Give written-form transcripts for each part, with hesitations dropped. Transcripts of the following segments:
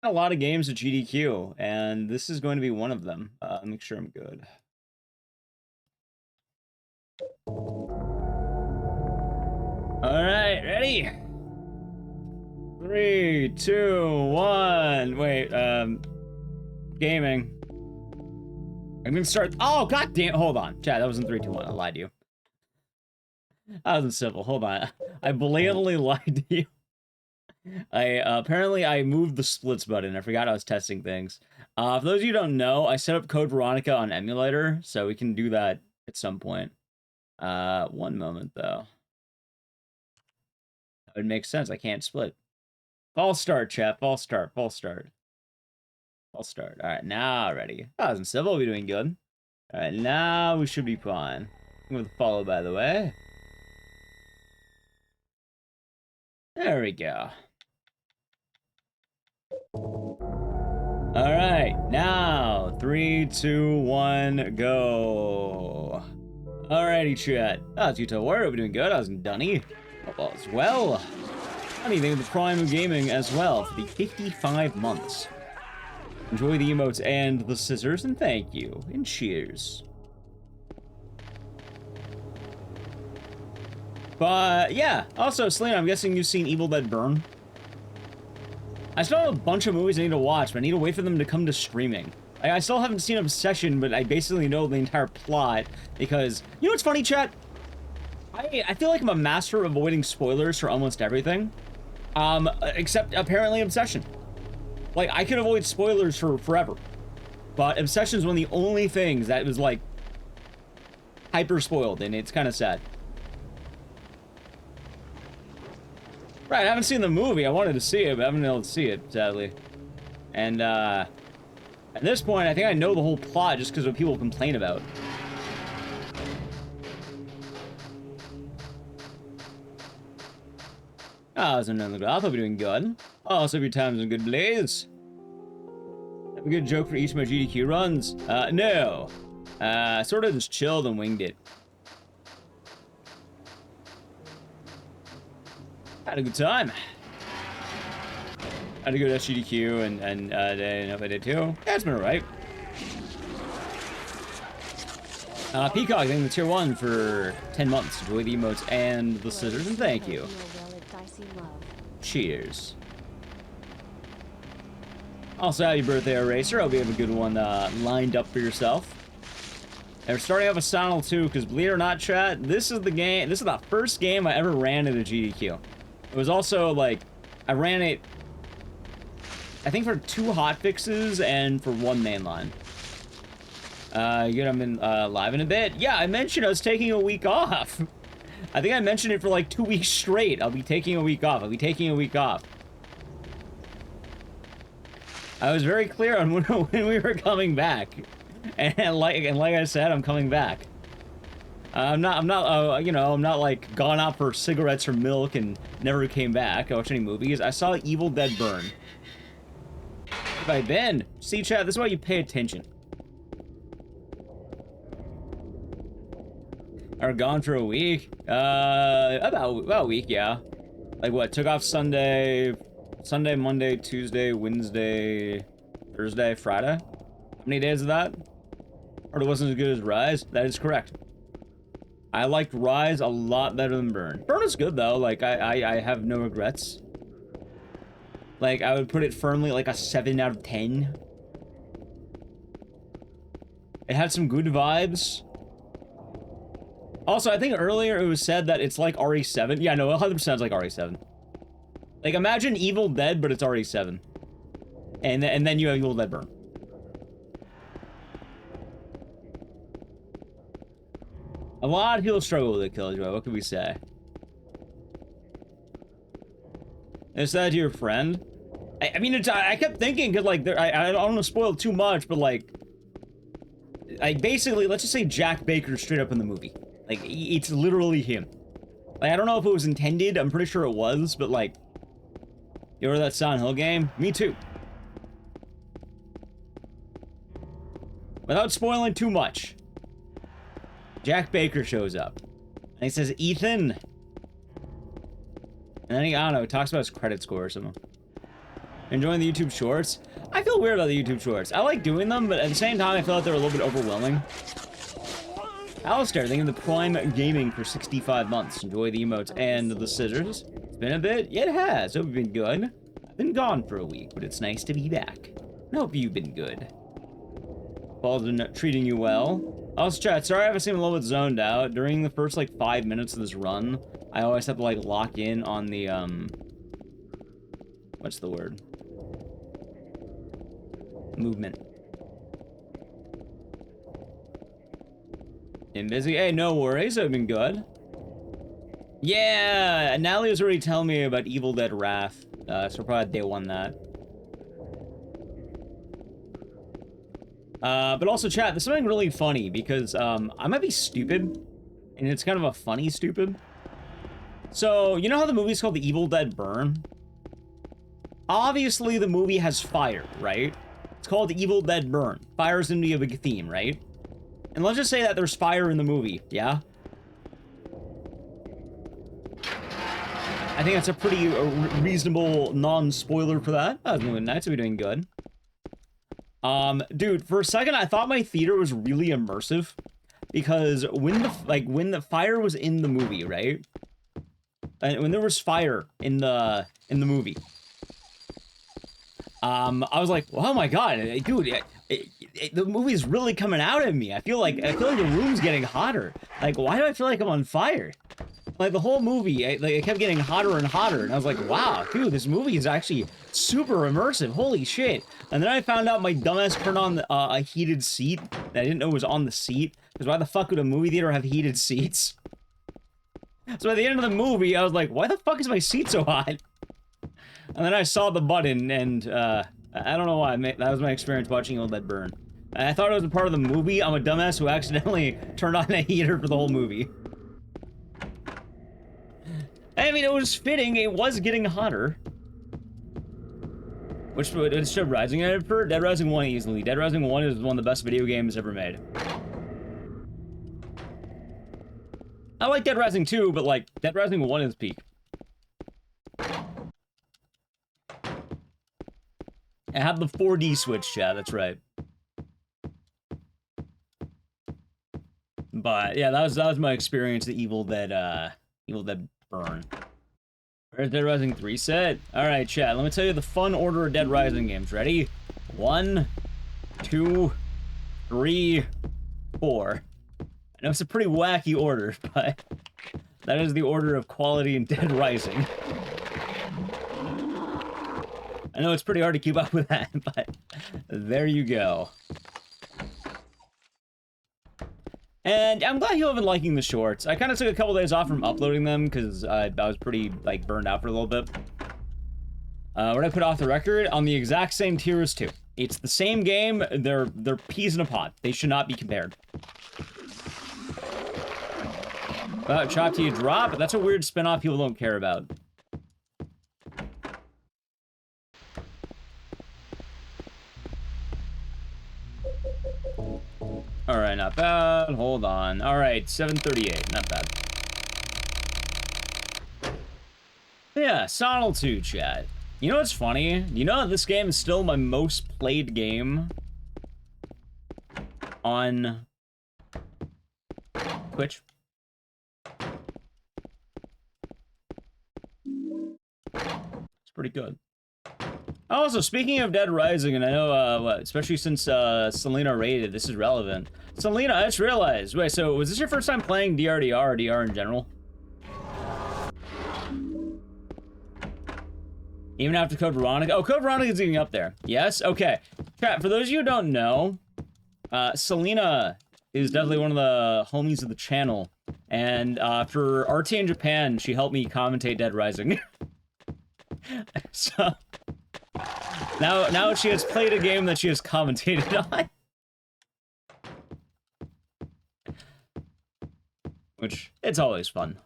A lot of games at GDQ, and this is going to be one of them. Make sure I'm good. All right, ready? 3, 2, 1. Wait, gaming. I'm gonna start. Oh, god damn! Hold on, chat. That wasn't 3, 2, 1. I lied to you. That wasn't simple. Hold on. I blatantly lied to you. Apparently I moved the splits button. I forgot I was testing things. For those of you who don't know, I set up Code Veronica on emulator, so we can do that at some point. One moment though. That would make sense. I can't split. False start, chat. False start. False start. False start. All right, now ready. That wasn't civil. We're doing good. All right, now we should be fine. With a follow, by the way. There we go. All right, now 3, 2, 1, go. Alrighty, chat. That's Utah Warrior. We're doing good. I was in Dunny. Football as well. Anything with the Prime of Gaming as well for the 55 months. Enjoy the emotes and the scissors, and thank you, and cheers. But yeah, also, Selena, I'm guessing you've seen Evil Dead Burn. I still have a bunch of movies I need to watch, but I need to wait for them to come to streaming. I still haven't seen Obsession, but I basically know the entire plot because, you know what's funny, chat? I feel like I'm a master of avoiding spoilers for almost everything. Except apparently Obsession. Like, I can avoid spoilers for forever. But Obsession's one of the only things that was, like, hyper spoiled, and it's kind of sad. Right, I haven't seen the movie. I wanted to see it, but I haven't been able to see it, sadly. And, at this point, I think I know the whole plot just because of what people complain about. I thought we're doing good. Also, your time's in good blaze. Have a good joke for each of my GDQ runs? No. Sort of just chilled and winged it. Had a good time. Had a good SGDQ and I don't know if I did too. Yeah, it's been alright. Peacock, thank you for tier 1 for 10 months. Enjoy the emotes and the scissors, and thank you. Cheers. Also, happy birthday, Eraser. Hope you have a good one lined up for yourself. And we're starting off with Sonal 2, because believe it or not, chat, this is the first game I ever ran at a GDQ. It was also, like, I ran it, I think for 2 hotfixes and for 1 mainline. Good, I'm in live in a bit. Yeah, I mentioned I was taking a week off. I think I mentioned it for like 2 weeks straight. I'll be taking a week off. I was very clear on when we were coming back, and like I said, I'm coming back. I'm not like gone out for cigarettes or milk and never came back. I watched any movies. I saw Evil Dead Burn. Where have I been? See, chat, this is why you pay attention. Are gone for a week? About a week, yeah. Like what? Took off Sunday, Monday, Tuesday, Wednesday, Thursday, Friday. How many days of that? Or it wasn't as good as Rise? That is correct. I liked Rise a lot better than Burn. Burn is good though. Like I have no regrets. Like I would put it firmly like a 7 out of 10. It had some good vibes. Also, I think earlier it was said that it's like RE7. Yeah, no, 100% sounds like RE7. Like, imagine Evil Dead, but it's RE7. And then you have Evil Dead Burn. A lot of people struggle with it, Killjoy. What can we say? Is that your friend? I mean, I kept thinking, cause like, I don't want to spoil too much, but like basically, let's just say Jack Baker straight up in the movie. Like, it's literally him. Like, I don't know if it was intended. I'm pretty sure it was, but like, you remember that Silent Hill game? Me too. Without spoiling too much, Jack Baker shows up. And he says, Ethan. And then he, I don't know, he talks about his credit score or something. Enjoying the YouTube shorts? I feel weird about the YouTube shorts. I like doing them, but at the same time, I feel like they're a little bit overwhelming. Alistair, thank you for the Prime Gaming for 65 months. Enjoy the emotes and the scissors. It's been a bit. Yeah, it has. Hope you've been good. I've been gone for a week, but it's nice to be back. I hope you've been good. Paul's been treating you well. Also, chat, sorry I seem a little bit zoned out. During the first, like, 5 minutes of this run, I always have to, like, lock in on the, what's the word? Movement. Been busy? Hey, no worries. I've been good. Yeah, Natalie was already telling me about Evil Dead Wrath, so probably day one that. But also, chat, there's something really funny, because, I might be stupid, and it's kind of a funny stupid. So, you know how the movie's called The Evil Dead Burn? Obviously, the movie has fire, right? It's called The Evil Dead Burn. Fire's gonna be a big theme, right? And let's just say that there's fire in the movie, yeah? I think that's a pretty reasonable non-spoiler for that. That was moving nice, so we're doing good. Dude, for a second, I thought my theater was really immersive. Because when the fire was in the movie, right? And when there was fire in the movie, I was like, oh my god, dude, the movie's really coming out at me. I feel like the room's getting hotter. Like, why do I feel like I'm on fire? Like, the whole movie, it kept getting hotter and hotter, and I was like, wow, dude, this movie is actually super immersive. Holy shit. And then I found out my dumbass turned on a heated seat that I didn't know was on the seat. Because why the fuck would a movie theater have heated seats? So at the end of the movie, I was like, why the fuck is my seat so hot? And then I saw the button, and, I don't know why. That was my experience watching Evil Dead Burn. And I thought it was a part of the movie. I'm a dumbass who accidentally turned on a heater for the whole movie. I mean, it was fitting. It was getting hotter. Which is Dead Rising I prefer? Dead Rising 1 easily. Dead Rising 1 is one of the best video games ever made. I like Dead Rising 2, but, like, Dead Rising 1 is peak. I have the 4D switch, chat, that's right. But, yeah, that was my experience with Evil Dead Burn. Where's Dead Rising 3 set? Alright, chat, let me tell you the fun order of Dead Rising games. Ready? 1, 2, 3, 4. I know it's a pretty wacky order, but that is the order of quality in Dead Rising. I know it's pretty hard to keep up with that, but there you go. And I'm glad you have been liking the shorts. I kind of took a couple days off from uploading them because I was pretty, like, burned out for a little bit. What did I put off the record? On the exact same tier as 2. It's the same game. They're peas in a pod. They should not be compared. Chop to you drop? That's a weird spinoff people don't care about. Alright, not bad. Hold on. Alright, 738. Not bad. Yeah, Sonal 2, chat. You know what's funny? You know this game is still my most played game on Twitch? It's pretty good. Also, speaking of Dead Rising, and I know, especially since Selena rated, this is relevant. Selena, I just realized, wait, so was this your first time playing DRDR or DR in general? Even after Code Veronica? Oh, Code Veronica is getting up there. Yes? Okay. Chat, for those of you who don't know, Selena is definitely one of the homies of the channel. And for RT in Japan, she helped me commentate Dead Rising. So... Now she has played a game that she has commentated on. Which, it's always fun.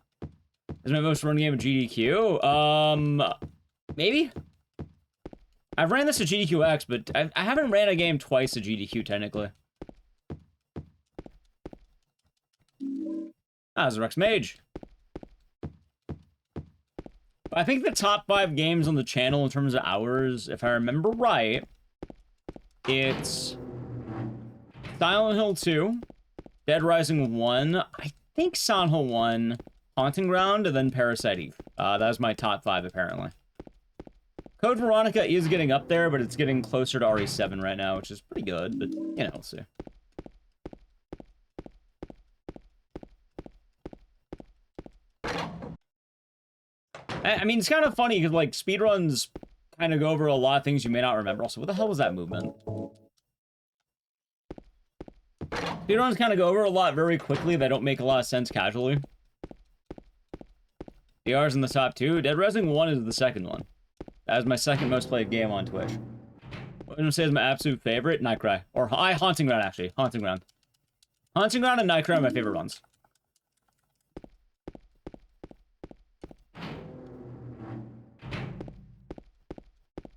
Is my most run game of GDQ? Maybe? I've ran this at GDQX, but I haven't ran a game twice at GDQ, technically. Ah, it's Rex Mage. I think the top 5 games on the channel in terms of hours, if I remember right, it's Silent Hill 2, Dead Rising 1, I think Silent Hill 1, Haunting Ground, and then Parasite Eve. That was my top 5, apparently. Code Veronica is getting up there, but it's getting closer to RE7 right now, which is pretty good, but, you know, we'll see. I mean, it's kind of funny, because, like, speedruns kind of go over a lot of things you may not remember. Also, what the hell was that movement? Speedruns kind of go over a lot very quickly that don't make a lot of sense casually. DR's in the top 2. Dead Rising 1 is the second one. That was my second most played game on Twitch. What would I say is my absolute favorite? NightCry. Or Haunting Ground, actually. Haunting Ground. Haunting Ground and NightCry are my favorite ones.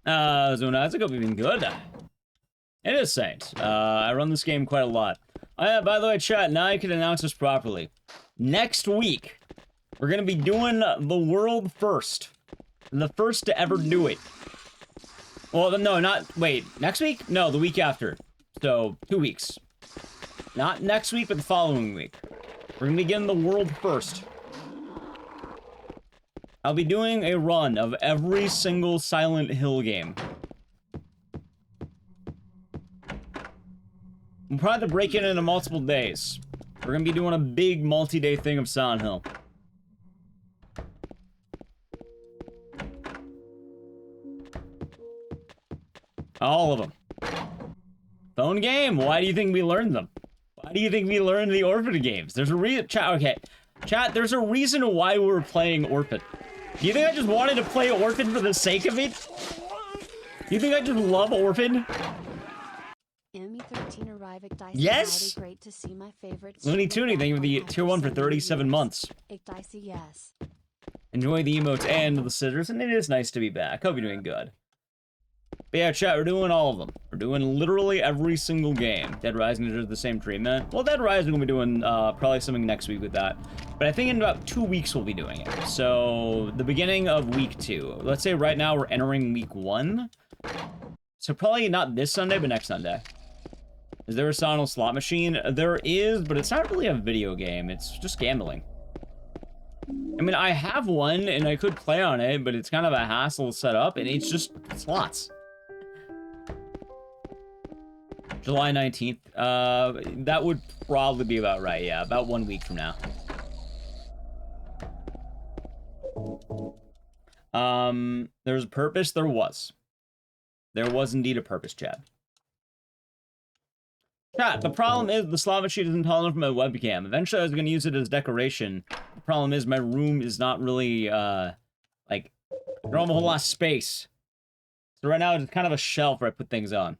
Zona, I hope you've been good. It is Saint. I run this game quite a lot. By the way, chat, now I can announce this properly. Next week, we're gonna be doing the world first. The first to ever do it. Well, no, wait, next week? No, the week after. So, 2 weeks. Not next week, but the following week. We're gonna be getting the world first. I'll be doing a run of every single Silent Hill game. We'll probably have to break it into multiple days. We're gonna be doing a big multi-day thing of Silent Hill. All of them. Phone game? Why do you think we learned them? Why do you think we learned the Orphan games? There's a reason. Chat, there's a reason why we're playing Orphan. Do you think I just wanted to play Orphan for the sake of it? Do you think I just love Orphan? ME13 arrive at Dicey. Yes! Great to see my favorite. Looney Tooney, thank you for the tier 1 for 37 months. Dicey, yes. Enjoy the emotes and the scissors, and it is nice to be back. Hope you're doing good. But yeah, chat, we're doing all of them. We're doing literally every single game. Dead Rising deserves the same treatment. Well, Dead Rising will be doing probably something next week with that. But I think in about 2 weeks we'll be doing it. So, the beginning of week 2. Let's say right now we're entering week 1. So probably not this Sunday, but next Sunday. Is there a Silent Hill slot machine? There is, but it's not really a video game. It's just gambling. I mean, I have one, and I could play on it, but it's kind of a hassle to set up, and it's just slots. July 19th. That would probably be about right, yeah. About 1 week from now. There's a purpose? There was. There was indeed a purpose, chat. Chat, the problem is the slot machine isn't tall enough for my webcam. Eventually I was going to use it as decoration. The problem is my room is not really, like, I don't have a whole lot of space. So right now it's kind of a shelf where I put things on.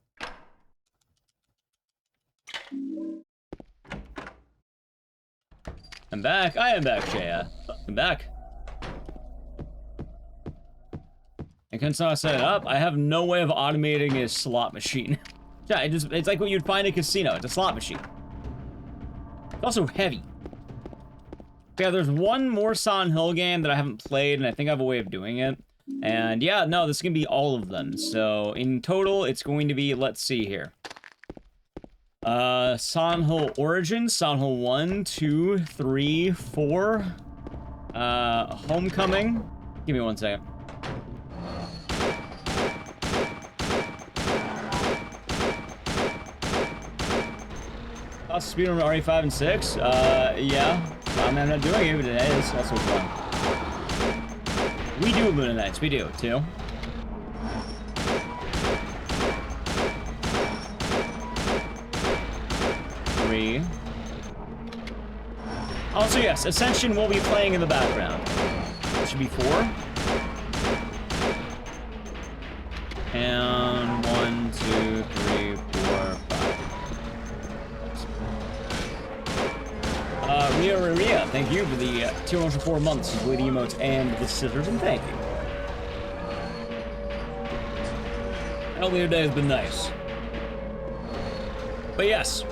I'm back. I am back, Shaya. I'm back. I can set it up. I have no way of automating a slot machine. Yeah, it's like what you'd find in a casino. It's a slot machine. It's also heavy. Yeah, there's one more Silent Hill game that I haven't played, and I think I have a way of doing it. And yeah, no, this can be all of them. So in total, it's going to be, let's see here. Silent Hill Origins, Silent Hill 1, 2, 3, 4. Homecoming. Give me 1 second. Speedrunning RE5 and 6? Yeah. I'm not doing it, but it is also fun. We do Luna Nights, we do, too. Three. Also, yes, Ascension will be playing in the background. It should be 4. And 1, 2, 3, 4, 5. Ria, thank you for the 204 months of the emotes and the scissors, and thank you. Earlier day has been nice. But yes.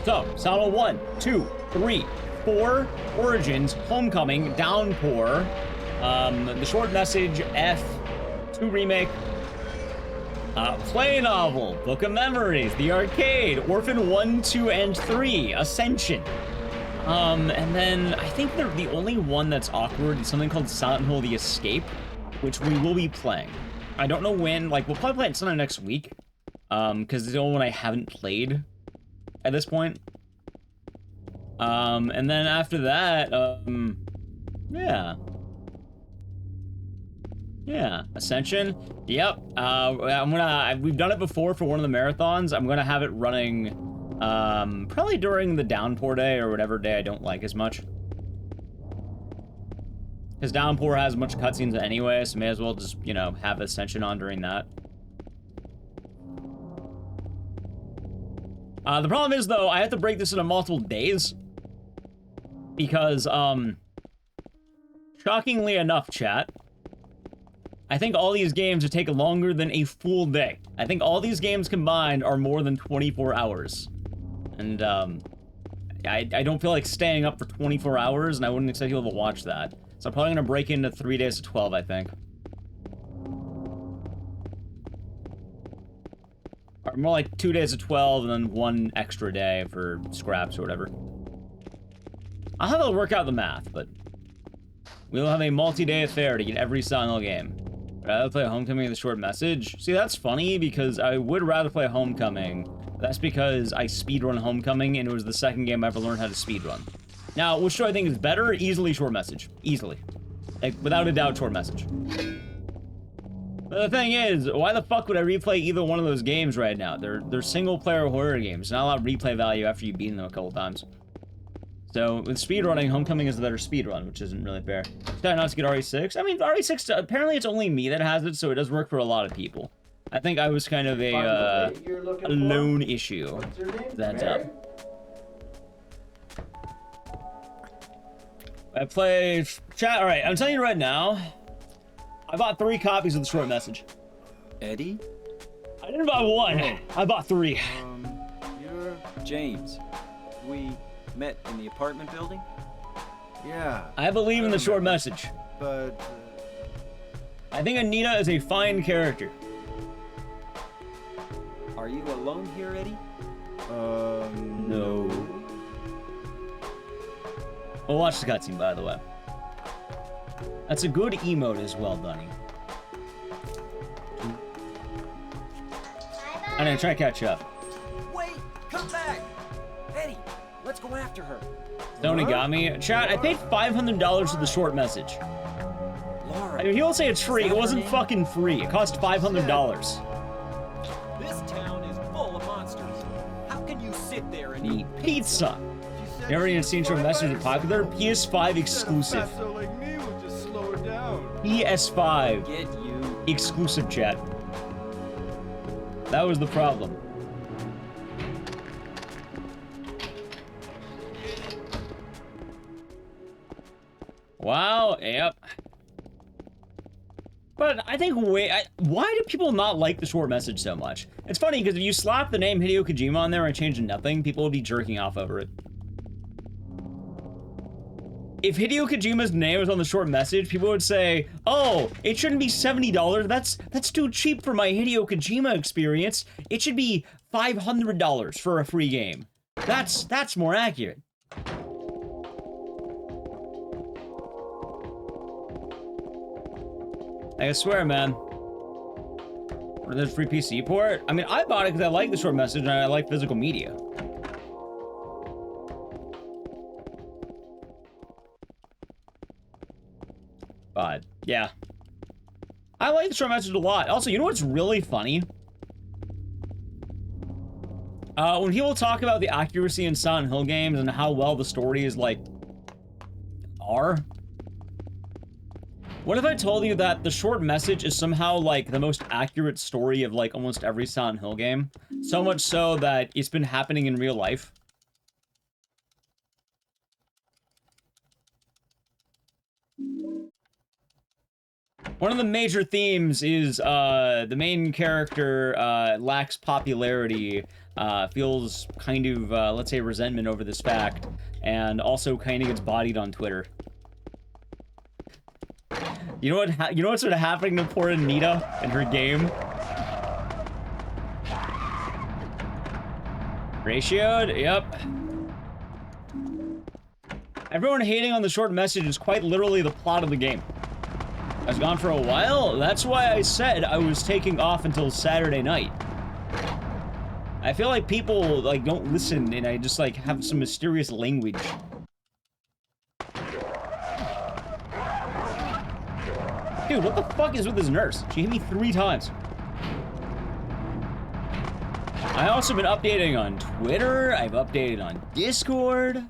So, Silent Hill 1, 2, 3, 4, Origins, Homecoming, Downpour, The short message, F2 remake, play novel, Book of Memories, the arcade, Orphan 1, 2, and 3, Ascension. And then I think the only one that's awkward is something called Silent Hill: The Escape, which we will be playing. I don't know when, like, we'll probably play it sometime next week, because it's the only one I haven't played at this point. And then after that, yeah. Yeah, Ascension. Yep. We've done it before for one of the marathons. I'm gonna have it running, probably during the downpour day or whatever day I don't like as much. Because downpour has a bunch of cutscenes anyway, so may as well just, you know, have Ascension on during that. The problem is, though, I have to break this into multiple days. Because, shockingly enough, chat, I think all these games would take longer than a full day. I think all these games combined are more than 24 hours. And, I don't feel like staying up for 24 hours, and I wouldn't expect people to watch that. So I'm probably gonna break into 3 days of 12, I think. Or more like 2 days of 12, and then 1 extra day for scraps or whatever. I'll have to work out the math, but we'll have a multi-day affair to get every Silent Hill game. Rather play Homecoming with a short message? See, that's funny, because I would rather play Homecoming. That's because I speedrun Homecoming, and it was the second game I ever learned how to speedrun. Now, which do I think is better? Easily short message. Easily. Like, without a doubt, short message. But the thing is, why the fuck would I replay either one of those games right now? They're single-player horror games. Not a lot of replay value after you've beaten them a couple times. So, with speedrunning, Homecoming is the better speedrun, which isn't really fair. Try not to get RE6. I mean, RE6, apparently it's only me that has it, so it does work for a lot of people. I think I was kind of a lone issue. That's up. I played... Chat, alright, I'm telling you right now, I bought 3 copies of the short message. Eddie? I didn't buy 1. Oh. I bought 3. You're... James. We met in the apartment building? Yeah. I believe in the short message. But... I think Anita is a fine character. Are you alone here, Eddie? No. We'll watch the cutscene, by the way. That's a good emote as well, Dunny. I'm gonna try to catch up. Wait! Come back! Eddie, let's go after her. Sony got me. Chat, I paid $500 for the short message. Laura, I mean, he'll say it's free. It wasn't fucking free. It cost $500. This town is full of monsters. How can you sit there and Eat pizza. You ever even seen short message is popular? PS5 exclusive. PS5 get you exclusive, chat. That was the problem. Wow, yep. But I think, why do people not like the short message so much? It's funny, because if you slap the name Hideo Kojima on there and change to nothing, people would be jerking off over it. If Hideo Kojima's name was on the short message, people would say, oh, it shouldn't be $70, that's too cheap for my Hideo Kojima experience. It should be $500 for a free game. That's more accurate. I swear, man. There's free PC port? I mean, I bought it because I like the short message and I like physical media. But, yeah. I like the short message a lot. Also, you know what's really funny? When people talk about the accuracy in Silent Hill games and how well the stories, like, are... What if I told you that the short message is somehow, like, the most accurate story of, like, almost every Silent Hill game? So much so that it's been happening in real life. One of the major themes is, the main character, lacks popularity, feels kind of, let's say, resentment over this fact, and also kind of gets bodied on Twitter. You know what's sort of happening to poor Anita and her game? Ratioed? Yep. Everyone hating on the short message is quite literally the plot of the game. I was gone for a while. That's why I said I was taking off until Saturday night. I feel like people, like, don't listen, and I just, like, have some mysterious language. Dude, what the fuck is with this nurse? She hit me 3 times. I also been updating on Twitter. I've updated on Discord.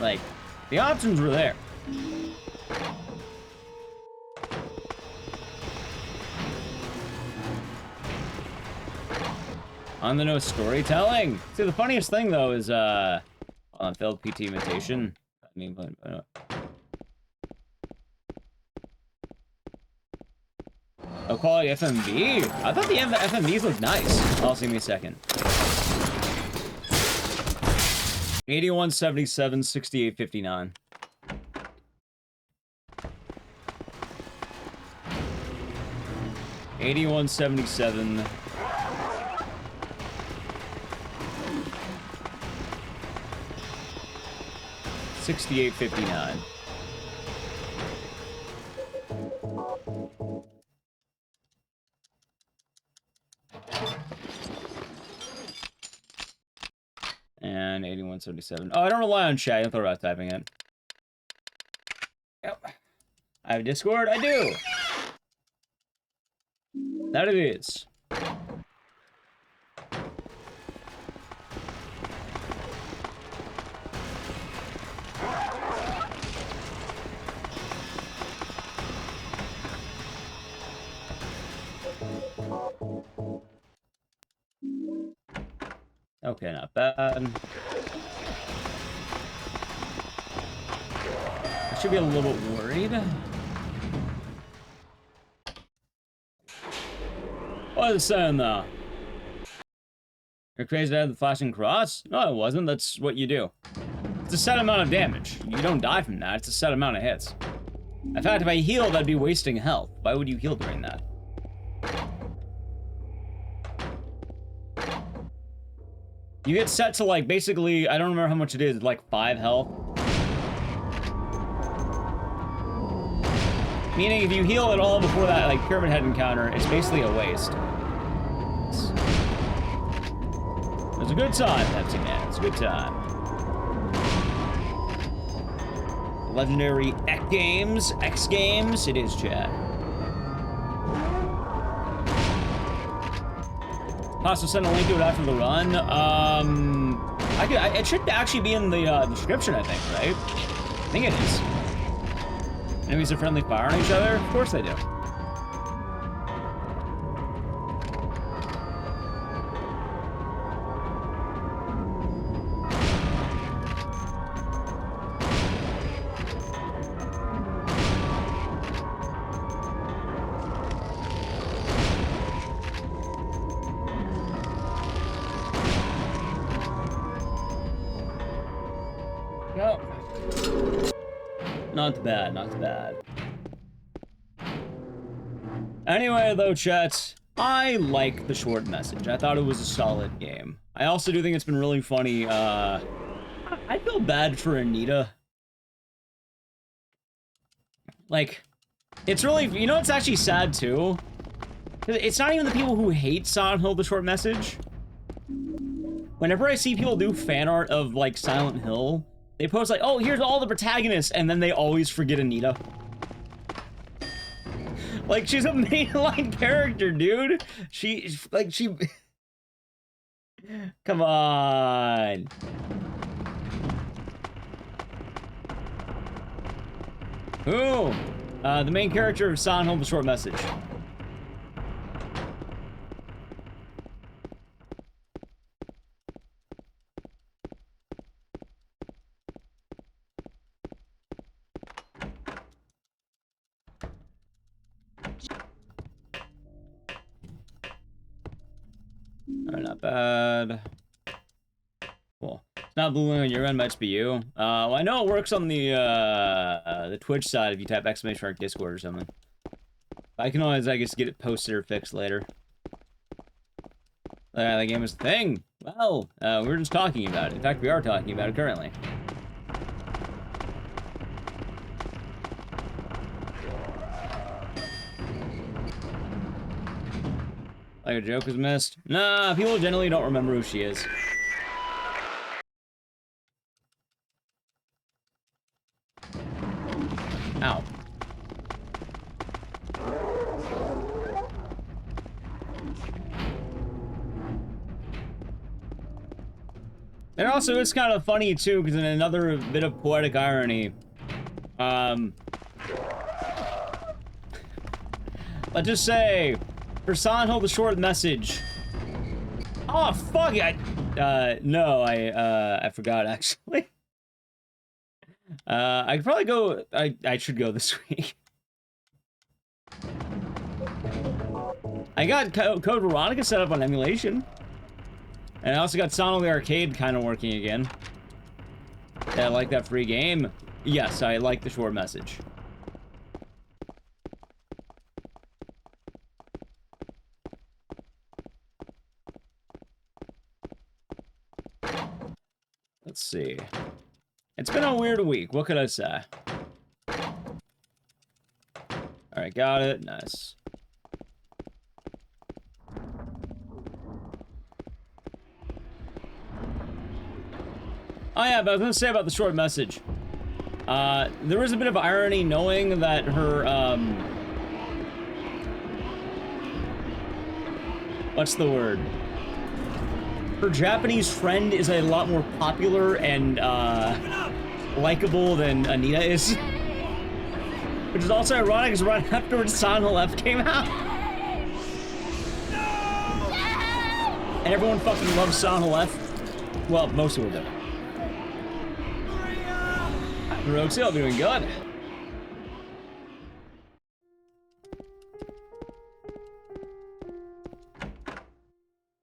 Like, the options were there. On the nose storytelling. See, the funniest thing though is on failed PT imitation. I mean, oh, quality FMV. I thought the FMVs looked nice. Oh, give me a second. 8177, 6859. $81.77. $68.59. And 81.77. Oh, I don't rely on chat. I don't throw about typing it. Yep. I have Discord. I do. That it is. Okay, not bad. I should be a little bit worried. What is it saying though? You're crazy to have the flashing cross? No, it wasn't. That's what you do. It's a set amount of damage. You don't die from that. It's a set amount of hits. In fact, if I healed, I'd be wasting health. Why would you heal during that? You get set to, like, basically, I don't remember how much it is, like 5 health. Meaning, if you heal at all before that, like, Pyramid Head encounter, it's basically a waste. It was a good time, Pepsi Man. It's a good time. Legendary X Games. It is, chat. Possibly send a link to it after the run. It should actually be in the description, I think, right? I think it is. Enemies are friendly fire on each other? Of course they do. Not bad, not bad. Anyway, though, chat, I like the short message. I thought it was a solid game. I also do think it's been really funny. I feel bad for Anita. Like, it's really, you know, it's actually sad too. It's not even the people who hate Silent Hill, the short message. Whenever I see people do fan art of, like, Silent Hill, they post like, oh, here's all the protagonists, and then they always forget Anita. Like, she's a mainline character, dude. She... Come on. Who? The main character of Silent Hill, the short message. Not bad. Cool. It's not blue on your end, might be you. Well, I know it works on the Twitch side if you type !mark Discord or something. I can always, I guess, get it posted or fixed later. The game is a thing. Well, we were just talking about it. In fact, we are talking about it currently. Like a joke was missed? Nah, people generally don't remember who she is. Ow. And also, it's kind of funny, too, because in another bit of poetic irony, let's just say, for Silent Hill, the short message. Oh, fuck it! No, I forgot, actually. I could probably go, I should go this week. I got Code Veronica set up on emulation. And I also got Silent Hill the Arcade kind of working again. Yeah, I like that free game. Yes, I like the short message. Let's see. It's been a weird week. What could I say? Alright, got it. Nice. Oh yeah, but I was gonna say about the short message. There was a bit of irony knowing that her, what's the word? Her Japanese friend is a lot more popular and, likable than Anita is. Which is also ironic, because right afterwards Silent Hill F came out. And everyone fucking loves Silent Hill F. Well, most people do. Rogue Seal doing good.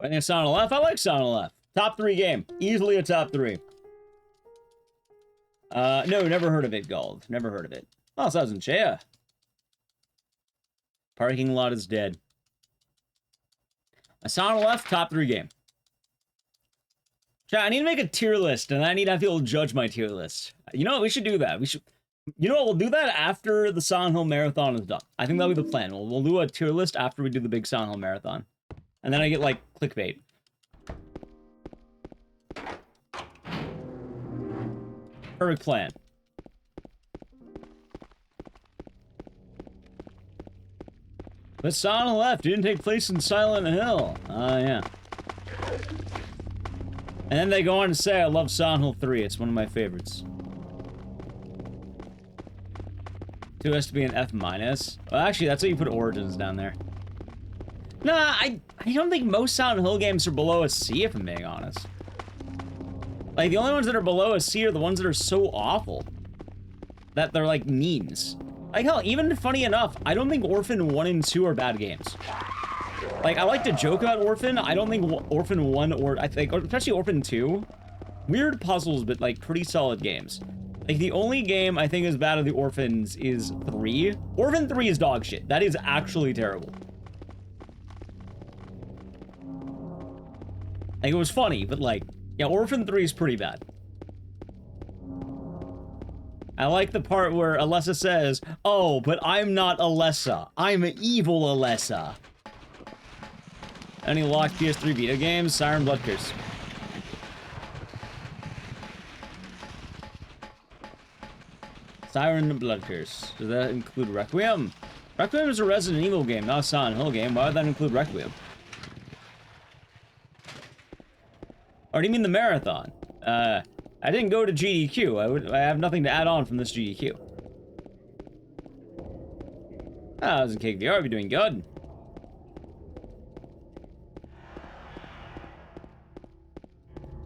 I think Silent Hill F. I like Silent Hill F. Top 3 game. Easily a top 3. No, never heard of it, Gold. Never heard of it. Oh, so I was in Chea. Parking lot is dead. A Silent Hill F, top 3 game. Chat, I need to make a tier list, and I need to have people judge my tier list. You know what? We should do that. We should. You know what? We'll do that after the Silent Hill Marathon is done. I think that'll be the plan. We'll do a tier list after we do the big Silent Hill Marathon. And then I get, like, clickbait. Perfect plan. But Silent Hill F didn't take place in Silent Hill. Yeah. And then they go on to say, I love Silent Hill 3. It's one of my favorites. 2 has to be an F-. Well, actually, that's how you put Origins down there. Nah, I don't think most Silent Hill games are below a C, if I'm being honest. Like, the only ones that are below a C are the ones that are so awful that they're, like, memes. Like, hell, even funny enough, I don't think Orphan 1 and 2 are bad games. Like, I like to joke about Orphan. I don't think Orphan 1 or, I think, especially Orphan 2, weird puzzles, but, like, pretty solid games. Like, the only game I think is bad of the Orphans is 3. Orphan 3 is dog shit. That is actually terrible. Like, it was funny, but, like, yeah, Orphan 3 is pretty bad. I like the part where Alessa says, oh, but I'm not Alessa. I'm an evil Alessa. Any locked PS3 Vita games? Siren Blood Curse. Siren Blood Curse. Does that include Requiem? Requiem is a Resident Evil game, not a Silent Hill game. Why would that include Requiem? Or do you mean the marathon? I didn't go to GDQ. I have nothing to add on from this GDQ. Ah, I was in Cake VR. I'll be doing good.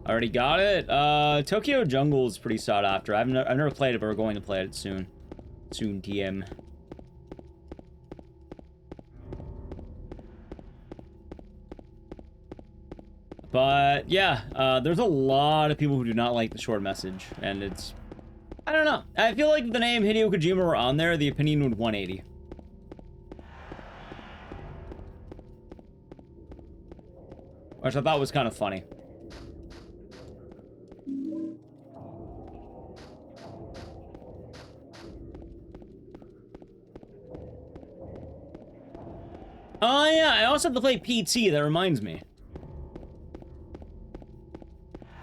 Already got it. Tokyo Jungle is pretty sought after. I've never played it, but we're going to play it soon. Soon, TM. But yeah, there's a lot of people who do not like the short message, and it's, I don't know. I feel like if the name Hideo Kojima were on there, the opinion would 180. Which I thought was kind of funny. Oh yeah, I also have to play PT, that reminds me.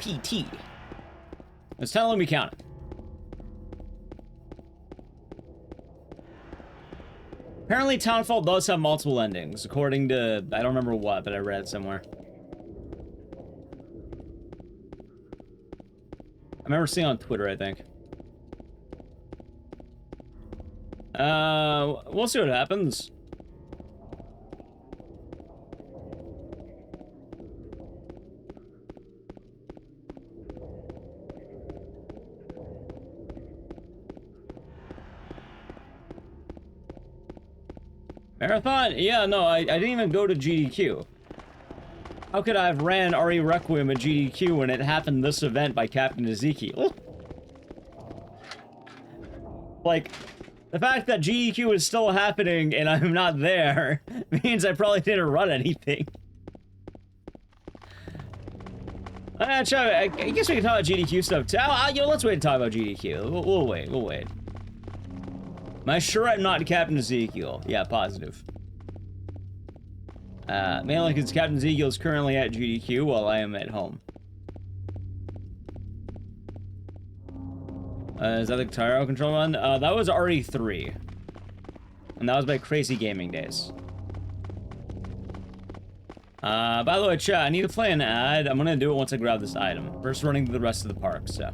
PT. Let's tell me count it. Apparently Townfall does have multiple endings, according to, I don't remember what, but I read it somewhere. I remember seeing it on Twitter, I think. We'll see what happens. Marathon? Yeah, no, I didn't even go to GDQ. How could I have ran RE Requiem at GDQ when it happened this event by Captain Ezekiel? Like, the fact that GDQ is still happening and I'm not there means I probably didn't run anything. I guess we can talk about GDQ stuff too. You know, let's wait to talk about GDQ. We'll wait, we'll wait. Am I sure I'm not Captain Ezekiel? Yeah, positive. Mainly because Captain Ezekiel is currently at GDQ while I am at home. Is that the Tyro control run? That was RE3. And that was by Crazy Gaming Days. By the way, chat, I need to play an ad. I'm gonna do it once I grab this item. First running to the rest of the park, so.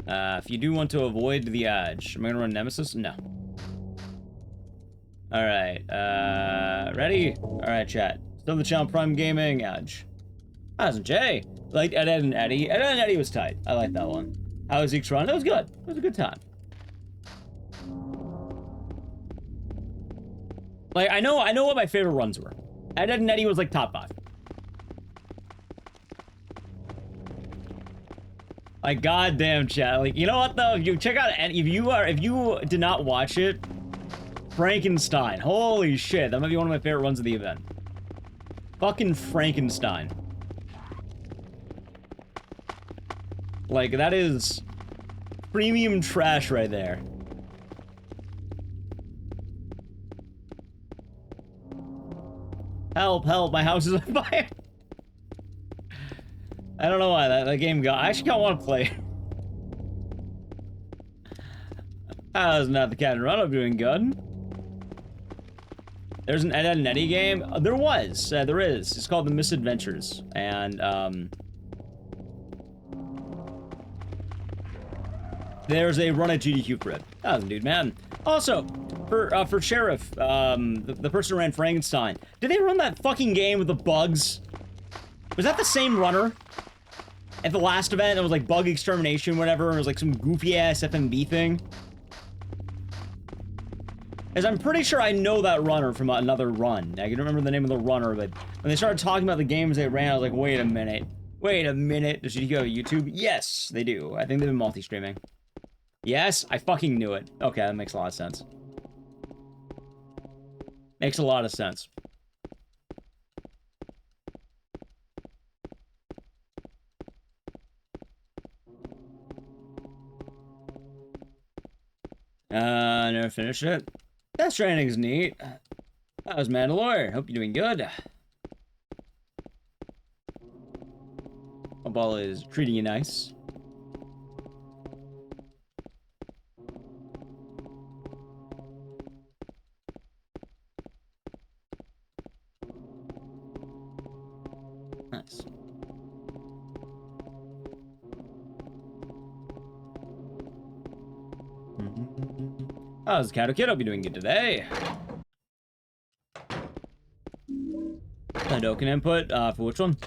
If you do want to avoid the edge, am I gonna run Nemesis? No. Alright, ready? Alright, chat. Still the channel Prime Gaming, Edge. How's it, Jay? Liked Ed, Ed and Eddie. Ed, Ed and Eddie was tight. I like that one. How was Zeke's run? It was good. It was a good time. Like, I know what my favorite runs were. Ed, Ed and Eddie was like top 5. Like, goddamn, chat. Like, you know what though? If you check out, if you did not watch it, Frankenstein. Holy shit, that might be one of my favorite runs of the event. Fucking Frankenstein. Like, that is premium trash right there. Help, help, my house is on fire. I don't know why that game got. I actually don't want to play. I was not the Captain Run. I'm doing good. There's an Ed, Ed and Eddie game. There was. There is. It's called The Misadventures. And, there's a run at GDQ for it. That was a dude, man. Also, for Sheriff, the person who ran Frankenstein, did they run that fucking game with the bugs? Was that the same runner? At the last event, it was like bug extermination, whatever. It was like some goofy-ass FMB thing. As I'm pretty sure I know that runner from another run. I can remember the name of the runner, but when they started talking about the games they ran, I was like, wait a minute. Wait a minute. Does GDQ have YouTube? Yes, they do. I think they've been multi-streaming. Yes, I fucking knew it. Okay, that makes a lot of sense. Makes a lot of sense. Never finished it. Death Stranding's neat. That was Mandalore. Hope you're doing good. Football is treating you nice. Nice. How's Kato Kid? Hope you're doing good today. Hadoken input, for which one?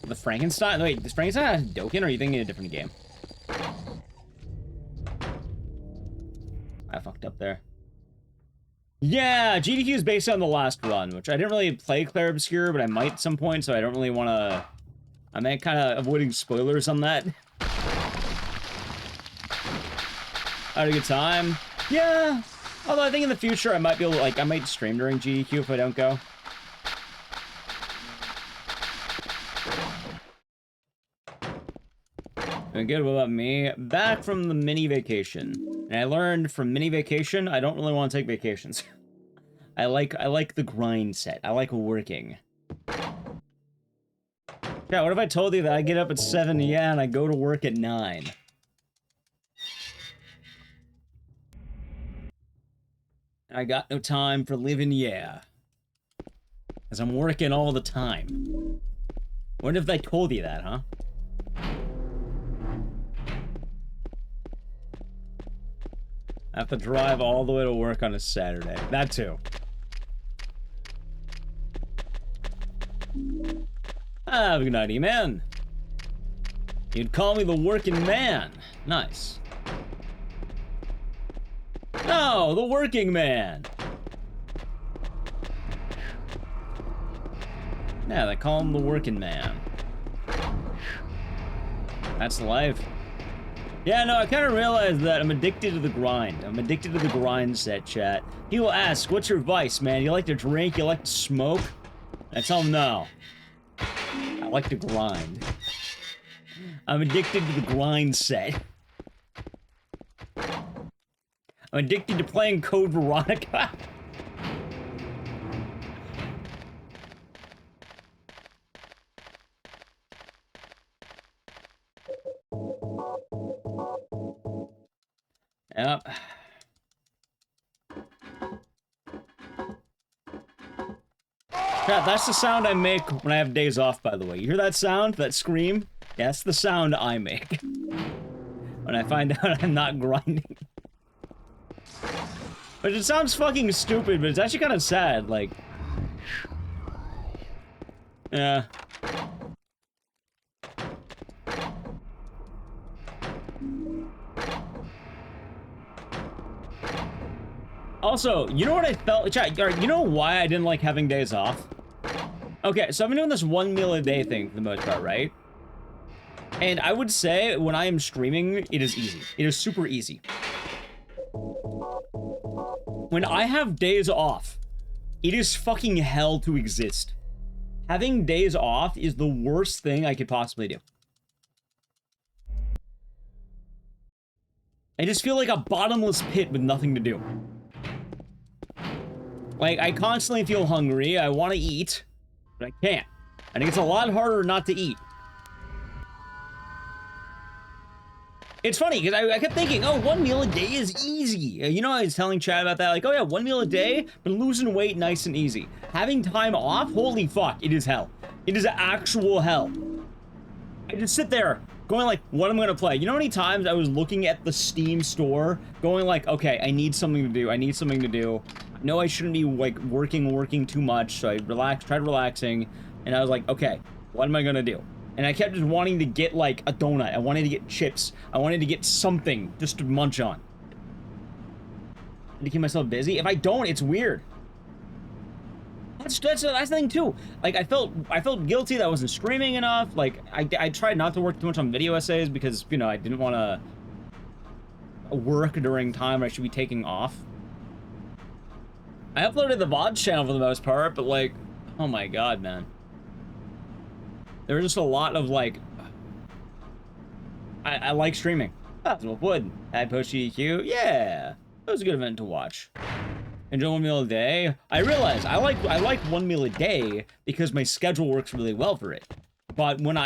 The Frankenstein? Wait, does Frankenstein have Hadoken, or are you thinking of a different game? I fucked up there. Yeah, GDQ is based on the last run, which I didn't really play Claire Obscure, but I might at some point, so I don't really want to... I'm kind of avoiding spoilers on that. Had a good time. Yeah. Although I think in the future I might be able to, like, I might stream during GDQ if I don't go. Doing good. What about me? Back from the mini vacation. And I learned from mini vacation, I don't really want to take vacations. I like the grind set. I like working. Yeah, what if I told you that I get up at 7, yeah, and I go to work at 9? I got no time for living, yeah. Because I'm working all the time. What if they told you that, huh? I have to drive all the way to work on a Saturday. That too. Have a good night, E-Man. You'd call me the working man. Nice. No, the working man. Yeah, they call him the working man. That's life. Yeah, no, I kind of realized that I'm addicted to the grind. I'm addicted to the grind set, chat. People ask, what's your vice, man? You like to drink? You like to smoke? I tell them no. I like to grind. I'm addicted to the grind set. I'm addicted to playing Code Veronica. Yep. Yeah, that's the sound I make when I have days off, by the way. You hear that sound? That scream? Yeah, that's the sound I make. When I find out I'm not grinding. But it sounds fucking stupid, but it's actually kind of sad, like... Yeah. Also, you know what I felt? Chat, you know why I didn't like having days off? Okay, so I've been doing this 1 meal a day thing for the most part, right? And I would say when I am streaming, it is easy. It is super easy. When I have days off, it is fucking hell to exist. Having days off is the worst thing I could possibly do. I just feel like a bottomless pit with nothing to do. Like, I constantly feel hungry, I want to eat, but I can't. I think it's a lot harder not to eat. It's funny, because I kept thinking, oh, 1 meal a day is easy. You know, I was telling Chad about that, like, oh yeah, 1 meal a day, but losing weight nice and easy. Having time off, holy fuck, it is hell. It is actual hell. I just sit there, going like, what am I gonna play? You know how many times I was looking at the Steam store, going like, okay, I need something to do, I need something to do. I know I shouldn't be, like, working too much, so I tried relaxing, and I was like, okay, what am I gonna do? And I kept just wanting to get, like, a donut. I wanted to get chips. I wanted to get something just to munch on. To keep myself busy. If I don't, it's weird. That's the thing, too. Like, I felt guilty that I wasn't streaming enough. Like, I tried not to work too much on video essays because, you know, I didn't want to work during time I should be taking off. I uploaded the VOD channel for the most part, but, like, oh my god, man. There was just a lot of, like... I like streaming. That's what would. I post GDQ. Yeah. It was a good event to watch. Enjoy 1 meal a day. I realize I like 1 meal a day because my schedule works really well for it. But when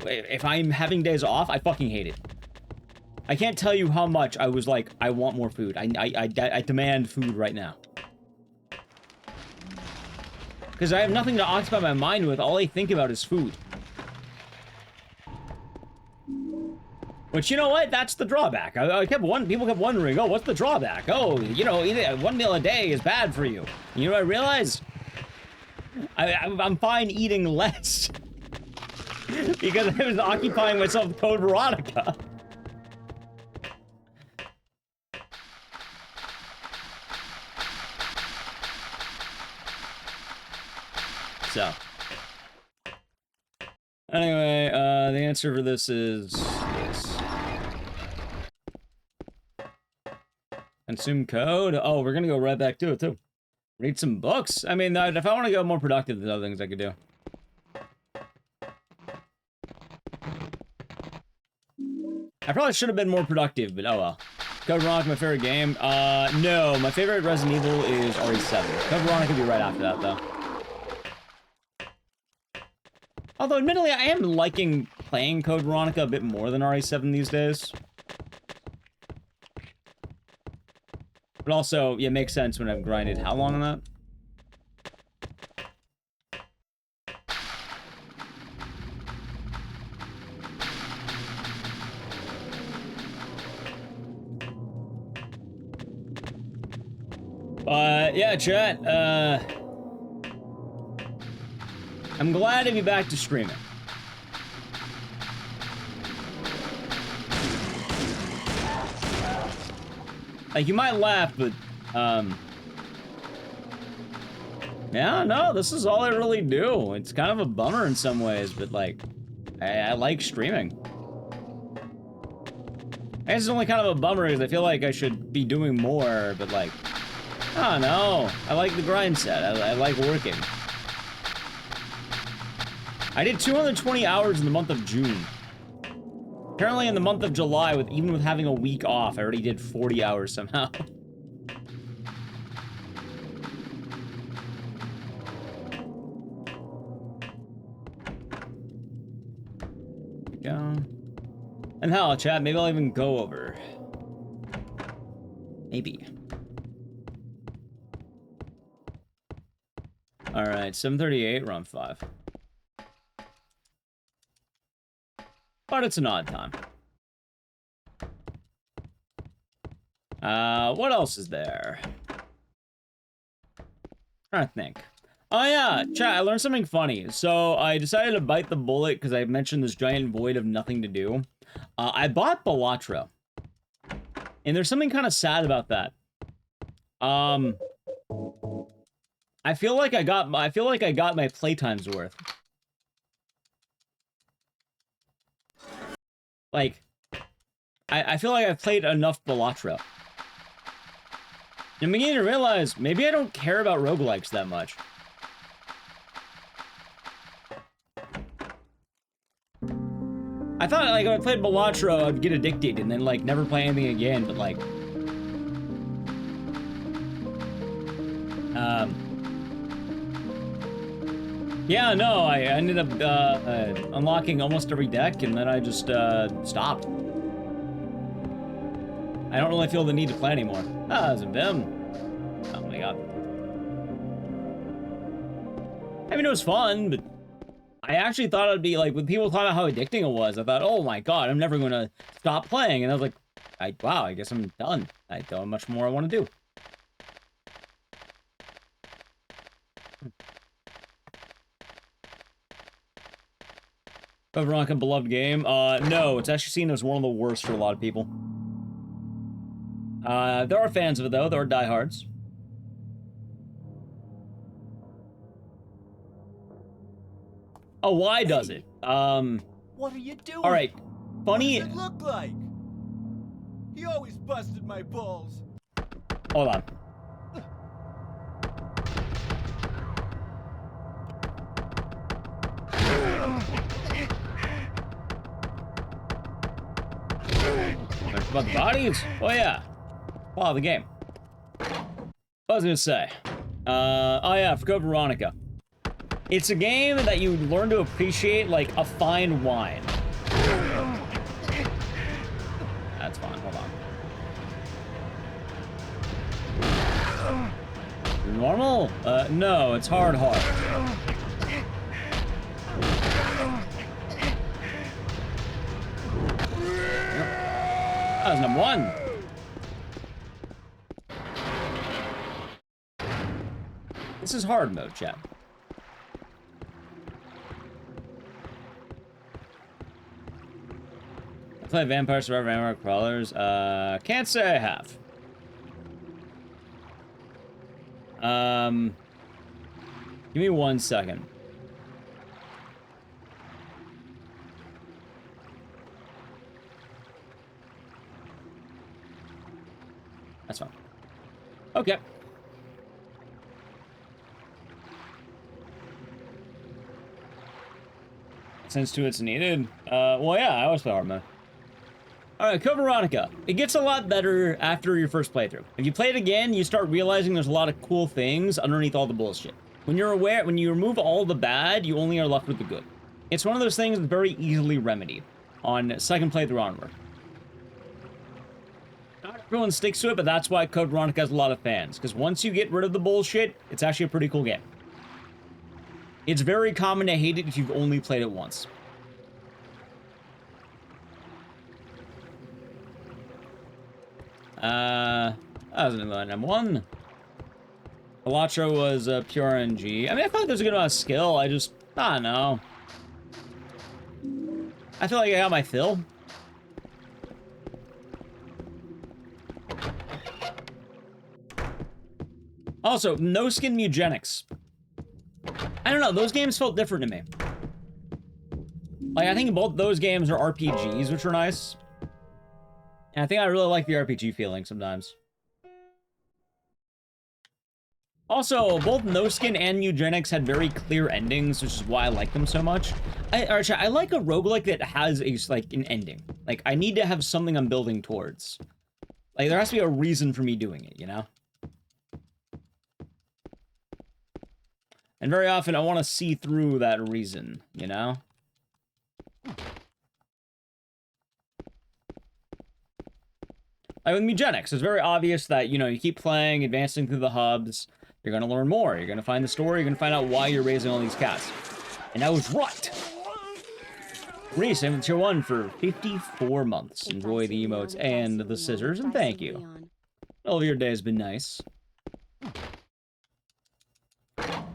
if I'm having days off, I fucking hate it. I can't tell you how much I was like, I want more food. I demand food right now. Because I have nothing to occupy my mind with. All I think about is food. Which, you know what? That's the drawback. People kept wondering, oh, what's the drawback? Oh, you know, 1 meal a day is bad for you. You know what I realized? I'm fine eating less. Because I was occupying myself with Code Veronica. So. Anyway, the answer for this is yes. Consume code? Oh, we're gonna go right back to it, too. Read some books? I mean, if I want to go more productive, there's other things I could do. I probably should have been more productive, but oh well. Code Veronica, my favorite game? No, my favorite Resident Evil is RE7. Code Veronica could be right after that, though. Although, admittedly, I am liking playing Code Veronica a bit more than RE7 these days. But also, yeah, it makes sense when I've grinded how long on that? Yeah, chat, I'm glad to be back to streaming. Like, you might laugh, but, yeah, no, this is all I really do. It's kind of a bummer in some ways, but, like, I like streaming. I guess it's only kind of a bummer because I feel like I should be doing more, but, like, I don't know. I like the grind set. I like working. I did 220 hours in the month of June. Apparently in the month of July, even with having a week off, I already did 40 hours somehow. Go. And hell, chat, maybe I'll even go over. Maybe. Alright, 7:38, round 5. But it's an odd time. What else is there? Trying to think. Oh yeah, chat, I learned something funny. So I decided to bite the bullet because I mentioned this giant void of nothing to do. I bought Balatro. And there's something kind of sad about that. I feel like I got my playtime's worth. Like, I feel like I've played enough Balatro. I'm beginning to realize maybe I don't care about roguelikes that much. I thought, like, if I played Balatro, I'd get addicted and then, like, never play anything again, but, like... Yeah, no, I ended up, unlocking almost every deck, and then I just, stopped. I don't really feel the need to play anymore. Ah, there's a Vim. Oh my god. I mean, it was fun, but... I actually thought it'd be, like, when people talk about how addicting it was, I thought, oh my god, I'm never gonna stop playing, and I was like, wow, I guess I'm done. I don't have much more I want to do. Veronica, beloved game? No, it's actually seen as one of the worst for a lot of people. There are fans of it, though. There are diehards. Oh, why does it? What are you doing? All right. Funny. What does it look like? He always busted my balls. Hold on. About the bodies? Oh yeah. Wow, the game. What was I gonna say? Oh yeah, for Code Veronica. It's a game that you learn to appreciate like a fine wine. That's fine, hold on. Normal? No, it's hard. That was number 1. This is hard mode, chat. I play Vampire Survivor, Vampire Crawlers. Can't say I have. Give me 1 second. That's fine. Okay. Since to it's needed. Well, yeah, I always play hard mode. Alright, Code Veronica. It gets a lot better after your first playthrough. If you play it again, you start realizing there's a lot of cool things underneath all the bullshit. When you remove all the bad, you only are left with the good. It's one of those things that's very easily remedied on second playthrough onward. Not everyone sticks to it, but that's why Code Veronica has a lot of fans. Because once you get rid of the bullshit, it's actually a pretty cool game. It's very common to hate it if you've only played it once. That was another M1. Elatro was pure RNG. I mean, I feel like there's a good amount of skill. I don't know. I feel like I got my fill. Also, no skin Mugenics. I don't know, those games felt different to me. Like, I think both those games are RPGs, which are nice. And I think I really like the RPG feeling sometimes. Also, both No Skin and Eugenics had very clear endings, which is why I like them so much. I like a roguelike that has an ending. Like, I need to have something I'm building towards. Like, there has to be a reason for me doing it, you know? And very often, I want to see through that reason, you know? Like with Mugenics, it's very obvious that, you know, you keep playing, advancing through the hubs, you're going to learn more, you're going to find the story, you're going to find out why you're raising all these cats. And I was right! Reese, I'm tier 1 for 54 months. Enjoy the emotes and the scissors, and thank you. All of your day has been nice.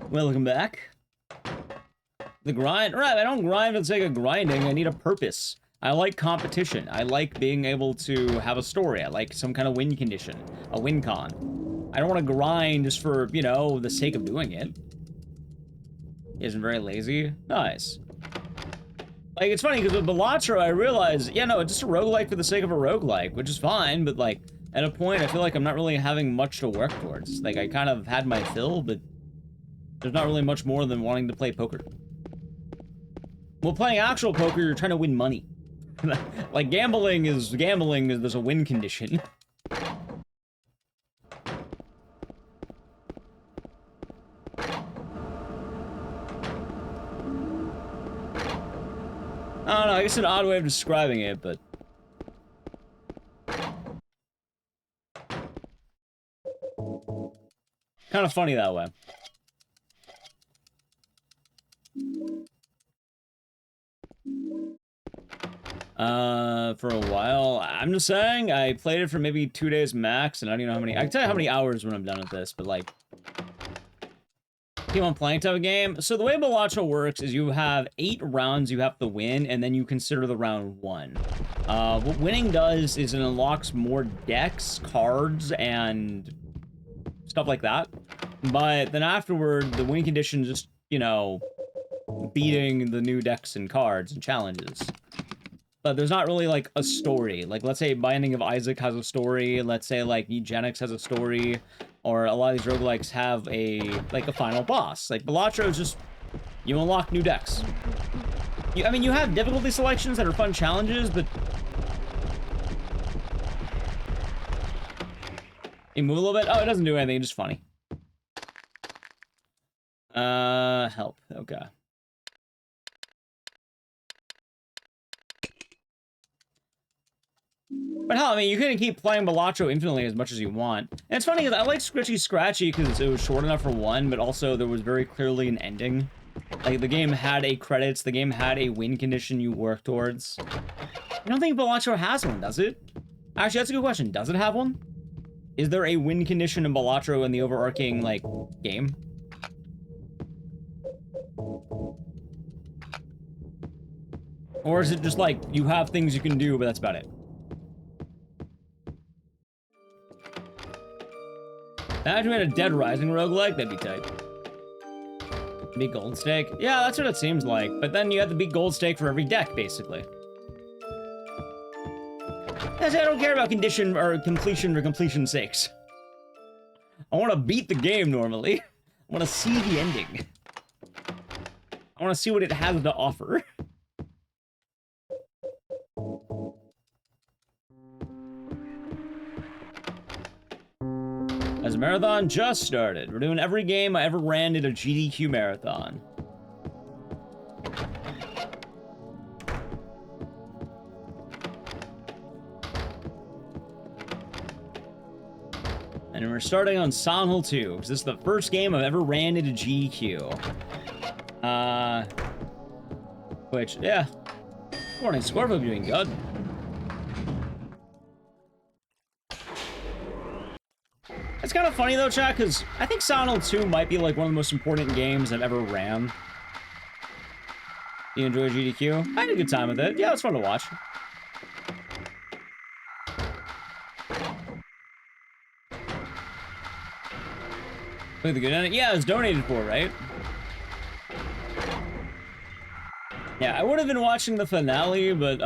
Welcome back. The grind. Right, I don't grind for the sake of grinding. I need a purpose. I like competition. I like being able to have a story. I like some kind of win condition. A win con. I don't want to grind just for, you know, the sake of doing it. He isn't very lazy. Nice. Like, it's funny, because with Balatro, I realized, yeah, no, it's just a roguelike for the sake of a roguelike, which is fine, but, like, at a point, I feel like I'm not really having much to work towards. Like, I kind of had my fill, but there's not really much more than wanting to play poker. Well, playing actual poker, you're trying to win money. Like, gambling is, there's a win condition. I don't know, I guess an odd way of describing it, but... kind of funny that way. For a while. I'm just saying, I played it for maybe 2 days max, and I don't even know how many... I can tell you how many hours when I'm done with this, but, like... keep on playing type of game. So the way Balatro works is you have 8 rounds you have to win, and then you consider the round 1. What winning does is it unlocks more decks, cards, and stuff like that. But then afterward, the win condition just, you know, beating the new decks and cards and challenges. But there's not really, like, a story. Like, let's say Binding of Isaac has a story. Let's say, like, Eugenics has a story. Or a lot of these roguelikes have a final boss. Like, Balatro is just, you unlock new decks. I mean, you have difficulty selections that are fun challenges, but... you move a little bit? Oh, it doesn't do anything, it's just funny. Help. Okay. But hell, I mean, you can keep playing Balatro infinitely as much as you want. And it's funny, because I like Scritchy Scratchy because it was short enough for one, but also there was very clearly an ending. Like, the game had a credits, the game had a win condition you work towards. I don't think Balatro has one, does it? Actually, that's a good question. Does it have one? Is there a win condition in Balatro in the overarching, like, game? Or is it just like, you have things you can do, but that's about it? Imagine we had a Dead Rising roguelike, that'd be tight. Beat gold stake? Yeah, that's what it seems like. But then you have to beat gold stake for every deck, basically. I don't care about condition or completion for completion's sakes. I want to beat the game normally. I want to see the ending. I want to see what it has to offer. As a marathon just started. We're doing every game I ever ran in a GDQ marathon. And we're starting on Silent Hill 2, because this is the first game I've ever ran into GDQ. Which, yeah. Morning, Scorpio, doing good. It's kind of funny, though, chat, because I think Silent Hill 2 might be, like, one of the most important games I've ever ran. You enjoy GDQ? I had a good time with it. Yeah, it's fun to watch. Look at the good end. Yeah, it's donated for, right? Yeah, I would have been watching the finale, but,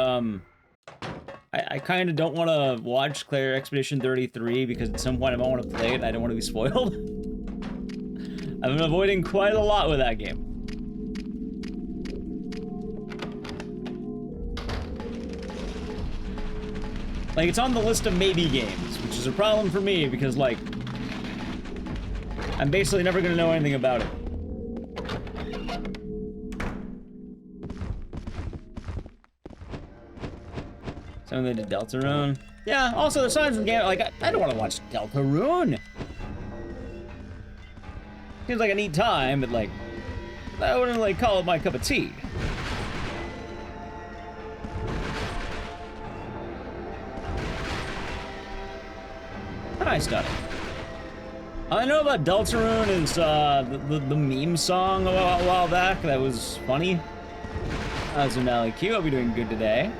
I kind of don't want to watch Claire Expedition 33 because at some point I might want to play it and I don't want to be spoiled. I've been avoiding quite a lot with that game. Like, it's on the list of maybe games, which is a problem for me because, like, I'm basically never going to know anything about it. Something they did Deltarune. Yeah, also the signs of the game, like, I don't want to watch Deltarune. Seems like a neat time, but, like, I wouldn't, like, call it my cup of tea. Nice stuff. All I know about Deltarune is the meme song a while back that was funny. How's your Nally Q? I'll be doing good today.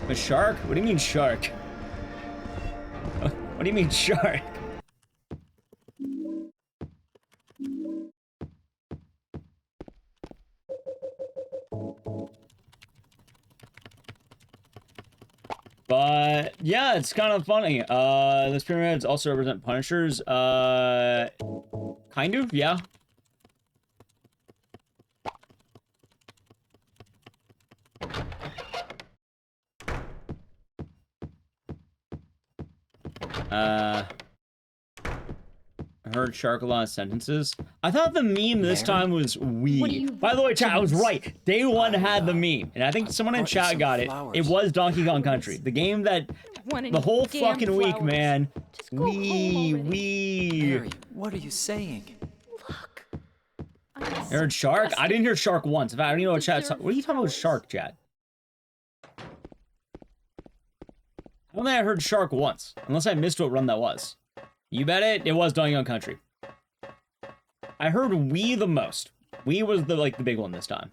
A shark? What do you mean shark? What do you mean shark? But yeah, it's kind of funny. Those pyramids also represent punishers. Kind of, yeah. I heard shark a lot of sentences. I thought the meme this time was we. By the way, chat, I was right. Day one had the meme, and I think someone in chat got it. It was Donkey Kong Country, the game that the whole fucking week, man. Mary, what are you saying? Look. I heard shark. I didn't hear shark once. In fact, I don't even know what chat. What are you talking about, shark, chat? I don't think I heard shark once, unless I missed what run that was. You bet it was Donkey Kong Country. I heard Wii the most. Wii was the big one this time.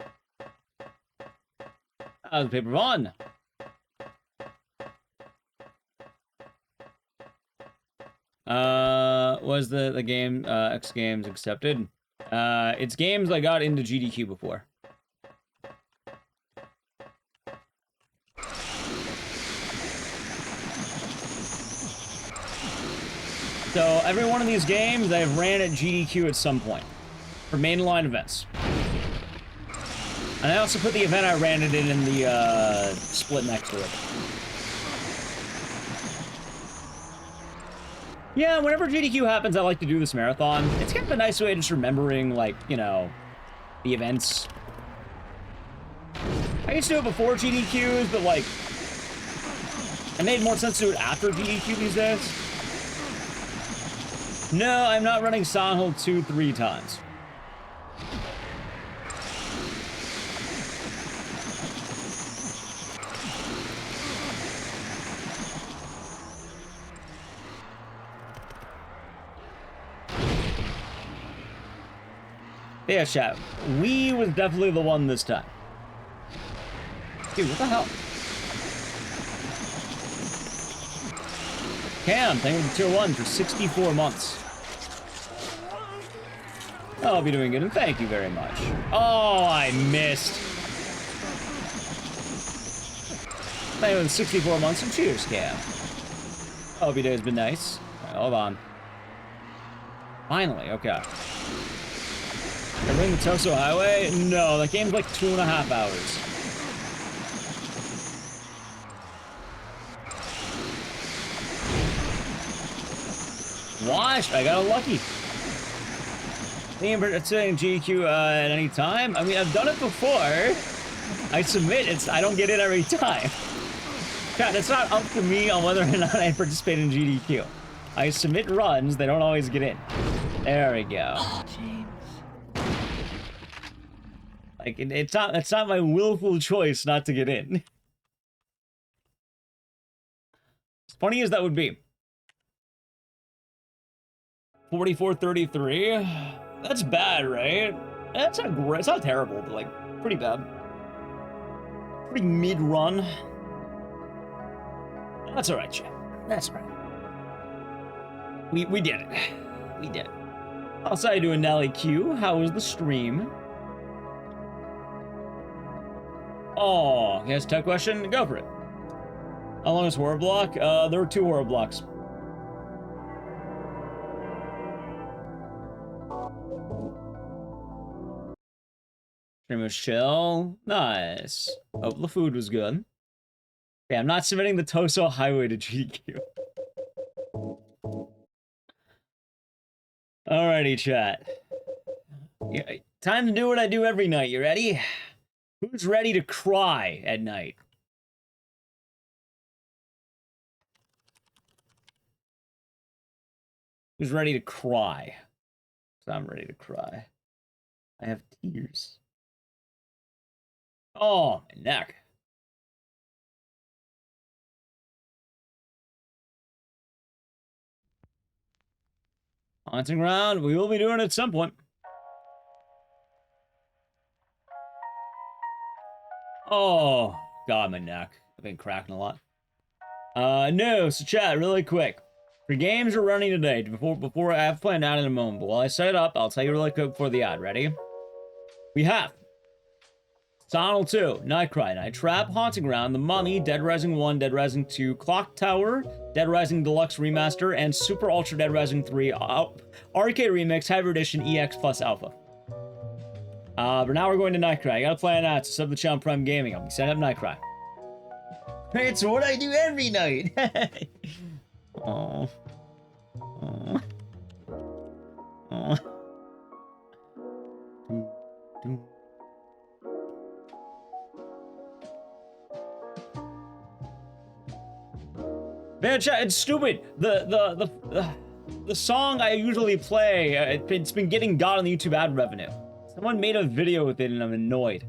That was Paper Von. Was the game X Games accepted? It's games I got into GDQ before. So every one of these games I've ran at GDQ at some point for mainline events. And I also put the event I ran it in the split next to it. Yeah, whenever GDQ happens, I like to do this marathon. It's kind of a nice way of just remembering, like, you know, the events. I used to do it before GDQs, but, like, it made more sense to do it after GDQ these days. No, I'm not running Silent Hill 2 3 times. Yeah, chat. Wii was definitely the one this time. Dude, what the hell? Cam, thank you for tier 1 for 64 months. I'll be doing good, and thank you very much. Oh, I missed. Thank you for 64 months of cheers, Cam. Hope your day's been nice. All right, hold on. Finally, okay. Covering the Toso Highway? No, that game's like 2.5 hours. Watch, I got a lucky. It's saying GDQ at any time. I mean, I've done it before. I submit, I don't get it every time. God, it's not up to me on whether or not I participate in GDQ. I submit runs, they don't always get in. There we go. James. Like, it's not my willful choice not to get in. As funny as that would be. 44:33. That's bad, right? That's not great. It's not terrible, but like pretty bad. Pretty mid-run. That's all right, chat. That's all right. We did it. We did it. How's I doing, Nelly Q? How was the stream? Oh, he has a tech question? Go for it. How long is horror block? There were 2 horror blocks. Stream was chill. Nice. Hope the food was good. Okay, I'm not submitting the Toso Highway to GQ. Alrighty, chat. Yeah, time to do what I do every night. You ready? Who's ready to cry at night? Who's ready to cry? 'Cause I'm ready to cry. I have tears. Oh, my neck. Haunting ground, we will be doing it at some point. Oh, God, my neck. I've been cracking a lot. No, so chat, really quick. For games we're running today, before I have planned out in a moment, but while I set it up, I'll tell you really quick before the ad. Ready? We have Tunnel 2, NightCry, Night Trap, Haunting Ground, The Mummy, Dead Rising 1, Dead Rising 2, Clock Tower, Dead Rising Deluxe Remaster, and Super Ultra Dead Rising 3 Arcade Remix, Hybrid Edition, EX plus Alpha. But now we're going to NightCry. I gotta plan out to sub the channel Prime Gaming. I'll be setting up NightCry. It's what I do every night. Oh. Oh. Oh. Man, chat, it's stupid. The song I usually play, it's been getting got on the YouTube ad revenue. Someone made a video with it and I'm annoyed.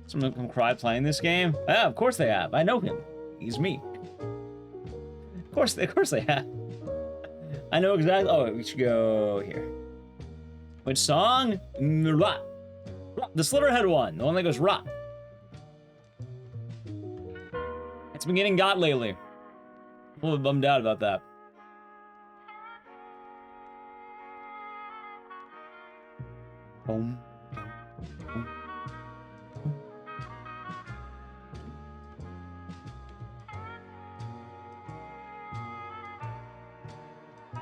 Someone come cry playing this game? Yeah, of course they have. I know him. He's me. Of course they have. I know exactly. Oh, we should go here. Which song? Rot. The Slitterhead one. The one that goes rot. It's been getting got lately. I'm a little bummed out about that. Boom.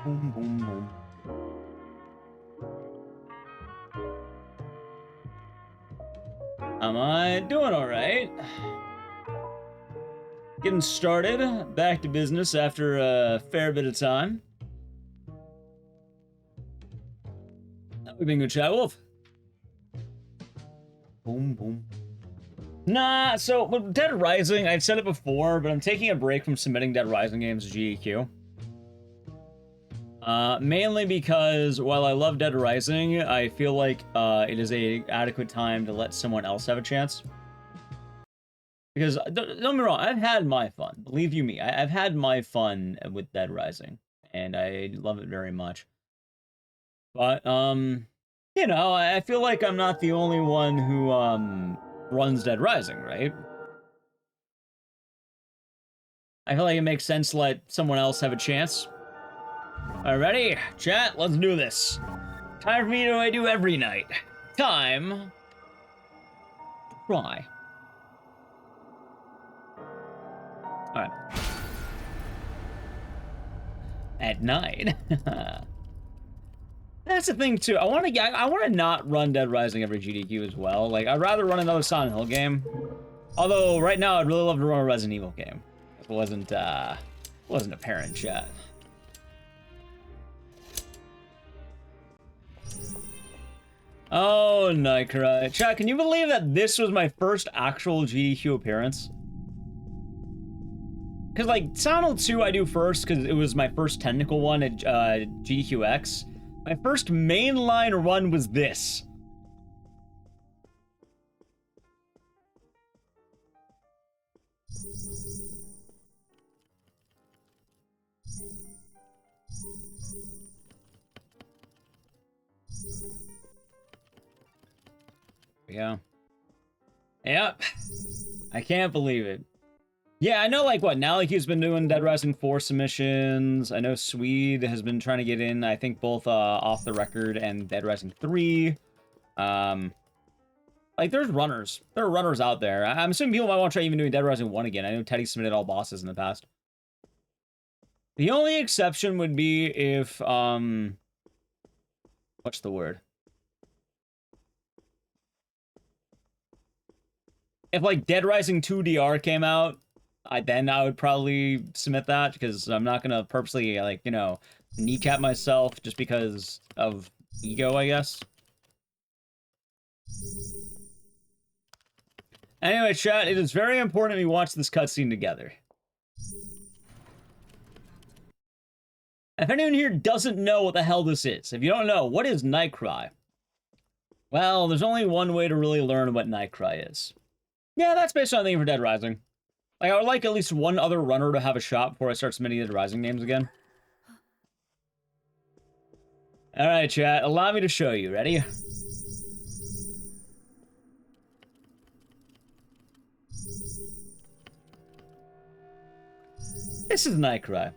Boom, boom, boom. Am I doing all right? Getting started, back to business after a fair bit of time. We've been good, chat Wolf. Boom, boom. Nah, so with Dead Rising, I've said it before, but I'm taking a break from submitting Dead Rising games to GDQ. Mainly because while I love Dead Rising, I feel like it is a adequate time to let someone else have a chance. Because, don't get me wrong, I've had my fun. Believe you me, I've had my fun with Dead Rising. And I love it very much. But, you know, I feel like I'm not the only one who, runs Dead Rising, right? I feel like it makes sense to let someone else have a chance. Alright, ready? Chat, let's do this. Time for me to I do every night. Time to cry. Alright. At night. That's the thing too. I want to not run Dead Rising every GDQ as well. Like, I'd rather run another Silent Hill game. Although right now I'd really love to run a Resident Evil game. It wasn't apparent, chat. Oh, NightCry. Chat, can you believe that this was my first actual GDQ appearance? Because, like, Silent Hill 2 I do first, because it was my first technical one at GDQX. My first mainline run was this. Yeah. Yep. I can't believe it. Yeah, I know, like, what, now, like, he's been doing Dead Rising 4 submissions. I know Swede has been trying to get in, I think, both Off the Record and Dead Rising 3. Like, there's runners. There are runners out there. I'm assuming people might want to try even doing Dead Rising 1 again. I know Teddy submitted all bosses in the past. The only exception would be if, what's the word? If, like, Dead Rising 2 DR came out, then I would probably submit that, because I'm not gonna purposely, like, you know, kneecap myself just because of ego, I guess. Anyway, chat, it is very important we watch this cutscene together. If anyone here doesn't know what the hell this is, if you don't know, what is NightCry? Well, there's only one way to really learn what NightCry is. Yeah, that's based on the name for Dead Rising. Like, I would like at least one other runner to have a shot before I start submitting Dead Rising names again. Alright, chat, allow me to show you. Ready? This is NightCry.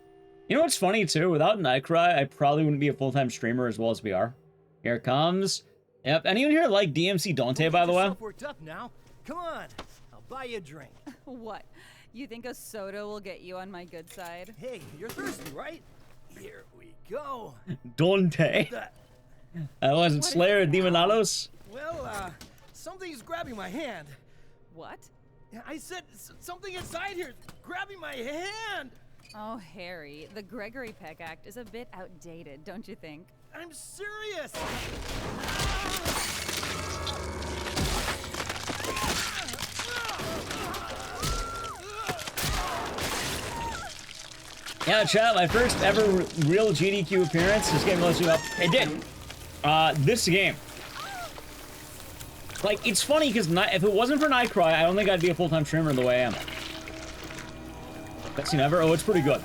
You know what's funny, too? Without NightCry, I probably wouldn't be a full-time streamer as well as we are. Here it comes. Yep, anyone here like DMC Dante, by the way? Worked up now. Come on, I'll buy you a drink. What? You think a soda will get you on my good side? Hey, you're thirsty, right? Here we go. Dante. Wasn't Slayer Demonados? Well, something's grabbing my hand. What? I said something inside here is grabbing my hand. Oh, Harry, the Gregory Peck Act is a bit outdated, don't you think? I'm serious. Yeah, chat, my first ever real GDQ appearance. This game lets you up. It did. This game. Like, it's funny, because if it wasn't for NightCry, I don't think I'd be a full-time streamer the way I am. Best scene ever? Oh, it's pretty good.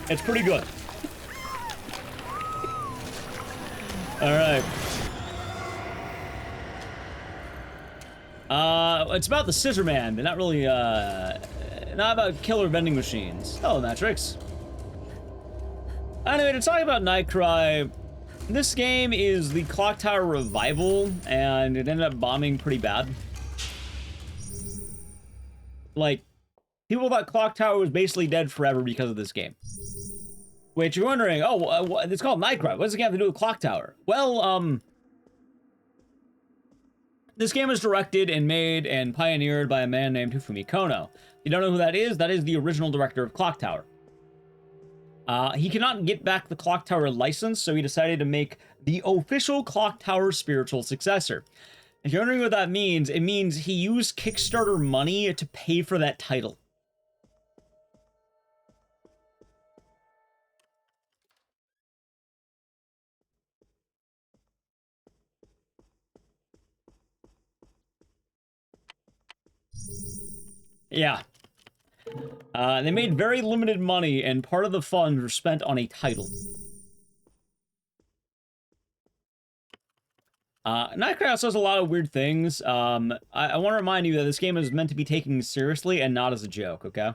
It's pretty good. Alright. It's about the Scissor Man, but not really, not about killer vending machines. Oh, Matrix. Anyway, to talk about NightCry, this game is the Clock Tower revival, and it ended up bombing pretty bad. Like, people thought Clock Tower was basically dead forever because of this game. Which, you're wondering, oh, it's called NightCry. What does it have to do with Clock Tower? Well, this game was directed and made and pioneered by a man named Hifumi Kono. If you don't know who that is the original director of Clock Tower. He cannot get back the Clock Tower license, so he decided to make the official Clock Tower spiritual successor. If you're wondering what that means, it means he used Kickstarter money to pay for that title. Yeah. They made very limited money, and part of the funds were spent on a title. NightCry also has a lot of weird things. I want to remind you that this game is meant to be taken seriously and not as a joke, okay?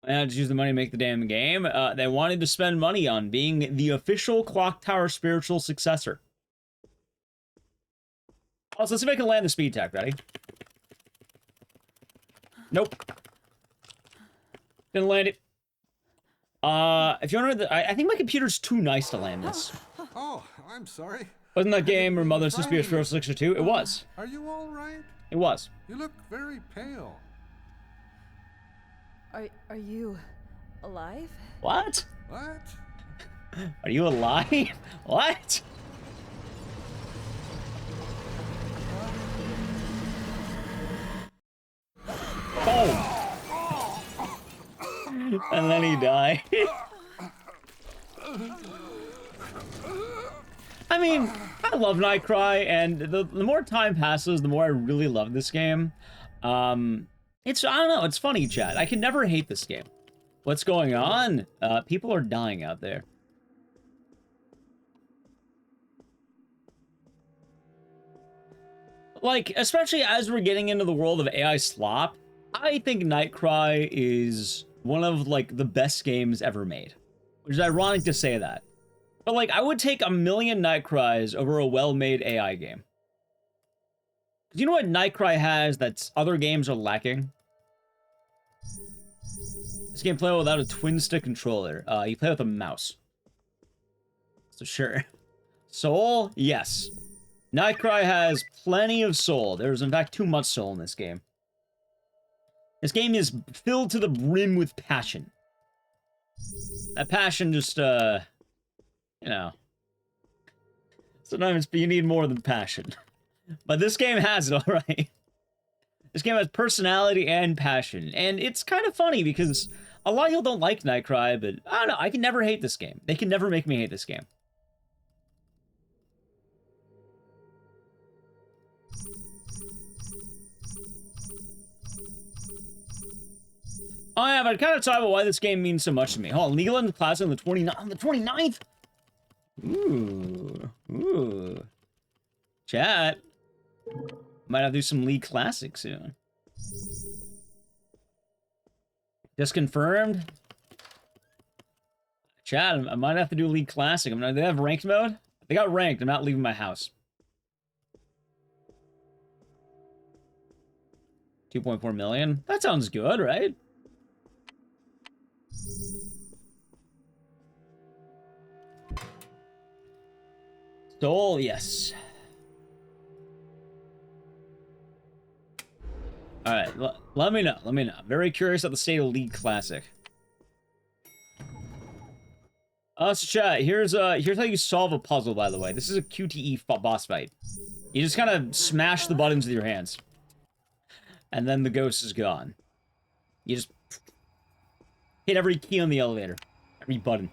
I had to use the money to make the damn game. They wanted to spend money on being the official Clock Tower spiritual successor. Also, let's see if I can land the speed tech. Ready? Nope. Didn't land it. If you wonder, I think my computer's too nice to land this. Oh, I'm sorry. Wasn't that game or Mother supposed to be a spiritual successor too? It was. Are you all right? It was. You look very pale. Are you alive? What? What? Are you alive? What? Boom! And then he died. I mean, I love NightCry, and the more time passes, the more I really love this game. It's, I don't know, it's funny, chat. I can never hate this game. What's going on? People are dying out there. Like, especially as we're getting into the world of AI slop, I think NightCry is one of, like, the best games ever made. Which is ironic to say that. But, like, I would take 1,000,000 NightCries over a well-made AI game. Do you know what NightCry has that other games are lacking? This game play without a twin-stick controller. You play with a mouse. So sure. Soul? Yes. NightCry has plenty of soul. There's, in fact, too much soul in this game. This game is filled to the brim with passion. That passion just, you know. Sometimes you need more than passion. But this game has it, alright. This game has personality and passion. And it's kind of funny because a lot of people don't like NightCry, but I don't know, I can never hate this game. They can never make me hate this game. Oh yeah, but I kind of talk about why this game means so much to me. Hold on, Legal in the Plaza on the 29th? Ooh. Chat. Might have to do some League Classic soon. Just confirmed. Chat, I might have to do League Classic. Do they have ranked mode? If they got ranked, I'm not leaving my house. 2.4 million? That sounds good, right? Soul, yes. Alright, let me know. Very curious at the state of League Classic. So chat, here's how you solve a puzzle, by the way. This is a QTE boss fight. You just kind of smash the buttons with your hands. And then the ghost is gone. You just hit every key on the elevator. Every button.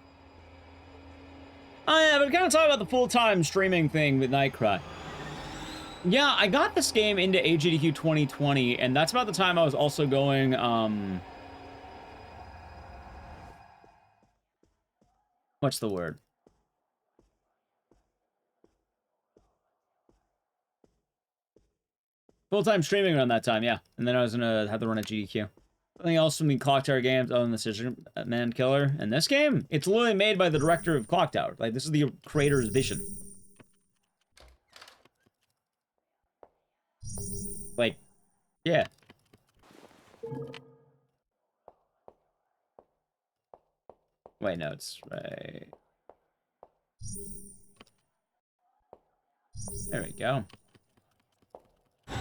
Oh yeah, but kind of talk about the full-time streaming thing with NightCry. Yeah, I got this game into GDQ 2020, and that's about the time I was also going, what's the word? Full-time streaming around that time, yeah. And then I was gonna have to run at GDQ. Something else from the Clock Tower games, other than the Decision Man Killer. And this game, it's literally made by the director of Clock Tower. Like, this is the creator's vision. Like, yeah. Wait, no, it's right. There we go.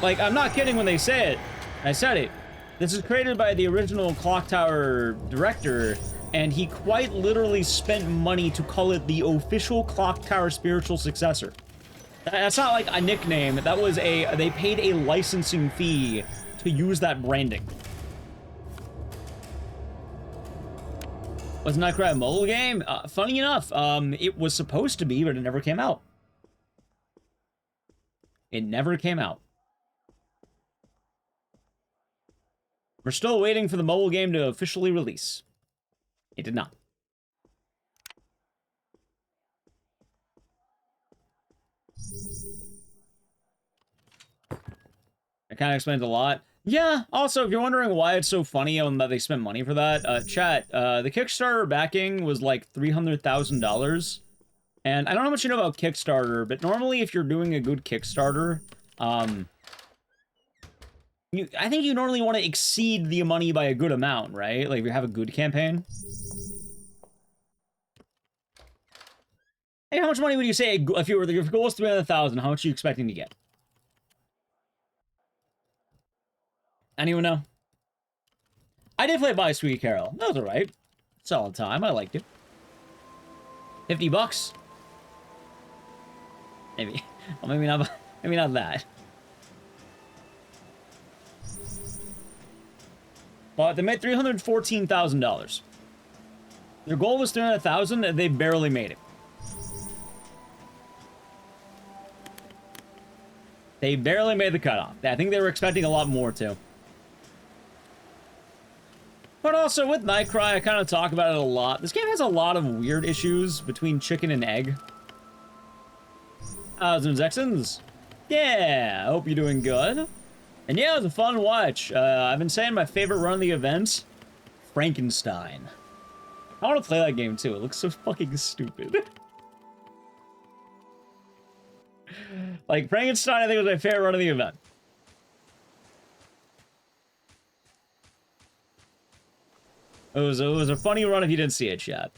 Like, I'm not kidding when they say it. I said it. This is created by the original Clock Tower director, and he quite literally spent money to call it the official Clock Tower spiritual successor. That's not like a nickname. That was they paid a licensing fee to use that branding. Was NightCry a mobile game? Funny enough, it was supposed to be, but it never came out. It never came out. We're still waiting for the mobile game to officially release. It did not. It kind of explains a lot. Yeah, also, if you're wondering why it's so funny that they spent money for that, chat, the Kickstarter backing was like $300,000. And I don't know how much you know about Kickstarter, but normally if you're doing a good Kickstarter, I think you normally want to exceed the money by a good amount, right? Like, if you have a good campaign. Hey, how much money would you say, if your goal is 300,000, how much are you expecting to get? Anyone know? I did play by Sweet Carol. That was alright. Solid time. I liked it. 50 bucks? Maybe. Well, maybe not that. But they made $314,000. Their goal was 300,000, and they barely made it. They barely made the cutoff. I think they were expecting a lot more, too. But also, with NightCry, I kind of talk about it a lot. This game has a lot of weird issues between chicken and egg. Zexons. Yeah, I hope you're doing good. And yeah, it was a fun watch. I've been saying my favorite run of the event, Frankenstein. I want to play that game, too. It looks so fucking stupid. Like, Frankenstein, I think, was my favorite run of the event. It was a funny run if you didn't see it, chat.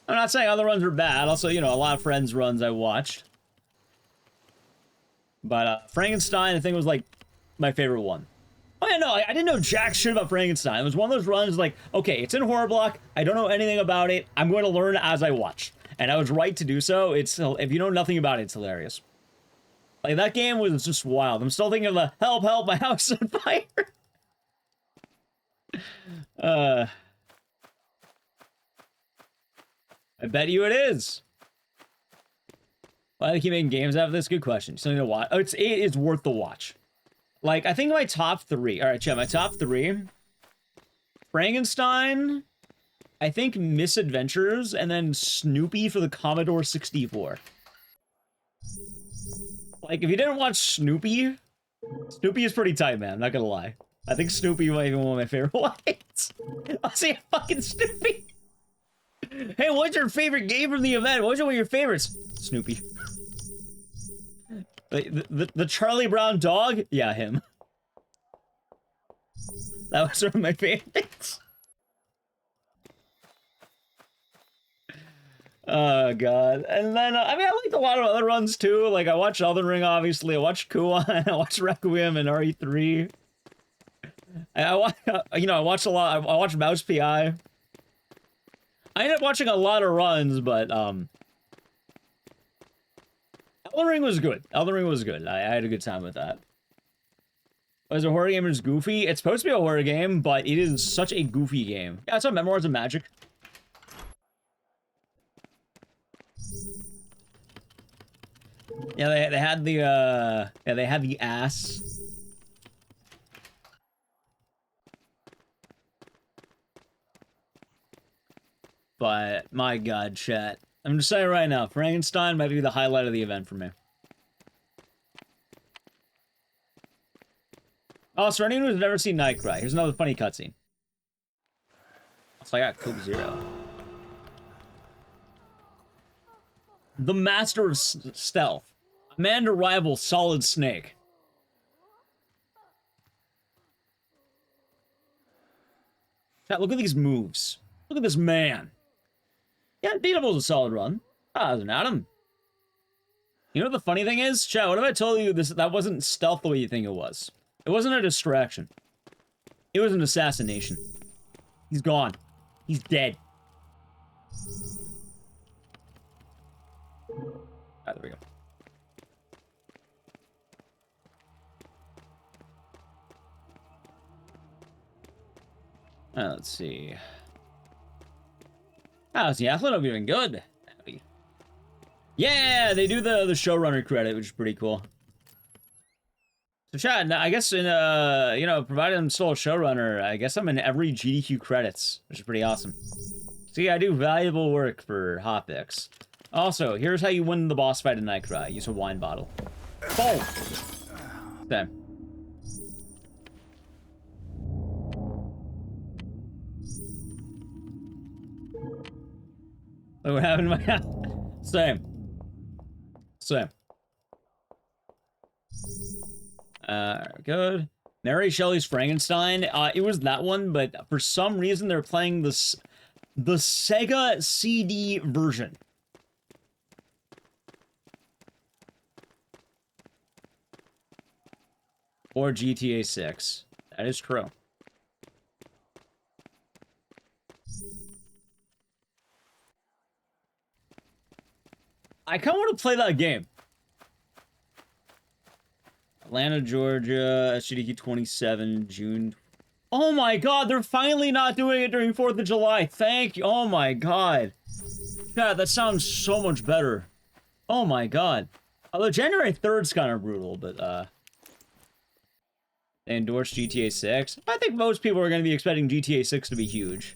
I'm not saying other runs are bad. Also, you know, a lot of friends' runs I watched. But Frankenstein, I think, was, like, my favorite one. Oh, yeah, no, I didn't know jack shit about Frankenstein. It was one of those runs, like, okay, it's in Horror Block. I don't know anything about it. I'm going to learn as I watch. And I was right to do so. It's, if you know nothing about it, it's hilarious. Like, that game was just wild. I'm still thinking of the, help, help, my house is on fire. I bet you it is. Why do they keep making games out of this? Good question. Something to watch. Oh, it is worth the watch. Like, I think my top three. All right, chat, my top three. Frankenstein, I think Misadventures, and then Snoopy for the Commodore 64. Like, if you didn't watch Snoopy, Snoopy is pretty tight, man. I'm not gonna lie. I think Snoopy might be one of my favorite ones. I'll say fucking Snoopy. Hey, what's your favorite game from the event? What's one of your favorites? Snoopy. The Charlie Brown dog? Yeah, him. That was one of my favorites. Oh, God. And then, I mean, I liked a lot of other runs, too. Like, I watched Elden Ring, obviously. I watched Kuon. I watched Requiem and RE3. I watched a lot. I watched Mouse PI. I ended up watching a lot of runs, but, Elden Ring was good. Elden Ring was good. I had a good time with that. Was a horror game is goofy? It's supposed to be a horror game, but it is such a goofy game. Yeah, it's on Memoirs of Magic. Yeah, they had the, they had the ass. But, my God, chat. I'm just saying right now, Frankenstein might be the highlight of the event for me. Also, for anyone who's never seen NightCry, here's another funny cutscene. So I got Coke Zero. The Master of Stealth. A man to rival Solid Snake. Chat, look at these moves. Look at this man. Yeah, Beatable was a solid run. Ah, there's an Adam. You know what the funny thing is? Chat, what if I told you that wasn't stealth the way you think it was? It wasn't a distraction. It was an assassination. He's gone. He's dead. Ah, there we go. Let's see. Oh, the athlete will be doing good. Yeah, they do the showrunner credit, which is pretty cool. So, chat, I guess in, you know, provided I'm still a showrunner, I guess I'm in every GDQ credits, which is pretty awesome. See, I do valuable work for Hotpix. Also, here's how you win the boss fight in NightCry. Use a wine bottle. Boom. Same. Look what happened to my house. Same. Same. Good. Mary Shelley's Frankenstein. It was that one, but for some reason they're playing the Sega CD version. Or GTA 6. That is true. I kind of want to play that game. Atlanta, Georgia, GDQ 27, June. Oh my god, they're finally not doing it during 4th of July. Thank you. Oh my god. God, that sounds so much better. Oh my god. Although January 3rd's kind of brutal, but, they endorsed GTA 6. I think most people are going to be expecting GTA 6 to be huge.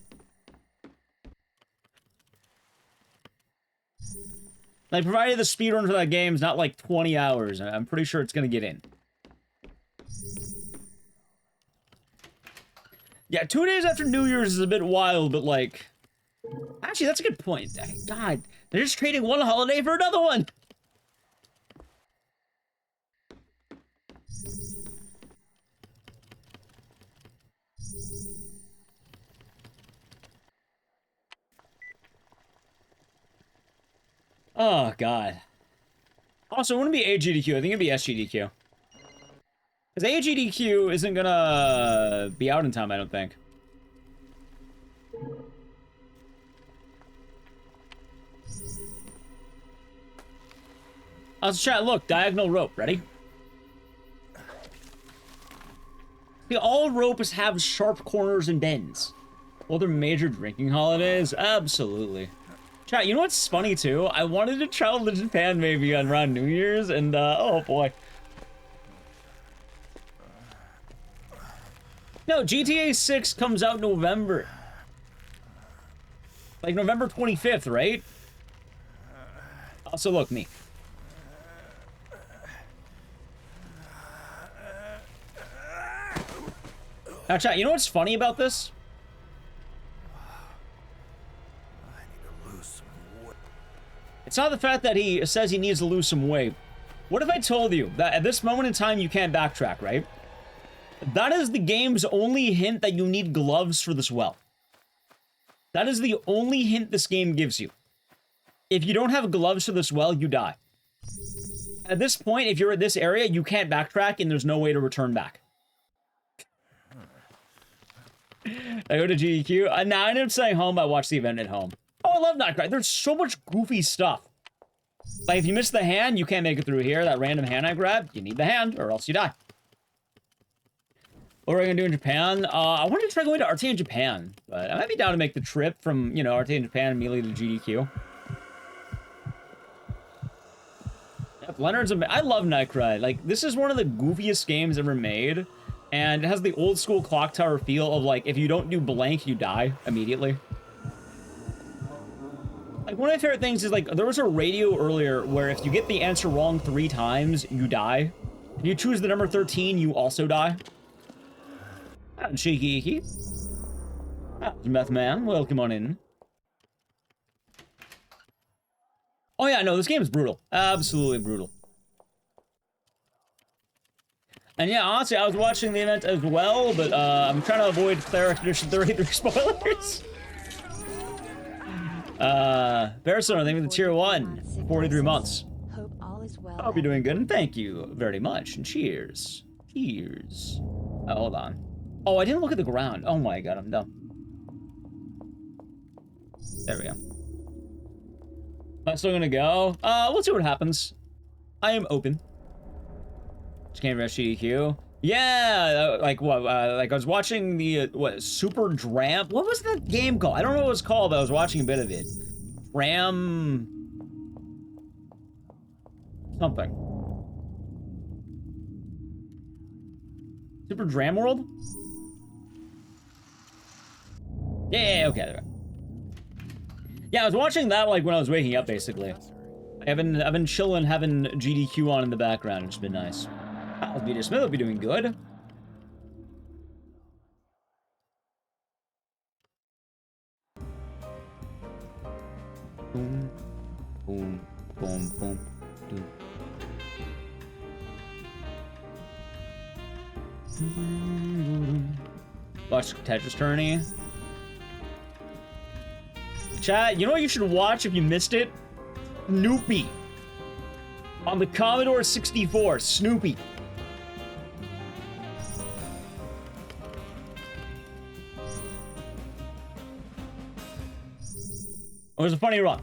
Like, provided the speedrun for that game is not like 20 hours, I'm pretty sure it's going to get in. Yeah, 2 days after New Year's is a bit wild, but like... Actually, that's a good point. God, they're just trading one holiday for another one! Oh, God. Also, it wouldn't be AGDQ. I think it'd be SGDQ. Because AGDQ isn't gonna be out in time, I don't think. Let's try. Look, diagonal rope. Ready? See, all ropes have sharp corners and bends. Other major drinking holidays? Absolutely. Chat, you know what's funny, too? I wanted to travel to Japan maybe on around New Year's, and, oh, boy. No, GTA 6 comes out November. Like, November 25th, right? Also, look, me. Now, chat, you know what's funny about this? It's not the fact that he says he needs to lose some weight. What if I told you that at this moment in time you can't backtrack, right? That is the game's only hint that you need gloves for this well. That is the only hint this game gives you. If you don't have gloves for this well, you die. At this point, if you're at this area, you can't backtrack and there's no way to return back. I go to GDQ. Nah, I ended up staying home. I watched the event at home. Oh, I love NightCry. There's so much goofy stuff. Like, if you miss the hand, you can't make it through here. That random hand I grabbed, you need the hand, or else you die. What are we gonna do in Japan? I wanted to try going to RT in Japan, but I might be down to make the trip from, you know, RT in Japan immediately to GDQ. Yep, Leonard's I love NightCry. Like, this is one of the goofiest games ever made, and it has the old school clock tower feel of, like, if you don't do blank, you die immediately. Like, one of my favorite things is, like, there was a radio earlier where if you get the answer wrong 3 times, you die. If you choose the number 13, you also die. Cheeky. Meth Man, welcome on in. Oh yeah, no, this game is brutal. Absolutely brutal. And yeah, honestly, I was watching the event as well, but I'm trying to avoid Cleric Edition 33 spoilers. Barcelona, thank you for the tier 1. 43 months. Hope all is well. I hope you're doing good, and thank you very much. And cheers. Cheers. Oh, hold on. Oh, I didn't look at the ground. Oh my god, I'm dumb. There we go. Am I still gonna go? We'll see what happens. I am open. Just came from GDQ. Yeah, like what? Like I was watching the what? Super Dram. What was that game called? I don't know what it's called, but I was watching a bit of it. Dram. Something. Super Dram World. Yeah, okay. Yeah, I was watching that like when I was waking up, basically. I've been chilling, having GDQ on in the background. It's been nice. Peter Smith will be doing good. Boom, boom, boom, boom, boom. Watch Tetris Tourney. Chat, you know what you should watch if you missed it? Snoopy. On the Commodore 64, Snoopy. It was a funny run.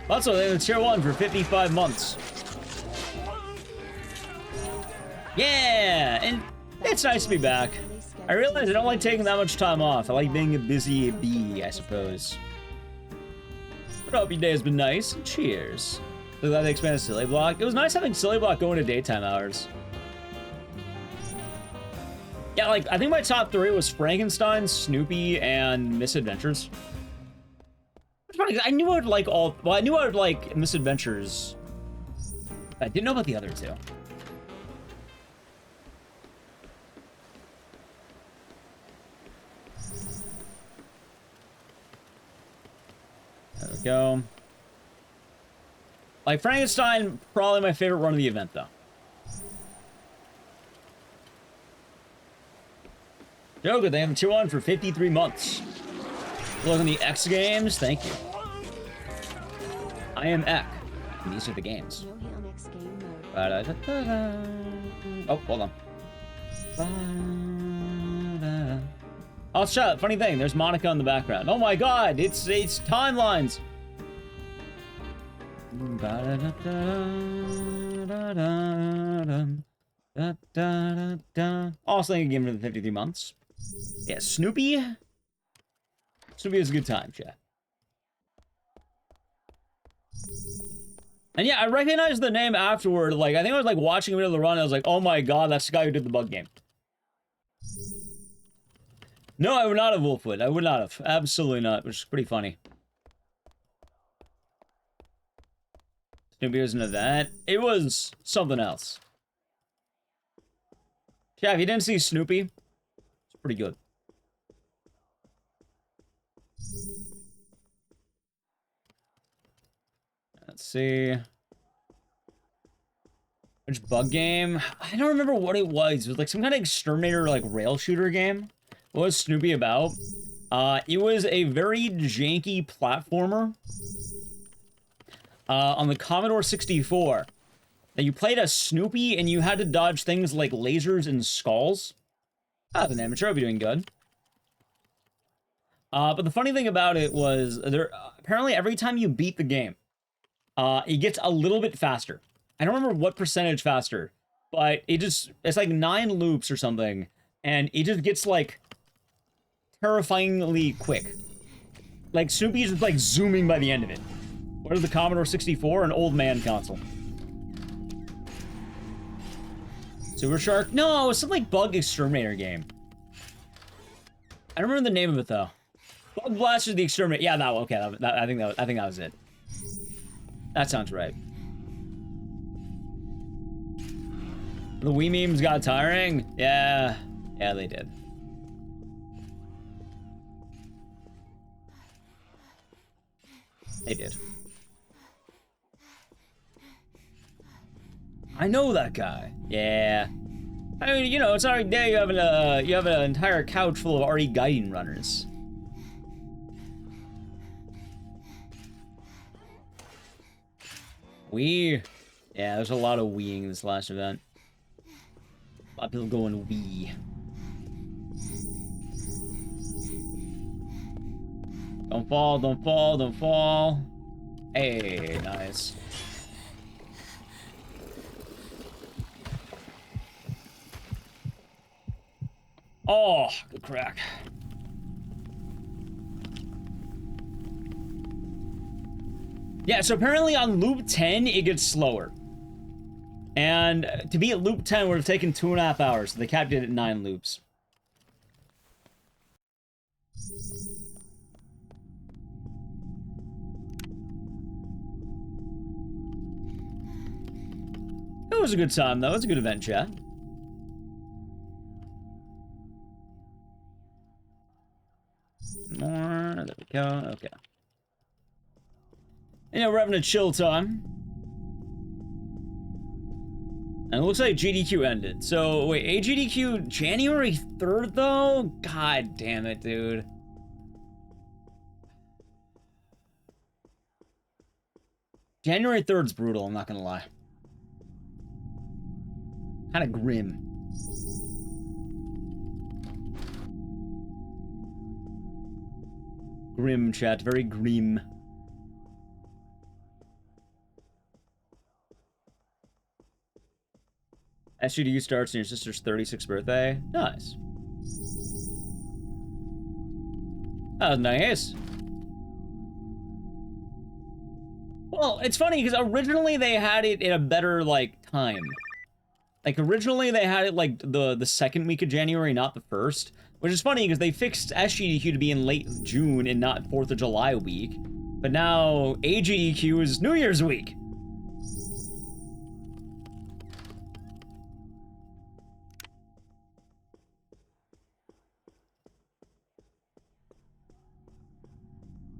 Also, they were tier 1 for 55 months. Yeah, and it's nice to be back. I realize I don't like taking that much time off. I like being a busy bee, I suppose. But I hope your day has been nice, and cheers. So glad they expanded Silly Block. It was nice having Silly Block go into daytime hours. Yeah, like, I think my top 3 was Frankenstein, Snoopy, and Misadventures. It's funny, 'cause I knew I would like all... Well, I knew I would like Misadventures. I didn't know about the other two. There we go. Like, Frankenstein, probably my favorite run of the event, though. Oh, good. They have tier 1 for 53 months. Look on the X Games. Thank you. I am Ek. And these are the games. No hit on X game mode. Ba-da-da-da-da. Oh, hold on. Ba-da. Oh, shut up. Funny thing. There's Monica in the background. Oh my god. It's timelines. Ba-da-da-da-da-da-da. Also, thank you again for the 53 months. Yeah, Snoopy. Snoopy is a good time, chat. And yeah, I recognized the name afterward. Like, I think I was like watching a bit of the run. And I was like, oh my god, that's the guy who did the bug game. No, I would not have Wolfwood. I would not have. Absolutely not. Which is pretty funny. Snoopy was an event. It was something else. Yeah, if you didn't see Snoopy, it's pretty good. Let's see. Which bug game? I don't remember what it was. It was like some kind of exterminator, like rail shooter game. What was Snoopy about? It was a very janky platformer on the Commodore 64. That you played as Snoopy and you had to dodge things like lasers and skulls. Ah, an amateur, I'll be doing good. But the funny thing about it was, apparently every time you beat the game, it gets a little bit faster. I don't remember what percentage faster, but it's like 9 loops or something, and it just gets like terrifyingly quick. Like Snoopy is just like zooming by the end of it. What is the Commodore 64? An old man console. Super Shark? No, it was some like bug exterminator game. I don't remember the name of it though. Bug Blaster the Exterminator. Yeah, that one. Okay, I think that was it. That sounds right. The Wii memes got tiring? Yeah. Yeah, they did. They did. I know that guy. Yeah. I mean, you know, it's already day you have an entire couch full of RE guiding runners. Wii. Yeah, there's a lot of Wiiing this last event. A lot of people going Wii. Don't fall, don't fall, don't fall. Hey, nice. Oh, good crack. Yeah, so apparently on loop 10, it gets slower. And to be at loop 10 would have taken 2.5 hours. So they capped it at 9 loops. was a good time, though. It was a good event, chat. More. There we go. Okay. Yeah, we're having a chill time. And it looks like GDQ ended. So, wait, AGDQ January 3rd, though? God damn it, dude. January 3rd's brutal, I'm not gonna lie. Kinda grim. Grim, chat. Very grim. SGDU starts on your sister's 36th birthday. Nice. That was nice. Well, it's funny because originally they had it in a better, like, time. Like, originally they had it, like, the second week of January, not the first. Which is funny because they fixed SGDQ to be in late June and not 4th of July week. But now AGDQ is New Year's week.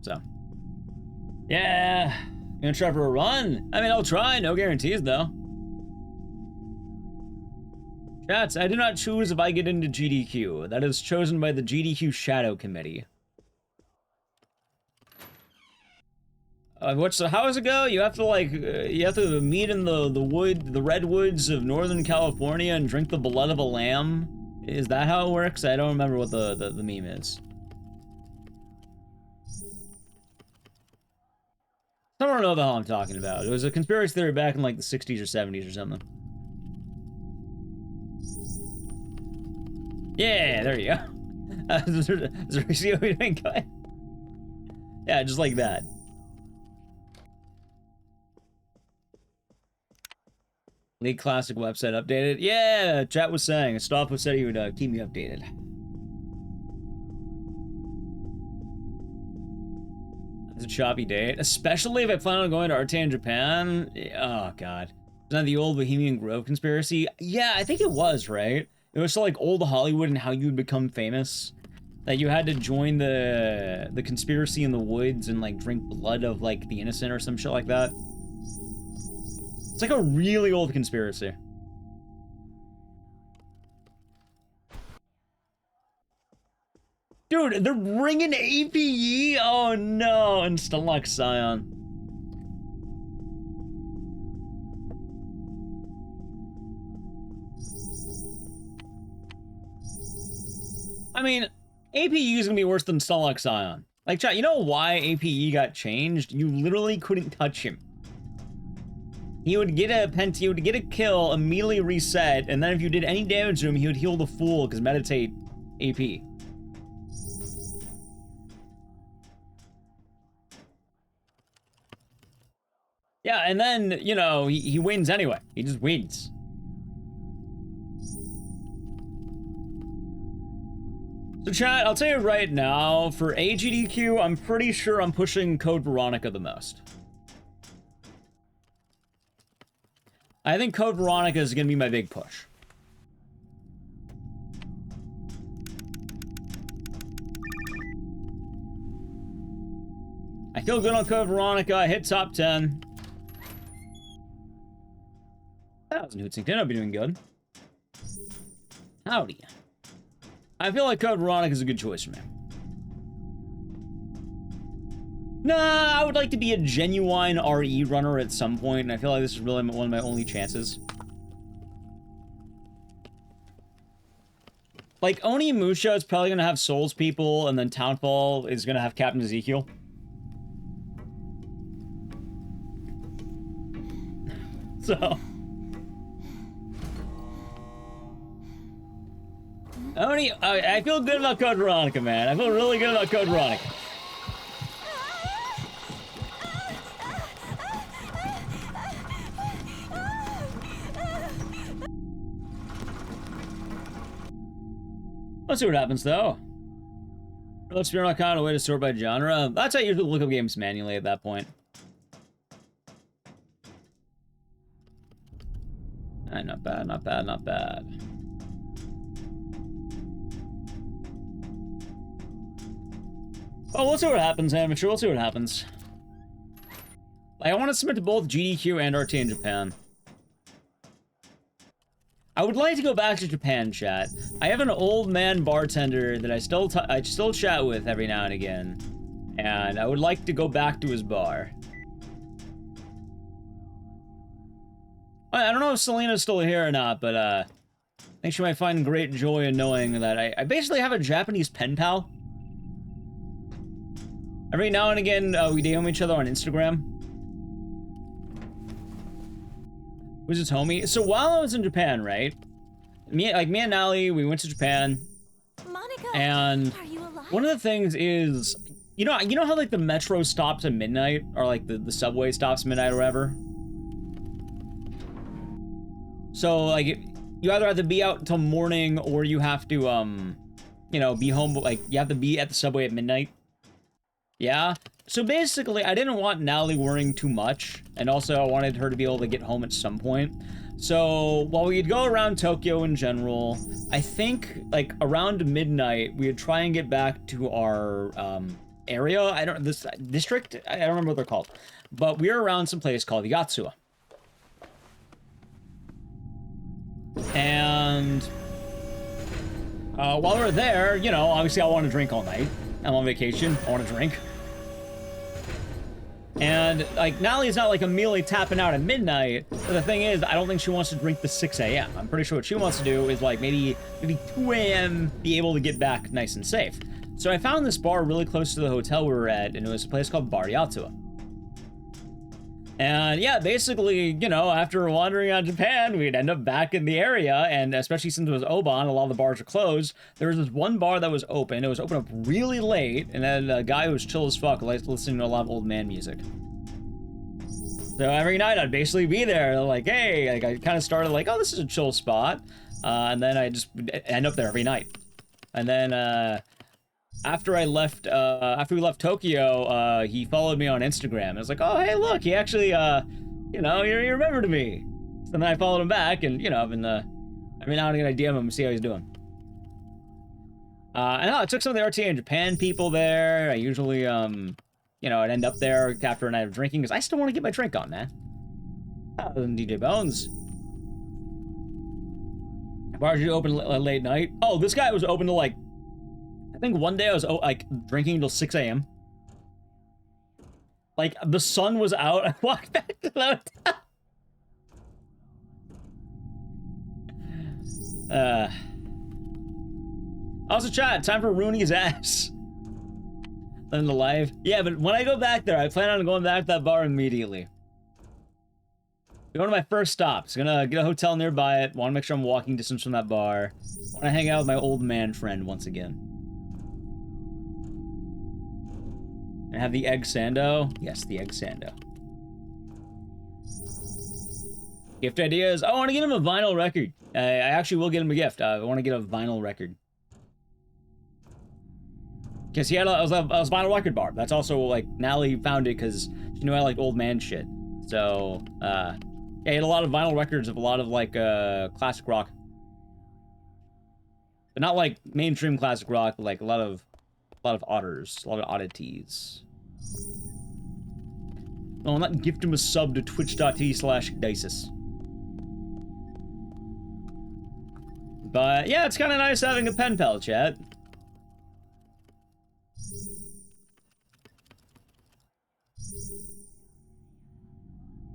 So, yeah, gonna try for a run. I mean, I'll try, no guarantees though. Chats, I do not choose if I get into GDQ. That is chosen by the GDQ Shadow Committee. How does it go? You have to like, you have to meet in the redwoods of Northern California and drink the blood of a lamb. Is that how it works? I don't remember what the meme is. I don't know the hell I'm talking about. It was a conspiracy theory back in like the 60s or 70s or something. Yeah, there you go. See what we doing? Yeah, just like that. League Classic website updated. Yeah, chat was saying. Stoff was said he would keep me updated. It's a choppy date, especially if I plan on going to Arte in Japan. Oh god, isn't that the old Bohemian Grove conspiracy? Yeah, I think it was, right? It was like old Hollywood and how you would become famous. That you had to join the conspiracy in the woods and like drink blood of like the innocent or some shit like that. It's like a really old conspiracy. Dude, they're bringing APE? Oh no, and Deluxe Scion. I mean, APE is gonna be worse than Deluxe Scion. Like, chat, you know why APE got changed? You literally couldn't touch him. He would get a kill, immediately reset, and then if you did any damage to him, he would heal the fool, because meditate AP. Yeah, and then, you know, he wins anyway. He just wins. So chat, I'll tell you right now, for AGDQ, I'm pretty sure I'm pushing Code Veronica the most. I think Code Veronica is going to be my big push. I feel good on Code Veronica. I hit top 10. 1,000 Hootsington. I'll be doing good. Howdy. I feel like Code Veronica is a good choice for me. Nah, I would like to be a genuine RE runner at some point, and I feel like this is really one of my only chances. Like, Onimusha is probably going to have Souls people, and then Townfall is going to have Captain Ezekiel. So... I feel good about Code Veronica, man. I feel really good about Code Veronica. Let's see what happens, though. Let's figure out kind of a way to sort by genre. That's how you usually look up games manually at that point. Not bad, not bad, not bad. Oh, we'll see what happens, amateur. We'll see what happens. I want to submit to both GDQ and RT in Japan. I would like to go back to Japan, chat. I have an old man bartender that I still chat with every now and again, and I would like to go back to his bar. I don't know if Selena's still here or not, but I think she might find great joy in knowing that I basically have a Japanese pen pal. Every now and again, we DM each other on Instagram. Who's his homie? So while I was in Japan, right? Me and Nally, we went to Japan. Monica, and are you alive? one of the things is, you know how like the metro stops at midnight, or like the subway stops at midnight or whatever. So like you either have to be out until morning, or you have to you know, be home. Like you have to be at the subway at midnight. Yeah. So basically, I didn't want Nally worrying too much, and also I wanted her to be able to get home at some point. So while we'd go around Tokyo in general, I think like around midnight we would try and get back to our area. This district. I don't remember what they're called, but we were around some place called Yatsuwa. And while we're there, you know, obviously I want to drink all night. I'm on vacation. I want to drink. And, like, Nally's not, like, immediately tapping out at midnight, but the thing is, I don't think she wants to drink to 6 a.m. I'm pretty sure what she wants to do is, like, maybe 2 a.m. be able to get back nice and safe. So I found this bar really close to the hotel we were at, and it was a place called Bar Yatsuwa. And, yeah, basically, you know, after wandering around Japan, we'd end up back in the area, and especially since it was Oban, a lot of the bars are closed. There was this one bar that was open. It was open up really late, and then a guy who was chill as fuck, like listening to a lot of old man music. So every night I'd basically be there, like, hey, like I kind of started like, oh, this is a chill spot, and then I just end up there every night. And then after we left Tokyo, he followed me on Instagram. I was like, oh, hey, look, he actually, you know, he remembered me. So then I followed him back, and you know, I've been every now and again I DM him and see how he's doing. And I took some of the RTA in Japan people there. I usually, you know, I'd end up there after a night of drinking, because I still want to get my drink on, man. DJ Bones. Bars you open late night? Oh, this guy was open to, like, I think one day I was, like, drinking until 6 a.m. Like, the sun was out. I walked back to the hotel. Also, chat, time for Rooney's ass. Then the live. Yeah, but when I go back there, I plan on going back to that bar immediately. Going to my first stops. Gonna get a hotel nearby it. Want to make sure I'm walking distance from that bar. Want to hang out with my old man friend once again. And have the egg sando. Yes, the egg sando. Gift ideas. I want to get him a vinyl record. I actually will get him a gift. I want to get a vinyl record. Because he had a vinyl record bar. That's also, like, Nally found it because she knew I liked old man shit. So, yeah, he had a lot of vinyl records of a lot of, like, classic rock. But not, like, mainstream classic rock, but, like, a lot of otters, a lot of oddities. Oh, not gift him a sub to twitch.tv/Dices. But, yeah, it's kind of nice having a pen pal, chat.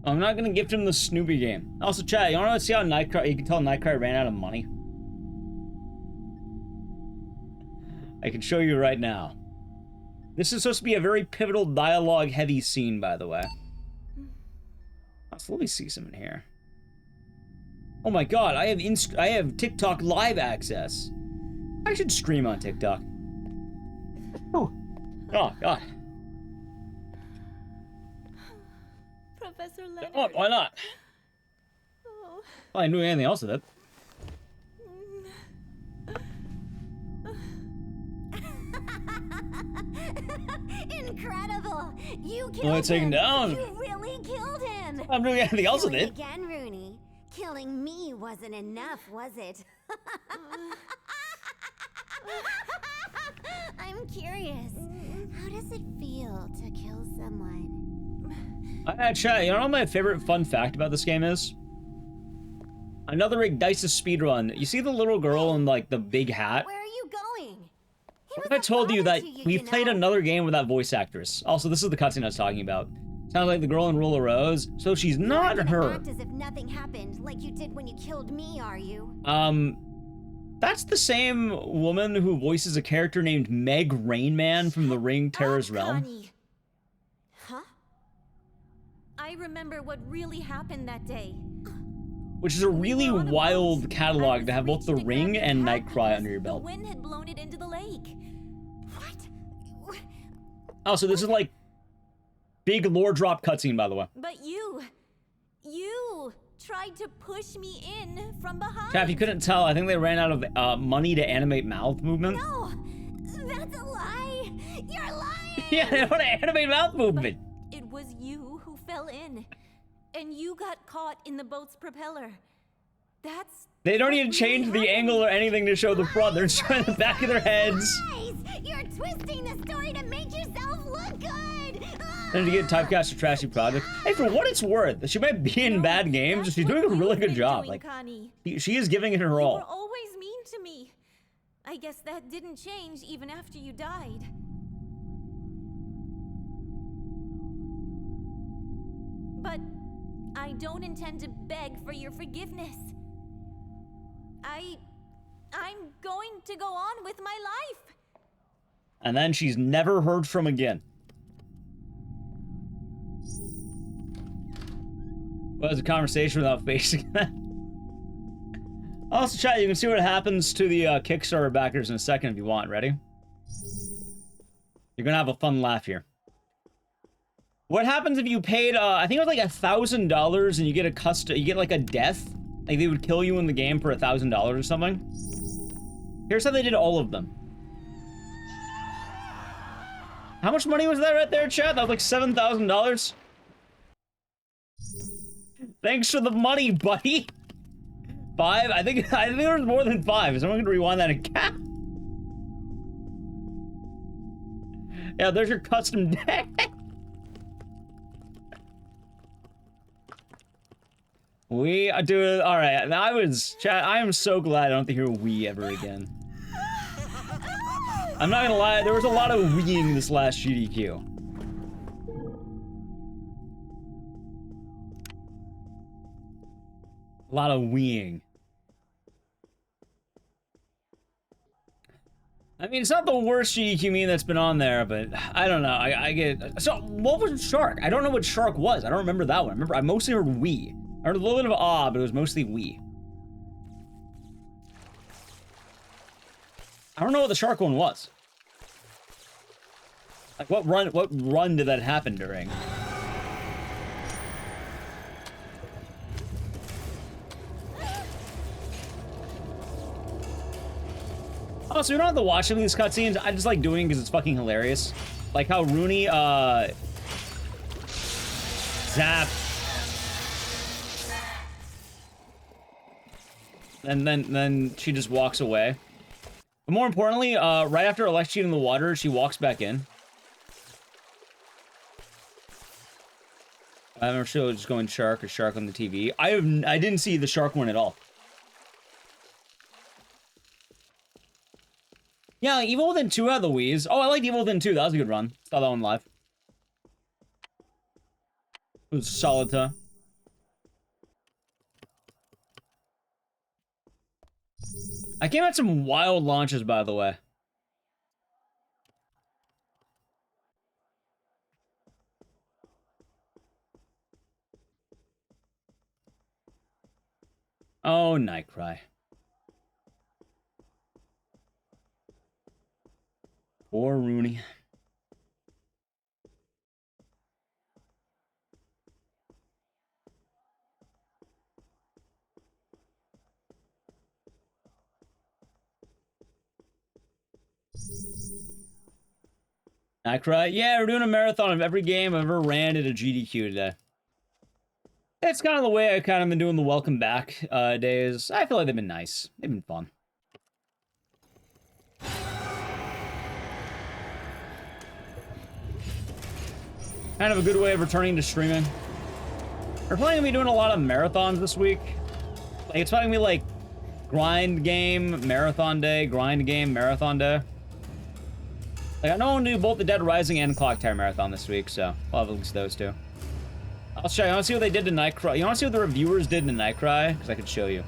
I'm not gonna gift him the Snoopy game. Also, chat, you wanna see how NightCry, you can tell NightCry ran out of money? I can show you right now. This is supposed to be a very pivotal dialogue-heavy scene, by the way. So let me see some in here. Oh my god, I have TikTok live access. I should stream on TikTok. Oh god. Professor Leonard. Oh, why not? Oh. Well, I knew anything else with it. Incredible! You killed Well, it's taken him. down. You really killed him. I'm doing anything else with Do it it. again, Rooney. Killing me wasn't enough, was it? I'm curious. How does it feel to kill someone? Chat, you know what my favorite fun fact about this game is? Another Ignitis speedrun. You see the little girl in, like, the big hat? Where are you going? He What if was I a told you father that to you, we you played know? another game with that voice actress? Also, this is the cutscene I was talking about. Sounds like the girl in Rule of Rose, so she's You're not gonna her. act as if nothing happened, like you did when you killed me, are you? That's the same woman who voices a character named Meg Rainman from the Ring Terror's Realm. Connie. Huh? I remember what really happened that day. Which is a really We were on a wild boat. I catalog was to have both The reaching to grab Ring your and hat NightCry because under your belt. The wind had blown it into the lake. What? Oh, so this is like big lore drop cutscene, by the way. But you tried to push me in from behind. Chat, if you couldn't tell, I think they ran out of money to animate mouth movement. No, that's a lie. You're lying. Yeah, they want to animate mouth movement. It was you who fell in, and you got caught in the boat's propeller. That's They don't what even change really the angle or anything to show the front. They're just showing the back of their heads. Lies. You're twisting the story to make yourself look good. And to get typecast for trashy project. Hey, for what it's worth, she might be in bad games, but she's doing a really good job. Like, Connie. she is giving it her You were all. always mean to me. I guess that didn't change even after you died. But I don't intend to beg for your forgiveness. I'm going to go on with my life. And then she's never heard from again. Well, it's a conversation without facing that. Also, chat, you can see what happens to the Kickstarter backers in a second if you want. Ready? You're gonna have a fun laugh here. What happens if you paid, I think it was like $1,000 and you get a you get like a death? Like they would kill you in the game for $1,000 or something? Here's how they did all of them. How much money was that right there, chat? That was like $7,000? Thanks for the money, buddy. 5? I think there was more than 5. Is someone gonna rewind that again? Yeah, there's your custom deck. We are doing all right. Chat. I am so glad I don't have to hear "we" ever again. I'm not gonna lie. There was a lot of weeing this last GDQ. A lot of weeing. I mean, it's not the worst GDQ meme that's been on there, but I don't know. I get... So, what was Shark? I don't know what Shark was. I don't remember that one. I mostly heard we. I heard a little bit of ah, but it was mostly we. I don't know what the Shark one was. Like, what run did that happen during? Oh, so we don't have to watch any of these cutscenes. I just like doing it because it's fucking hilarious. Like how Rooney, zap. And then she just walks away. But more importantly, right after electrocuting in the water, she walks back in. I remember she was just going shark or shark on the TV. I didn't see the shark one at all. Yeah, like Evil Within 2 had the Wii's. Oh, I liked Evil Within 2. That was a good run. Saw that one live. It was solid, huh? I came at some wild launches, by the way. Oh, NightCry. Poor Rooney. NightCry? Yeah, we're doing a marathon of every game I've ever ran at a GDQ today. It's kind of the way I kind of been doing the welcome back days. I feel like they've been nice. They've been fun. Kind of a good way of returning to streaming. We're planning on me doing a lot of marathons this week. Like, it's probably gonna be like grind game, marathon day, grind game, marathon day. Like, I know I'm gonna do both the Dead Rising and Clock Tower marathon this week, so I'll have at least those two. I'll show you. I want to see what they did to NightCry. You want to see what the reviewers did to NightCry? Because I could show you.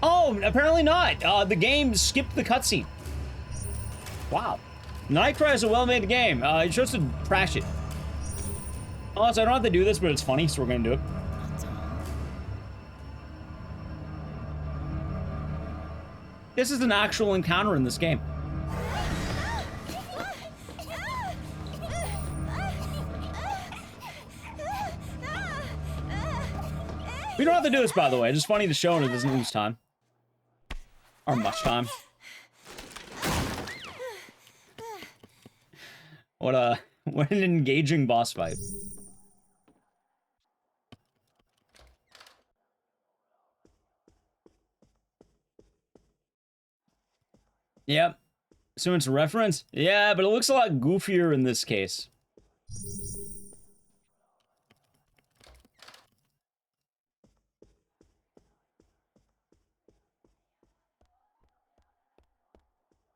Oh, apparently not. The game skipped the cutscene. Wow. NightCry is a well-made game. You chose to trash it. Also, I don't have to do this, but it's funny, so we're gonna do it. This is an actual encounter in this game. We don't have to do this, by the way. It's just funny to show and it doesn't lose time. Or much time. What an engaging boss fight. Yep. So it's a reference? Yeah, but it looks a lot goofier in this case.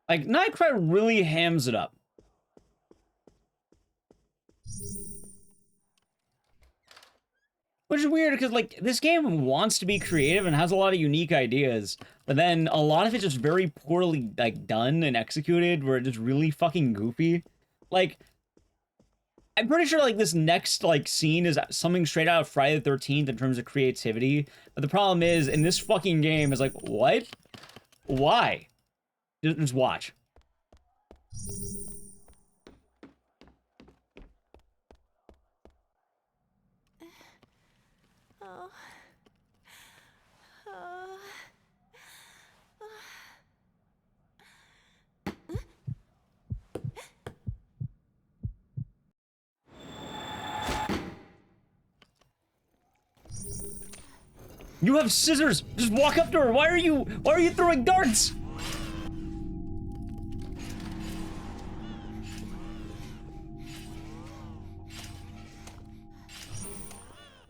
Like, NightCry really hams it up. Which is weird, because, like, this game wants to be creative and has a lot of unique ideas, but then a lot of it's just very poorly, like, done and executed, where it's just really fucking goofy. Like, I'm pretty sure, like, this next, like, scene is something straight out of Friday the 13th in terms of creativity, but the problem is, in this fucking game, is like, what? Why? Just watch. You have scissors! Just walk up to her! Why are you throwing darts?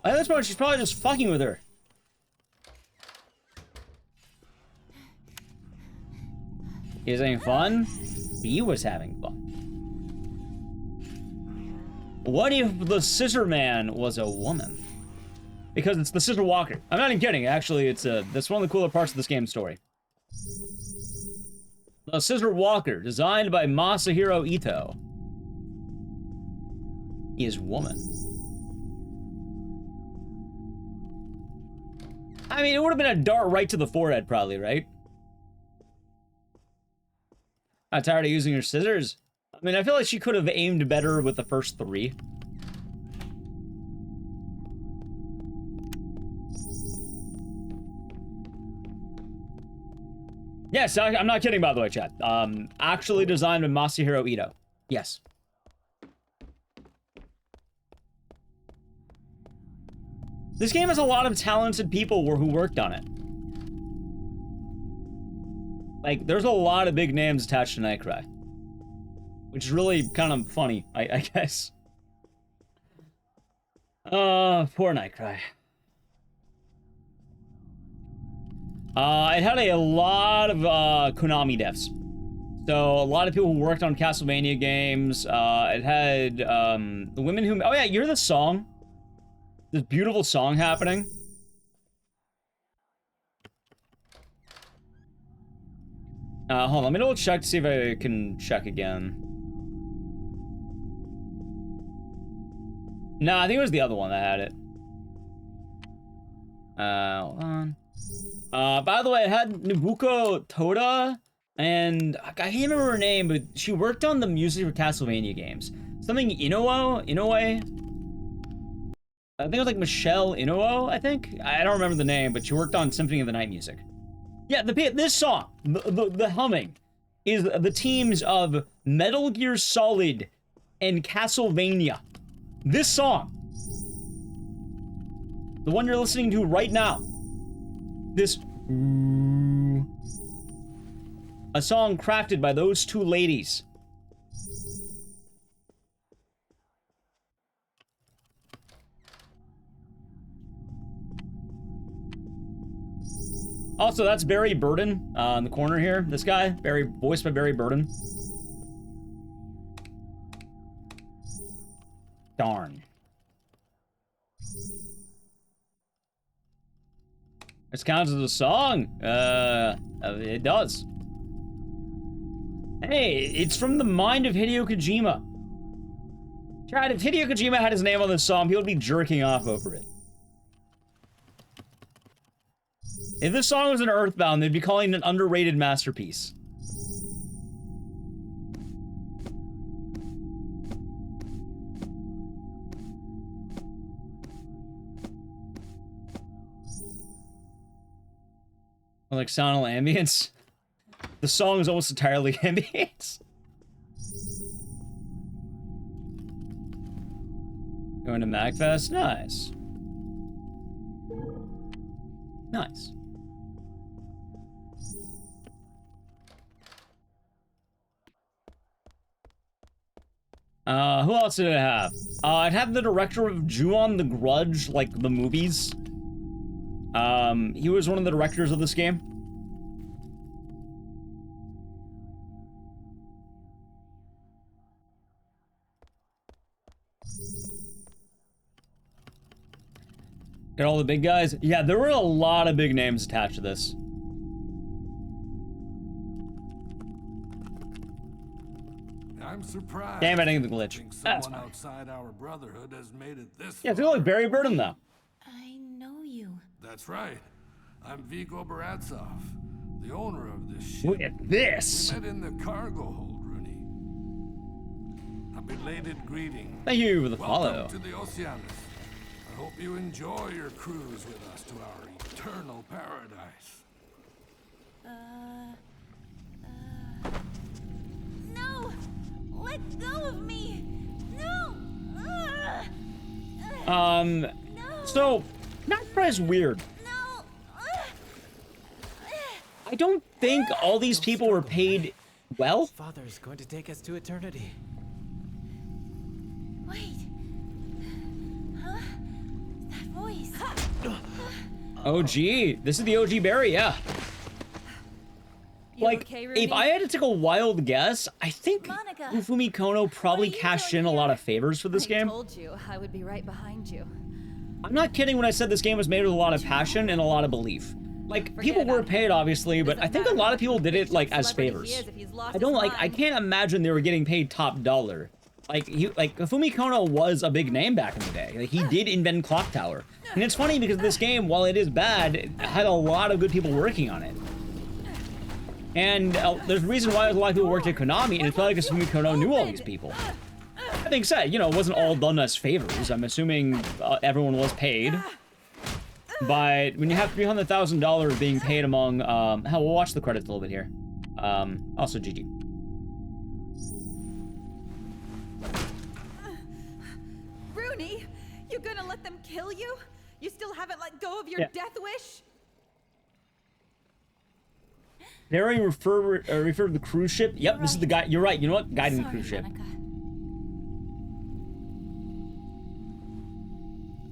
At this point, she's probably just fucking with her. He was having fun? He was having fun. What if the Scissor Man was a woman? Because it's the Scissor Walker. I'm not even kidding. Actually, that's one of the cooler parts of this game's story. The Scissor Walker, designed by Masahiro Ito, is woman. I mean, it would have been a dart right to the forehead, probably, right? Not tired of using her scissors? I mean, I feel like she could have aimed better with the first three. Yes, I'm not kidding, by the way, chat. Actually designed by Masahiro Ito. Yes. This game has a lot of talented people who worked on it. Like, there's a lot of big names attached to NightCry. Which is really kind of funny, I guess. Poor NightCry. It had a lot of Konami devs. So a lot of people who worked on Castlevania games. It had the women who... Oh yeah, you hear the song? This beautiful song happening. Hold on, let me double check to see if I can check again. No, I think it was the other one that had it. Hold on. By the way, it had Nobuko Toda, and I can't remember her name, but she worked on the music for Castlevania games. Something Inoue? I think it was like Michelle Inoue, I think? I don't remember the name, but she worked on Symphony of the Night music. Yeah, this song, the humming, is the teams of Metal Gear Solid and Castlevania. This song. The one you're listening to right now. This... A song crafted by those two ladies. Also, that's Barry Burden in the corner here. This guy, voiced by Barry Burden. Darn. This counts as a song. It does. Hey, it's from the mind of Hideo Kojima. Chad, if Hideo Kojima had his name on this song, he would be jerking off over it. If this song was an Earthbound, they'd be calling it an underrated masterpiece. Like sonal ambience. The song is almost entirely ambience. Going to MagFest? Nice. Nice. Who else did I have? I'd have the director of Ju-on the Grudge, like the movies. He was one of the directors of this game. Got all the big guys? Yeah, there were a lot of big names attached to this. I'm surprised. Damn it, I think the glitch. Think That's someone fine. outside our brotherhood has made it this Yeah, far. feel like Barry Burden, though. I know you. That's right. I'm Vigo Baratsov, the owner of this ship. Look at this! We met in the cargo hold, Rooney. A belated greeting. Thank you for the follow. Welcome to the Oceanus. I hope you enjoy your cruise with us to our eternal paradise. No! Let go of me! No! So, NightCry's weird. No! I don't think all these people were paid well. Father's going to take us to eternity. Wait. Huh? That voice. OG. This is the OG Barry, yeah. You Like, okay, if Rooney? I had to take a wild guess, I think Monica, Ufumi Kono probably what are you cashed doing in a lot here? of favors for this I game. told you I would be right behind you. I'm not kidding when I said this game was made with a lot of passion and a lot of belief. Like, Forget people were about paid, him. obviously, but Doesn't I think a matter lot what of people did big it, like, as celebrity he favors. is if he's lost I don't, his like, I mind. can't imagine they were getting paid top dollar. Like, Ufumi Kono was a big name back in the day. Like, he did invent Clock Tower. And it's funny because this game, while it is bad, it had a lot of good people working on it. And there's a reason why there's a lot of people worked at Konami, and it's probably because Ufumi Kono knew all these people. That being said, you know, it wasn't all done as favors. I'm assuming everyone was paid. But when you have $300,000 being paid among, hell, we'll watch the credits a little bit here. Also GG. Rooney, you gonna let them kill you? You still haven't let go of your Yeah. death wish? Barry referred to the cruise ship. Yep, this is the guy. You're right. You know what? Guiding the Sorry, cruise ship. Monica.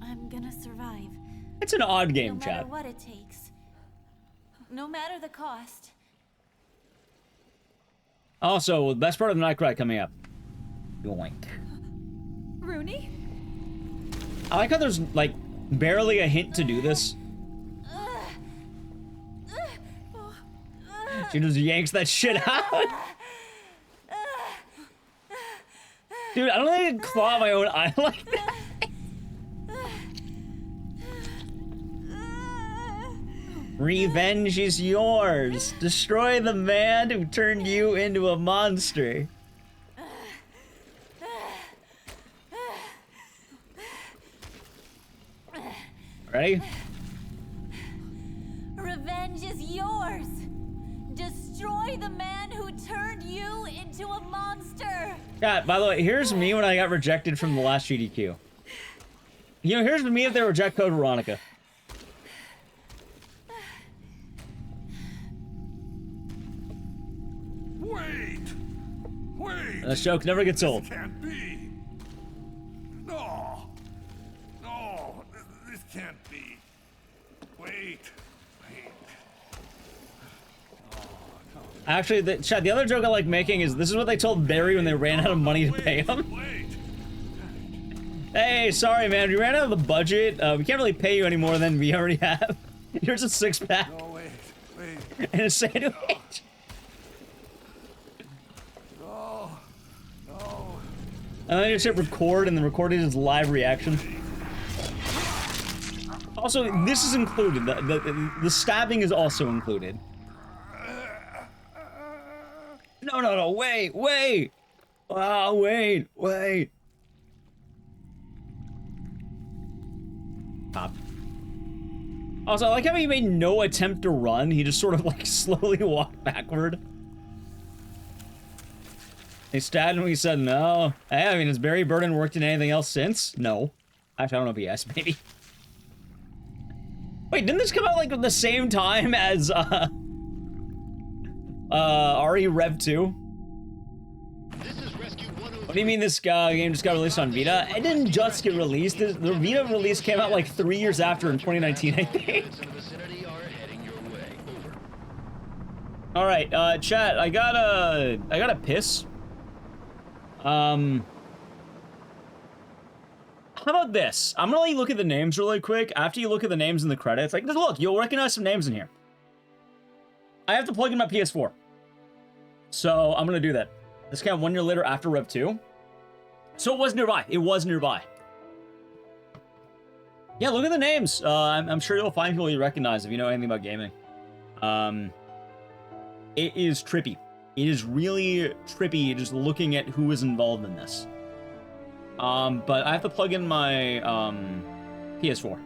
I'm gonna survive. It's an odd No game, matter chat. what it takes. No matter the cost. Also, the best part of the NightCry coming up. Yoink. Rooney? I like how there's, like, barely a hint to do this. She just yanks that shit out. Dude, I don't think I can claw my own eye like that. Revenge is yours. Destroy the man who turned you into a monster. Ready? Revenge is yours. Destroy the man who turned you into a monster. Yeah, by the way, here's me when I got rejected from the last GDQ. You know, here's me if they reject Code Veronica. Wait! Wait! This joke never gets old. This can't be! No! No! This can't be! Wait! Wait! Actually, Chad, the other joke I like making is this is what they told Barry when they ran out of money to pay him. Wait! Hey, sorry, man. We ran out of the budget. We can't really pay you any more than we already have. Here's a 6-pack No, wait! Wait! and a sandwich. No! No! And then you just hit record, and then recorded his live reaction. Also, this is included. The stabbing is also included. No, wait. Oh, wait. Stop. Also, I like how he made no attempt to run. He just sort of, like, slowly walked backward. They stabbed him, he said no. Hey, I mean, has Barry Burden worked in anything else since? No. Actually, I don't know if he has, maybe. Wait, didn't this come out, like, at the same time as, RE Rev 2? What do you mean this game just got released on Vita? It didn't just get released. The Vita release came out like 3 years after in 2019, I think. All right, chat. I gotta piss. How about this? I'm gonna let you look at the names really quick. After you look at the names in the credits, like, just look, you'll recognize some names in here. I have to plug in my PS4, so I'm gonna do that. This came out 1 year later after Rev 2. So it was nearby. Yeah, look at the names. I'm sure you'll find people you recognize if you know anything about gaming. It is trippy. It is really trippy just looking at who is involved in this. But I have to plug in my PS4.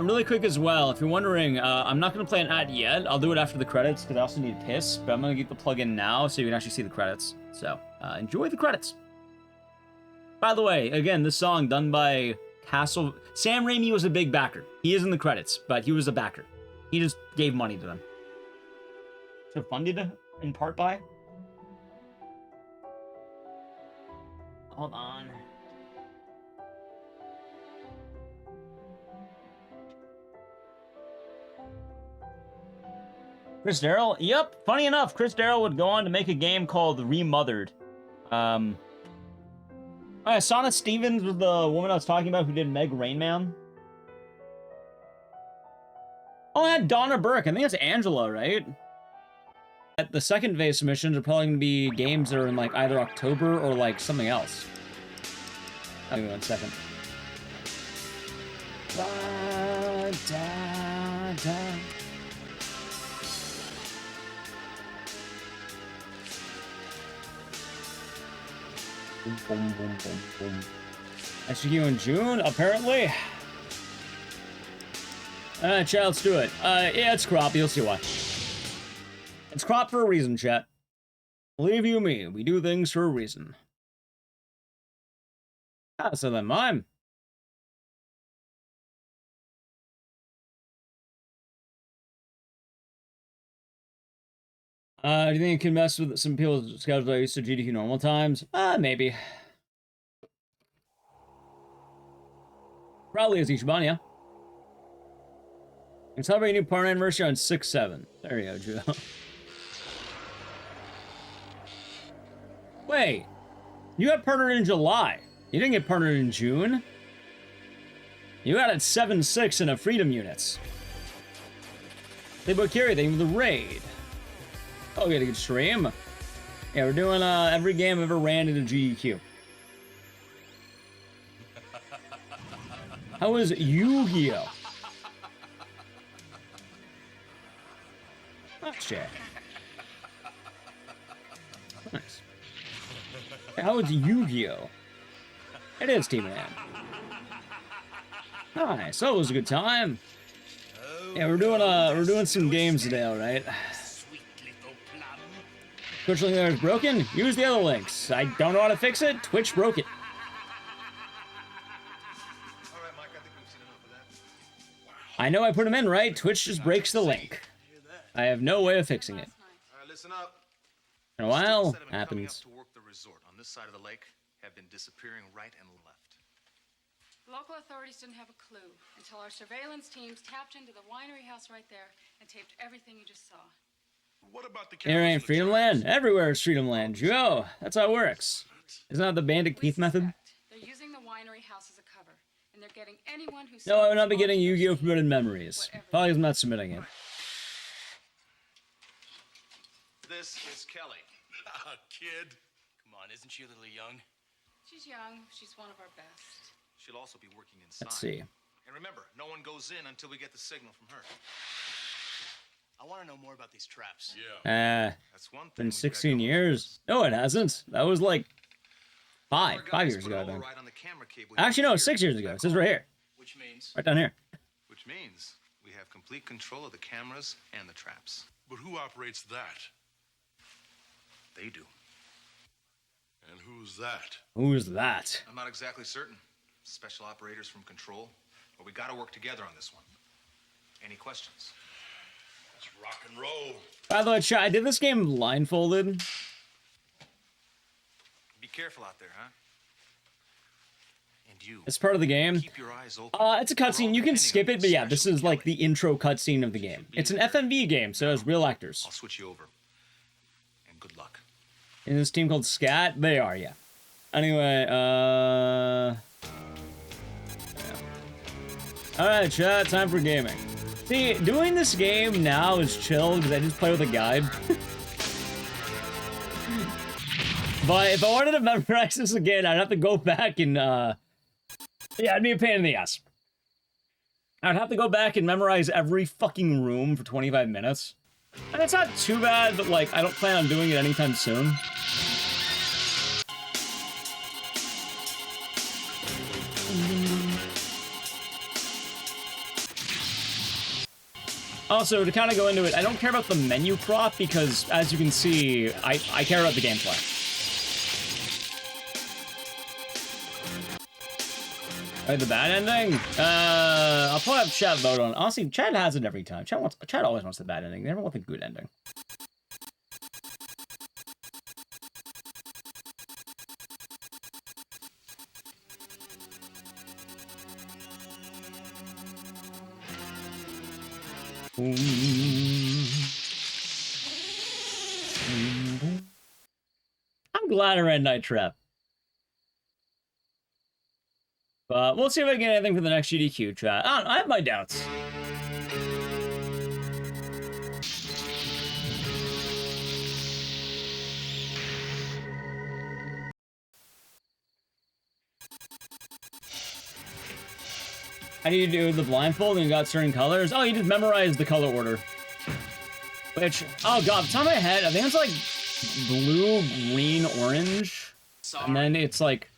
Really quick as well, if you're wondering, I'm not going to play an ad yet. I'll do it after the credits, because I also need piss, but I'm going to get the plug-in now so you can actually see the credits. So, enjoy the credits. By the way, again, this song done by Castle... Sam Raimi was a big backer. He is in the credits, but he was a backer. He just gave money to them. So funded in part by? Hold on. Chris Darrell? Yep. Funny enough, Chris Darrell would go on to make a game called Remothered. Sana Stevens was the woman I was talking about who did Meg Rain Man. Oh, and Donna Burke. I think that's Angela, right? At the second phase submissions are probably going to be games that are in, like, either October or, like, something else. Give me 1 second. Boom. SGQ in June, apparently. Chat, let's do it. Yeah, it's crop. You'll see why. It's crop for a reason, chat. Believe you me, we do things for a reason. So then mime. Do you think it can mess with some people's schedules that are used to GDQ normal times? Maybe. Probably is Ishbania. And celebrate your new partner anniversary on 6/7. There you go, Joe. Wait. You got partnered in July. You didn't get partnered in June. You got it 7/6 in a Freedom Units. They book everything with the raid. Oh, we had a good stream. Yeah, we're doing every game ever ran into GDQ. How was Yu-Gi-Oh? Nice, Jack. Nice. Hey, how was Yu-Gi-Oh? It is Team Man. Nice. So it was a good time. Yeah, we're doing some games today, all right. Twitch link there is broken. Use the other links. I don't know how to fix it. Twitch broke it. I know I put him in right. Twitch just breaks the link. I have no way of fixing it. All right, listen up. In a while, Students that have been coming happens. up to work the resort on this side of the lake have been disappearing right and left. Local authorities didn't have a clue until our surveillance teams tapped into the winery house right there and taped everything you just saw. What about the Here ain't Freedom Land. Everywhere is Freedom Land, Joe. That's how it works. Isn't that the Bandit Keith method? They're using the winery house as a cover, and they're getting anyone who... No, I will not be getting Yu-Gi-Oh! Forbidden Memories. Probably I'm not submitting it. This is Kelly. Kid. Come on, isn't she a little young? She's young. She's one of our best. She'll also be working inside. Let's see. And remember, no one goes in until we get the signal from her. I want to know more about these traps. Yeah. That's one thing. Been we've got 16 going years. No, it hasn't. That was like for us. 5 Our years guys put ago, I an think. override on the camera cable Actually, no, here. it's 6 years ago. It says right here. Which means... Right down here. Which means we have complete control of the cameras and the traps. But who operates that? They do. And who's that? Who's that? I'm not exactly certain. Special operators from Control. But we gotta work together on this one. Any questions? Let's rock and roll. By the way, chat, I did this game blindfolded. Be careful out there, huh? And you. It's part of the game. Keep your eyes open. It's a cutscene. You can skip it, but yeah, this is like the intro cutscene of the game. It's an FMV game, so it has real actors. I'll switch you over. And good luck. In this team called Scat? They are, yeah. Anyway, yeah. Alright, chat, time for gaming. See, doing this game now is chill because I just play with a guide. But if I wanted to memorize this again, I'd have to go back and, yeah, it'd be a pain in the ass. I'd have to go back and memorize every fucking room for 25 minutes. And it's not too bad, but, like, I don't plan on doing it anytime soon. Also, to kind of go into it, I don't care about the menu crop because, as you can see, I care about the gameplay. Right, the bad ending? I'll probably have chat vote on it. Honestly, chat has it every time. Chat always wants the bad ending. They never want the good ending. I'm glad I read Night Trap. But we'll see if I get anything for the next GDQ chat. I don't know, I have my doubts. How do you do the blindfold and you got certain colors? Oh, you just memorize the color order. Which, oh god, top of my head, I think it's like blue, green, orange. And then it's like,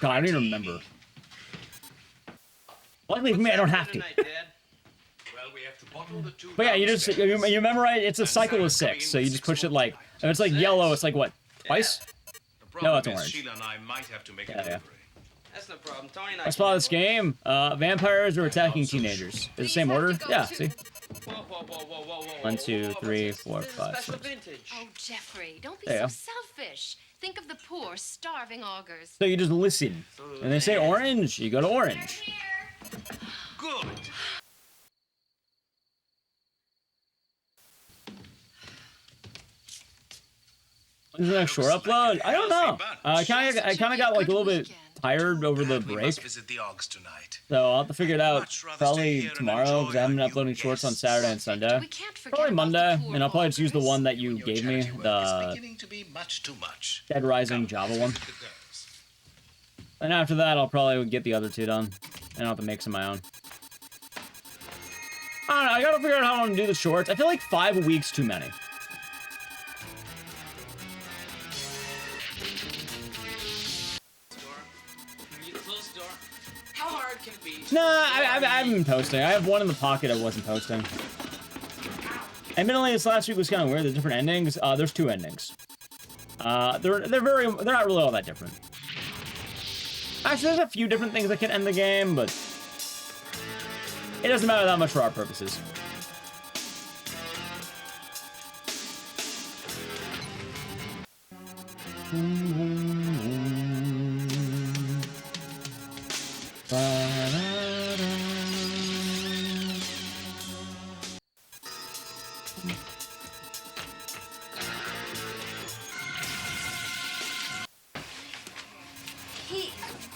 god, I don't even remember. Luckily for me, I don't have to. But yeah, you memorize, it's a cycle of 6, so you just push it like, if it's like yellow, it's like what, twice? No, it's orange. Sheila and I might have to make a Yeah. delivery. That's no problem. Tony and I... Let's play this game. Vampires are attacking teenagers. Is it the same order? Yeah, see? Whoa, whoa, whoa, whoa, whoa, whoa. 1, 2, 3, 4, This is 5, special 6. vintage. Oh, Jeffrey, don't be There you so go. selfish. Think of the poor, starving augurs. So you just listen. When they say orange, you go to orange. Good. When's the next short upload? I don't know. I kind of got like a little bit tired over the We break, must visit the Oggs tonight. so I'll have to figure it out probably tomorrow because I haven't been uploading shorts on Saturday and Sunday. We can't forget Probably about Monday, the poor and I'll probably just use the augurs. one that you Your gave me, charity work is the beginning to be much too much. Dead Rising Java one. The girls. And after that, I'll probably get the other 2 done, and I'll have to make some of my own. I don't know, I gotta figure out how I want to do the shorts. I feel like 5 weeks too many. You close the door. How hard can it be? Nah, I haven't been posting. I have one in the pocket I wasn't posting. Admittedly, this last week was kind of weird. There's different endings. There's 2 endings. They're not really all that different. Actually, there's a few different things that can end the game, but It doesn't matter that much for our purposes.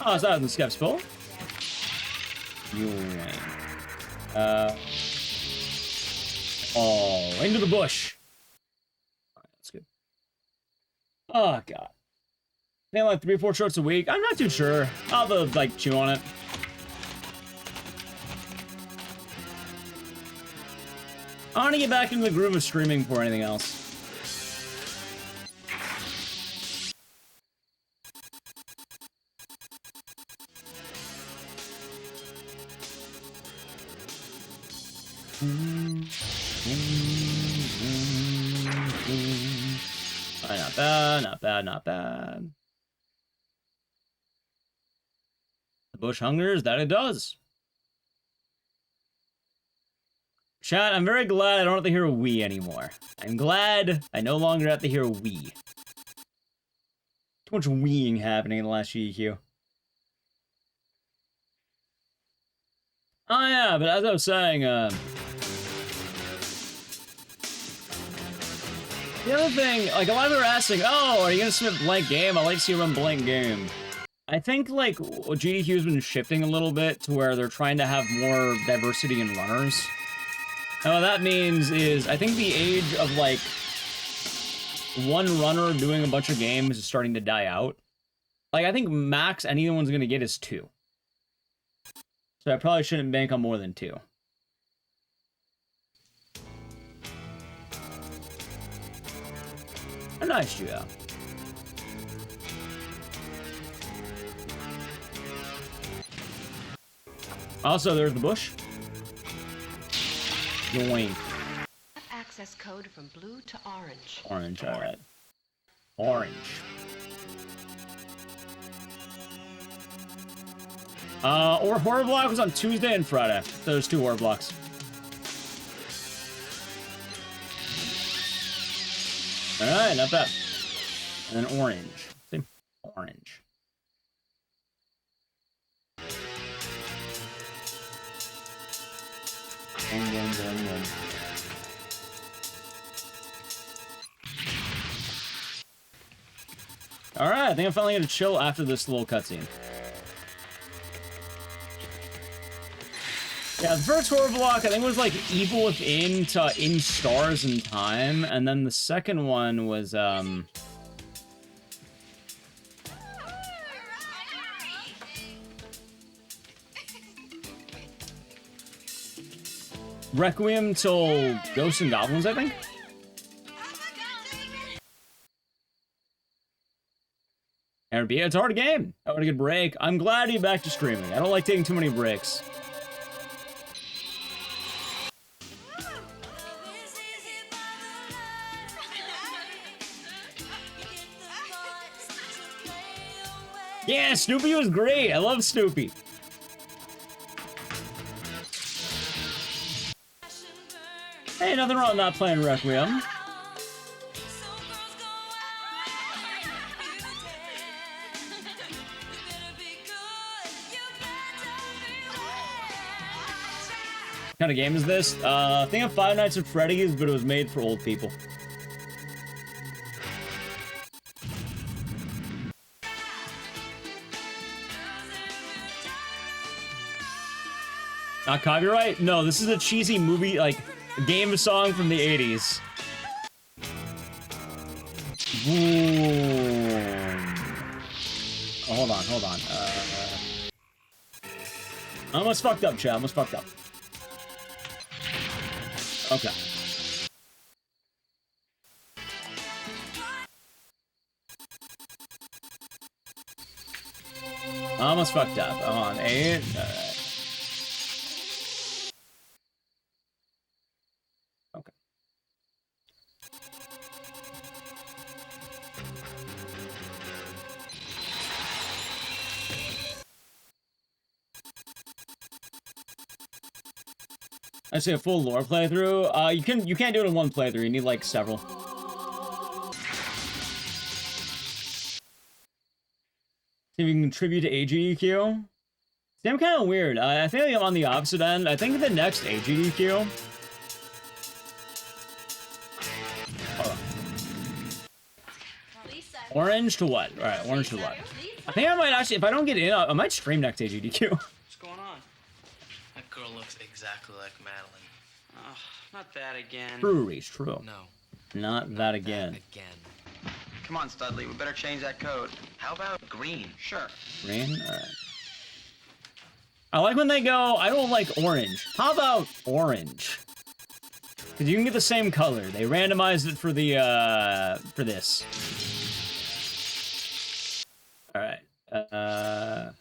Oh, so that was the Skeps pull. Oh, into the bush. All right, that's good. Oh, God. I think like 3 or 4 shorts a week. I'm not too sure. I'll have to, like, chew on it. I want to get back into the groove of streaming before anything else. Alright, not bad, not bad, not bad. The bush hungers, that it does. Chat, I'm very glad I don't have to hear "we" anymore. I'm glad I no longer have to hear "we." Too much weeing happening in the last GDQ. Oh yeah, but as I was saying, the other thing, like, a lot of people are asking, oh, are you gonna submit blank game? I like to see you run blank game. I think, like, GDQ has been shifting a little bit to where they're trying to have more diversity in runners. And what that means is, I think the age of, like, one runner doing a bunch of games is starting to die out. Like, I think max anyone's gonna get is 2. So I probably shouldn't bank on more than 2. A nice Judo. Also, there's the bush. Yoink. Access code from blue to orange. Orange, alright. Orange. Or Horror Block was on Tuesday and Friday. So there's 2 Horror Blocks. Alright, not bad. And then orange. See? Orange. Alright, I think I'm finally gonna chill after this little cutscene. Yeah, the first horror block, I think, was like Evil Within to In Stars and Time, and then the second one was, Requiem till Ghosts and Goblins, I think? And yeah, it's a hard game. I want a good break. I'm glad to be back to streaming. I don't like taking too many breaks. Yeah, Snoopy was great. I love Snoopy. Hey, nothing wrong with not playing Requiem. What kind of game is this? I think of Five Nights at Freddy's, but it was made for old people. Not copyright? No, this is a cheesy movie, like, game song from the 80s. Boom. Oh, hold on. I almost fucked up, chat. Almost fucked up. Okay. I almost fucked up. On 8. Alright. I say a full lore playthrough. You can't do it in one playthrough. You need like several. See if you can contribute to AGDQ. See, I'm kind of weird. I think I'm on the opposite end. I think the next AGDQ. Hold on. Orange to what? All right, orange to what? I think I might actually, if I don't get in, I might stream next AGDQ. What's going on? That girl looks exactly like Madeline. Oh, not that again. True, Reese, true. No. Not that again. Come on, Studley, we better change that code. How about green? Sure. Green? Alright. I like when they go, I don't like orange. How about orange? Because you can get the same color. They randomized it for the, for this. Alright. Oh.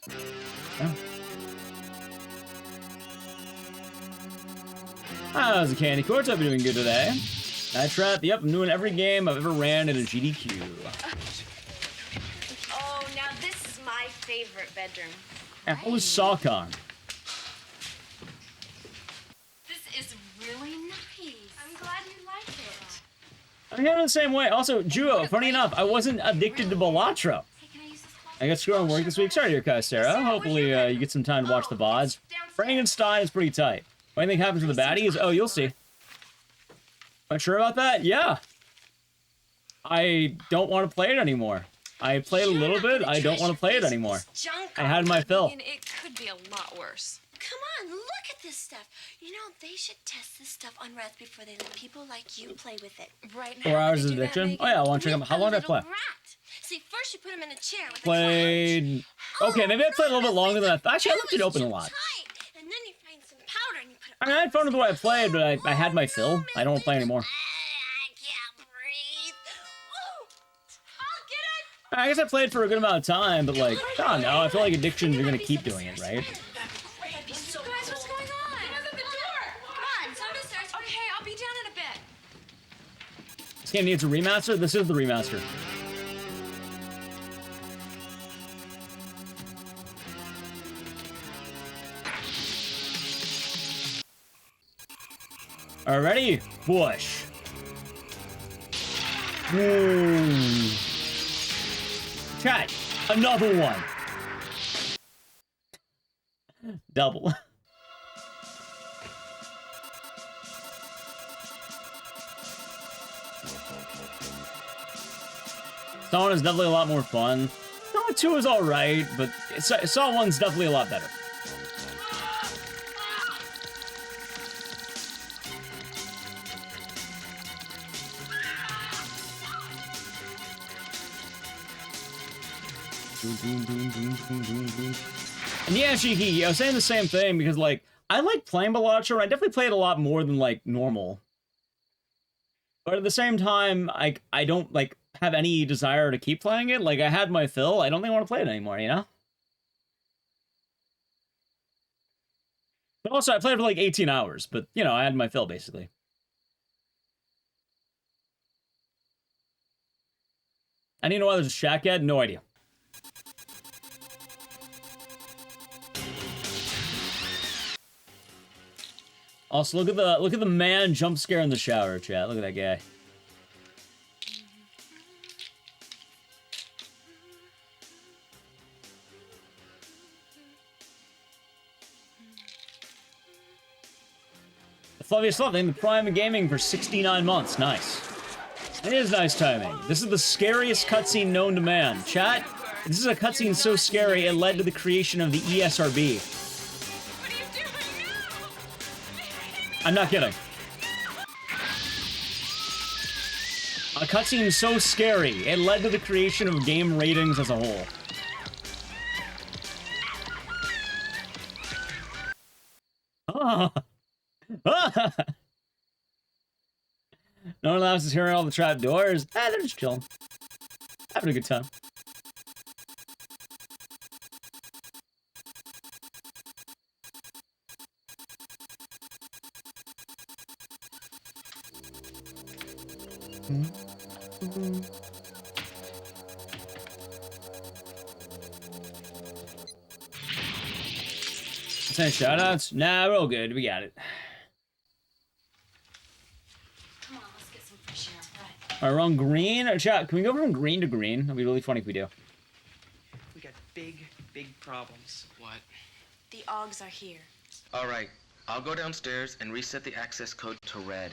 How's the candy courts? I've been doing good today. Night Trap, yep, I'm doing every game I've ever ran in a GDQ. Oh, now this is my favorite bedroom. And what was Sawcon? This is really nice. I'm glad you like it. I'm having the same way. Also, Juo, funny enough, I wasn't addicted to Balatro. I got screwed on work this week. Sorry to your Kai, Sarah. Hopefully, you get some time to watch the VODs. Frankenstein is pretty tight. What do you think happens to the baddies? Oh, you'll see. Not sure about that? Yeah. I don't want to play it anymore. I played a little bit. I don't want to play it anymore. I had my fill. It could be a lot worse. Come on, look at this stuff. You know, they should test this stuff on rats before they let people like you play with it. Right now. 4 hours of addiction? Oh, yeah, I want to check them. How long did I play? See, first you put him in a chair with Played... Okay, maybe I played a little bit longer than I thought. Actually, I left it open a lot. And then you find some powder and you put it I mean, I had fun with the way I played, but I had my fill. I don't want to play anymore. I guess I played for a good amount of time, but like, I don't know. I feel like addictions are going to keep doing it, right? Guys, what's going on? Open the door. Come on, someone starts. Okay, I'll be down in a bit. This game needs a remaster? This is the remaster. Alrighty, push. Woo. Chat, another one. Double. Saw 1 is definitely a lot more fun. Saw 2 is alright, but Saw 1's definitely a lot better. And yeah, Shiki, I was saying the same thing because, like, I like playing Balatro, and I definitely play it a lot more than, like, normal. But at the same time, I don't, like, have any desire to keep playing it. Like, I had my fill. I don't think I want to play it anymore, you know? But also, I played it for, like, 18 hours. But, you know, I had my fill, basically. And you know why there's a shack yet? No idea. Also, look at the man jump scare in the shower, chat. Look at that guy. The Flavius Loving, the Prime of Gaming for 69 months. Nice. It is nice timing. This is the scariest cutscene known to man. Chat, this is a cutscene so scary it led to the creation of the ESRB. I'm not kidding. A cutscene so scary, it led to the creation of game ratings as a whole. Ah. Ah. No one allows us hearing all the trap doors. Ah, they're just chilling. Having a good time. Any shoutouts? Nah, we're all good. We got it. Alright, we're on green. Chat, can we go from green to green? That'd be really funny if we do. We got big problems. What? The Augs are here. All right, I'll go downstairs and reset the access code to red.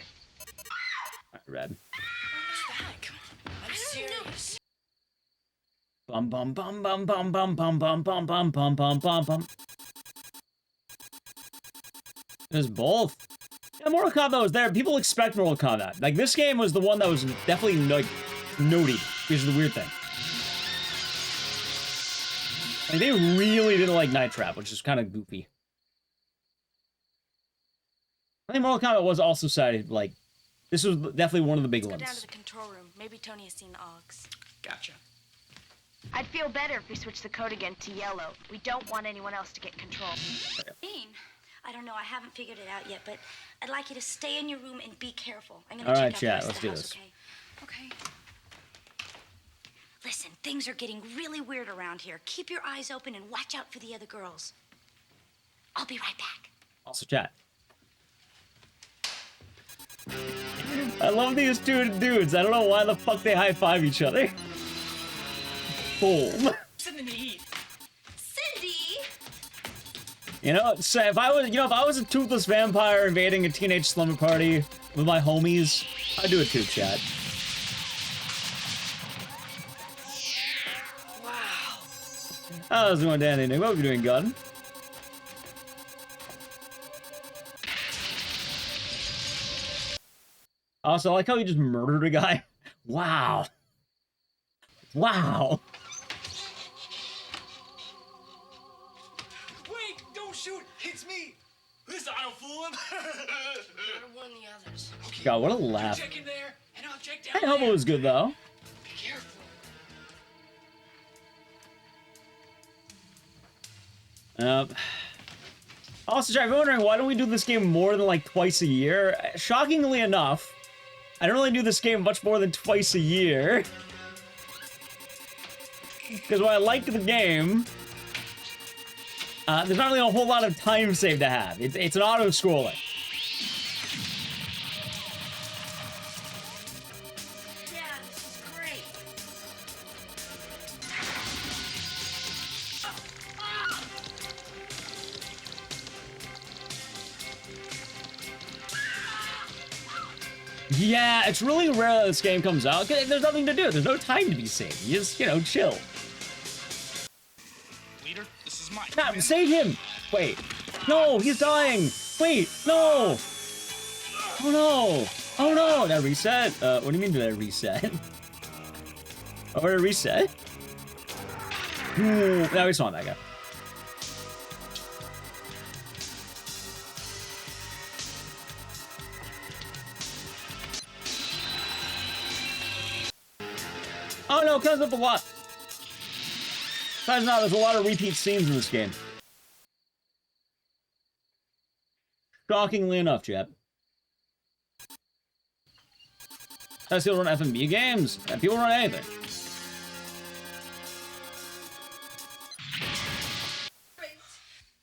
Red. What's that? Come on. I'm serious. Bum bum bum bum bum bum bum bum bum bum bum bum bum bum. There's both. Yeah, Mortal Kombat was there. People expect Mortal Kombat. Like, this game was the one that was definitely, like, noted. Which is the weird thing. Like, they really didn't like Night Trap, which is kind of goofy. I think Mortal Kombat was also cited, like, this was definitely one of the big Let's ones. go down to the control room. Maybe Tony has seen the Augs. Gotcha. I'd feel better if we switched the code again to yellow. We don't want anyone else to get control. Bean, I don't know. I haven't figured it out yet, but I'd like you to stay in your room and be careful. I'm gonna All check right, out chat, the rest let's of do the house, this. okay? Okay. Listen, things are getting really weird around here. Keep your eyes open and watch out for the other girls. I'll be right back. Also chat. I love these two dudes. I don't know why the fuck they high-five each other. Boom. Cindy! You know, so if I was a toothless vampire invading a teenage slumber party with my homies, I'd do it too, chat. Wow. How's it going, Danny? What are we doing, Gun? Also, I like how he just murdered a guy. Wow. Wow. Wait, don't shoot. It's me. Listen, I don't fool him. Not one of the others. Okay. God, what a laugh. Check in there, and I'll check down I hope it was good, though. Be careful. Also, chat, if you're wondering, why don't we do this game more than, like, twice a year? Shockingly enough, I don't really do this game much more than twice a year. Because while I like the game, there's not really a whole lot of time save to have. It's an auto-scroller. Yeah, this is great. Yeah, it's really rare that this game comes out. There's nothing to do. There's no time to be saved. You just, chill. Leader, this is Mike. Nah, save him! Wait. No, he's dying! Wait, no! Oh no! Oh no! Did I reset? What do you mean did I reset? Oh, did I reset? Now we saw that guy. Oh no, comes up a lot. Besides, no, there's a lot of repeat scenes in this game. Shockingly enough, chat. That's people run FMV games, and people run anything.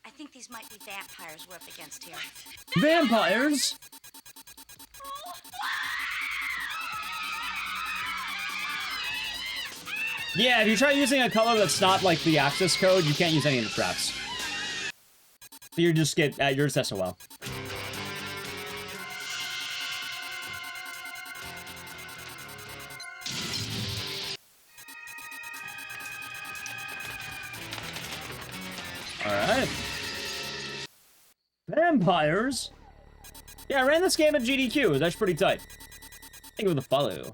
I think these might be vampires we're up against here. Vampires? Yeah, if you try using a color that's not like the access code, you can't use any of the traps. So you just get you're just SOL. Alright. Vampires? Yeah, I ran this game at GDQ. That's pretty tight. I think it was a follow.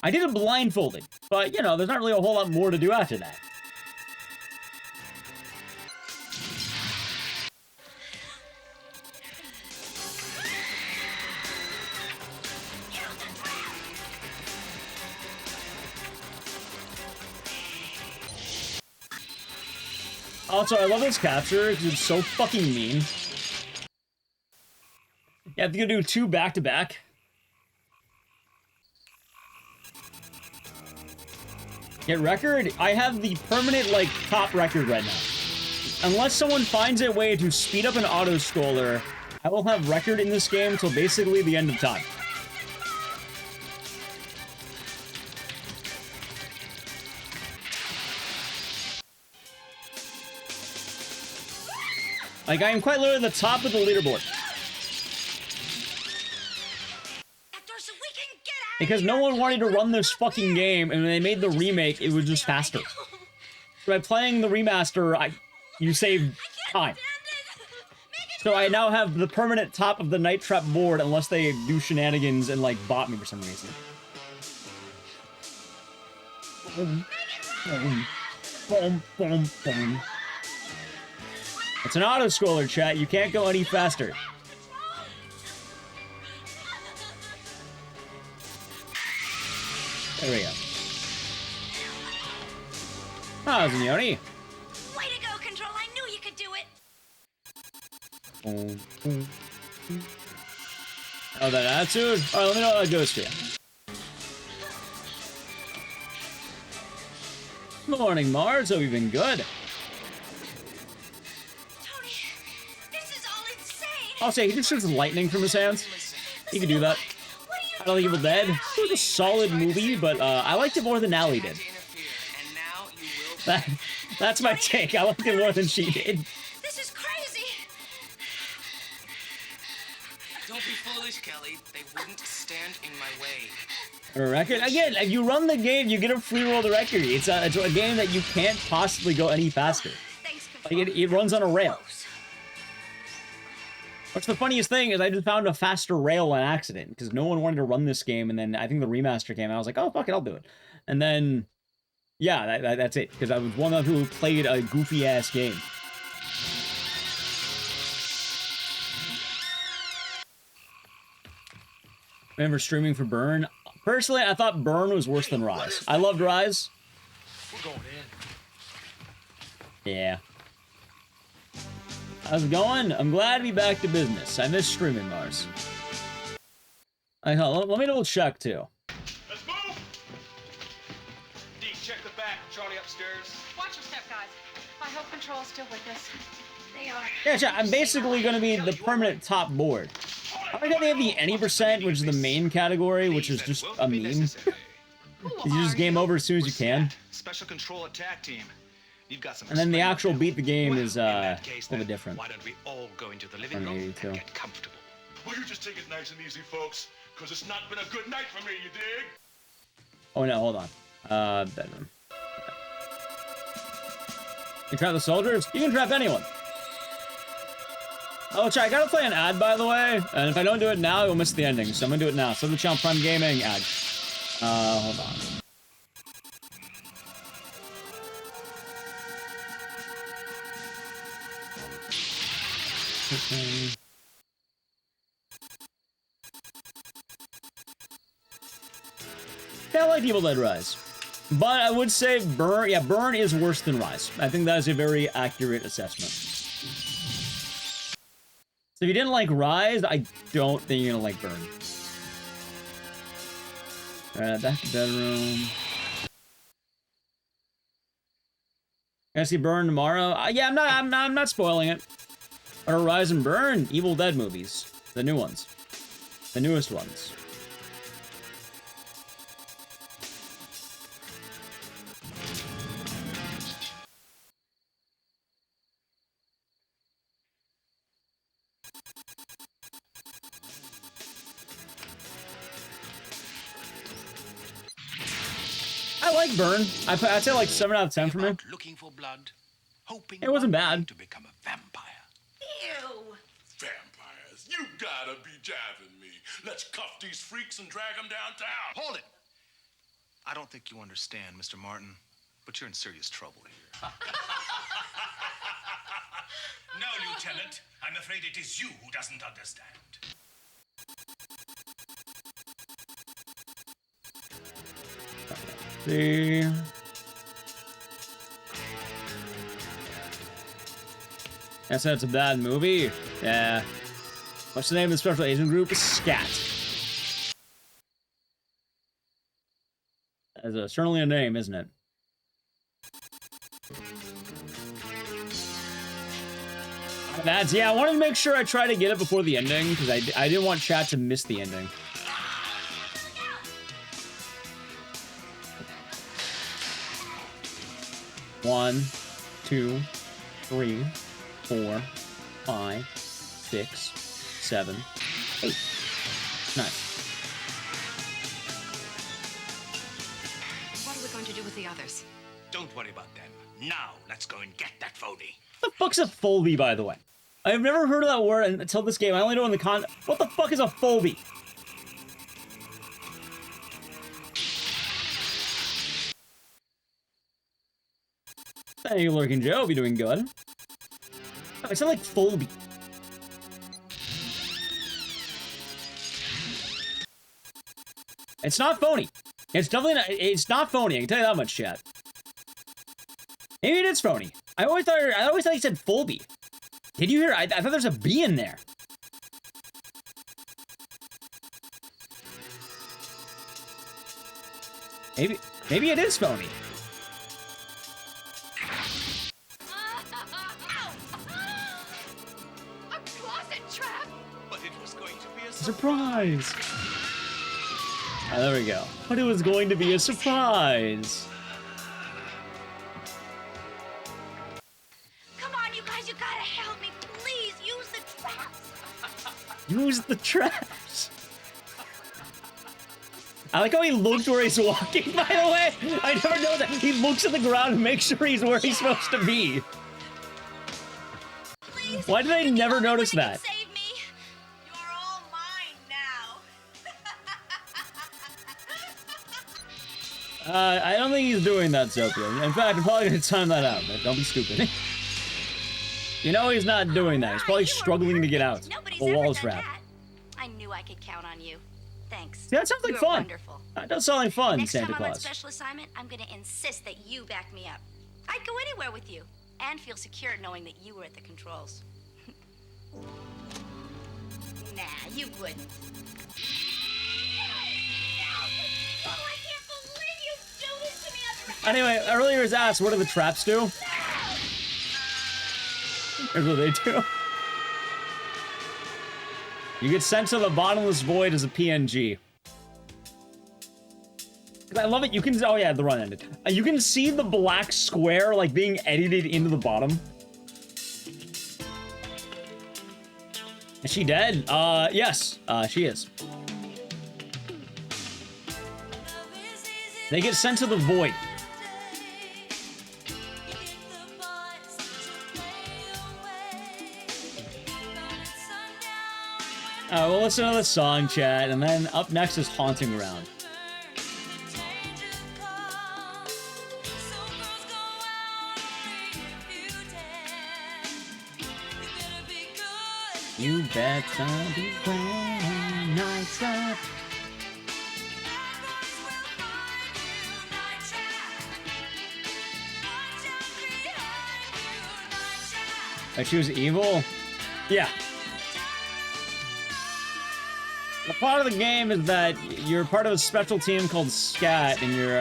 I did it blindfolded, but, there's not really a whole lot more to do after that. Also, I love this capture, because it's so fucking mean. Yeah, if you do 2 back-to-back. Get record? I have the permanent, top record right now. Unless someone finds a way to speed up an auto-scroller, I will have record in this game until basically the end of time. Like, I am quite literally at the top of the leaderboard. Because no one wanted to run this fucking game, and when they made the remake, it was just faster. By playing the remaster, you save time. So I now have the permanent top of the Night Trap board, unless they do shenanigans and, like, bot me for some reason. Boom, boom, boom, boom, boom. It's an auto-scroller, chat. You can't go any faster. There we go. Oh, Zanioni. Way to go, Control. I knew you could do it. Oh, that attitude? Alright, let me know how that goes for you. Good morning, Mars. Hope you've been good. Tony, this is all insane. I'll say, he just shoots lightning from his hands. He could do that. I don't think Evil Dead. It was a solid movie, but I liked it more than Allie did. That's my take. I liked it more than she did. This is crazy. Don't be foolish, Kelly. They wouldn't stand in my way. A record? Again, if you run the game, you get a free roll of the record. It's a game that you can't possibly go any faster. Like, it runs on a rail. What's the funniest thing is I just found a faster rail on accident because no one wanted to run this game, and then I think the remaster came, and I was like, oh, fuck it, I'll do it. And then, yeah, that's it, because I was one of who played a goofy-ass game. Remember streaming for Burn? Personally, I thought Burn was worse than Rise. I loved Rise. We're going in. Yeah. How's it going? I'm glad to be back to business. I miss streaming, Mars. Let me double check, too. Let's move! Deke, check the back. Charlie upstairs. Watch your step, guys. I hope Control's still with us. They are. Yeah, chat, I'm basically going to be the permanent top board. I think they have the any %, which is the main category, which is just a meme. You just game over as soon as you can. Special Control attack team. You've got some. And then the actual beat the game is a little bit different. Why don't we all go into the living room and get comfortable? Will you just take it nice and easy, folks? Because it's not been a good night for me, you dig? Oh no, hold on. Bedroom. You trap the soldiers? You can trap anyone. Oh, chat, I gotta play an ad, by the way. And if I don't do it now, you'll miss the ending. So I'm gonna do it now. So the channel Prime Gaming ad. Hold on. Yeah, I like Evil Dead Rise. But I would say Burn, yeah, Burn is worse than Rise. I think that is a very accurate assessment. So if you didn't like Rise, I don't think you're gonna like Burn. Alright, back to bedroom. Gonna see Burn tomorrow? Yeah, I'm not spoiling it. Or Rise and Burn, Evil Dead movies. The new ones. The newest ones. I like Burn. I'd say like 7 out of 10 for me. Looking for blood, hoping It wasn't bad. to become a vampire. Ew. Vampires, you gotta be jabbing me. Let's cuff these freaks and drag them downtown. Hold it! I don't think you understand, Mr. Martin, but you're in serious trouble here. No, Lieutenant. I'm afraid it is you who doesn't understand. See. Yes, that's a bad movie. Yeah. What's the name of the special agent group? Scat. That's certainly a name, isn't it? That's, yeah, I wanted to make sure I try to get it before the ending, because I didn't want chat to miss the ending. One, 2, 3, 4, 5, 6, 7, 8. Nice. What are we going to do with the others? Don't worry about them. Now, let's go and get that phony. What the fuck's a phobie, by the way? I've never heard of that word until this game. I only know in the What the fuck is a phobie? Hey, Lurking Joe, be doing good. Oh, I sound like phobie. It's not phony. It's definitely not. It's not phony. I can tell you that much, chat. Maybe it is phony. I always thought he said phobie. Did you hear? I thought there's a B in there. Maybe it is phony. A closet trap! But it was going to be a Surprise! There we go. But it was going to be a surprise. Come on, you guys, you gotta help me. Please, use the traps. Use the traps. I like how he looked where he's walking, by the way. I never know that. He looks at the ground and makes sure he's where he's supposed to be. Please, why did I never notice that? save me. You're all mine now. I don't think he's doing that, Zopia. In fact, I'm probably gonna time that out, but don't be stupid. You know he's not doing that. He's probably struggling to get out. The wall's trapped. I knew I could count on you. Thanks. See, that sounds like fun. Wonderful. That does sound like fun, Next Santa time I'm on Claus. special assignment, I'm gonna insist that you back me up. I'd go anywhere with you and feel secure knowing that you were at the controls. Nah, you wouldn't. Oh, I can't believe you do this to me on the Anyway, earlier was asked, what do the traps do? Here's what they do. You get sent to the bottomless void as a PNG. I love it. You can. Oh yeah, the run ended. You can see the black square like being edited into the bottom. Is she dead? Yes. She is. They get sent to the void. We'll listen to the song, chat, and then up next is Haunting Ground. You better beware, night trap. Like she was evil? Yeah. The part of the game is that you're part of a special team called SCAT, and you're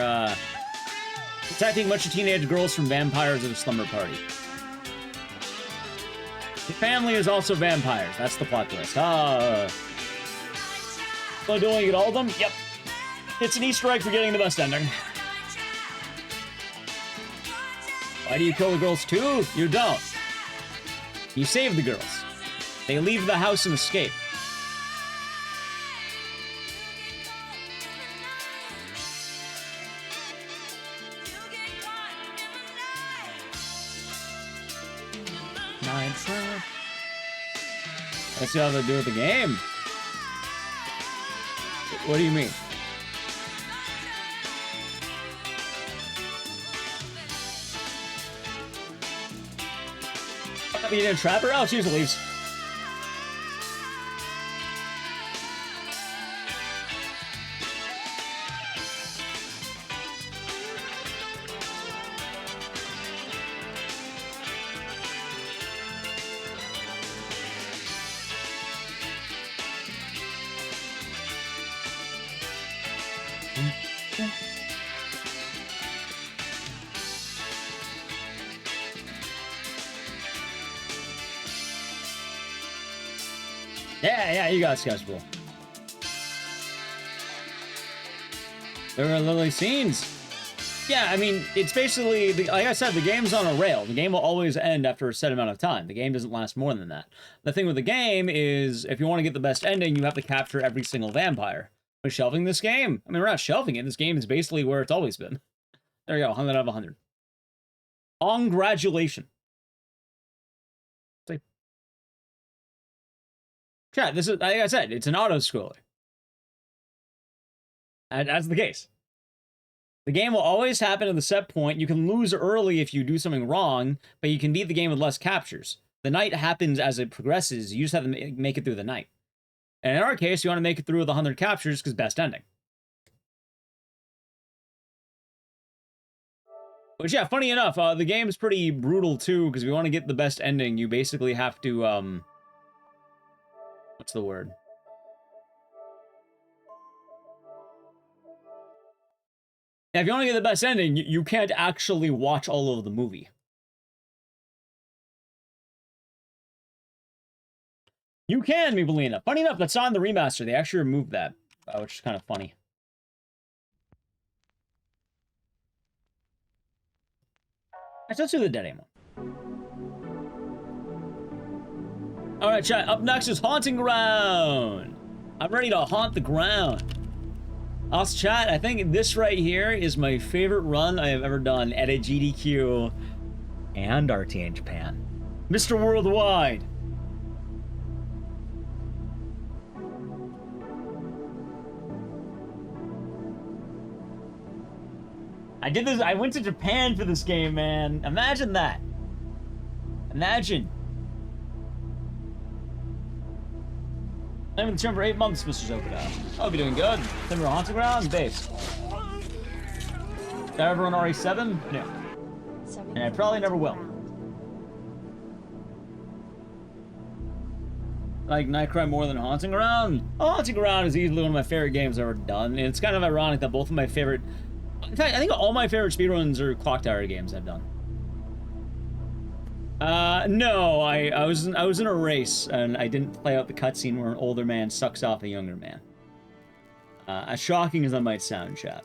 protecting a bunch of teenage girls from vampires at a slumber party. The family is also vampires. That's the plot twist. So do I get all of them? Yep. It's an Easter egg for getting the best ending. Why do you kill the girls too? You don't. You save the girls. They leave the house and escape. Let's see how they do with the game. What do you mean? You didn't trap her? Oh, she just leaves. Yeah, you got sketchable. There are lovely scenes. Yeah, I mean, it's basically, like I said, the game's on a rail. The game will always end after a set amount of time. The game doesn't last more than that. The thing with the game is, if you want to get the best ending, you have to capture every single vampire. We're shelving this game. I mean, we're not shelving it. This game is basically where it's always been. There you go, 100 out of 100. Congratulations. Like, chat, this is, like I said, it's an auto-scroller. And that's the case. The game will always happen at the set point. You can lose early if you do something wrong, but you can beat the game with less captures. The night happens as it progresses. You just have to make it through the night. And in our case, you want to make it through with 100 captures because best ending. Which, yeah, funny enough, the game's pretty brutal too, because if you want to get the best ending, you basically have to, what's the word? Now, if you want to get the best ending, you can't actually watch all of the movie. You can, Mibelina. Funny enough, that's on the remaster. They actually removed that, which is kind of funny. Let's do the dead anymore. Alright, chat. Up next is Haunting Ground. I'm ready to haunt the ground. Also, chat, I think this right here is my favorite run I have ever done at a GDQ and RTA in Japan. Mr. Worldwide. I did this, I went to Japan for this game, man. Imagine that. Imagine. I'm in the term for 8 months, Mr. Zokoda. I'll be doing good. Timber Haunting Ground, base. Did I ever run RE7? No. And I probably never will. Like NightCry more than Haunting Ground? Haunting Ground is easily one of my favorite games I've ever done. And it's kind of ironic that both of my favorite... In fact, I think all my favorite speedruns are Clock Tower games I've done. No, I was in a race, and I didn't play out the cutscene where an older man sucks off a younger man. As shocking as that might sound, chat.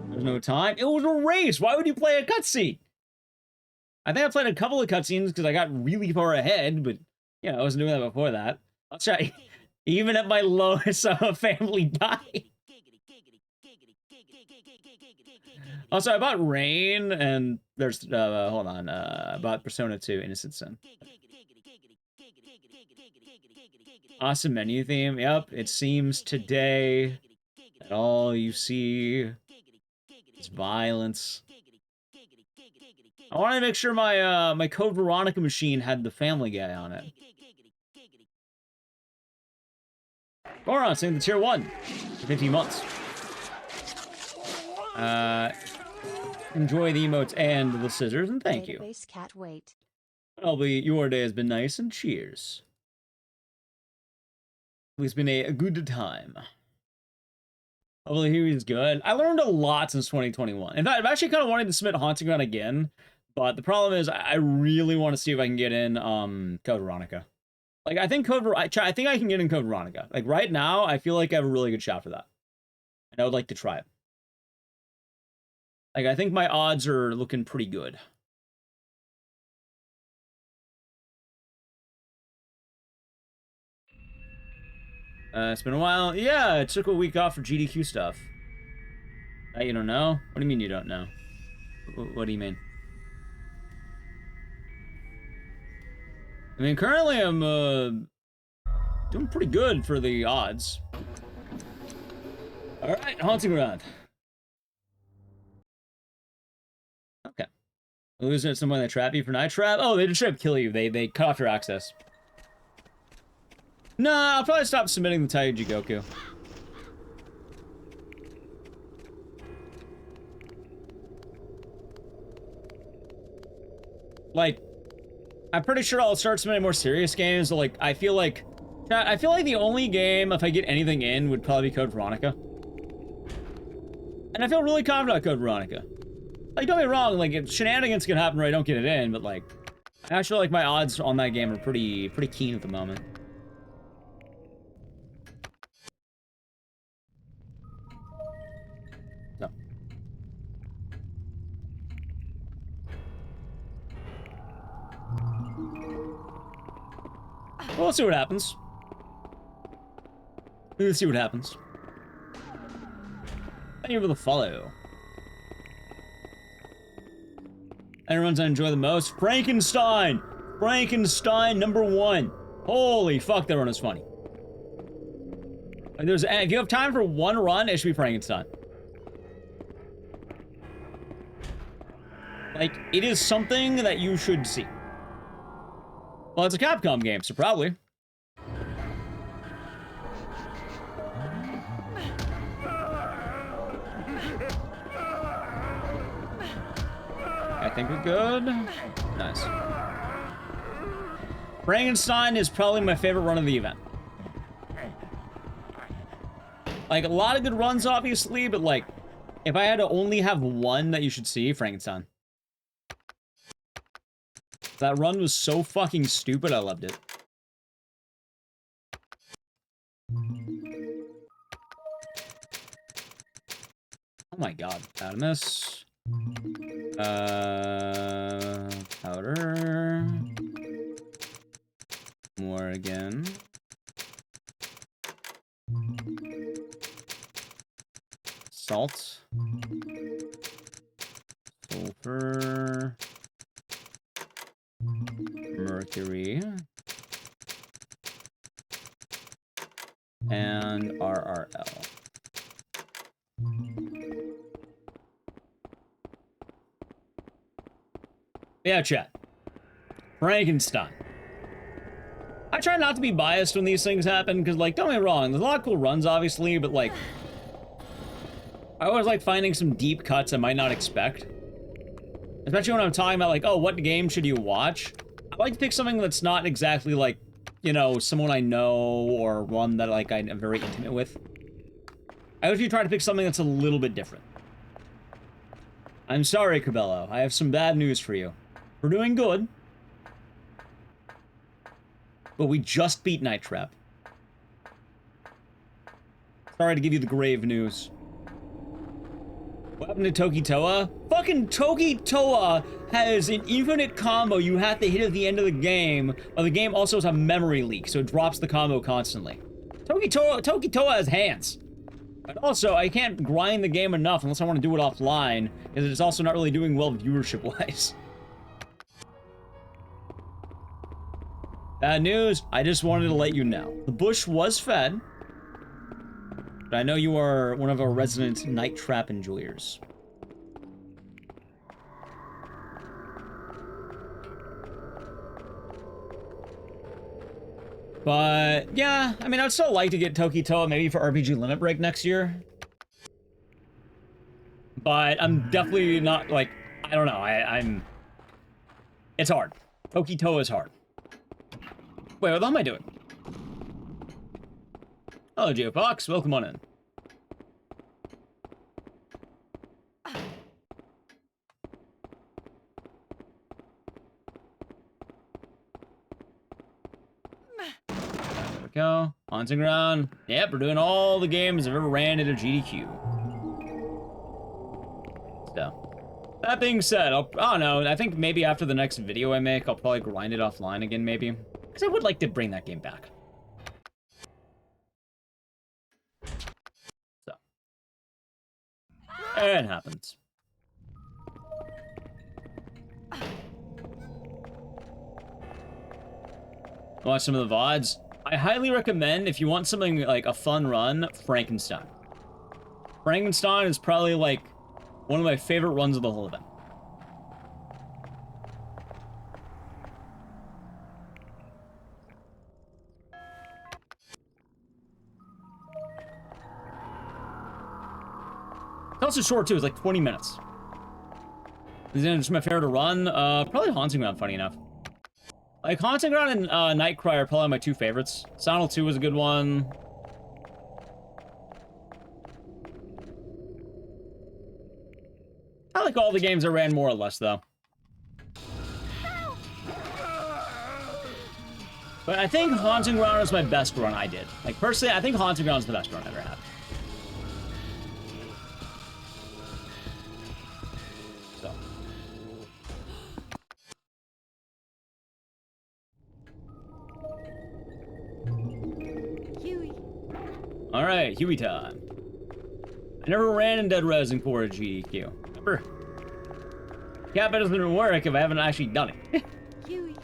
There's no time. It was a race! Why would you play a cutscene? I think I played a couple of cutscenes because I got really far ahead, but, yeah, I wasn't doing that before that. I'll try. Even at my lowest, a family died. Also, I bought Rain, and there's, hold on, I bought Persona 2, Innocent Sin. Awesome menu theme, yep, it seems today that all you see is violence. I wanted to make sure my, my Code Veronica machine had the Family Guy on it. Goron, saying the tier 1 for 15 months. Enjoy the emotes and the scissors, and thank you. Cat wait. Probably your day has been nice, and cheers. It's been a good time. Hopefully he was good. I learned a lot since 2021. In fact, I've actually kind of wanted to submit Haunting Ground again, but the problem is I really want to see if I can get in Code Veronica. Like, I think I think I can get in Code Veronica. Like, right now, I feel like I have a really good shot for that. And I would like to try it. Like, I think my odds are looking pretty good. It's been a while. Yeah, it took a week off for GDQ stuff. You don't know? What do you mean you don't know? What do you mean? I mean, currently I'm, doing pretty good for the odds. Alright, Haunting Ground. Okay. Losing at someone that trap you for night trap? Oh, they just try to kill you. They cut off your access. No, I'll probably stop submitting the Taiji Goku. Like, I'm pretty sure I'll start submitting more serious games. So, like, I feel like the only game, if I get anything in, would probably be Code Veronica. And I feel really confident about Code Veronica. Like, don't get me wrong, like, if shenanigans can happen where I don't get it in, but, like, I actually feel like my odds on that game are pretty keen at the moment. Well, let's see what happens. Let's see what happens. Thank you for the follow. Any runs I enjoy the most? Frankenstein! Frankenstein #1. Holy fuck, that run is funny. Like, if you have time for one run, it should be Frankenstein. Like, it is something that you should see. Well, it's a Capcom game, so probably. I think we're good. Nice. Frankenstein is probably my favorite run of the event. Like, a lot of good runs, obviously, but, like, if I had to only have one that you should see, Frankenstein. That run was so fucking stupid, I loved it. Oh my god, Adamus. Powder. More again. Salt. Sulfur. Mercury. And RRL. Yeah, chat. Frankenstein. I try not to be biased when these things happen, because, like, don't get me wrong, there's a lot of cool runs, obviously, but, like, I always like finding some deep cuts I might not expect. Especially when I'm talking about, like, oh, what game should you watch? I like to pick something that's not exactly, like, you know, someone I know, or one that, like, I'm very intimate with. I usually try to pick something that's a little bit different. I'm sorry, Cabello. I have some bad news for you. We're doing good. But we just beat Night Trap. Sorry to give you the grave news. What happened to Toki Toa? Fucking Toki Toa has an infinite combo you have to hit at the end of the game, but the game also has a memory leak, so it drops the combo constantly. Toki Toa has hands. But also, I can't grind the game enough unless I want to do it offline, because it's also not really doing well viewership-wise. Bad news, I just wanted to let you know. The bush was fed, but I know you are one of our resident Night Trap enjoyers. But, yeah, I mean, I'd still like to get Toki Toa maybe for RPG Limit Break next year. But I'm definitely not, like, I don't know, I'm... It's hard. Toki Toa is hard. Wait, what the hell am I doing? Hello, Geopox. Welcome on in. There we go. Haunting Ground. Yep, we're doing all the games I've ever ran into GDQ. So, that being said, I don't know, I think maybe after the next video I make, I'll probably grind it offline again, maybe. Because I would like to bring that game back. So. It happens. Watch some of the VODs. I highly recommend, if you want something like a fun run, Frankenstein. Frankenstein is probably like one of my favorite runs of the whole event. It's also short too, it's like 20 minutes. Is it just my favorite to run? Probably Haunting Ground, funny enough. Like, Haunting Ground and NightCry are probably my two favorites. Sonal 2 was a good one. I like all the games I ran more or less, though. But I think Haunting Ground is my best run I did. Like, personally, I think Haunting Ground is the best run I ever had. So. Alright, Huey time. I never ran in Dead Rising 4 at GDQ. Remember? Yeah, but it doesn't work if I haven't actually done it. Huey.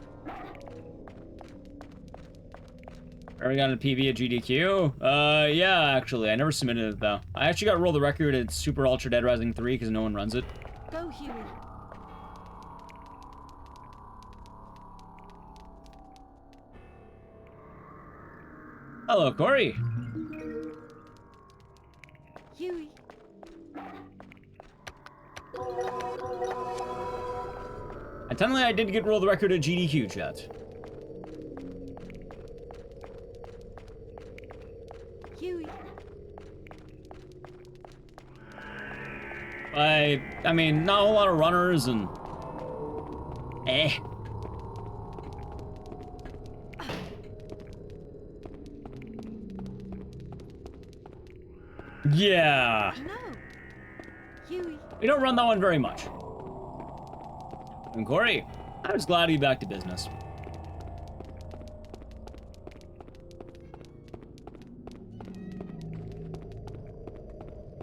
Are we got a PV at GDQ? Yeah, actually. I never submitted it, though. I actually got rolled the record at Super Ultra Dead Rising 3 because no one runs it. Go, Huey. Hello, Corey. Huey. And technically, I did get rolled the record at GDQ, chat. Huey. I mean, not a whole lot of runners and... Yeah. No. Huey. We don't run that one very much. And Corey, I was glad to be back to business.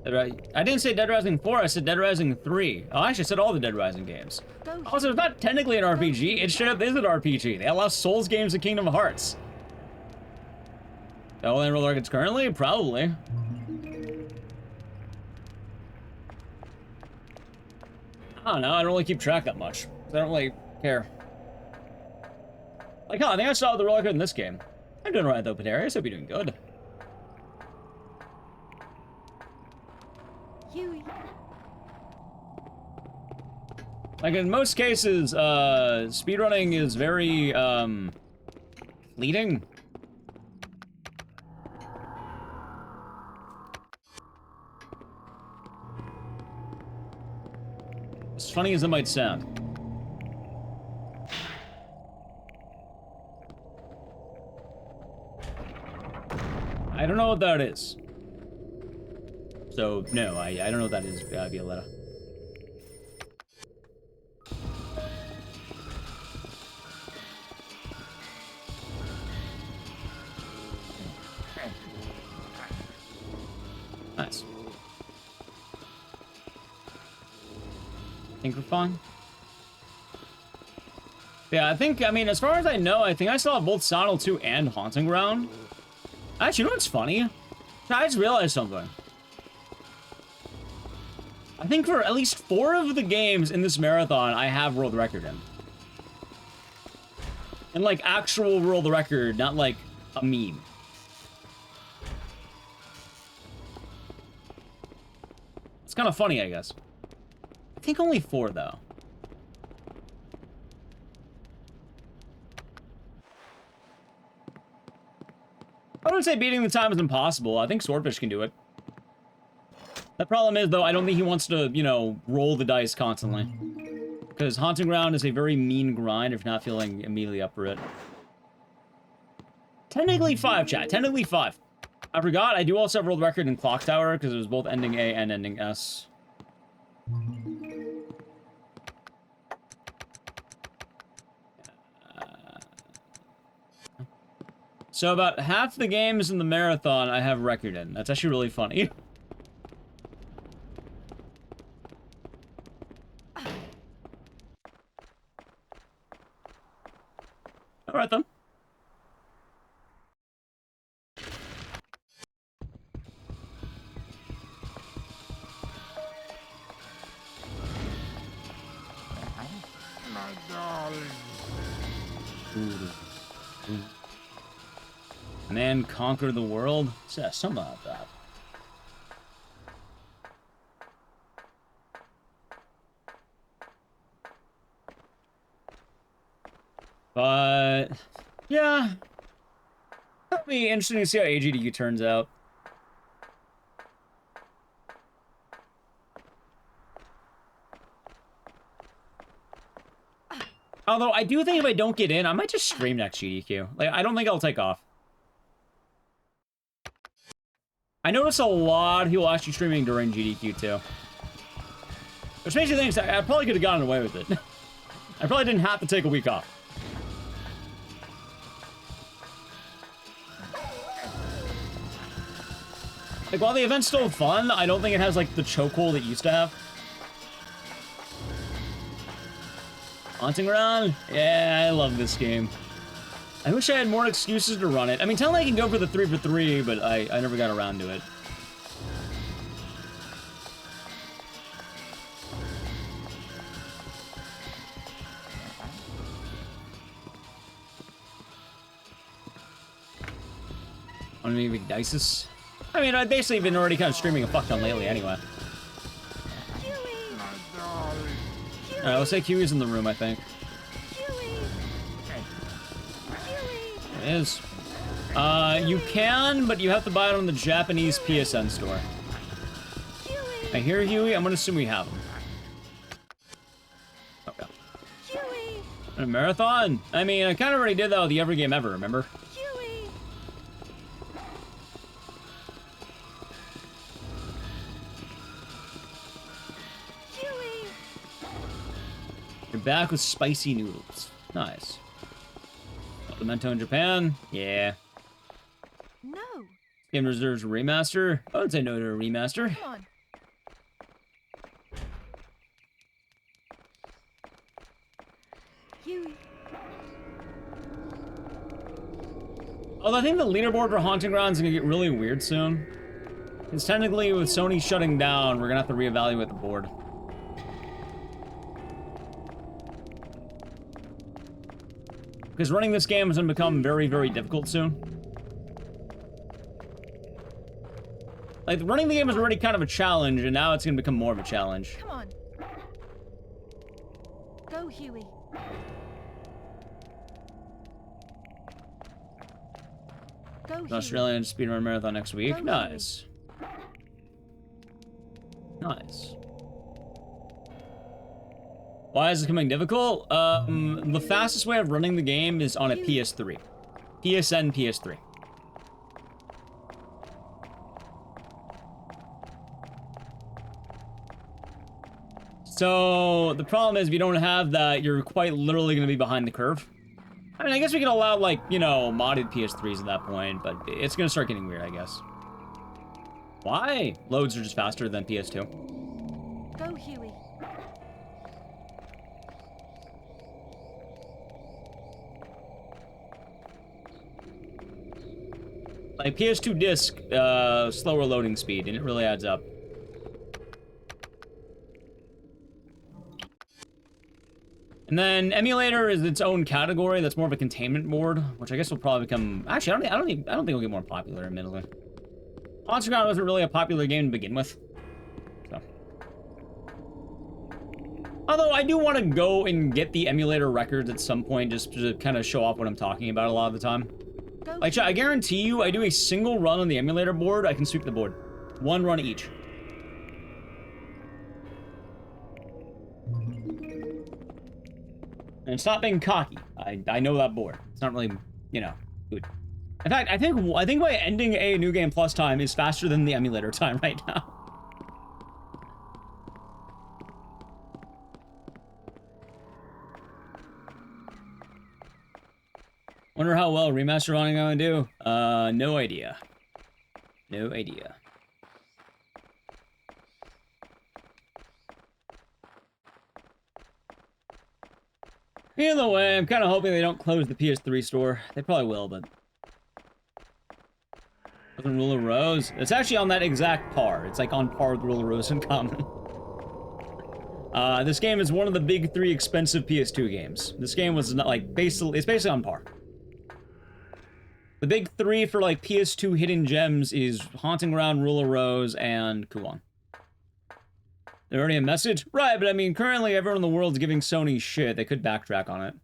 I didn't say Dead Rising 4, I said Dead Rising 3. Oh, I actually said all the Dead Rising games. Also, it's not technically an RPG, it straight up is an RPG. They allow Souls games in Kingdom Hearts. That will enroll records currently? Probably. I don't know, I don't really keep track that much. I don't really care. Like, I think I saw the roll record in this game. I'm doing alright though, Panarius. Hope you're doing good. Huey. Like, in most cases, speedrunning is very, fleeting. As funny as it might sound. I don't know what that is. So, no, I don't know what that is, Violetta. Nice. Think we're fine? Yeah, I mean, as far as I know, I think I still have both Silent 2 and Haunting Ground. Actually, you know what's funny? I just realized something. I think for at least 4 of the games in this marathon, I have world record in. And like actual world record, not like a meme. It's kind of funny, I guess. I think only 4 though. I wouldn't say beating the time is impossible. I think Swordfish can do it. The problem is, though, I don't think he wants to, you know, roll the dice constantly. Because Haunting Ground is a very mean grind if not feeling immediately up for it. Technically 5, chat. Technically 5. I forgot, I do also have world record in Clock Tower, because it was both ending A and ending S. So about half the games in the marathon I have record in. That's actually really funny. Alright then. My darling. Man conquer the world? Yeah, something like that. But yeah, that'll be interesting to see how AGDQ turns out. Although I do think if I don't get in, I might just stream next GDQ. Like, I don't think I'll take off. I notice a lot of people actually streaming during GDQ too. Which makes you think I probably could have gotten away with it. I probably didn't have to take a week off. Like, while the event's still fun, I don't think it has, like, the chokehold it used to have. Haunting Ground? Yeah, I love this game. I wish I had more excuses to run it. I mean, technically I can go for the 3 for 3, but I never got around to it. On maybe Dices. I mean, I've basically been already kind of streaming a fuck ton lately anyway. Alright, let's say Kiwi's in the room, I think. It is. You can, but you have to buy it on the Japanese PSN store. I hear Huey. I'm gonna assume we have him. Okay. A marathon? I mean, I kind of already did that with the Every Game Ever, remember? You're back with spicy noodles. Nice. Memento in Japan? Yeah. No. Game reserves a remaster? I would say no to a remaster. Come on. Huey. Although I think the leaderboard for Haunting Grounds is gonna get really weird soon. Because technically with Sony shutting down, we're gonna have to reevaluate the board. Because running this game is going to become very, very difficult soon. Like, running the game was already kind of a challenge, and now it's going to become more of a challenge. Come on. Go, Huey. Go, Huey. Australian Speedrun Marathon next week. Go, nice. Nice. Why is it becoming difficult? The fastest way of running the game is on a PS3. PSN PS3. So, the problem is if you don't have that, you're quite literally going to be behind the curve. I mean, I guess we could allow, like, you know, modded PS3s at that point, but it's going to start getting weird, I guess. Why? Loads are just faster than PS2. Go, Huey. Like, PS2 disc, slower loading speed, and it really adds up. And then emulator is its own category. That's more of a containment board, which I guess will probably become. Actually, I don't think it'll get more popular. Admittedly, Haunting Ground wasn't really a popular game to begin with. So, although I do want to go and get the emulator records at some point, just to kind of show off what I'm talking about a lot of the time. Like, I guarantee you, I do a single run on the emulator board, I can sweep the board. One run each. And it's not being cocky. I know that board. It's not really, you know, good. In fact, I think my ending a New Game Plus time is faster than the emulator time right now. Wonder how well Remaster running gonna do. No idea. No idea. Either way, I'm kind of hoping they don't close the PS3 store. They probably will, but... Rule of Rose? It's actually on that exact par. It's like on par with Rule of Rose in common. This game is one of the big 3 expensive PS2 games. This game was not like basically, it's basically on par. The big 3 for like PS2 hidden gems is Haunting Ground, Rule of Rose, and Kuon. They're already a message? Right, but I mean, currently everyone in the world's giving Sony shit. They could backtrack on it.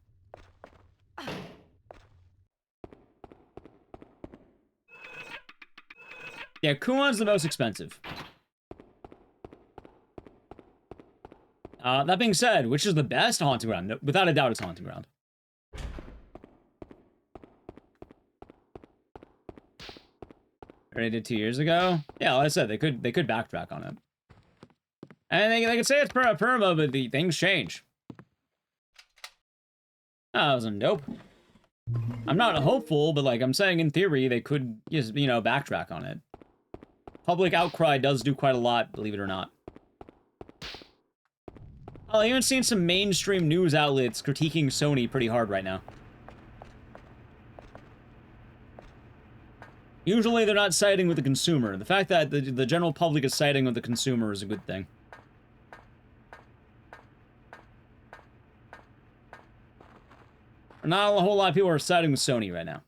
Yeah, Kuon's the most expensive. That being said, which is the best Haunting Ground? No, without a doubt, it's Haunting Ground. Already did 2 years ago? Yeah, like I said, they could backtrack on it. And they could say it's perma, but the things change. That was a nope. I'm not hopeful, but like I'm saying in theory, they could just, you know, backtrack on it. public outcry does do quite a lot, believe it or not. Oh, I even seen some mainstream news outlets critiquing Sony pretty hard right now. Usually they're not siding with the consumer. The fact that the general public is siding with the consumer is a good thing. Not a whole lot of people are siding with Sony right now.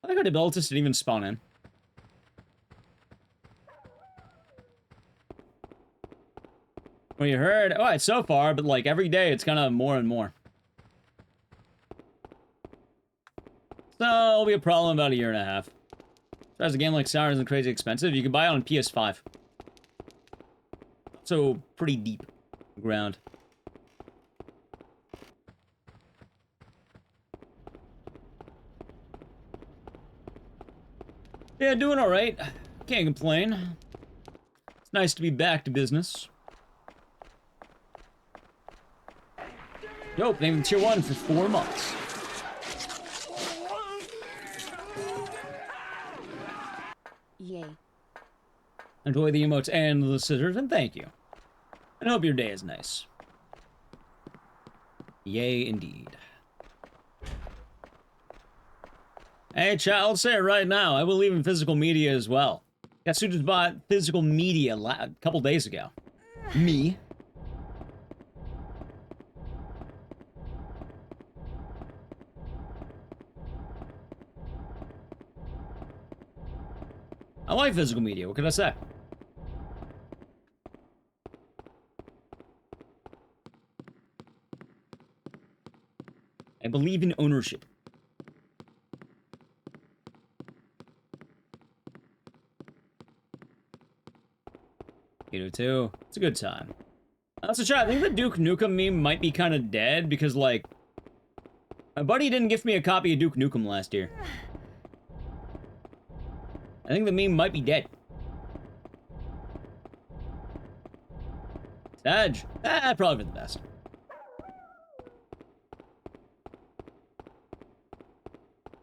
I think our Deluxe didn't even spawn in. Well, you heard? Alright, so far, but like every day it's kind of more and more. So, it'll be a problem in about a year and a half. As a game like Sour isn't crazy expensive, you can buy it on PS5. So, pretty deep ground. Yeah, doing alright. Can't complain. It's nice to be back to business. Yo, named Tier 1 for 4 months. Yay. Enjoy the emotes and the scissors, and thank you. And hope your day is nice. Yay, indeed. Hey, chat, I'll say it right now. I believe in physical media as well. Guess who just bought physical media a couple days ago? Me. I like physical media, what can I say? I believe in ownership. You do too. It's a good time. Also, chat, I think the Duke Nukem meme might be kind of dead because, like, my buddy didn't gift me a copy of Duke Nukem last year. I think the meme might be dead. Sag. Probably for the best.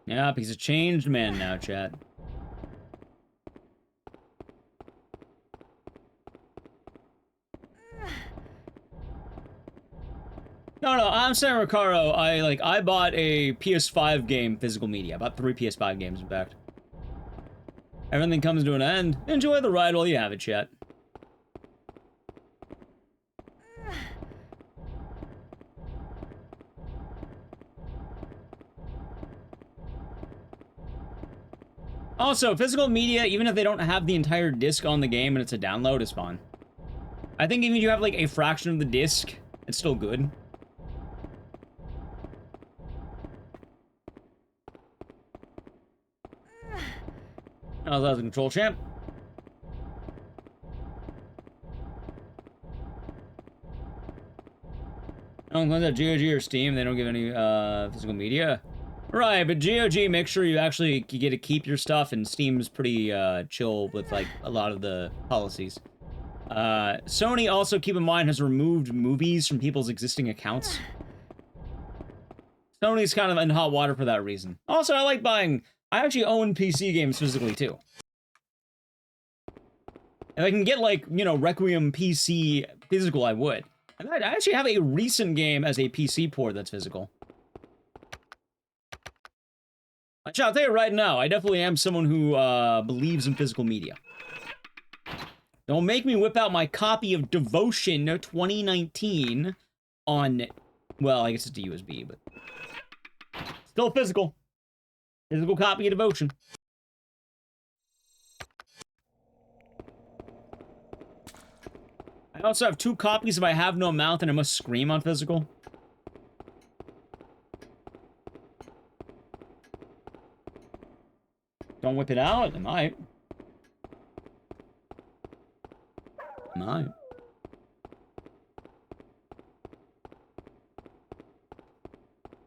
Yeah, he's a changed man now, chat. No, I'm saying, Ricaro, I bought a PS5 game, physical media. I bought 3 PS5 games, in fact. Everything comes to an end. Enjoy the ride while you have it, chat. Also, physical media, even if they don't have the entire disc on the game and it's a download, is fine. I think even if you have, like, a fraction of the disc, it's still good. Oh, that was a control champ. Oh, unless at GOG or Steam, they don't give any physical media. Right, but GOG, make sure you actually get to keep your stuff, and Steam's pretty chill with like a lot of the policies. Sony also, keep in mind, has removed movies from people's existing accounts. Sony's kind of in hot water for that reason. Also, I like buying... I actually own PC games physically, too. If I can get, like, you know, Requiem PC physical, I would. And I actually have a recent game as a PC port that's physical. I'll tell you right now, I definitely am someone who believes in physical media. Don't make me whip out my copy of Devotion 2019 on... Well, I guess it's a USB, but... Still physical. Physical copy of Devotion. I also have 2 copies of I Have No Mouth and I Must Scream on physical. Don't whip it out? I might. I might.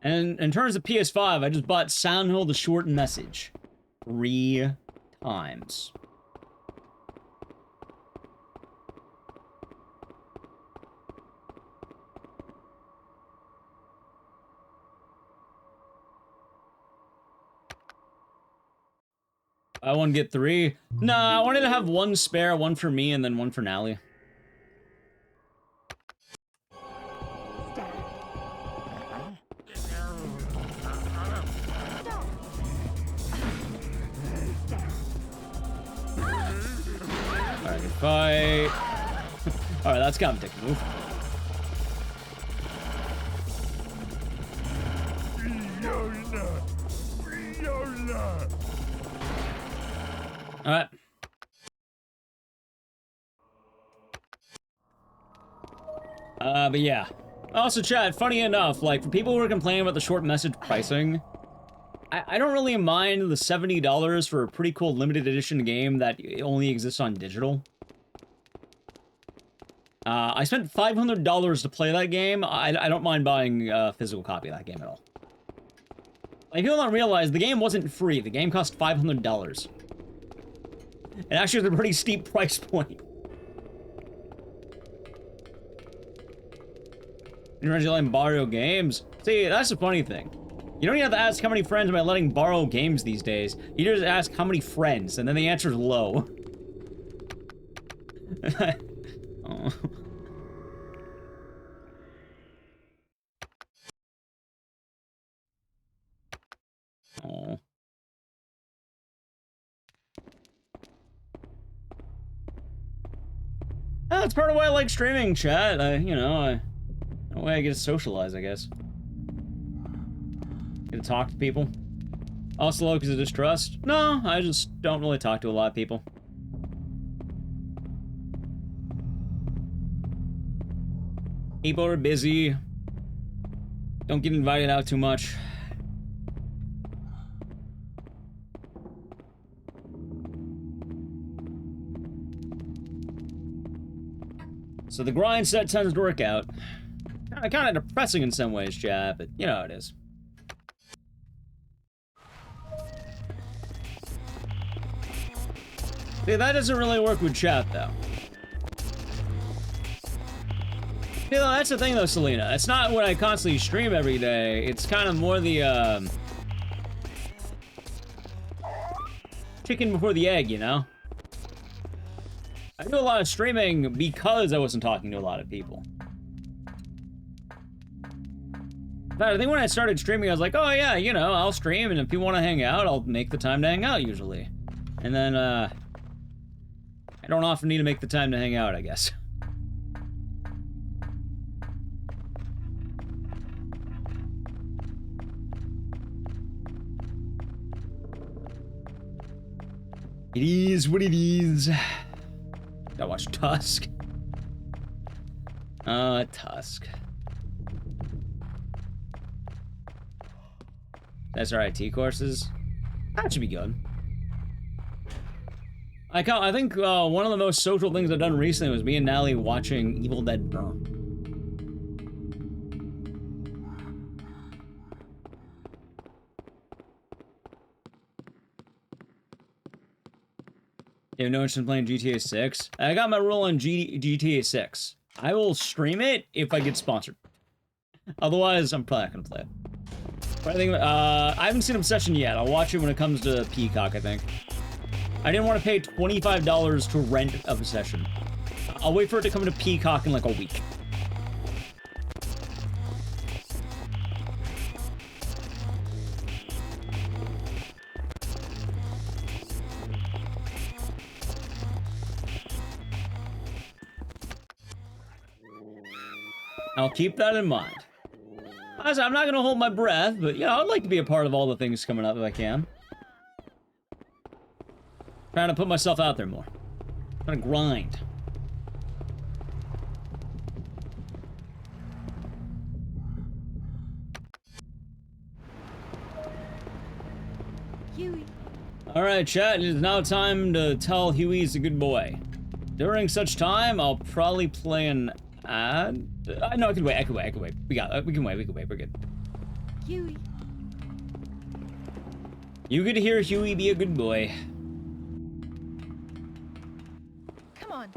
And in terms of PS5, I just bought Sound Hill: The Short Message 3 times. I want to get 3. Nah, I wanted to have 1 spare, 1 for me, and then 1 for Nally. Alright, good fight. Alright, that's kind of a dick move. Alright. But yeah. Also, chat, funny enough, like, for people who are complaining about the short message pricing, I don't really mind the $70 for a pretty cool limited edition game that only exists on digital. I spent $500 to play that game. I don't mind buying a physical copy of that game at all. Like, people don't realize the game wasn't free. The game cost $500. It actually was a pretty steep price point. You don't letting borrow games? See, that's the funny thing. You don't even have to ask how many friends am I letting borrow games these days. You just ask how many friends, and then the answer is low. Oh. Oh. That's part of why I like streaming, chat. You know, the way I get to socialize, I guess. Get to talk to people. Also low because of distrust? No, I just don't really talk to a lot of people. People are busy. Don't get invited out too much. So the grind set tends to work out. Kind of depressing in some ways, chat, but you know how it is. See, that doesn't really work with chat, though. You know, that's the thing, though, Selena. It's not when I constantly stream every day. It's kind of more the, chicken before the egg, you know? I do a lot of streaming because I wasn't talking to a lot of people. In fact, I think when I started streaming, I was like, oh yeah, you know, I'll stream, and if people want to hang out, I'll make the time to hang out, usually. And then, I don't often need to make the time to hang out, I guess. It is what it is. Gotta watch Tusk. Tusk. SRIT courses? That should be good. I think one of the most social things I've done recently was me and Nally watching Evil Dead Burn. You have no interest in playing GTA 6? I got my rule on GTA 6. I will stream it if I get sponsored. Otherwise, I'm probably not gonna play it. But I think, I haven't seen Obsession yet. I'll watch it when it comes to Peacock, I think. I didn't want to pay $25 to rent Obsession. I'll wait for it to come to Peacock in like a week. I'll keep that in mind. I'm not gonna hold my breath, but yeah, I'd like to be a part of all the things coming up if I can. Trying to put myself out there more. Trying to grind. Huey. Alright, chat, it is now time to tell Huey he's a good boy. During such time, I'll probably play an ad. No, I can wait, I can wait. We can wait, we're good. Huey. You get to hear Huey be a good boy. Come on.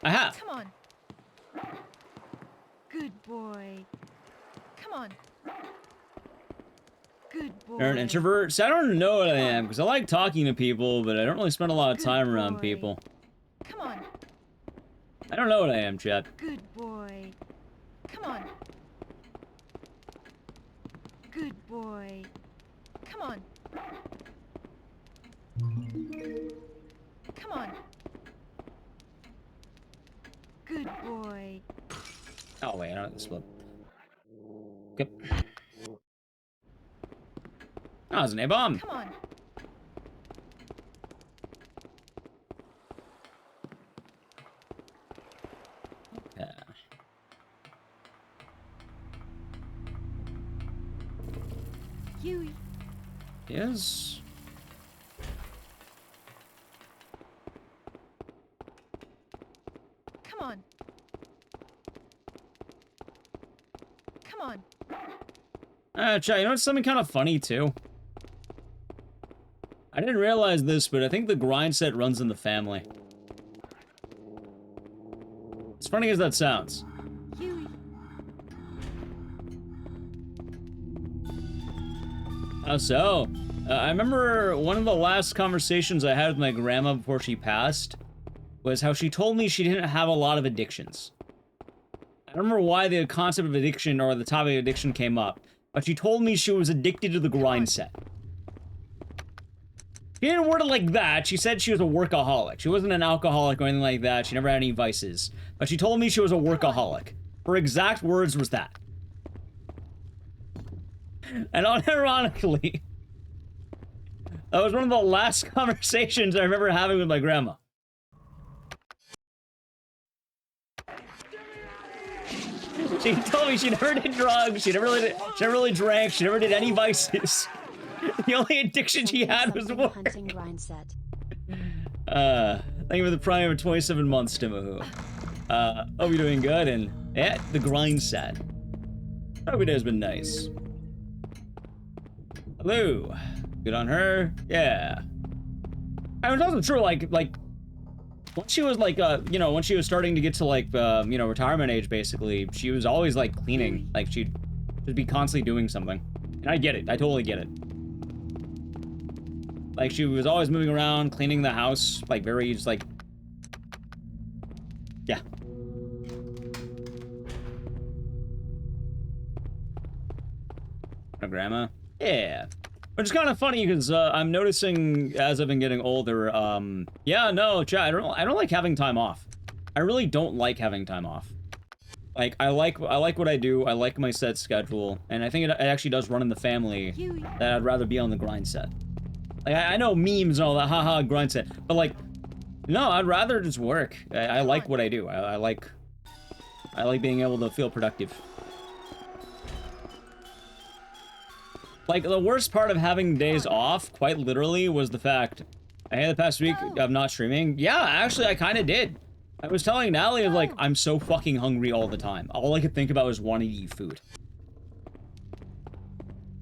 I have. Come on. Good boy. Come on. You're an introvert? See, I don't know what I am, because I like talking to people, but I don't really spend a lot of time around people. Come on. I don't know what I am, Chad. Good boy. Come on. Good boy. Come on. Come on. Good boy. Oh, wait, I don't have to split. Okay. Oh, it's an A-bomb. Come on. Yeah. Huey. Yes. Come on. Come on. Chad, you know what's something kind of funny, too? I didn't realize this, but I think the grind set runs in the family. As funny as that sounds. Huey. How so? I remember one of the last conversations I had with my grandma before she passed was how she told me she didn't have a lot of addictions. I don't remember why the concept of addiction or the topic of addiction came up, but she told me she was addicted to the grind set. She didn't word it like that. She said she was a workaholic. She wasn't an alcoholic or anything like that. She never had any vices. But she told me she was a workaholic. Her exact words was that. And unironically, that was one of the last conversations I remember having with my grandma. She told me she never did drugs, she never really drank, she never did any vices. The only addiction she had was work. Hunting grind set. Thank you for the prime of 27 months, Timohu. Hope you're doing good, and yeah, the grind set. Hope your day's been nice. Hello. Good on her. Yeah. I mean, it's also true, like, once she was, like, you know, once she was starting to get to, like, you know, retirement age, basically, she was always, like, cleaning. Like, she'd just be constantly doing something. And I get it. I totally get it. Like, she was always moving around, cleaning the house, like, very, just, like... Yeah. My grandma? Yeah. Which is kind of funny, because, I'm noticing, as I've been getting older, yeah, no, chat, I don't like having time off. I really don't like having time off. Like, I like what I do, I like my set schedule, and I think it actually does run in the family that I'd rather be on the grind set. Like, I know memes and all that, haha, grind set, but like, no, I'd rather just work. I like what I do. I like being able to feel productive. Like, the worst part of having days off, quite literally, was the fact I had the past week of not streaming. Yeah, actually, I kind of did. I was telling Natalie, like, I'm so fucking hungry all the time. All I could think about was wanting to eat food.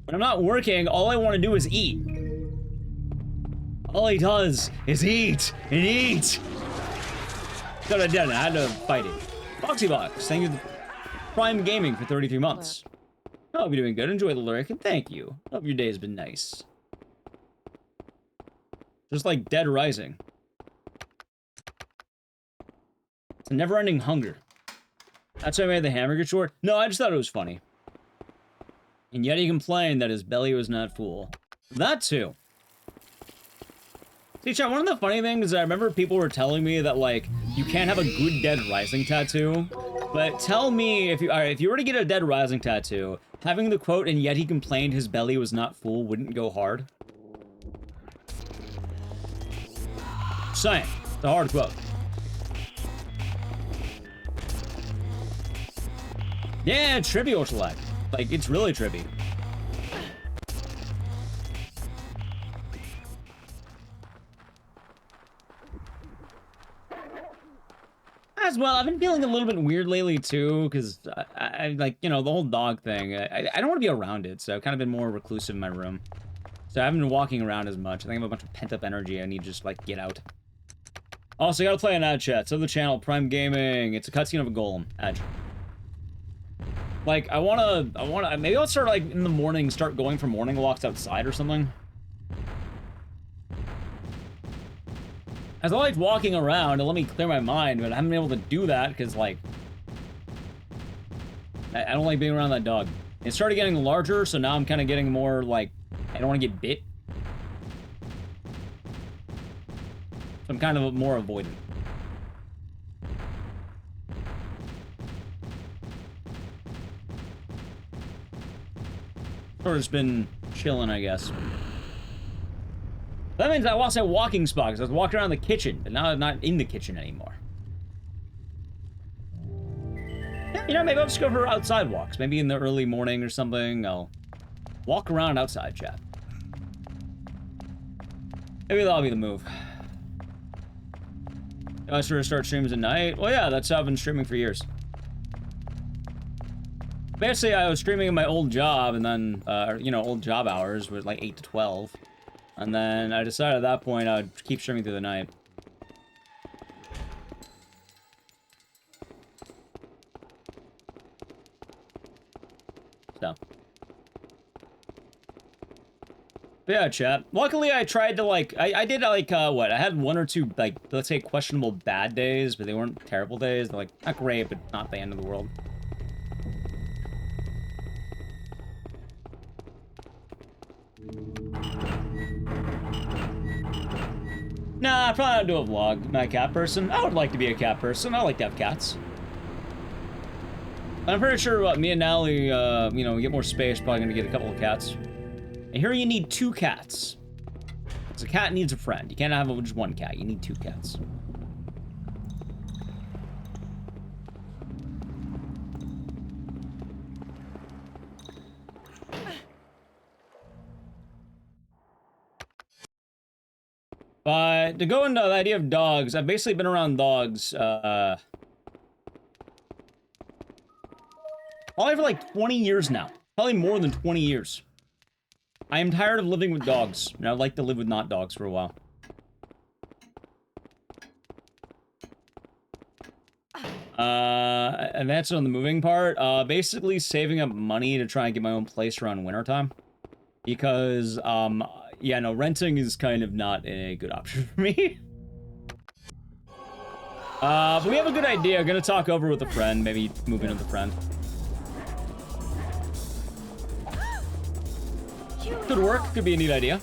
When I'm not working, all I want to do is eat. All he does is eat and eat. So I did. I had to fight it. Foxybox, thank you to Prime Gaming for 33 months. I hope you're doing good. Enjoy the lyric, and thank you. Hope your day has been nice. Just like Dead Rising. It's a never-ending hunger. That's why I made the hamburger short? No, I just thought it was funny. And yet he complained that his belly was not full. That too. See, chat, one of the funny things is I remember people were telling me that, like, you can't have a good Dead Rising tattoo. But tell me, if you were to get a Dead Rising tattoo, having the quote, and yet he complained his belly was not full, wouldn't go hard? Saying. It's a hard quote. Yeah, trivial select. Like, it's really trippy. As well, I've been feeling a little bit weird lately too, because I like, you know, the whole dog thing. I don't want to be around it, so I've kind of been more reclusive in my room. So I haven't been walking around as much. I think I have a bunch of pent-up energy. I need to just, like, get out. Also, gotta play an ad chat. So the channel, Prime Gaming. It's a cutscene of a golem. Ad. Like, maybe I'll start, like, in the morning, start going for morning walks outside or something. As I like walking around to let me clear my mind, but I haven't been able to do that because, like, I don't like being around that dog. It started getting larger, so now I'm kind of getting more, like, I don't want to get bit. So I'm kind of more avoidant. Or just been chilling, I guess. That means I lost that walking spot because I was walking around the kitchen, but now I'm not in the kitchen anymore. Yeah, you know, maybe I'll just go for outside walks. Maybe in the early morning or something, I'll walk around outside, chat. Maybe that'll be the move. I sort of start streams at night. Well, yeah, that's how I've been streaming for years. Basically, I was streaming in my old job, and then, you know, old job hours was like 8 to 12. And then I decided at that point I would keep streaming through the night. So. But yeah, chat. Luckily, I tried to, like, I did, like, what? I had 1 or 2, like, let's say questionable bad days, but they weren't terrible days. They're, like, not great, but not the end of the world. Nah, I'd probably not do a vlog. I'm not a cat person. I would like to be a cat person. I like to have cats. I'm pretty sure me and Natalie, you know, get more space, probably gonna get a couple of cats. And here you need 2 cats. Because a cat needs a friend. You can't have just 1 cat. You need 2 cats. But to go into the idea of dogs, I've basically been around dogs, probably for like 20 years now. Probably more than 20 years. I am tired of living with dogs, and I'd like to live with not dogs for a while. And that's on the moving part. Basically saving up money to try and get my own place around wintertime. Because, yeah, no, renting is kind of not a good option for me. But we have a good idea. I'm gonna talk over with a friend, maybe move in with a friend. Could work, could be a neat idea.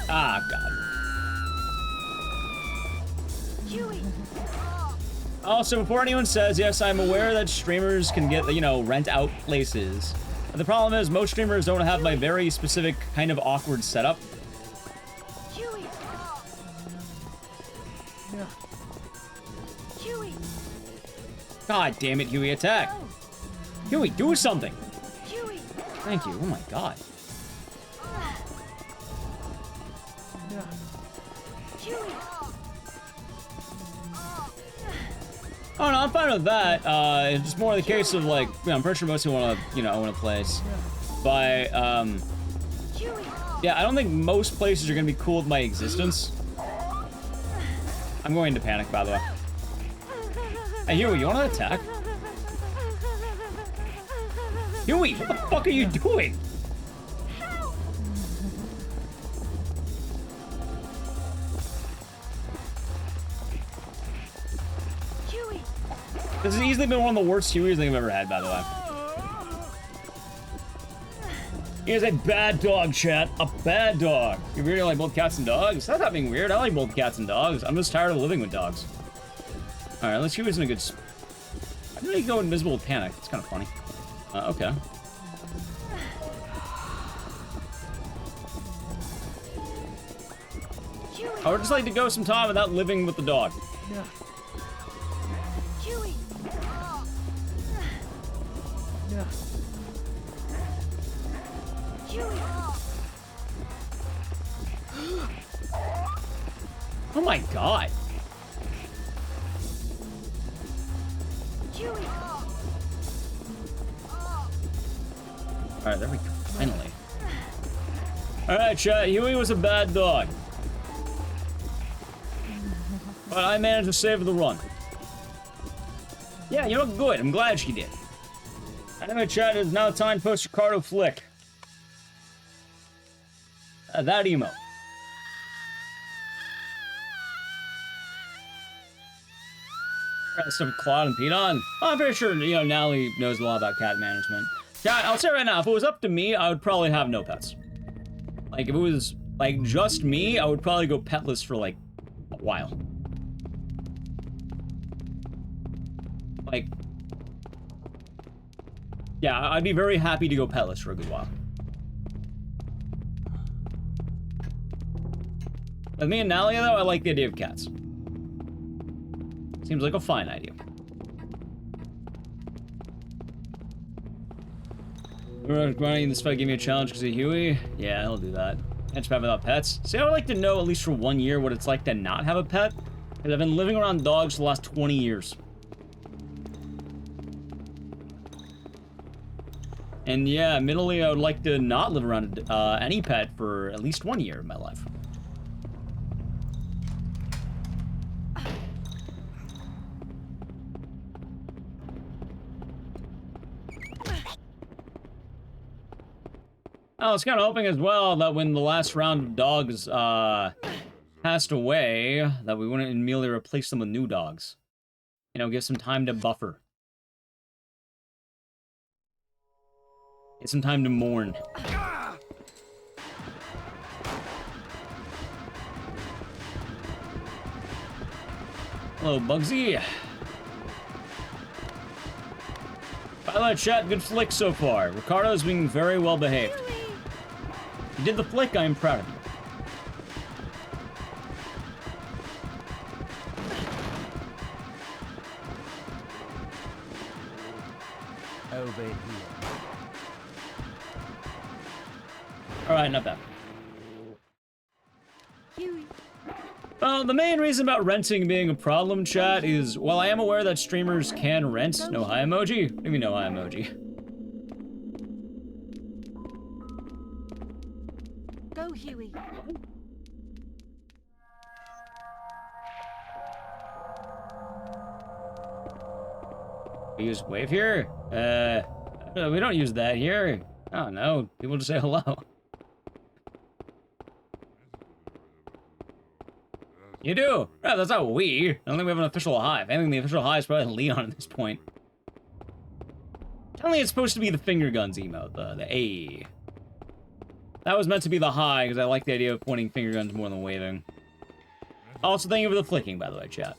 Ah, God. Also, before anyone says, yes, I'm aware that streamers can get, you know, rent out places. But the problem is, most streamers don't have my very specific kind of awkward setup. God damn it, Huey, attack! Huey, do something! Thank you, oh my God. Oh no, I'm fine with that. It's just more the case of like, you know, I'm pretty sure most people want to, you know, own a place. But, yeah, I don't think most places are gonna be cool with my existence. I'm going into panic, by the way. Hey, Huey, you wanna attack? Huey, what the fuck are you doing? This has easily been one of the worst Hueys I've ever had, by the way. He is a bad dog, chat. A bad dog. You really like both cats and dogs? That's not being weird. I like both cats and dogs. I'm just tired of living with dogs. Alright, let's see who's in a good... I didn't go invisible with panic. It's kind of funny. Okay. I would just like to go some time without living with the dog. Yeah. Oh my God. Alright, there we go. Finally. Alright, chat. Huey was a bad dog. But I managed to save the run. Yeah, you look good. I'm glad she did. Anime chat, is now time to post Ricardo flick. That emo. Some Claude and Pete on. I'm pretty sure, you know, Natalie knows a lot about cat management. Cat, I'll say right now, if it was up to me, I would probably have no pets. Like, if it was, like, just me, I would probably go petless for, like, a while. Like, yeah, I'd be very happy to go petless for a good while. With me and Nalia, though, I like the idea of cats. Seems like a fine idea. We're grinding this fight, give me a challenge because of Huey. Yeah, I'll do that. Can't survive without pets. See, I would like to know, at least for 1 year, what it's like to not have a pet. Because I've been living around dogs for the last 20 years. And yeah, admittedly, I would like to not live around any pet for at least 1 year of my life. I was kind of hoping as well that when the last round of dogs passed away, that we wouldn't immediately replace them with new dogs. You know, give some time to buffer. Get some time to mourn. Hello, Bugsy. By the way, chat, good flick so far. Ricardo's being very well behaved. You did the flick, I am proud of you. Over here. Alright, not bad. Well, the main reason about renting being a problem, chat, is, while I am aware that streamers can rent, no hi emoji? What do you mean no hi emoji? Go, Huey. We use wave here? We don't use that here. I don't know. People just say hello. You do? Yeah, that's not we. I don't think we have an official hive. I think the official hive is probably Leon at this point. Apparently it's supposed to be the finger guns emote, the A. That was meant to be the high, because I like the idea of pointing finger guns more than waving. Also, thank you for the flicking, by the way, chat.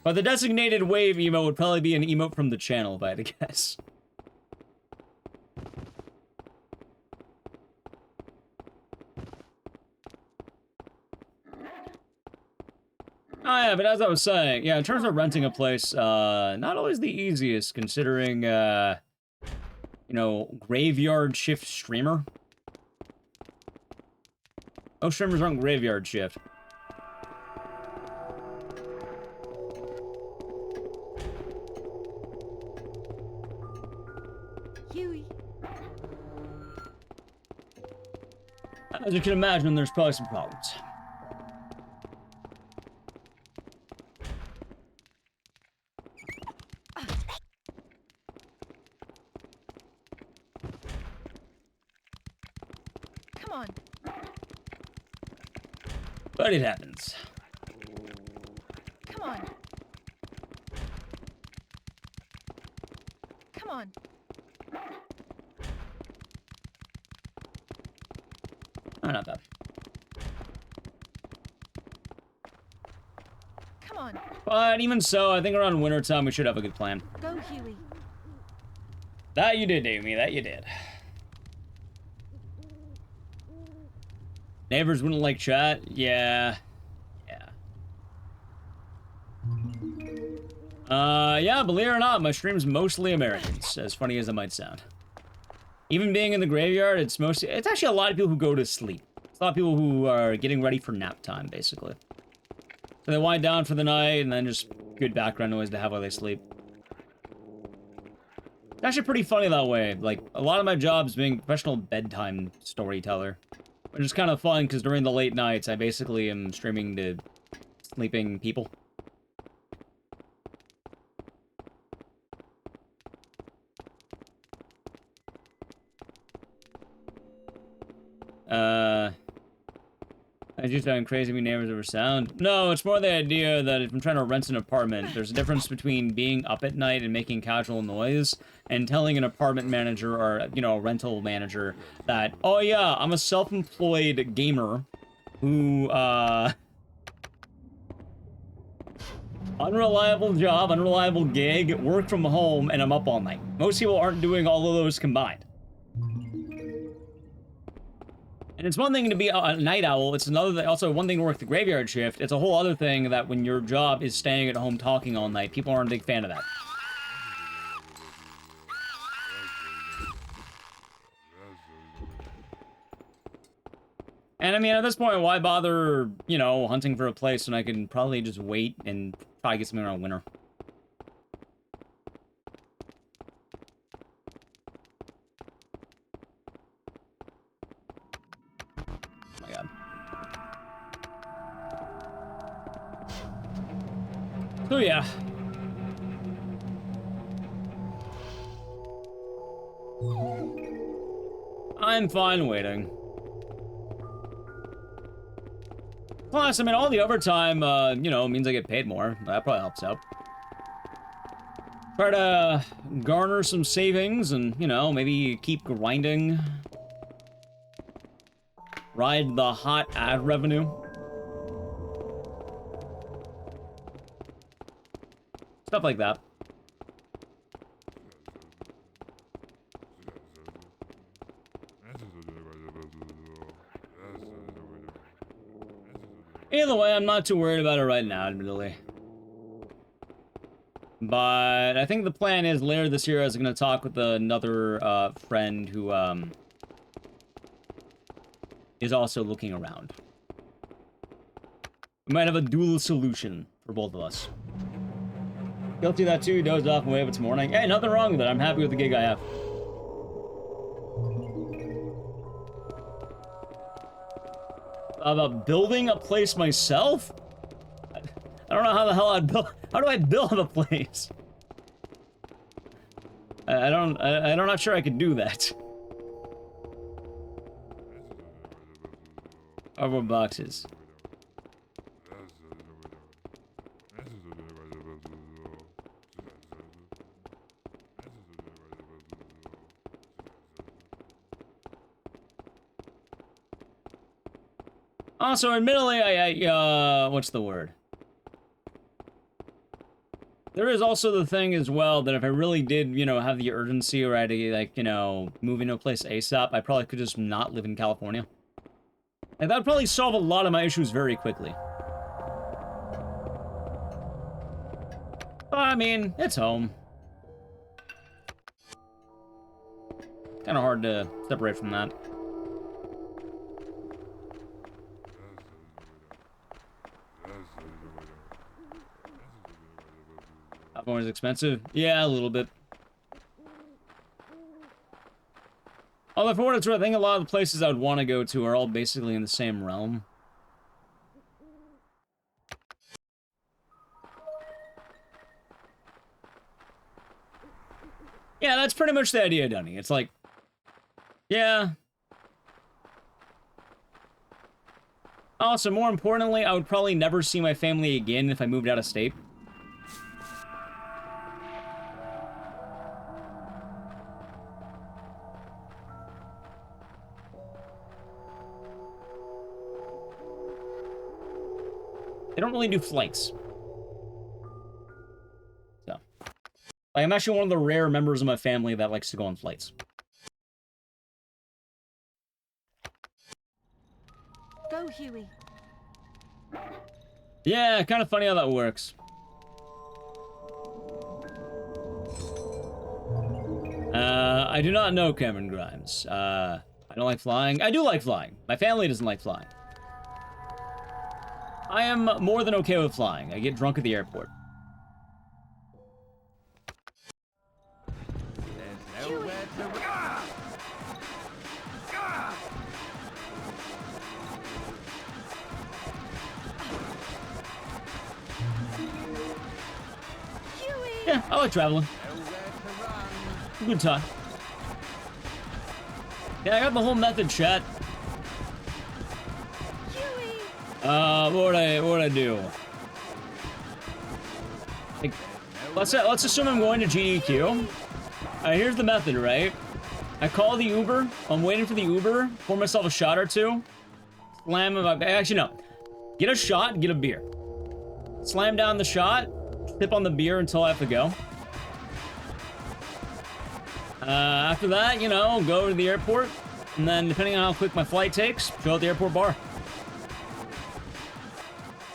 But the designated wave emote would probably be an emote from the channel, if I had to guess. Oh yeah, but as I was saying, yeah, in terms of renting a place, not always the easiest, considering, you know, graveyard shift streamer. Most streamers aren't graveyard shift. Huey. As you can imagine, there's probably some problems. Come on. But it happens. Come on. Come on. Oh, not bad. Come on. But even so, I think around wintertime we should have a good plan. Go, Huey. That you did, Amy. That you did. Neighbors wouldn't like chat? Yeah. Yeah, believe it or not, my stream's mostly Americans, as funny as it might sound. Even being in the graveyard, it's actually a lot of people who go to sleep. It's a lot of people who are getting ready for nap time, basically. So they wind down for the night, and then just good background noise to have while they sleep. It's actually pretty funny that way. Like, a lot of my job is being a professional bedtime storyteller. Which is kind of fun, because during the late nights, I basically am streaming to sleeping people. I just sound crazy, neighbors over sound. No, it's more the idea that if I'm trying to rent an apartment, there's a difference between being up at night and making casual noise and telling an apartment manager or, you know, a rental manager that, oh yeah, I'm a self-employed gamer who, unreliable job, unreliable gig, work from home, and I'm up all night. Most people aren't doing all of those combined. And it's one thing to be a night owl, it's another thing, also one thing to work the graveyard shift, it's a whole other thing that when your job is staying at home talking all night, people aren't a big fan of that. And I mean, at this point, why bother, you know, hunting for a place when I can probably just wait and probably get something around winter. So yeah. I'm fine waiting. Plus, I mean, all the overtime, you know, means I get paid more. That probably helps out. Try to garner some savings and, you know, maybe keep grinding. Ride the hot ad revenue. Stuff like that. Either way, I'm not too worried about it right now, admittedly. But I think the plan is later this year I was going to talk with another friend who is also looking around. We might have a dual solution for both of us. Guilty of that too, dozed off and wake up this morning. Hey, nothing wrong with it. I'm happy with the gig I have. About building a place myself? I don't know how the hell I'd build. How do I build a place? I'm not sure I could do that. Cardboard boxes. Also, admittedly, what's the word? There is also the thing as well that if I really did, you know, have the urgency or I had to, like, you know, move into a place ASAP, I probably could just not live in California. And that would probably solve a lot of my issues very quickly. But, I mean, it's home. Kind of hard to separate from that. California's expensive? Yeah, a little bit. Although for what it's worth, I think a lot of the places I would want to go to are all basically in the same realm. Yeah, that's pretty much the idea, Dunny. It's like, yeah. Also, more importantly, I would probably never see my family again if I moved out of state. They don't really do flights. So. Like, I'm actually one of the rare members of my family that likes to go on flights. Go, Huey. Yeah, kind of funny how that works. I do not know Cameron Grimes. I don't like flying. I do like flying. My family doesn't like flying. I am more than okay with flying. I get drunk at the airport. Yeah, I like traveling. Good time. Yeah, I got the whole method, chat. What would I do? Like, let's assume I'm going to GDQ. Here's the method, right? I call the Uber. I'm waiting for the Uber. Pour myself a shot or two. Slam him up. Actually, no. Get a shot, get a beer. Slam down the shot. Sip on the beer until I have to go. After that, you know, go to the airport. And then, depending on how quick my flight takes, go at the airport bar.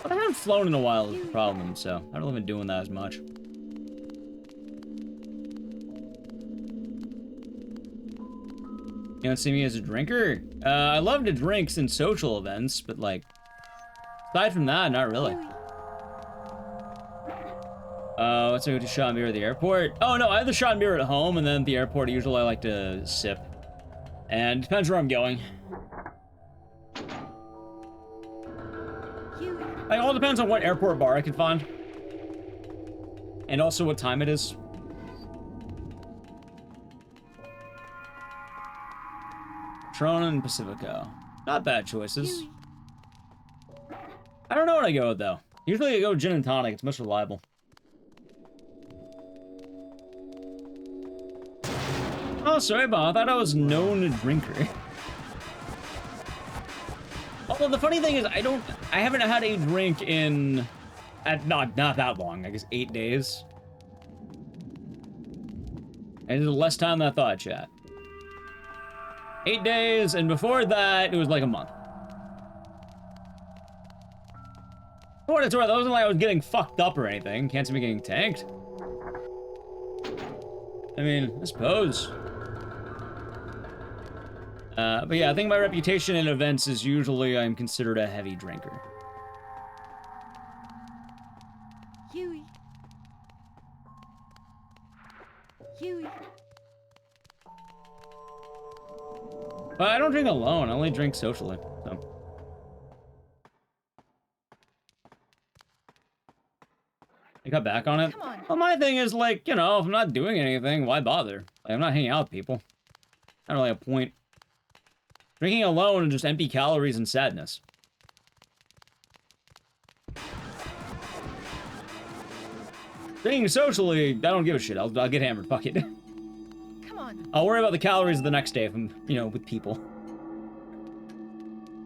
But I haven't flown in a while is the problem, so I don't really been doing that as much. You don't see me as a drinker? I love to drink in social events, but like, aside from that, not really. Let's go to shot and beer at the airport. Oh no, I have the shot and beer at home, and then at the airport, usually I like to sip. And it depends where I'm going. It all depends on what airport bar I can find. And also what time it is. Patron and Pacifico. Not bad choices. I don't know what I go with, though. Usually I go gin and tonic. It's most reliable. Oh, sorry, Bob. I thought I was known drinker. Although the funny thing is, I haven't had a drink in, not that long. I guess 8 days. And it's less time than I thought, chat. 8 days, and before that, it was like a month. For what it's worth, it wasn't like I was getting fucked up or anything. Can't see me getting tanked. I mean, I suppose. But yeah, I think my reputation in events is usually I'm considered a heavy drinker. Huey. But I don't drink alone, I only drink socially, so. You got back on it? Come on. Well, my thing is, like, you know, if I'm not doing anything, why bother? Like, I'm not hanging out with people. Not really a point. Drinking alone and just empty calories and sadness. Drinking socially, I don't give a shit. I'll get hammered. Fuck it. Come on. I'll worry about the calories the next day if I'm, you know, with people.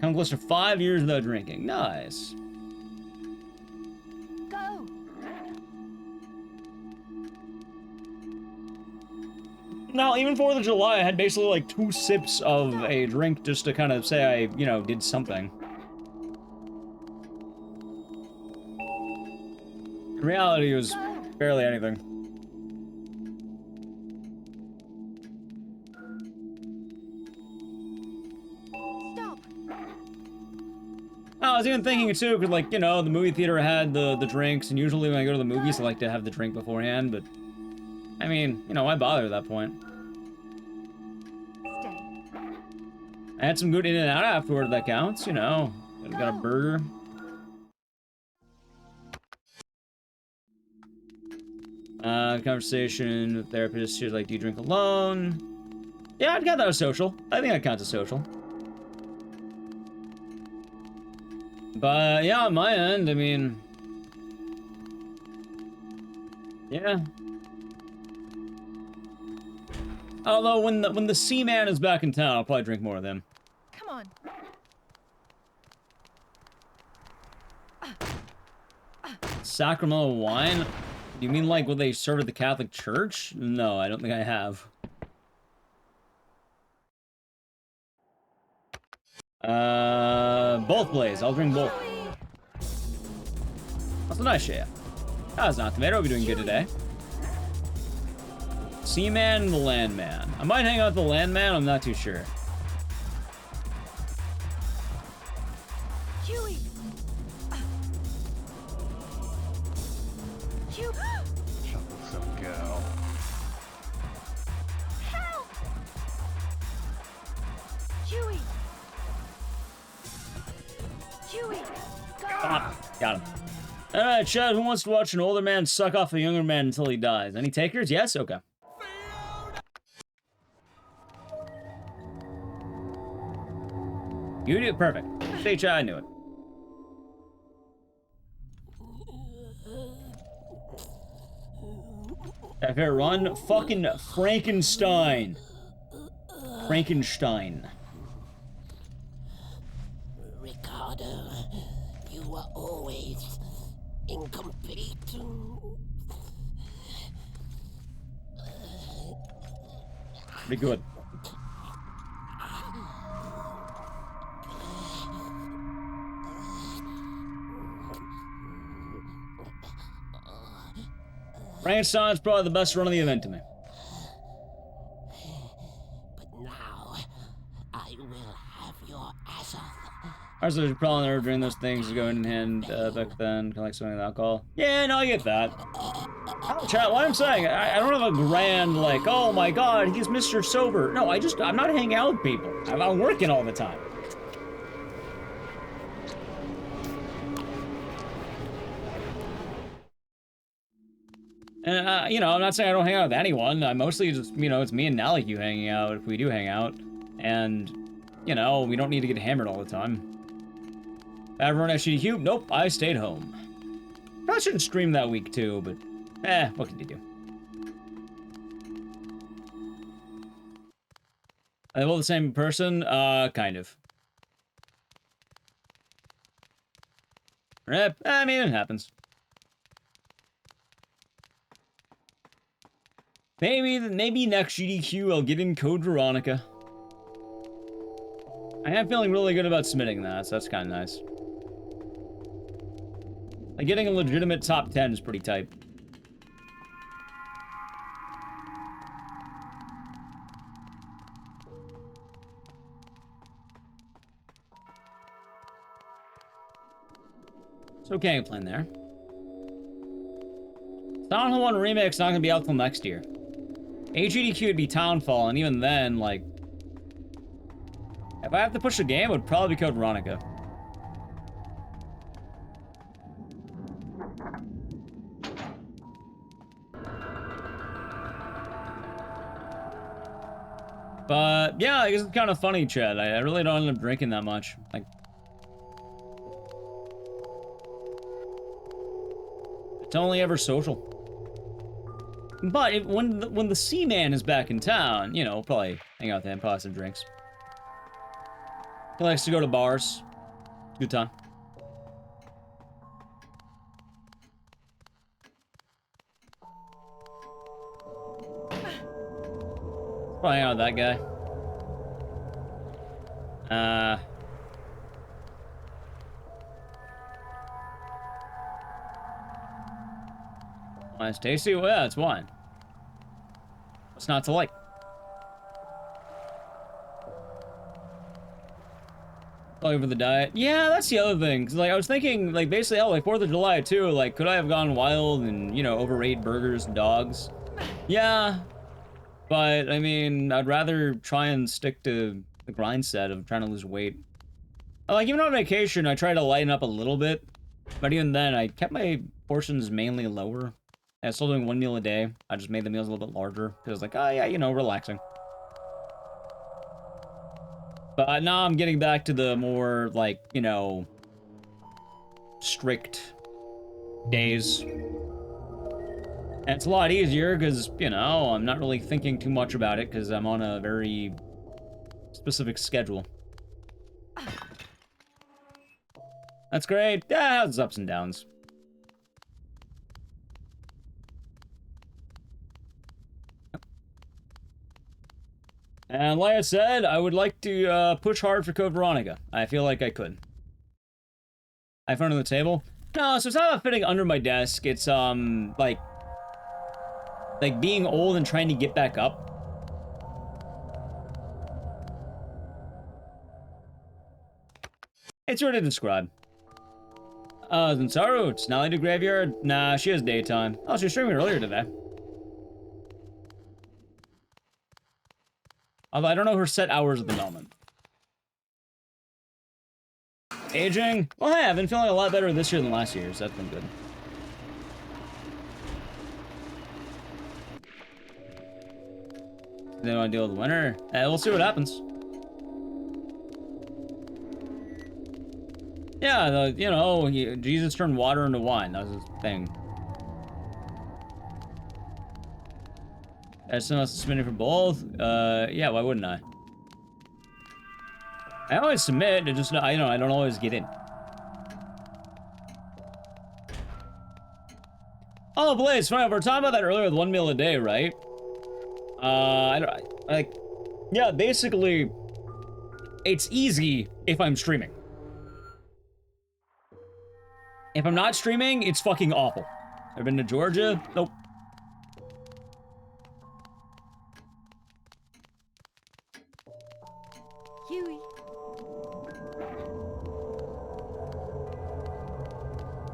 Come close to 5 years without drinking. Nice. Go. Now, even 4th of July, I had basically like 2 sips of a drink just to kind of say I, you know, did something. In reality, it was barely anything. Stop. I was even thinking too, because like, you know, the movie theater had the drinks, and usually when I go to the movies, I like to have the drink beforehand, but I mean, you know, why bother at that point? Stay. I had some good In-N-Out afterward, that counts, you know. Got a burger. Conversation with therapist. She was like, do you drink alone? Yeah, I'd count that as social. I think that counts as social. But yeah, on my end, I mean, yeah. Although when the Seaman is back in town, I'll probably drink more of them. Come on. Sacramental wine? You mean like what they serve at the Catholic Church? No, I don't think I have. Both Blaze. I'll drink both. That's a nice share. That's not tomato. We'll be doing good today. Seaman and the Landman. I might hang out with the Landman. I'm not too sure. Huey. Huey. Troublesome girl. Help. Huey. Huey. Go. Ah, got him. Alright, Chad, who wants to watch an older man suck off a younger man until he dies? Any takers? Yes? Okay. You do? Perfect. Say, Chad, I knew it. That fair run? Fucking Frankenstein. Frankenstein. Ricardo, you were always incomplete. Be good. Frankenstein's probably the best run of the event to me. But now, I will have your ass off. Ours are probably never doing those things to go in hand back then, kind of like something with alcohol. Yeah, no, I get that. Chat, what I'm saying, I don't have a grand, like, oh my god, he's Mr. Sober. No, I'm not hanging out with people. I'm working all the time. And, you know, I'm not saying I don't hang out with anyone. I mostly just, you know, it's me and Naliku hanging out if we do hang out. And, you know, we don't need to get hammered all the time. Everyone at GDQ? Nope, I stayed home. Probably shouldn't stream that week too, but, what can you do? Are they both the same person? Kind of. Rip, I mean, it happens. Maybe next GDQ I'll get in Code Veronica. I am feeling really good about submitting that, so that's kind of nice. Like, getting a legitimate top 10 is pretty tight. So game plan there. Silent Hill 1 Remake's not gonna be out till next year. AGDQ would be Townfall, and even then, like... If I have to push a game, it would probably be Code Veronica. But, yeah, I guess it's kind of funny, Chad. I really don't end up drinking that much. Like... It's only ever social. But when the Seaman is back in town, you know, probably hang out with him, probably some drinks. He likes to go to bars. Good time. Probably hang out with that guy. It's tasty? Well, yeah, it's wine. What's not to like? All over the diet. Yeah, that's the other thing. Cause, like, I was thinking, like, basically, oh, like, 4th of July, too. Like, could I have gone wild and, you know, overate burgers and dogs? Yeah. But, I mean, I'd rather try and stick to the grind set of trying to lose weight. Like, even on vacation, I tried to lighten up a little bit. But even then, I kept my portions mainly lower. I was still doing 1 meal a day. I just made the meals a little bit larger. Because I was like, oh yeah, you know, relaxing. But now I'm getting back to the more, like, you know, strict days. And it's a lot easier because, you know, I'm not really thinking too much about it because I'm on a very specific schedule. That's great. Yeah, it's ups and downs. And like I said, I would like to push hard for Code Veronica. I feel like I could. iPhone on the table? No, so it's not about fitting under my desk. It's, like being old and trying to get back up. It's hard to describe. Zansaru, it's not like a graveyard? Nah, she has daytime. Oh, she was streaming earlier today. Although I don't know her set hours at the moment. Aging? Well, hey, I've been feeling a lot better this year than last year, so that's been good. They don't want to deal with the winter. We'll see what happens. Yeah, you know, Jesus turned water into wine. That was his thing. SMS submitting for both? Yeah, why wouldn't I? I always submit, it just, I don't always get in. Oh, Blaze, funny, we were talking about that earlier with 1 meal a day, right? Yeah, basically, it's easy if I'm streaming. If I'm not streaming, it's fucking awful. I've been to Georgia? Nope. Huey.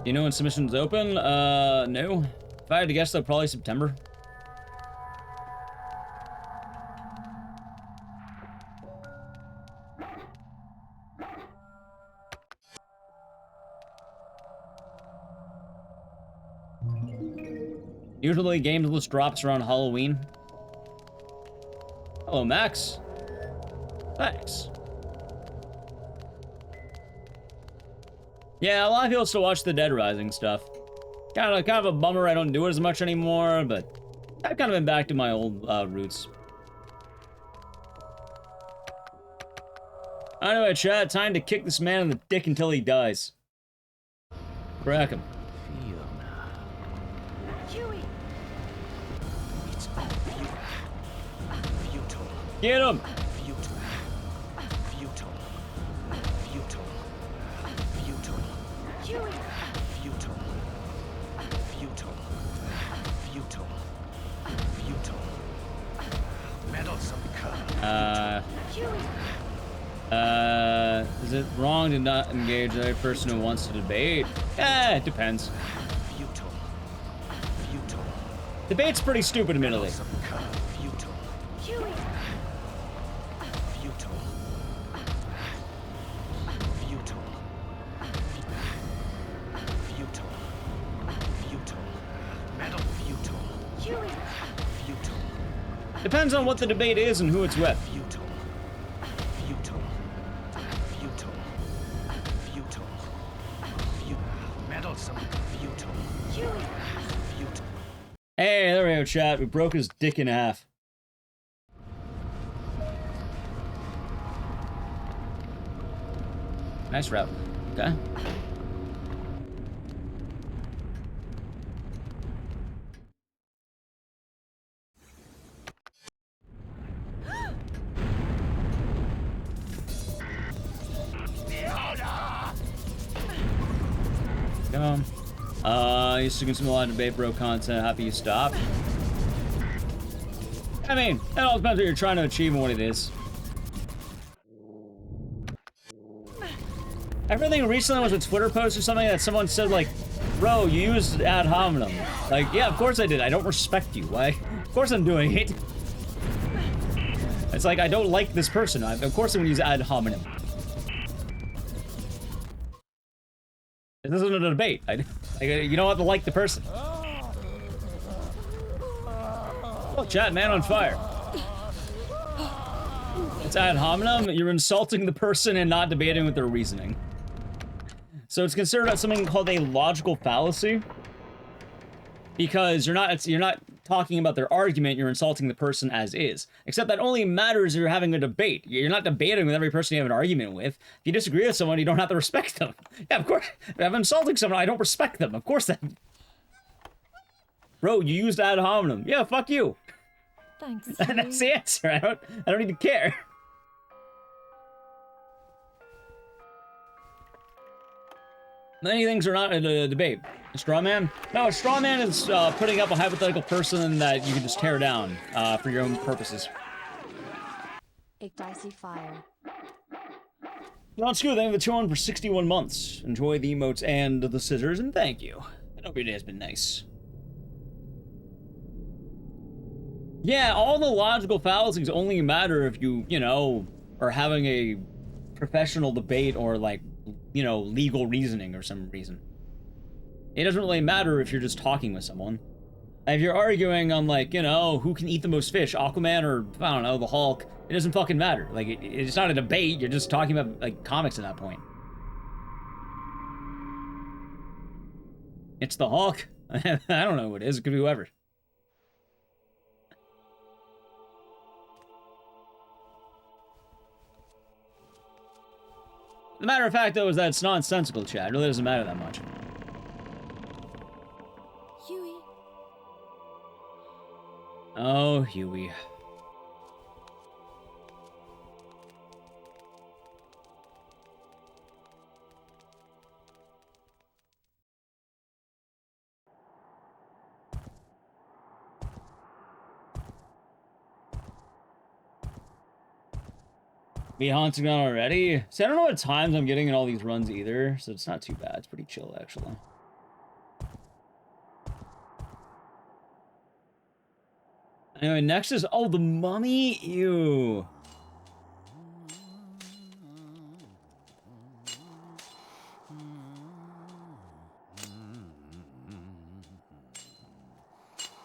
You know when submissions open? No. If I had to guess, though, probably September. Usually, games list drops around Halloween. Hello, Max. Thanks. Yeah, a lot of people still watch the Dead Rising stuff. Kind of a bummer I don't do it as much anymore, but I've kind of been back to my old roots. Anyway, chat, time to kick this man in the dick until he dies. Crack him. Huey. It's futile. Get him! Huey. Meddlesome Is it wrong to not engage the other person who wants to debate? It depends. Debate's pretty stupid, admittedly. Huey. Depends on what the debate is and who it's with. Hey, there we go, chat. We broke his dick in half. Nice route. Okay. Come on. Used to consume a lot of debate bro content. Happy you stopped. I mean, it all depends what you're trying to achieve and what it is. Everything recently was a Twitter post or something that someone said, like, bro, you used ad hominem. Like, yeah, of course I did. I don't respect you. Why? Of course I'm doing it. It's like, I don't like this person. Of course I'm gonna use ad hominem. This isn't a debate. You don't have to like the person. Oh, chat, man on fire. It's ad hominem. You're insulting the person and not debating with their reasoning. So it's considered something called a logical fallacy, because you're not talking about their argument. You're insulting the person as is. Except that only matters if you're having a debate. You're not debating with every person you have an argument with. If you disagree with someone, you don't have to respect them. Yeah, of course. If I'm insulting someone, I don't respect them. Of course that. Bro, you used ad hominem. Yeah, fuck you. Thanks. And that's the answer. I don't even care. Many things are not in a debate. A straw man? No, a straw man is putting up a hypothetical person that you can just tear down for your own purposes. Dicey fire. Not school, thank you for the 2-1 for 61 months. Enjoy the emotes and the scissors, and thank you. I hope your day has been nice. Yeah, all the logical fallacies only matter if you know, are having a professional debate or, like, you know, legal reasoning or some reason. It doesn't really matter if you're just talking with someone. If you're arguing on, like, you know, who can eat the most fish, Aquaman or, I don't know, the Hulk, it doesn't fucking matter. Like, it's not a debate, you're just talking about, like, comics at that point. It's the Hulk. I don't know who it is, it could be whoever. The matter of fact, though, is that it's nonsensical, chat. It really doesn't matter that much. Huey. Oh, Huey. Be haunting on already? See, I don't know what times I'm getting in all these runs either, so it's not too bad. It's pretty chill, actually. Anyway, next is... Oh, the Mummy? Ew.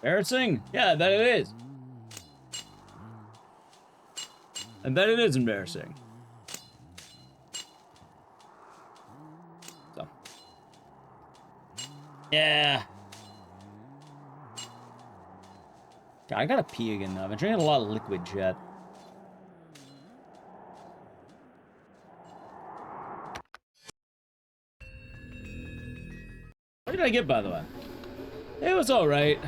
Embarrassing? Yeah, I bet it is. I bet it is embarrassing. So. Yeah. God, I gotta pee again now. I've been drinking a lot of liquid, chat. What did I get, by the way? It was alright.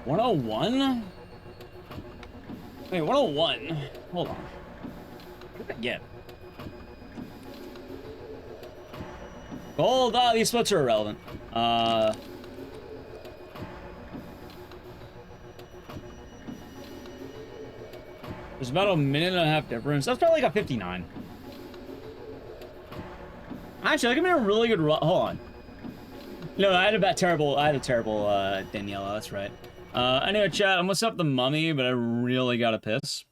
101? Wait, 101? Hold on. What did I get? Gold! Ah, these splits are irrelevant. There's about a minute and a half difference. That's probably like a 59. Actually, that could be a really good run. Hold on. No, I had a terrible Daniela, that's right. Anyway, chat, I'm gonna set up the Mummy, but I really gotta piss.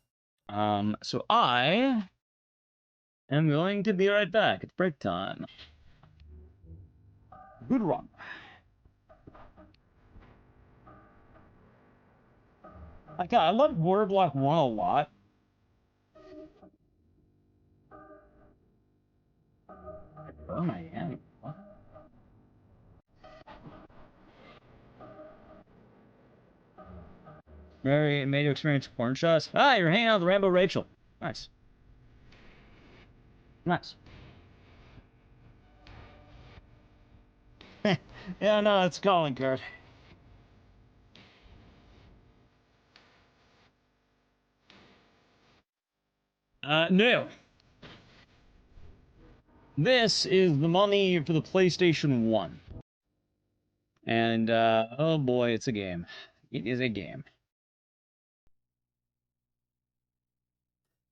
So I am going to be right back. It's break time. Good run. I love Word Block 1 a lot. Oh my god. Mary made you experience porn shots. Ah, you're hanging out with Rambo Rachel. Nice. Nice. Yeah, no, it's a calling card. No. This is the money for the PlayStation 1. And, oh boy, it's a game. It is a game.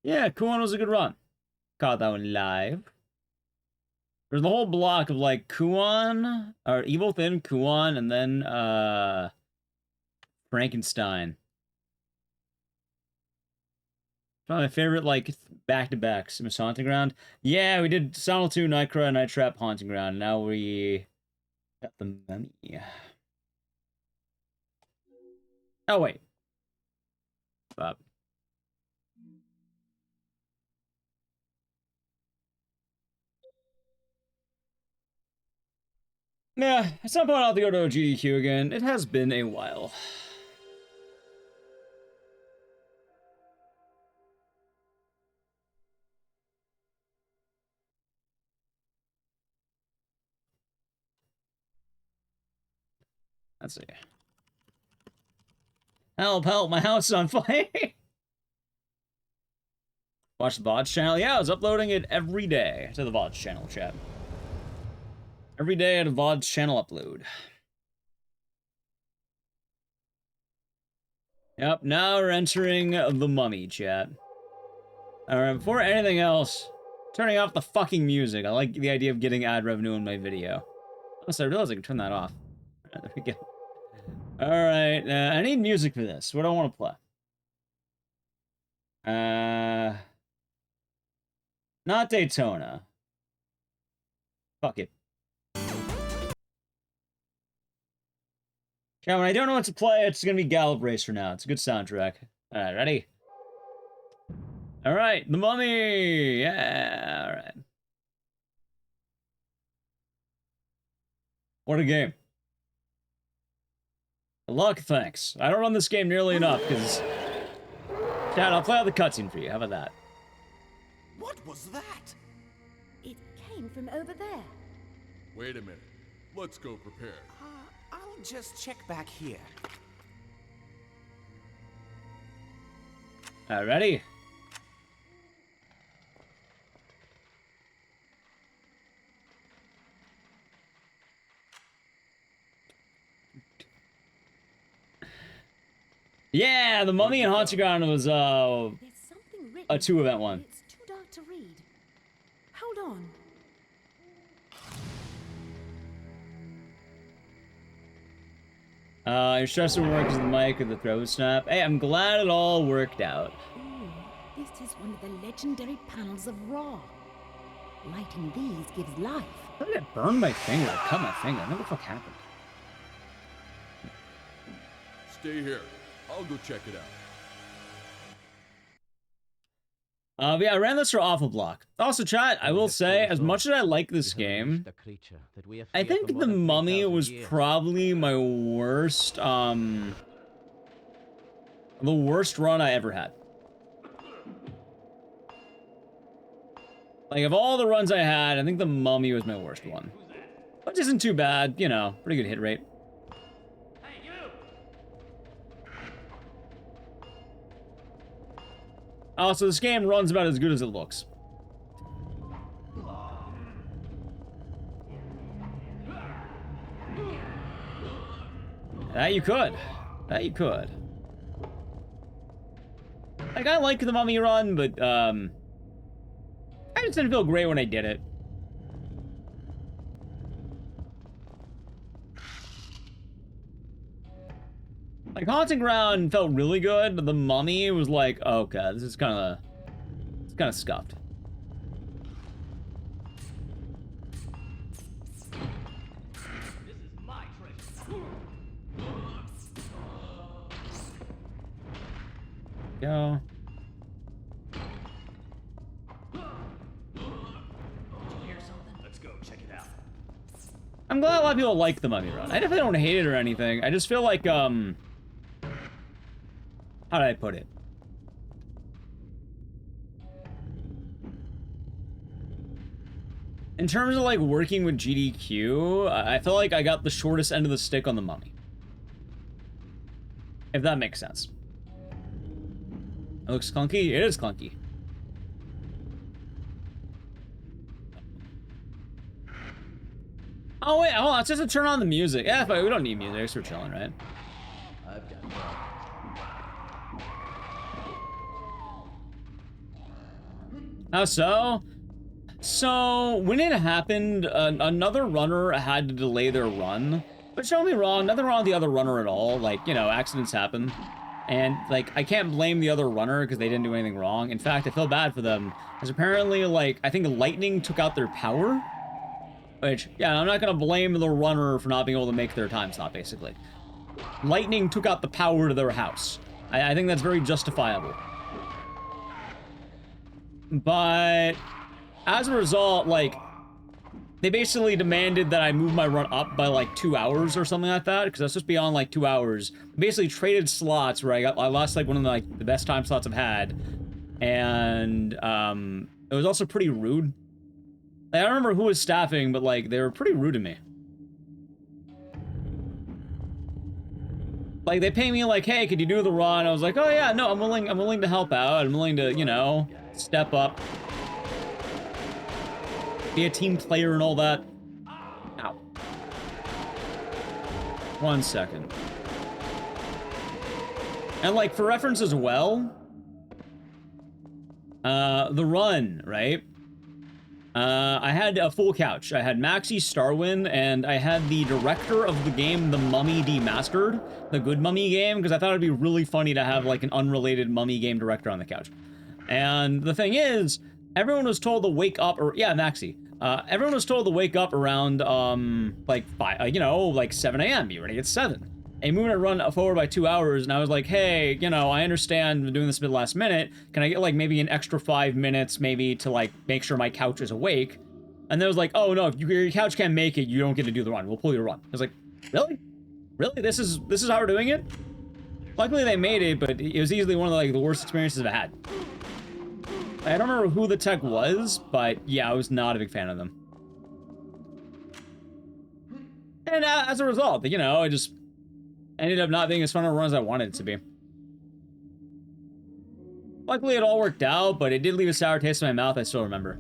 Yeah, Kuon was a good run. Caught that one live. There's the whole block of, like, Kuon, or Evil Thin, Kuon, and then, Frankenstein. Probably my favorite, like, back-to-backs. Miss Haunting Ground. Yeah, we did Silent 2, NightCry, Night Trap, Haunting Ground. Now we got the Mummy. Oh, wait. Bob. Yeah, at some point I'll have to go to GDQ again. It has been a while. Let's see. Help, help, my house is on fire! Watch the VODs channel? Yeah, I was uploading it every day to the VODs channel, chat. Every day at a VODs channel upload. Yep, now we're entering the Mummy, chat. Alright, before anything else, turning off the fucking music. I like the idea of getting ad revenue in my video. Also, I realized I can turn that off. Right, there we go. Alright, I need music for this. What do I want to play? Not Daytona. Fuck it. Yeah, when I don't know what to play, it's gonna be Gallop Racer now. It's a good soundtrack. Alright, ready? Alright, The Mummy! Yeah, alright. What a game. Luck, thanks. I don't run this game nearly enough, because... Dad, I'll play out the cutscene for you. How about that? What was that? It came from over there. Wait a minute. Let's go prepared. I'll just check back here. Ready? Yeah, The Mummy and Haunted Ground was a 2-event one. It's too dark to read. Hold on. Your stress will work as the mic or the throat snap. Hey, I'm glad it all worked out. Ooh, this is one of the legendary panels of Ra. Lighting these gives life. How did I burn my finger? I cut my finger. What the fuck happened? Stay here. I'll go check it out. But yeah, I ran this for Awful Block. Also, chat, I will say, as much as I like this game, I think The Mummy was probably my worst, the worst run I ever had. Like, of all the runs I had, I think The Mummy was my worst one. Which isn't too bad, you know, pretty good hit rate. Also, this game runs about as good as it looks. That you could. That you could. Like, I like the Mummy run, but, I just didn't feel great when I did it. Like, Haunting Ground felt really good, but The Mummy was like, okay, this is kind of scuffed. This is my treasure. Go. Did you hear something? Let's go check it out. I'm glad a lot of people like the Mummy run. I definitely don't hate it or anything. I just feel like, how did I put it? In terms of, like, working with GDQ, I feel like I got the shortest end of the stick on the Mummy. If that makes sense. It looks clunky? It is clunky. Oh, wait, hold on. It's just to turn on the music. Yeah, but we don't need music. We're chilling, right? I've got How so? So, when it happened, another runner had to delay their run. But don't be wrong, nothing wrong with the other runner at all. Like, you know, accidents happen. And, like, I can't blame the other runner because they didn't do anything wrong. In fact, I feel bad for them. Because apparently, like, I think lightning took out their power. Which, yeah, I'm not going to blame the runner for not being able to make their time stop, basically. Lightning took out the power to their house. I think that's very justifiable. But as a result, like, they basically demanded that I move my run up by like 2 hours or something like that, because I was supposed to be on like 2 hours. Basically traded slots where I lost like one of the, like, the best time slots I've had, and it was also pretty rude. Like, I don't remember who was staffing, but like they were pretty rude to me. Like, they pay me like, hey, could you do the run? I was like, oh yeah, no, I'm willing to help out. I'm willing to, you know, step up. Be a team player and all that. Ow. 1 second. And like, for reference as well, the run, right? I had a full couch. I had Maxi Starwin, and I had the director of the game, The Mummy Demastered, the good Mummy game, because I thought it'd be really funny to have like an unrelated Mummy game director on the couch. And the thing is, everyone was told to wake up, or yeah, Maxi. Everyone was told to wake up around like 5, you know, like 7 a.m. Be ready at 7. and moving a run forward by 2 hours, and I was like, hey, you know, I understand doing this a bit last minute. Can I get like maybe an extra 5 minutes maybe to like make sure my couch is awake? And they was like, oh no, if your couch can't make it, you don't get to do the run. We'll pull your run. I was like, really? Really? This is how we're doing it? Luckily they made it, but it was easily one of the worst experiences I've had. I don't remember who the tech was, but yeah, I was not a big fan of them. And as a result, you know, I just ended up not being as fun of a run as I wanted it to be. Luckily, it all worked out, but it did leave a sour taste in my mouth, I still remember.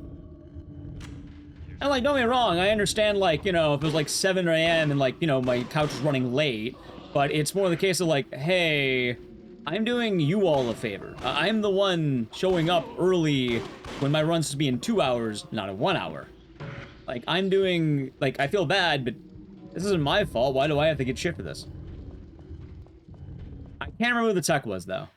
And, like, don't get me wrong, I understand, like, you know, if it was, like, 7 a.m. and, like, you know, my couch is running late, but it's more the case of, like, hey, I'm doing you all a favor. I'm the one showing up early when my run's supposed to be in 2 hours, not in 1 hour. Like, I'm doing, like, I feel bad, but this isn't my fault. Why do I have to get shit for this? I can't remember who the tech was, though.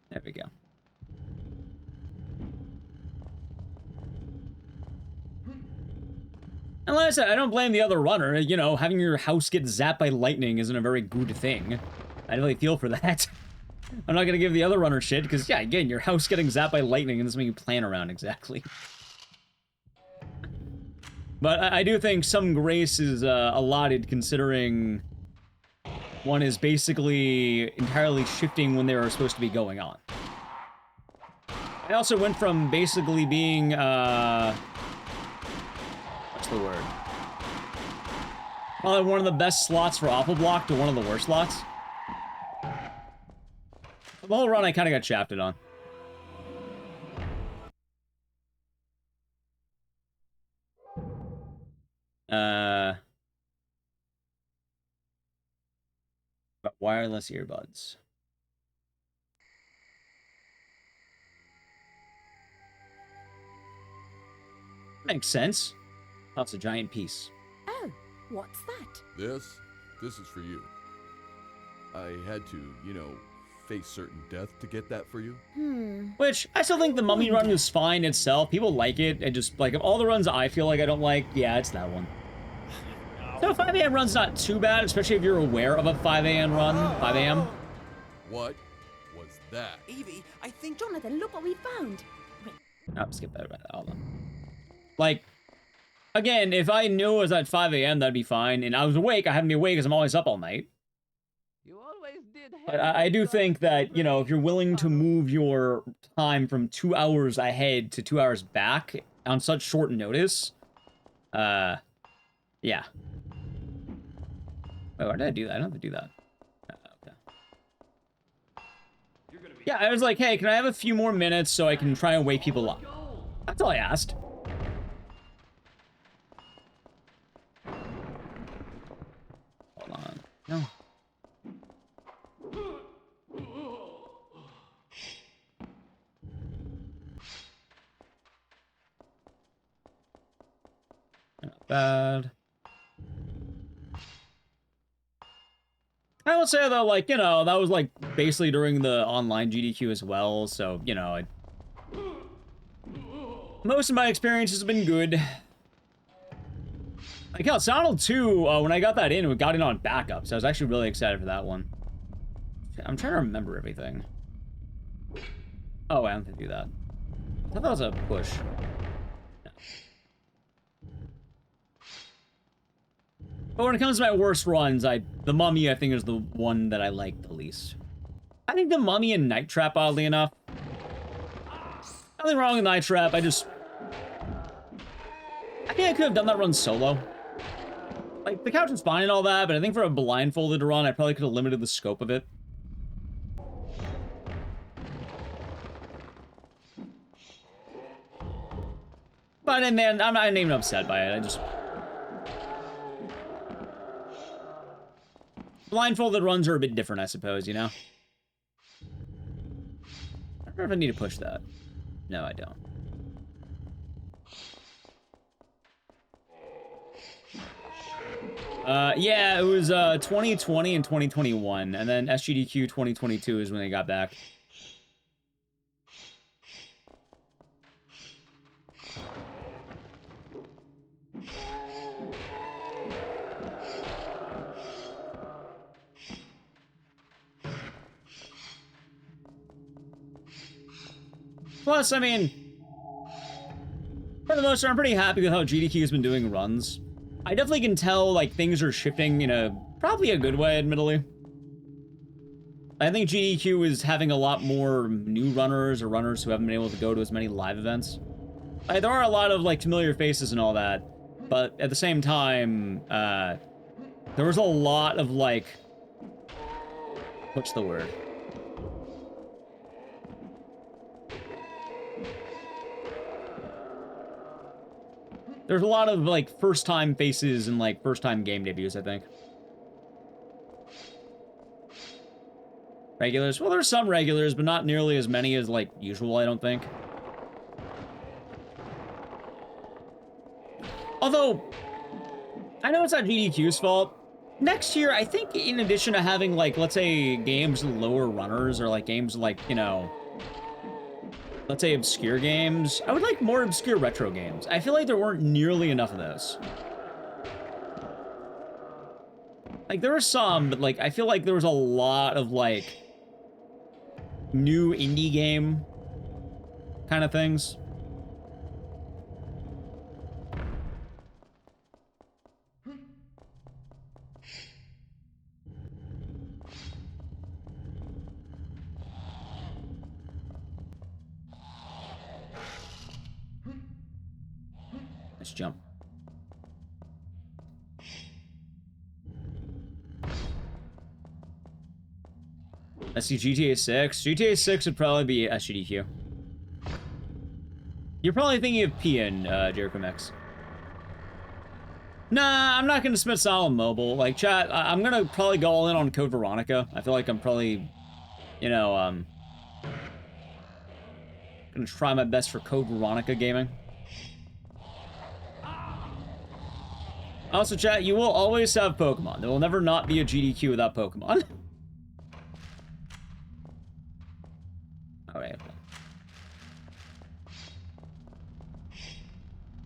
There we go. And like I said, I don't blame the other runner. You know, having your house get zapped by lightning isn't a very good thing. I really feel for that. I'm not gonna give the other runner shit, because, yeah, again, your house getting zapped by lightning isn't something you plan around exactly. But I do think some grace is allotted, considering one is basically entirely shifting when they are supposed to be going on. I also went from basically being, what's the word? Probably one of the best slots for Awful Block to one of the worst slots. The whole run I kind of got shafted on. But wireless earbuds. Makes sense. That's a giant piece. Oh, what's that? This is for you. I had to, you know, face certain death to get that for you. Which, I still think the Mummy run was fine itself. People like it. And just, like, of all the runs I feel like I don't like, yeah, it's that one. So 5 a.m. run's not too bad, especially if you're aware of a 5 a.m. run. 5 a.m. What was that? Evie, I think... Jonathan, look what we found. Oh, skip that. Hold on. Like, again, if I knew it was at 5 a.m., that'd be fine. And I was awake. I haven't been awake because I'm always up all night. But I do think that, you know, if you're willing to move your time from 2 hours ahead to 2 hours back on such short notice, yeah. Wait, why did I do that? I don't have to do that. Okay. Yeah, I was like, hey, can I have a few more minutes so I can try and wake people up? That's all I asked. Hold on. No. Not bad. I will say, though, like, you know, that was, like, basically during the online GDQ as well, so, you know, most of my experience has been good. Like, hell, Sonal 2, when I got that in, it got in on backup, so I was actually really excited for that one. I'm trying to remember everything. Oh, I don't have to do that. I thought that was a push. But when it comes to my worst runs, the Mummy, I think, is the one that I like the least. I think the Mummy and Night Trap, oddly enough. Nothing wrong with Night Trap, I think I could have done that run solo. Like, the couch was fine and all that, but I think for a blindfolded run, I probably could have limited the scope of it. But, and then, I'm not even upset by it, I just... Blindfolded runs are a bit different, I suppose, you know? I don't know if I need to push that. No, I don't. Yeah, it was 2020 and 2021, and then SGDQ 2022 is when they got back. Plus, I mean, for the most part, I'm pretty happy with how GDQ has been doing runs. I definitely can tell, like, things are shifting in a probably a good way, admittedly. I think GDQ is having a lot more new runners or runners who haven't been able to go to as many live events. There are a lot of, like, familiar faces and all that, but at the same time, there was a lot of, like, what's the word? There's a lot of, like, first-time faces and, like, first-time game debuts, I think. Regulars? Well, there's some regulars, but not nearly as many as, like, usual, I don't think. Although, I know it's not GDQ's fault. Next year, I think in addition to having, like, let's say, games with lower runners, or, like, games like, you know, let's say obscure games, I would like more obscure retro games. I feel like there weren't nearly enough of those. Like, there were some, but, like, I feel like there was a lot of, like, new indie game kind of things. Let's jump. Let's see, GTA 6. GTA 6 would probably be SGDQ. You're probably thinking of PN, Jericho Mix. Nah, I'm not gonna submit Silent Mobile. Like, chat, I'm gonna probably go all in on Code Veronica. I feel like I'm probably, you know, gonna try my best for Code Veronica gaming. Also, chat, you will always have Pokemon. There will never not be a GDQ without Pokemon. Alright.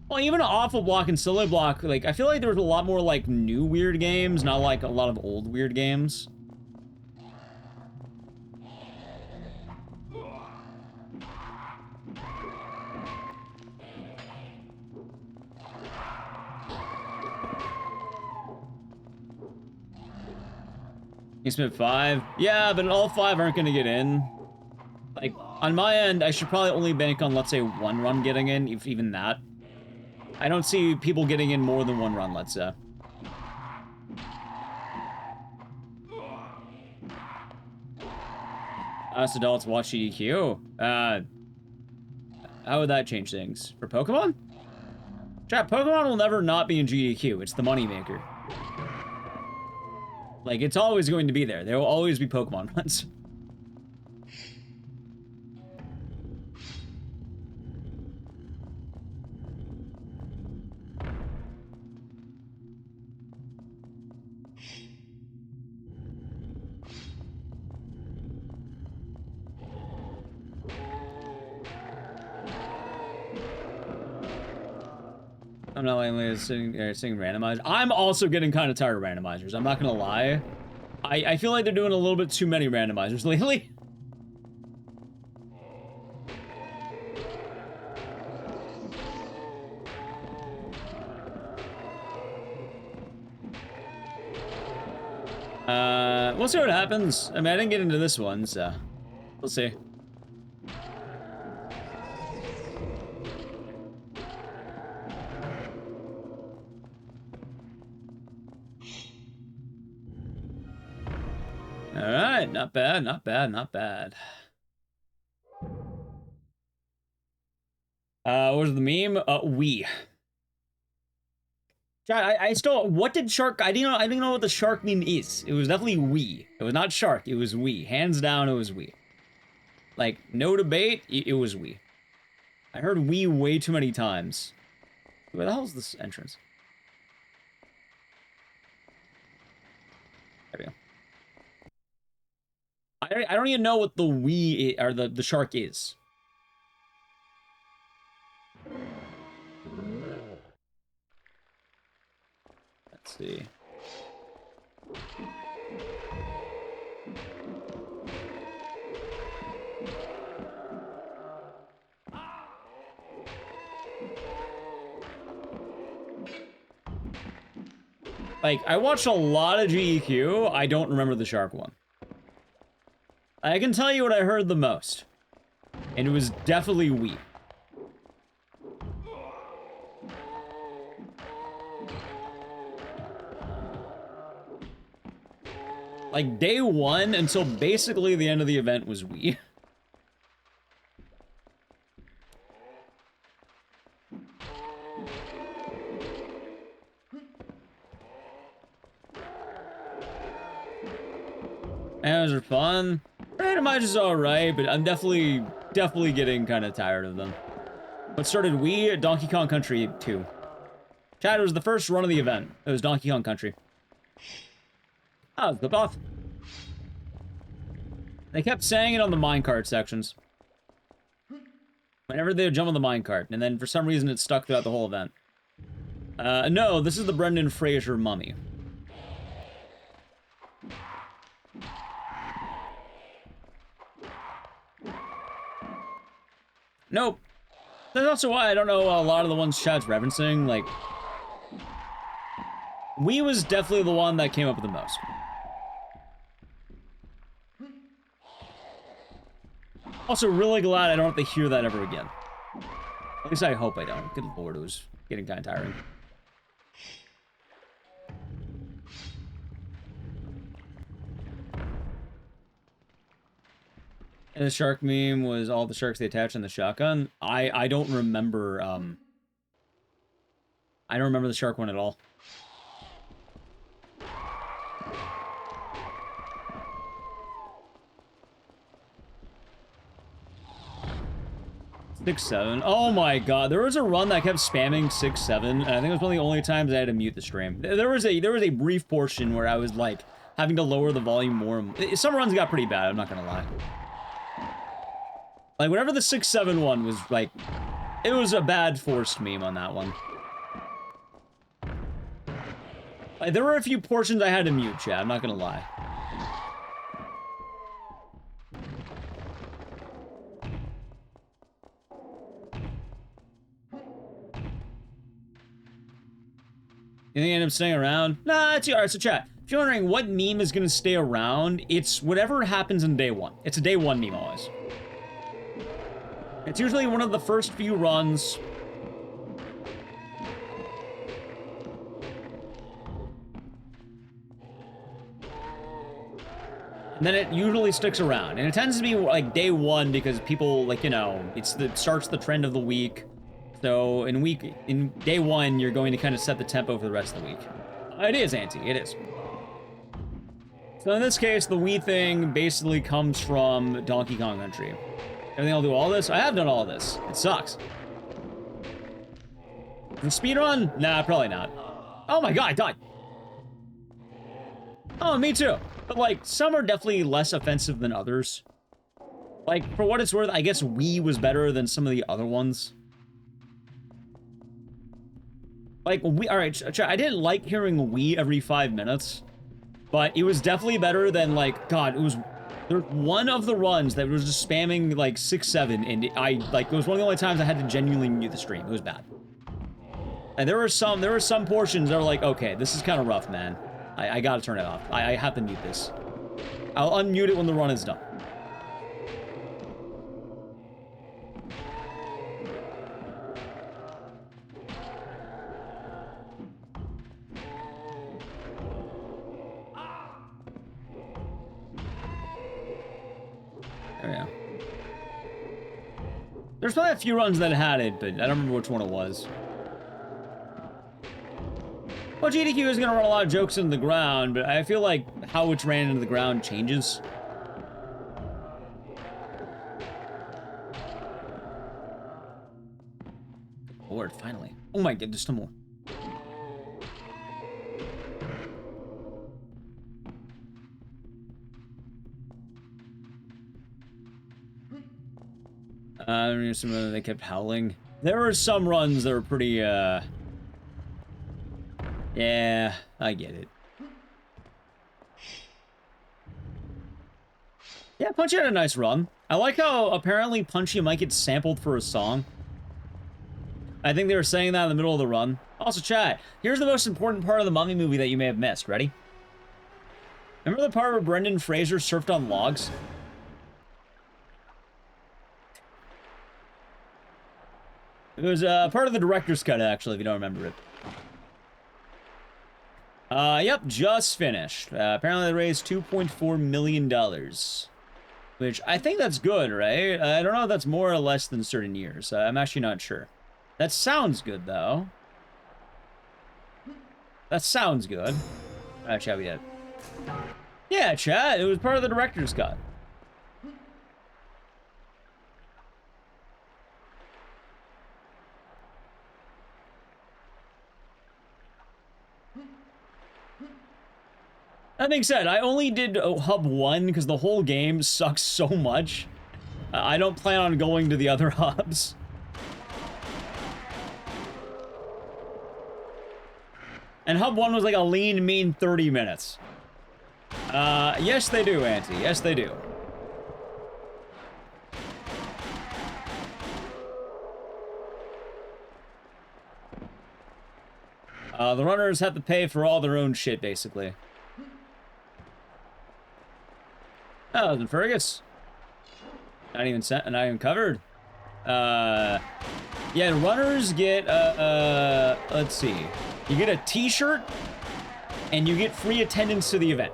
Well, even Awful Block and Silly Block, like, I feel like there was a lot more, like, new weird games, not, like, a lot of old weird games. You spent 5? Yeah, but all 5 aren't gonna get in. Like, on my end, I should probably only bank on, let's say, 1 run getting in, if even that. I don't see people getting in more than 1 run, let's say. Us adults watch GDQ. How would that change things? For Pokemon? Chat, Pokemon will never not be in GDQ. It's the moneymaker. Like, it's always going to be there. There will always be Pokemon runs. I'm not like sitting randomized. I'm also getting kind of tired of randomizers. I'm not gonna lie. I feel like they're doing a little bit too many randomizers lately. We'll see what happens. I mean, I didn't get into this one, so we'll see. Alright, not bad, not bad, not bad. What was the meme? We. I still, what did shark, I didn't know what the shark meme is. It was definitely we. It was not shark, it was we. Hands down, it was we. Like, no debate, it was we. I heard we way too many times. Where the hell is this entrance? There we go. I don't even know what the we or the shark is. Let's see. Like, I watched a lot of GDQ. I don't remember the shark one. I can tell you what I heard the most. And it was definitely weak. Like, day one until basically the end of the event was Wii. And those are fun. Randomize is alright, but I'm definitely getting kind of tired of them. What started Wii? Donkey Kong Country 2. Chad, it was the first run of the event. It was Donkey Kong Country. Oh, it's flipped off. They kept saying it on the minecart sections. Whenever they would jump on the minecart, and then for some reason it stuck throughout the whole event. No, this is the Brendan Fraser mummy. Nope. That's also why I don't know a lot of the ones Chad's referencing. Like, Wii was definitely the one that came up with the most. Also, really glad I don't have to hear that ever again. At least I hope I don't. Good lord, it was getting kind of tiring. And the shark meme was all the sharks they attached on the shotgun. I don't remember, I don't remember the shark one at all. Six, 7. Oh my god, there was a run that kept spamming 6, 7, and I think it was one of the only times I had to mute the stream. There was a brief portion where I was like having to lower the volume more. Some runs got pretty bad, I'm not gonna lie. Like whenever the 6, 7 one was like, it was a bad forced meme on that one. Like, there were a few portions I had to mute, Chad, I'm not gonna lie. You think I end up staying around? Nah, it's alright, so chat. If you're wondering what meme is gonna stay around, it's whatever happens in day one. It's a day one meme always. It's usually one of the first few runs. And then it usually sticks around. And it tends to be like day one because people, like, you know, it starts the trend of the week. So in day one, you're going to kind of set the tempo for the rest of the week. It is, Auntie, it is. So in this case, the Wii thing basically comes from Donkey Kong Country. Everything I'll do all this? I have done all this. It sucks. The speedrun? Nah, probably not. Oh my god, I died. Oh, me too. But like, some are definitely less offensive than others. Like, for what it's worth, I guess Wii was better than some of the other ones. Like, alright, I didn't like hearing Wii every 5 minutes, but it was definitely better than, like, God, there's one of the runs that was just spamming, like, 6, 7, and it was one of the only times I had to genuinely mute the stream. It was bad. And there were some portions that were like, okay, this is kind of rough, man. I gotta turn it off. I have to mute this. I'll unmute it when the run is done. There we go. There's probably a few runs that had it, but I don't remember which one it was. Well, GDQ is going to run a lot of jokes into the ground, but I feel like how it's ran into the ground changes. Good Lord, finally. Oh my god, there's still more. They kept howling. There were some runs that were pretty, yeah, I get it. Yeah, Punchy had a nice run. I like how apparently Punchy might get sampled for a song. I think they were saying that in the middle of the run. Also, chat, here's the most important part of the Mummy movie that you may have missed. Ready? Remember the part where Brendan Fraser surfed on logs? It was part of the director's cut, actually, if you don't remember it. Yep, just finished. Apparently they raised $2.4 million. Which, I think that's good, right? I don't know if that's more or less than certain years. I'm actually not sure. That sounds good, though. That sounds good. Alright, chat, we did. Yeah, chat, it was part of the director's cut. That being said, I only did Hub 1 because the whole game sucks so much. I don't plan on going to the other hubs. And Hub 1 was like a lean, mean 30 minutes. Yes they do, Auntie. Yes they do. The runners have to pay for all their own shit, basically. Oh, it was in Fergus. Not even covered. Yeah, runners get, let's see. You get a t-shirt, and you get free attendance to the event.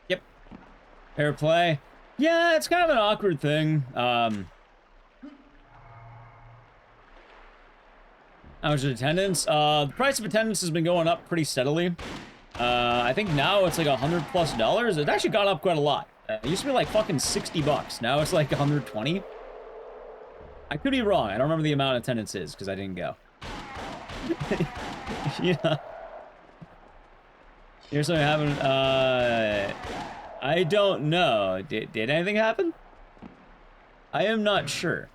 Yep. Fair play. Yeah, it's kind of an awkward thing. How much is attendance? The price of attendance has been going up pretty steadily. I think now it's like $100+. It's actually gone up quite a lot. It used to be like fucking $60. Now it's like 120. I could be wrong. I don't remember the amount of attendance is because I didn't go. Yeah. Here's something happened. I don't know. Did anything happen? I am not sure.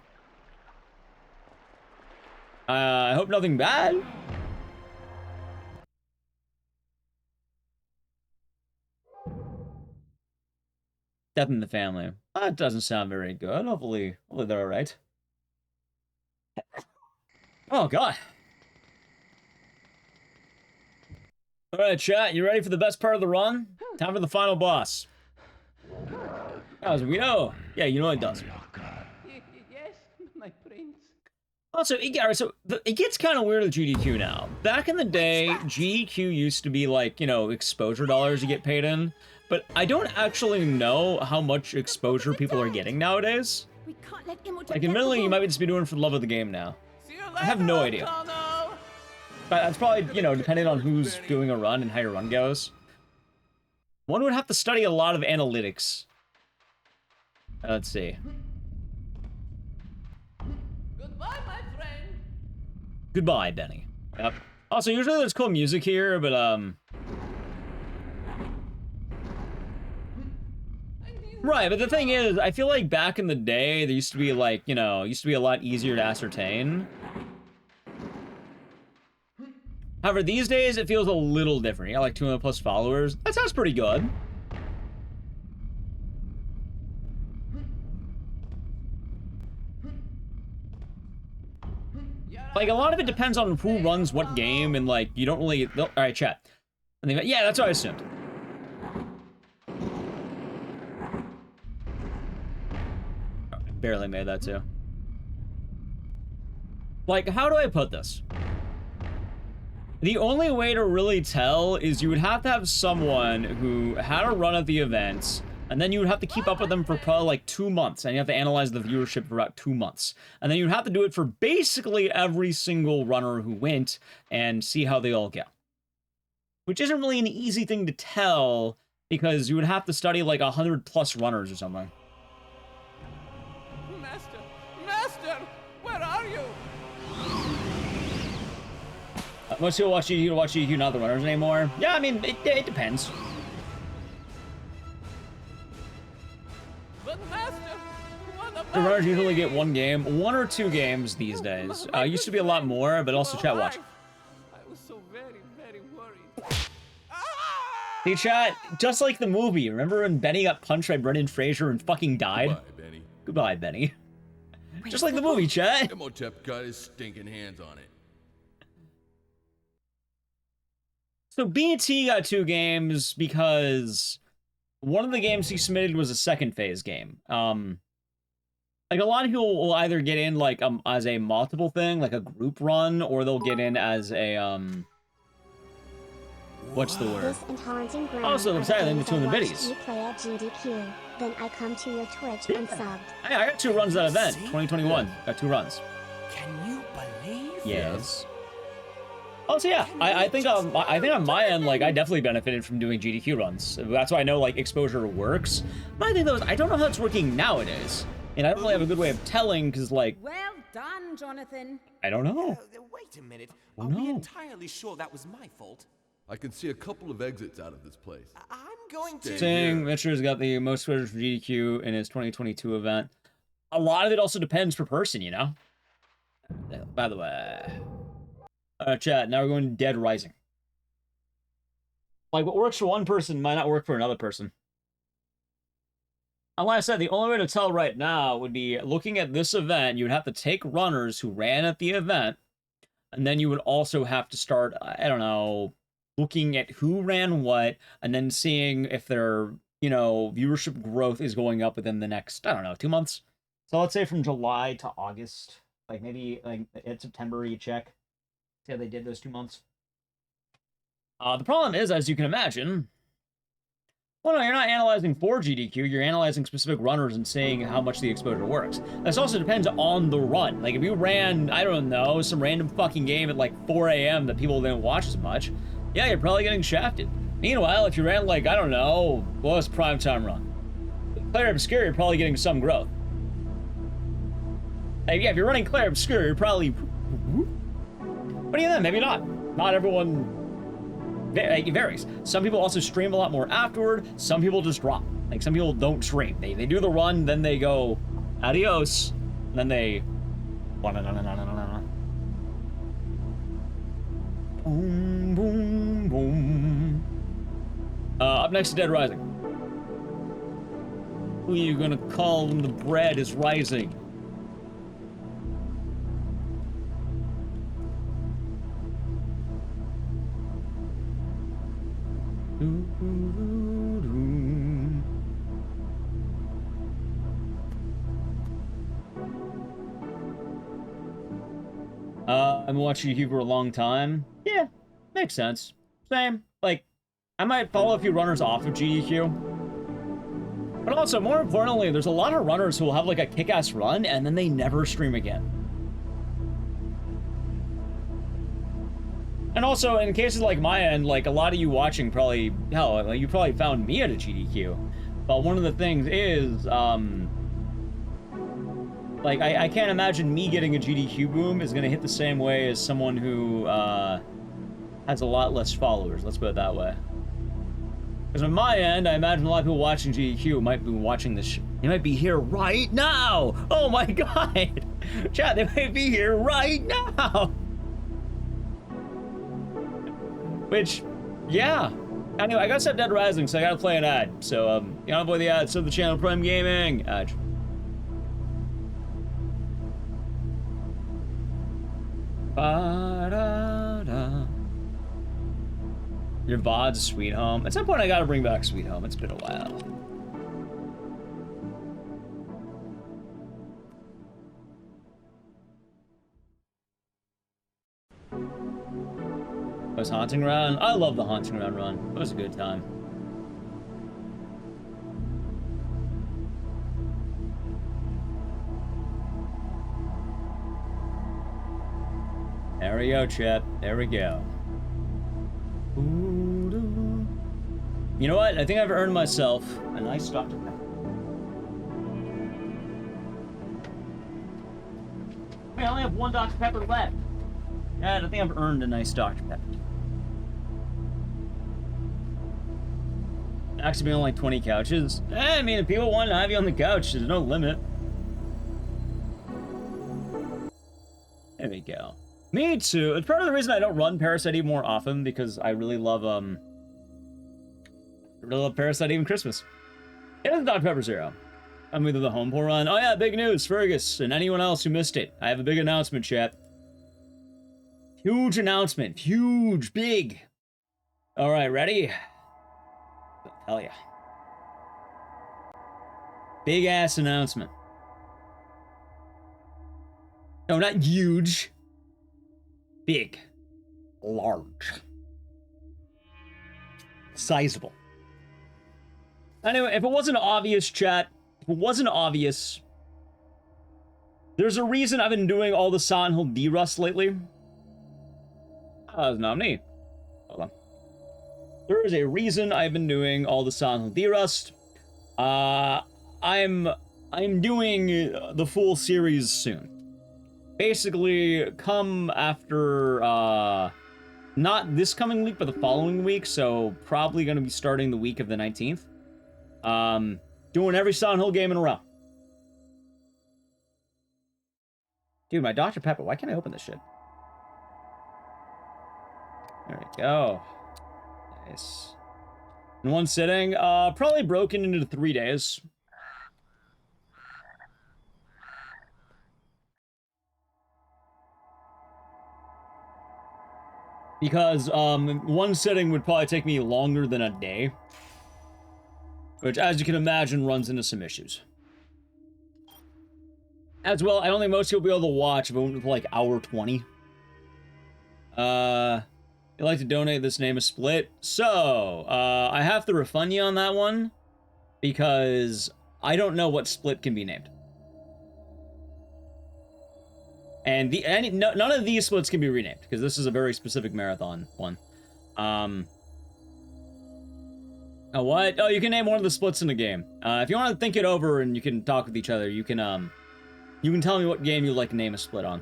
I hope nothing bad. Death in the family. That doesn't sound very good. Hopefully they're alright. Oh, God. Alright, chat. You ready for the best part of the run? Time for the final boss. How's it go? Yeah, you know it does. Yes, my prince. Also, it gets kind of weird with GDQ now. Back in the day, GDQ used to be like, you know, exposure dollars you get paid in. But I don't actually know how much exposure people are getting nowadays. Like, admittedly, you might just be doing it for the love of the game now. I have no idea. But that's probably, you know, depending on who's doing a run and how your run goes. One would have to study a lot of analytics. Let's see. Goodbye, my friend. Goodbye, Benny. Yep. Also, usually there's cool music here, but, Right, but the thing is, I feel like back in the day, there used to be, like, you know, used to be a lot easier to ascertain. However, these days, it feels a little different. You got, like, 200+ followers. That sounds pretty good. Like, a lot of it depends on who runs what game, and, like, you don't really... Alright, chat. Yeah, that's what I assumed. Barely made that, too. Like, how do I put this? The only way to really tell is you would have to have someone who had a run at the events, and then you would have to keep up with them for probably like 2 months, and you have to analyze the viewership for about 2 months. And then you'd have to do it for basically every single runner who went, and see how they all go. Which isn't really an easy thing to tell, because you would have to study like 100+ runners or something. Master, where are you? Most people watch GDQ, not the runners anymore. Yeah, I mean, it depends. But Master, what about The runners usually get 1 game, 1 or 2 games these days. Used to be a lot more, but also chat watch. I was so very, very worried. Hey, chat, just like the movie. Remember when Benny got punched by Brendan Fraser and fucking died? Goodbye, Benny. Goodbye, Benny. Just like the movie, chat. Imhotep got his stinking hands on it. So BT got 2 games because one of the games he submitted was a second phase game. Like a lot of people will either get in like as a multiple thing, like a group run, or they'll get in as a what's the word? This and Haunting Ground Also, are I'm sorry, the in games between the I watched biddies. you play at GDQ. Then I come to your Twitch and subbed. Hey, I got 2 runs that event, 2021. Got 2 runs. Can you believe? Yes. Oh, so yeah, I think on my end, like, I definitely benefited from doing GDQ runs. That's why I know, like, exposure works. My thing, though, is I don't know how it's working nowadays. And I don't really have a good way of telling, because, like... Well done, Jonathan. I don't know. Wait a minute. Oh, Are we no. entirely sure that was my fault? I can see a couple of exits out of this place. I'm going to... Saying Mitcher's got the most exposure for GDQ in his 2022 event. A lot of it also depends per person, you know? By the way... chat, now we're going to Dead Rising. Like, what works for one person might not work for another person. And like I said, the only way to tell right now would be looking at this event, you would have to take runners who ran at the event, and then you would also have to start, I don't know, looking at who ran what, and then seeing if their, you know, viewership growth is going up within the next, I don't know, 2 months. So let's say from July to August, like maybe like in September you check. See how they did those 2 months. The problem is, as you can imagine, well, no, you're not analyzing for GDQ, you're analyzing specific runners and seeing how much the exposure works. This also depends on the run. Like, if you ran, I don't know, some random fucking game at like 4 a.m. that people didn't watch as much, yeah, you're probably getting shafted. Meanwhile, if you ran like, I don't know, what was primetime run? Claire Obscure, you're probably getting some growth. Like, yeah, if you're running Claire Obscure, you're probably... But even then, maybe not. Not everyone... It varies. Some people also stream a lot more afterward. Some people just drop. Like, some people don't stream. They do the run, then they go, adios. And then they... Boom, boom, boom. Up next to Dead Rising. Who are you gonna call when the bread is rising? I've been watching you for a long time. Yeah, makes sense. Same. Like, I might follow a few runners off of GDQ. But also, more importantly, there's a lot of runners who will have like a kick-ass run and then they never stream again. And also, in cases like my end, like a lot of you watching probably, hell, like, you probably found me at a GDQ. But one of the things is, like, I can't imagine me getting a GDQ boom is gonna hit the same way as someone who, has a lot less followers, let's put it that way. Because on my end, I imagine a lot of people watching GDQ might be watching this they might be here right now! Oh my god! Chat, they might be here right now! Which, yeah. Anyway, I gotta set Dead Rising, so I gotta play an ad. So, you know, avoid the ad, sub the channel, Prime Gaming. Ad. Ba-da-da. Your VOD's Sweet Home. At some point, I gotta bring back Sweet Home. It's been a while. Was Haunting Ground? I love the Haunting Ground run. It was a good time. There we go, chat. There we go. You know what? I think I've earned myself a nice Dr. Pepper. Wait, I only have one Dr. Pepper left. Yeah, I think I've earned a nice Dr. Pepper. Actually, being on like 20 couches. I mean, if people want to have you on the couch, there's no limit. There we go. Me too. It's part of the reason I don't run Parasite more often, because I really love, Really love Parasite Even Christmas. It is Dr. Pepper Zero. I'm with the home pool run. Oh yeah, big news, Fergus, and anyone else who missed it. I have a big announcement, chat. Huge announcement. Huge, big. All right, ready? I'll tell ya. Big ass announcement. No, not huge. Big. Large. Sizable. Anyway, if it wasn't obvious, chat, if it wasn't obvious, there's a reason I've been doing all the Silent Hill D-Rust lately. That's not me. Hold on. There is a reason I've been doing all the Silent Hill D-Rust. I'm doing the full series soon. Basically, come after, not this coming week, but the following week, so probably going to be starting the week of the 19th. Doing every Silent Hill game in a row. Dude, my Dr. Pepper, why can't I open this shit? There we go. Nice. In one sitting, probably broken into 3 days. Because, one sitting would probably take me longer than a day. Which, as you can imagine, runs into some issues. As well, I don't think most people will be able to watch if it went for like hour 20. You'd like to donate, this name is split. So, I have to refund you on that one. Because I don't know what split can be named. And none of these splits can be renamed, because this is a very specific marathon one. Oh, what? Oh, you can name one of the splits in the game. If you want to think it over and you can talk with each other, you can tell me what game you'd like to name a split on.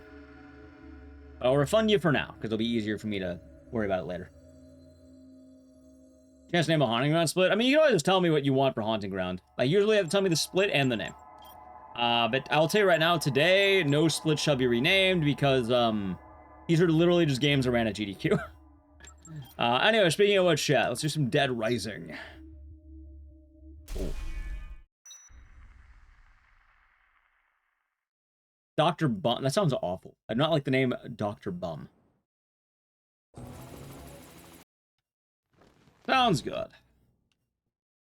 I'll refund you for now, because it'll be easier for me to worry about it later. You guys name a Haunting Ground split? I mean, you can always just tell me what you want for Haunting Ground. Like, usually you have to tell me the split and the name. But I'll tell you right now, today, no split shall be renamed, because, these are literally just games I ran at GDQ. Anyway, speaking of which, chat, let's do some Dead Rising. Ooh. Dr. Bum. That sounds awful. I do not like the name Dr. Bum. Sounds good.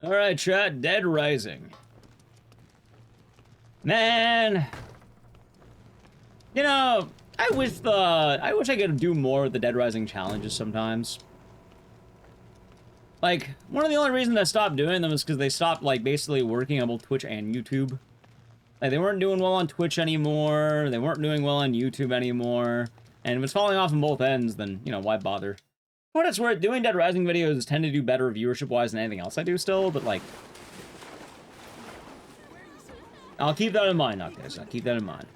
Alright, chat. Dead Rising. Man. You know, I wish I could do more with the Dead Rising challenges sometimes. Like, one of the only reasons I stopped doing them is because they stopped, like, basically working on both Twitch and YouTube. Like, they weren't doing well on Twitch anymore, they weren't doing well on YouTube anymore, and if it's falling off on both ends, then, you know, why bother? For what it's worth, doing Dead Rising videos tend to do better viewership-wise than anything else I do still, but, like... I'll keep that in mind, guys. I'll keep that in mind.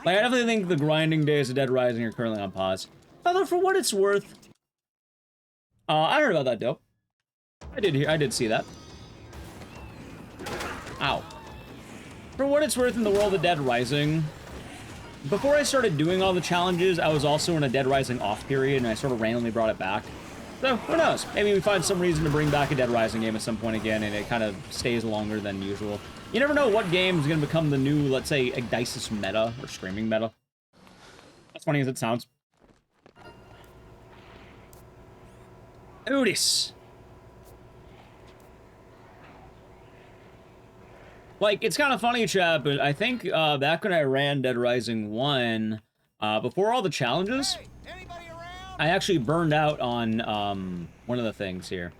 Like, I definitely think the grinding days of Dead Rising are currently on pause. Although, for what it's worth... I heard about that, dope. I did see that. Ow. For what it's worth in the world of Dead Rising, before I started doing all the challenges, I was also in a Dead Rising off period, and I sort of randomly brought it back. So, who knows? Maybe we find some reason to bring back a Dead Rising game at some point again, and it kind of stays longer than usual. You never know what game is going to become the new, let's say, Igdisis meta, or streaming meta. As funny as it sounds. Otis. Like, it's kind of funny, chat, but I think back when I ran Dead Rising 1, before all the challenges, I actually burned out on one of the things here.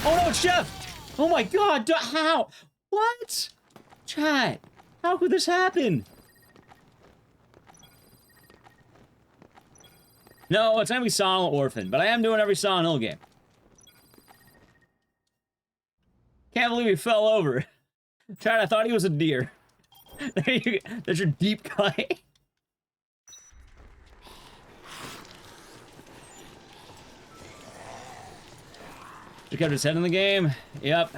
Oh no, it's Jeff! Oh my god, how? What? Chat, how could this happen? No, it's gonna be Silent Orphan, but I am doing every Silent Hill game. Can't believe he fell over. Chad, I thought he was a deer. There you go. That's your deep cut. He kept his head in the game. Yep.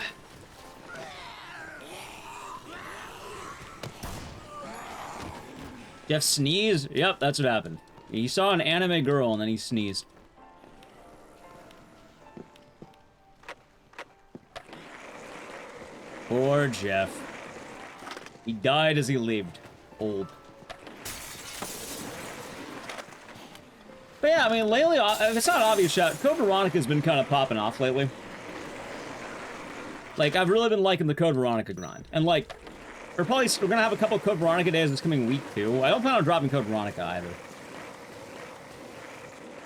Jeff sneezed? Yep, that's what happened. He saw an anime girl and then he sneezed. Poor Jeff. He died as he lived. Old. But yeah, I mean, lately, if it's not obvious yet, Code Veronica's been kind of popping off lately. Like, I've really been liking the Code Veronica grind. And, like, we're gonna have a couple of Code Veronica days this coming week, too. I don't plan on dropping Code Veronica, either.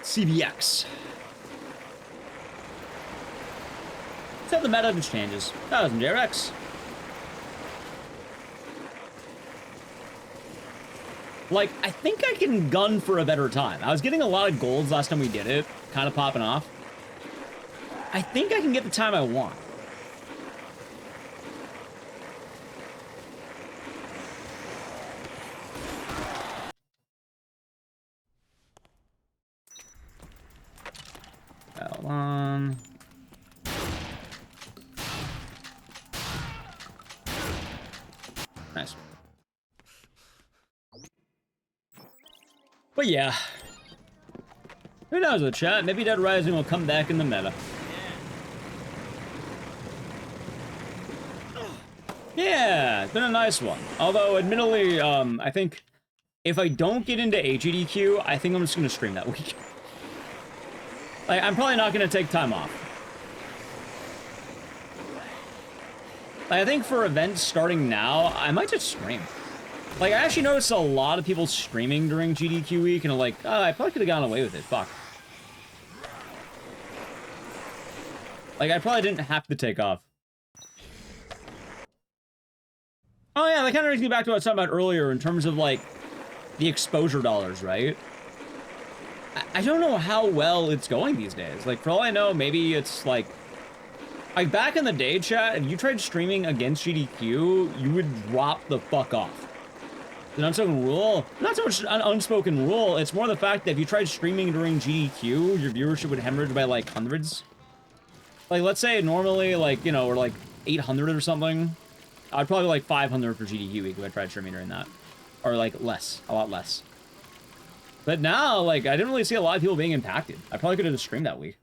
CVX. Except the meta just changes. 1000 JRX. Like, I think I can gun for a better time. I was getting a lot of golds last time we did it. Kind of popping off. I think I can get the time I want. Hold on. Nice. But yeah. Who knows with chat? Maybe Dead Rising will come back in the meta. Yeah, it's been a nice one. Although, admittedly, I think if I don't get into GDQ, I think I'm just going to stream that week. Like, I'm probably not going to take time off. Like, I think for events starting now, I might just stream. Like, I actually noticed a lot of people streaming during GDQ week, and I'm like, oh, I probably could have gotten away with it. Fuck. Like, I probably didn't have to take off. Oh, yeah, that kind of brings me back to what I was talking about earlier in terms of, like, the exposure dollars, right? I don't know how well it's going these days. Like, for all I know, maybe it's, like back in the day, chat, if you tried streaming against GDQ, you would drop the fuck off. An unspoken rule? Not so much an unspoken rule, it's more the fact that if you tried streaming during GDQ, your viewership would hemorrhage by, like, hundreds. Like, let's say normally, like, you know, we're, like, 800 or something. I'd probably like 500 for GDQ week if I tried streaming during that. Or, like, less. A lot less. But now, like, I didn't really see a lot of people being impacted. I probably could have just streamed that week.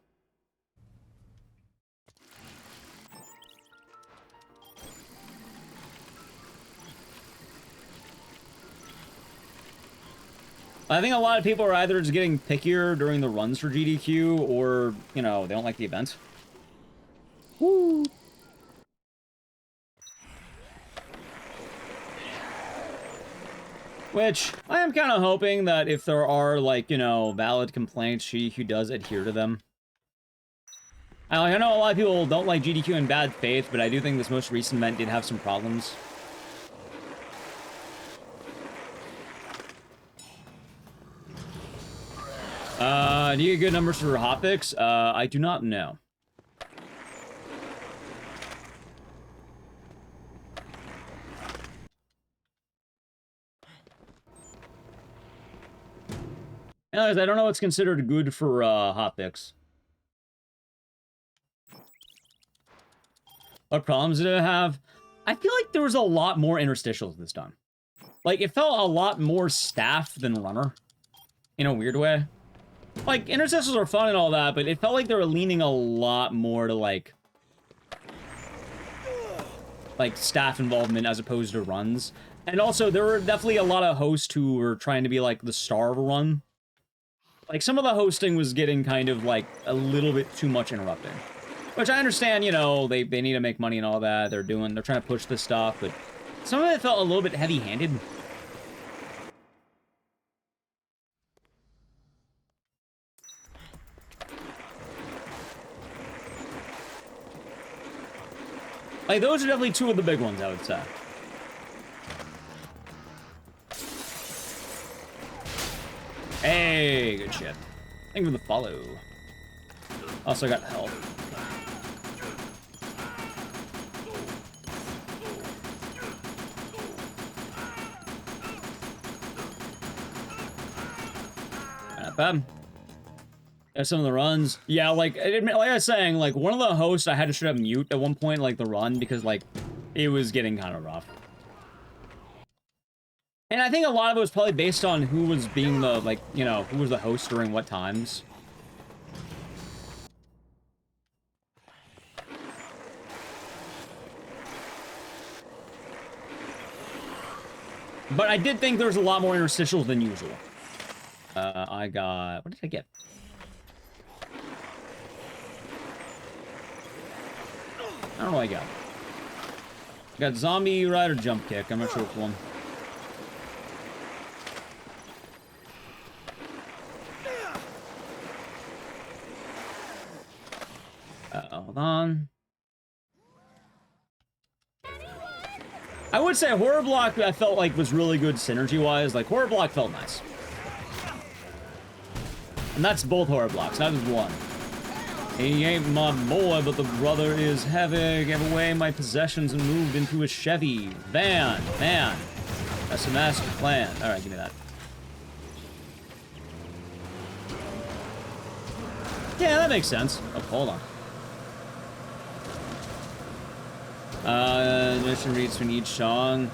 I think a lot of people are either just getting pickier during the runs for GDQ, or, you know, they don't like the event. Woo! Which, I am kind of hoping that if there are, like, you know, valid complaints, GDQ does adhere to them. I know a lot of people don't like GDQ in bad faith, but I do think this most recent event did have some problems. Do you get good numbers for hotfix? I do not know. Anyways, I don't know what's considered good for hotfix. What problems did it have? I feel like there was a lot more interstitials this time. Like, it felt a lot more staff than runner. In a weird way. Like, interstitials are fun and all that, but it felt like they were leaning a lot more to, like staff involvement as opposed to runs. And also, there were definitely a lot of hosts who were trying to be, like, the star of a run. Like, some of the hosting was getting kind of, like, a little bit too much interrupting. Which I understand, you know, they need to make money and all that. They're trying to push this stuff, but some of it felt a little bit heavy-handed. Like, those are definitely two of the big ones, I would say. Hey, good shit. Thank you for the follow. Also got help. Not bad. There's some of the runs. Yeah, like I was saying, like, one of the hosts I had to straight up mute at one point, like, the run, because, like, it was getting kind of rough. And I think a lot of it was probably based on who was being the, like, you know, who was the host during what times. But I did think there was a lot more interstitials than usual. I got... What did I get? I don't know what I got. I got zombie rider jump kick. I'm not sure which one. Hold on. I would say Horror Block I felt like was really good synergy-wise. Like, Horror Block felt nice. And that's both Horror Blocks, not just one. He ain't my boy, but the brother is heavy. Gave away my possessions and moved into a Chevy van. Man, that's a master plan. All right, give me that. Yeah, that makes sense. Oh, hold on. Mission reads from each song.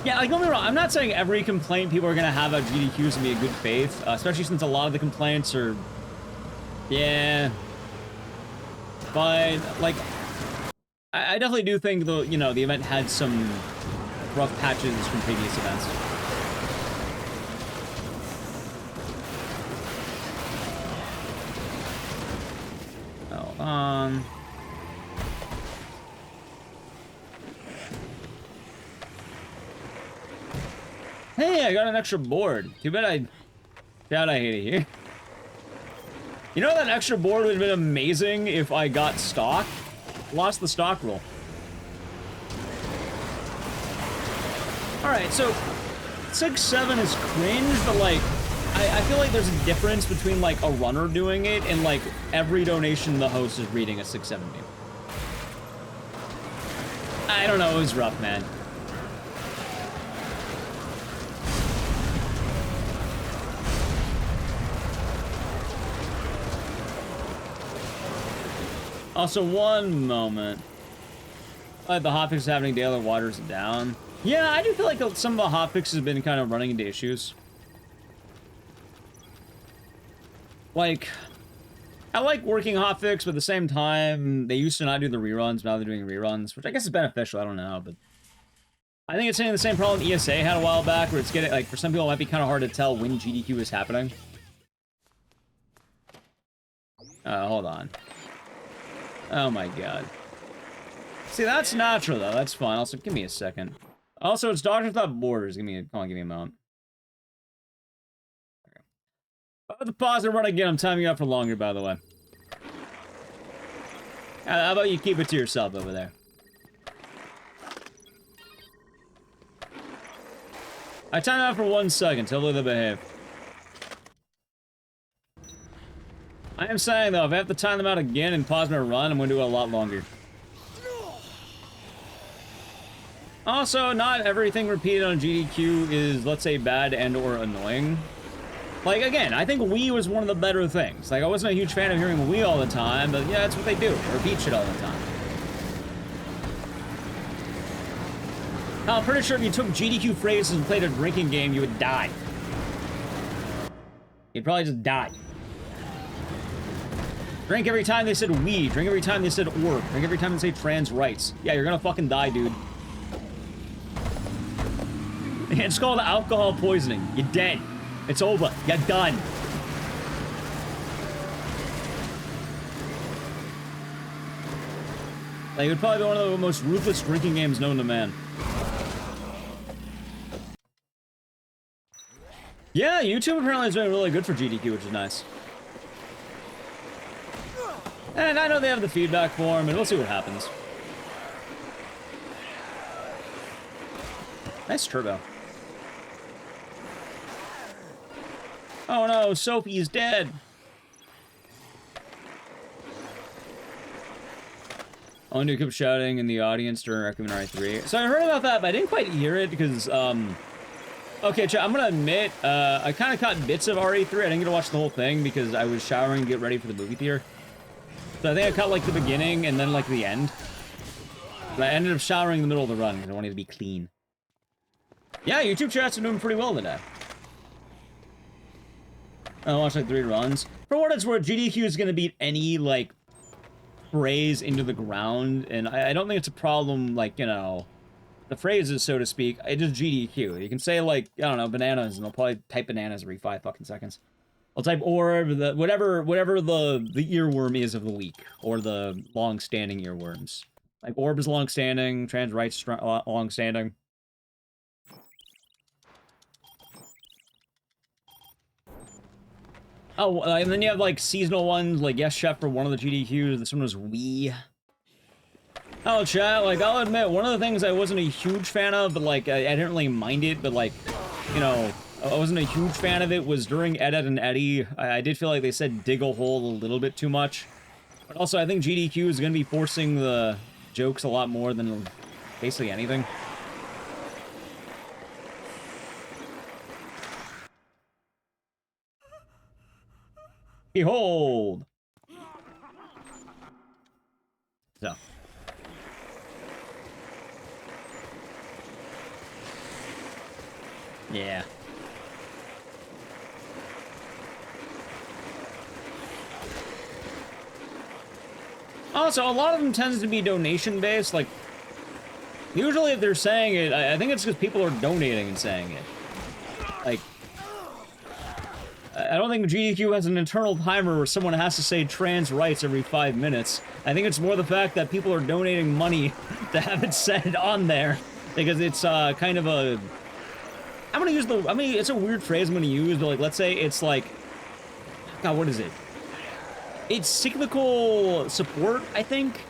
Yeah, like, don't get me wrong, I'm not saying every complaint people are gonna have about GDQ is gonna be a good faith, especially since a lot of the complaints are... Yeah. But, like, I definitely do think, the the event had some rough patches from previous events. Hold on. Hey, I got an extra board. Too bad I hate it here. You know, that extra board would have been amazing if I got stock. Lost the stock roll. Alright, so 6-7 is cringe, but like, I feel like there's a difference between like a runner doing it and like every donation the host is reading a 6-7 meme. I don't know, it was rough, man. Also, one moment. The hotfix happening daily waters down. Yeah, I do feel like some of the hotfixes have been kind of running into issues. Like, I like working hotfix, but at the same time, they used to not do the reruns, now they're doing reruns, which I guess is beneficial, I don't know, but... I think it's saying the same problem ESA had a while back, where it's getting, like, for some people it might be kind of hard to tell when GDQ is happening. Hold on. Oh my god. See, that's natural, though. That's fine. Also, give me a second. Also, it's Doctors Without Borders. Come on, give me a moment. About to pause and run again. I'm timing out for longer, by the way. How about you keep it to yourself over there? I timed out for 1 second. Hopefully they'll behave. I am saying, though, if I have to time them out again and pause my run, I'm going to do it a lot longer. Also, not everything repeated on GDQ is, let's say, bad and or annoying. Like, again, I think Wii was one of the better things. Like, I wasn't a huge fan of hearing Wii all the time, but yeah, that's what they do. Repeat shit all the time. Now, I'm pretty sure if you took GDQ phrases and played a drinking game, you would die. You'd probably just die. Drink every time they said we. Drink every time they said or. Drink every time they say trans rights. Yeah, you're gonna fucking die, dude. It's called alcohol poisoning. You're dead. It's over. You're done. Like, it would probably be one of the most ruthless drinking games known to man. Yeah, YouTube apparently is doing really good for GDQ, which is nice. And I know they have the feedback form, and we'll see what happens. Nice turbo. Oh no, Sophie's dead. Only kept shouting in the audience during Recommend R3. So I heard about that, but I didn't quite hear it because, okay, chat, I'm gonna admit, I kind of caught bits of RE3. I didn't get to watch the whole thing because I was showering to get ready for the movie theater. So I think I caught, like, the beginning and then, like, the end. But I ended up showering in the middle of the run because I wanted to be clean. Yeah, YouTube chats are doing pretty well today. I watched, like, 3 runs. For what it's worth, GDQ is gonna beat any, like, phrase into the ground, and I don't think it's a problem, like, you know, the phrases, so to speak, it is GDQ. You can say, like, I don't know, bananas, and they'll probably type bananas every 5 fucking seconds. I'll type orb, whatever the earworm is of the week, or the long-standing earworms. Like, orb is long-standing, trans rights long-standing. Oh, and then you have, like, seasonal ones, like Yes Chef for one of the GDQs, this one was Wii. Oh, chat, like, I'll admit, one of the things I wasn't a huge fan of, but, like, I didn't really mind it, but, like, you know, I wasn't a huge fan of it, was during Ed, Ed, and Eddie, I did feel like they said dig a hole a little bit too much. But also, I think GDQ is going to be forcing the jokes a lot more than basically anything. Behold! So. Yeah. Also, a lot of them tends to be donation-based, like, usually if they're saying it, I think it's because people are donating and saying it. Like, I don't think GDQ has an internal timer where someone has to say trans rights every 5 minutes. I think it's more the fact that people are donating money to have it said on there, because it's kind of a... I'm gonna use the... I mean, it's a weird phrase I'm gonna use, but, like, let's say it's like... God, what is it? It's cyclical support, I think.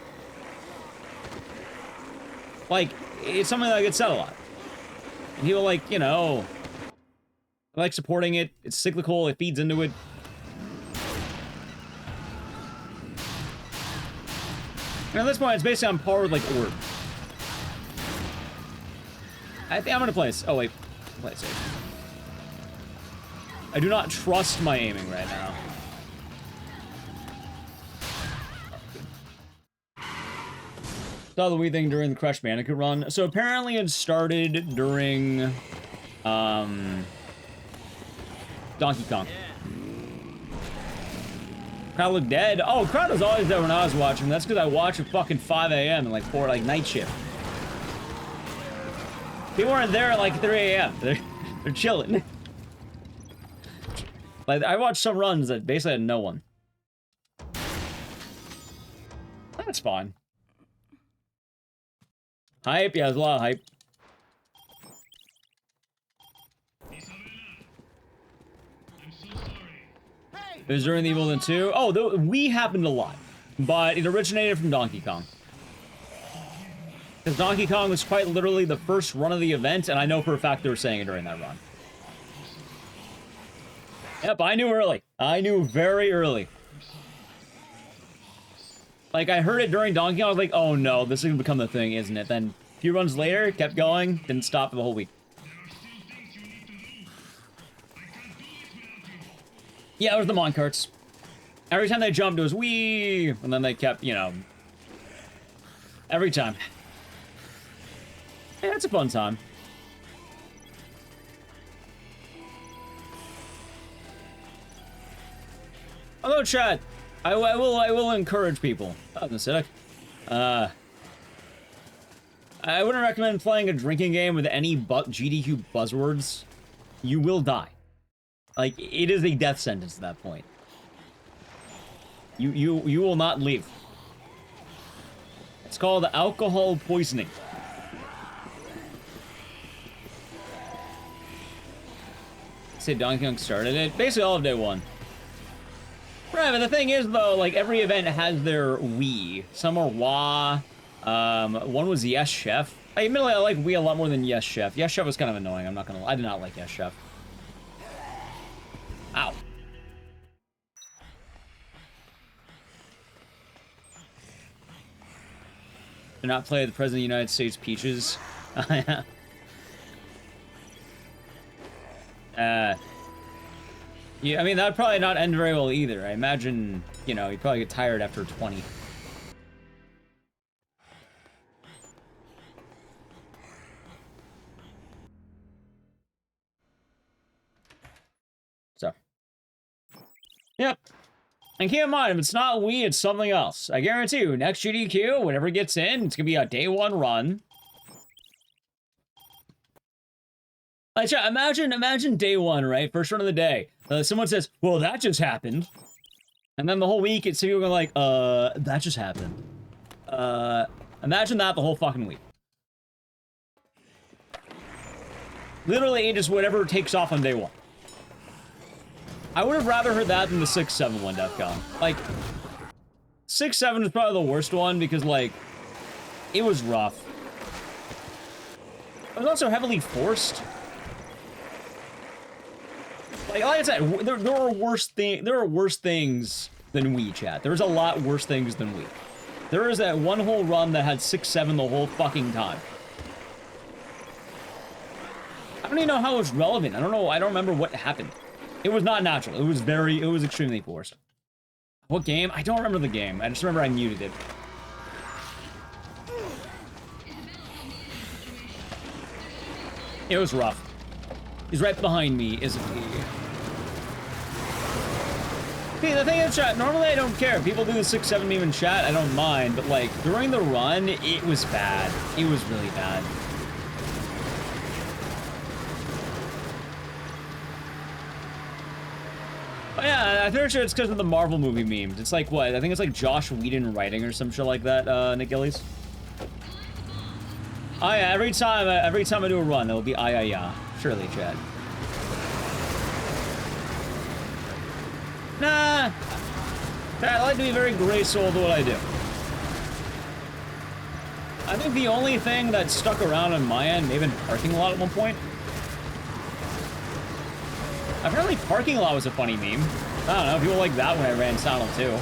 Like, it's something that gets said a lot. And people, like, you know... I like supporting it. It's cyclical. It feeds into it. And at this point, it's basically on par with, like, Orb. I think I'm gonna play this. Oh, wait. Play it safe. I do not trust my aiming right now. Saw the wee thing during the Crash Bandicoot run. So apparently it started during, Donkey Kong. Crowd looked dead. Oh, crowd was always dead when I was watching. That's because I watch at fucking 5 a.m. and like night shift. People weren't there at like 3 a.m. They're chilling. Like, I watched some runs that basically had no one. That's fine. Hype? Yeah, there's a lot of hype. It was during the Evil Within 2. Oh, the Wii happened a lot. But it originated from Donkey Kong. Because Donkey Kong was quite literally the first run of the event, and I know for a fact they were saying it during that run. Yep, I knew early. I knew very early. Like, I heard it during Donkey Kong, I was like, oh no, this is gonna become the thing, isn't it? Then, a few runs later, kept going, didn't stop for the whole week. Yeah, it was the minecarts. Every time they jumped, it was wee, and then they kept, you know, every time. Yeah, it's a fun time. Although, chat, I will encourage people. Oh, acidic. I wouldn't recommend playing a drinking game with any GDQ buzzwords. You will die. Like, it is a death sentence at that point. You will not leave. It's called alcohol poisoning. Say Donkey Kong started it. Basically all of day one. Right, but the thing is, though, like, every event has their Wii. Some are Wah. One was Yes Chef. Admittedly, I like Wii a lot more than Yes Chef. Yes Chef was kind of annoying, I'm not gonna lie. I did not like Yes Chef. Ow. Do not play the President of the United States Peaches. Yeah, I mean, that would probably not end very well either. I imagine, you know, you'd probably get tired after 20. So. Yep. And keep in mind, if it's not Wii, it's something else. I guarantee you, next GDQ, whenever it gets in, it's gonna be a day one run. Like, imagine day one, right? First run of the day. Someone says, well, that just happened. And then the whole week, it's people going like, that just happened. Imagine that the whole fucking week. Literally, just whatever takes off on day one. I would have rather heard that than the 6-7 one, Defcon. Like, 6-7 is probably the worst one because, like, it was rough. It was also heavily forced. Like I said, there are worse things than we, chat. There's a lot worse things than we. There is that one whole run that had 6-7 the whole fucking time. I don't even know how it was relevant. I don't know. I don't remember what happened. It was not natural. It was extremely forced. What game? I don't remember the game. I just remember I muted it. It was rough. He's right behind me, isn't he? See, the thing is, chat, normally I don't care. People do the 6-7 meme in chat, I don't mind. But, like, during the run, it was bad. It was really bad. But yeah, I'm pretty sure it's because of the Marvel movie memes. It's like, what? I think it's like Josh Whedon writing or some shit like that, Nick Gillies. Oh yeah, every time I do a run, it'll be yeah. Surely, Chad. Nah. I like to be very graceful with what I do. I think the only thing that stuck around on my end may have been parking lot at one point. Apparently parking lot was a funny meme. I don't know, people like that when I ran Saddle too.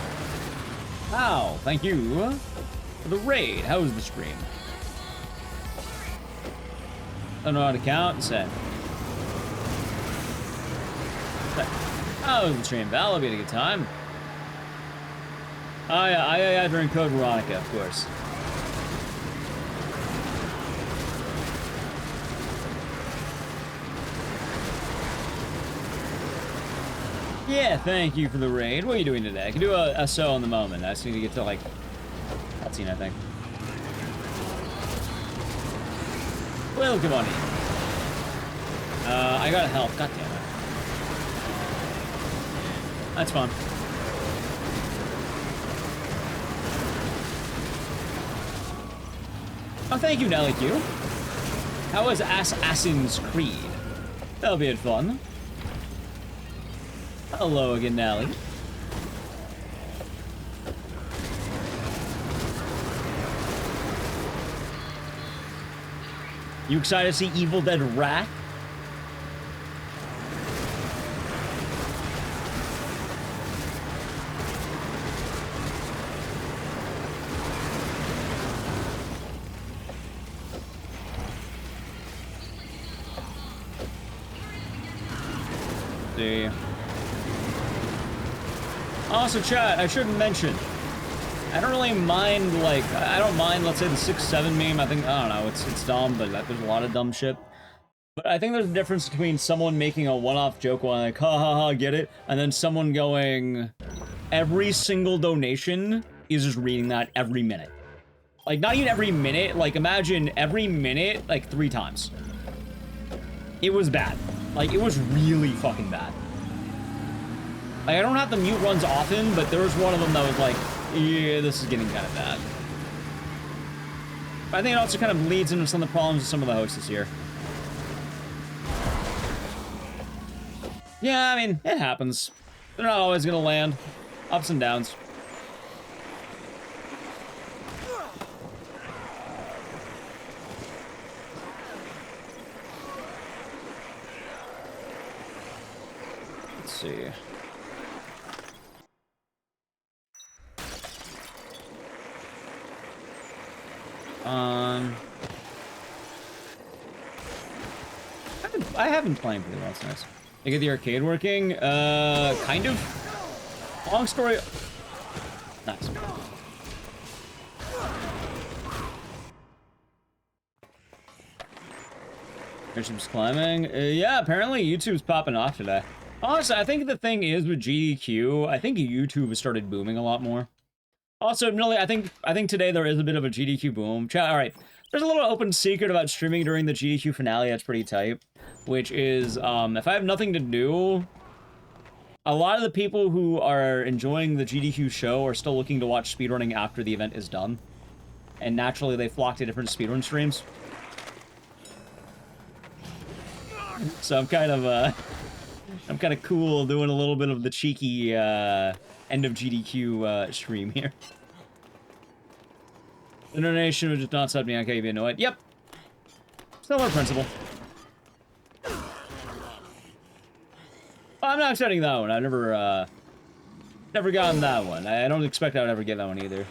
Wow, thank you for the raid. How was the stream? I don't know how to count and set. How was the stream? That'll be a good time. Oh yeah, during Code Veronica, of course. Yeah, thank you for the raid. What are you doing today? I can do a SO in the moment. I just need to get to, like, cutscene, I think. Welcome on in. I gotta help. God damn it. That's fun. Oh, thank you, Nelly Q. How was Assassin's Creed? That'll be fun. Hello again, Nelly. You excited to see Evil Dead Rat? See. Also, chat, I should mention, I don't really mind, like, I don't mind, let's say, the 6-7 meme. I think, I don't know, it's dumb, but there's a lot of dumb shit. But I think there's a difference between someone making a one-off joke one, like, ha ha ha, get it? And then someone going, every single donation is just reading that every minute. Like, not even every minute, like, imagine every minute, like, 3 times. It was bad. Like, it was really fucking bad. Like, I don't have to mute runs often, but there was one of them that was like, yeah, this is getting kind of bad. But I think it also kind of leads into some of the problems with some of the hosts this year. Yeah, I mean, it happens. They're not always gonna land. Ups and downs. Let's see. I haven't played pretty well, it's nice. You get the arcade working? Kind of. Long story. Nice. YouTube's climbing. Yeah, apparently YouTube's popping off today. Honestly, I think the thing is with GDQ, I think YouTube has started booming a lot more. Also, admittedly, I think today there is a bit of a GDQ boom. All right, There's a little open secret about streaming during the GDQ finale that's pretty tight, which is, if I have nothing to do, a lot of the people who are enjoying the GDQ show are still looking to watch speedrunning after the event is done. And naturally, they flock to different speedrun streams. So I'm kind of cool doing a little bit of the cheeky, end of GDQ, stream here. The donation was just not sub me, okay, you know it. Yep. Similar principle. I'm not accepting that one. I've never gotten that one. I don't expect I would ever get that one either.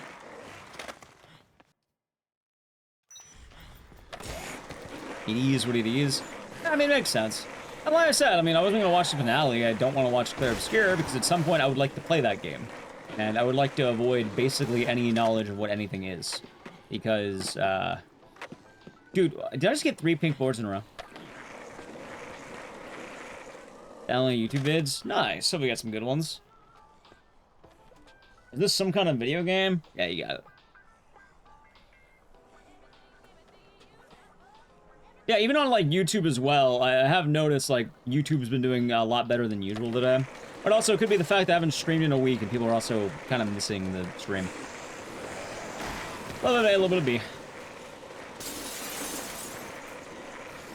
It is what it is. I mean, it makes sense. And like I said, I mean, I wasn't going to watch the finale. I don't want to watch Clair Obscur because at some point I would like to play that game. And I would like to avoid basically any knowledge of what anything is. Because, dude, did I just get 3 pink boards in a row? Downloading YouTube vids? Nice, so we got some good ones. Is this some kind of video game? Yeah, you got it. Yeah, even on, like, YouTube as well, I have noticed, like, YouTube's been doing a lot better than usual today. But also, it could be the fact that I haven't streamed in a week and people are also kind of missing the stream. A little bit of A, a little bit of B.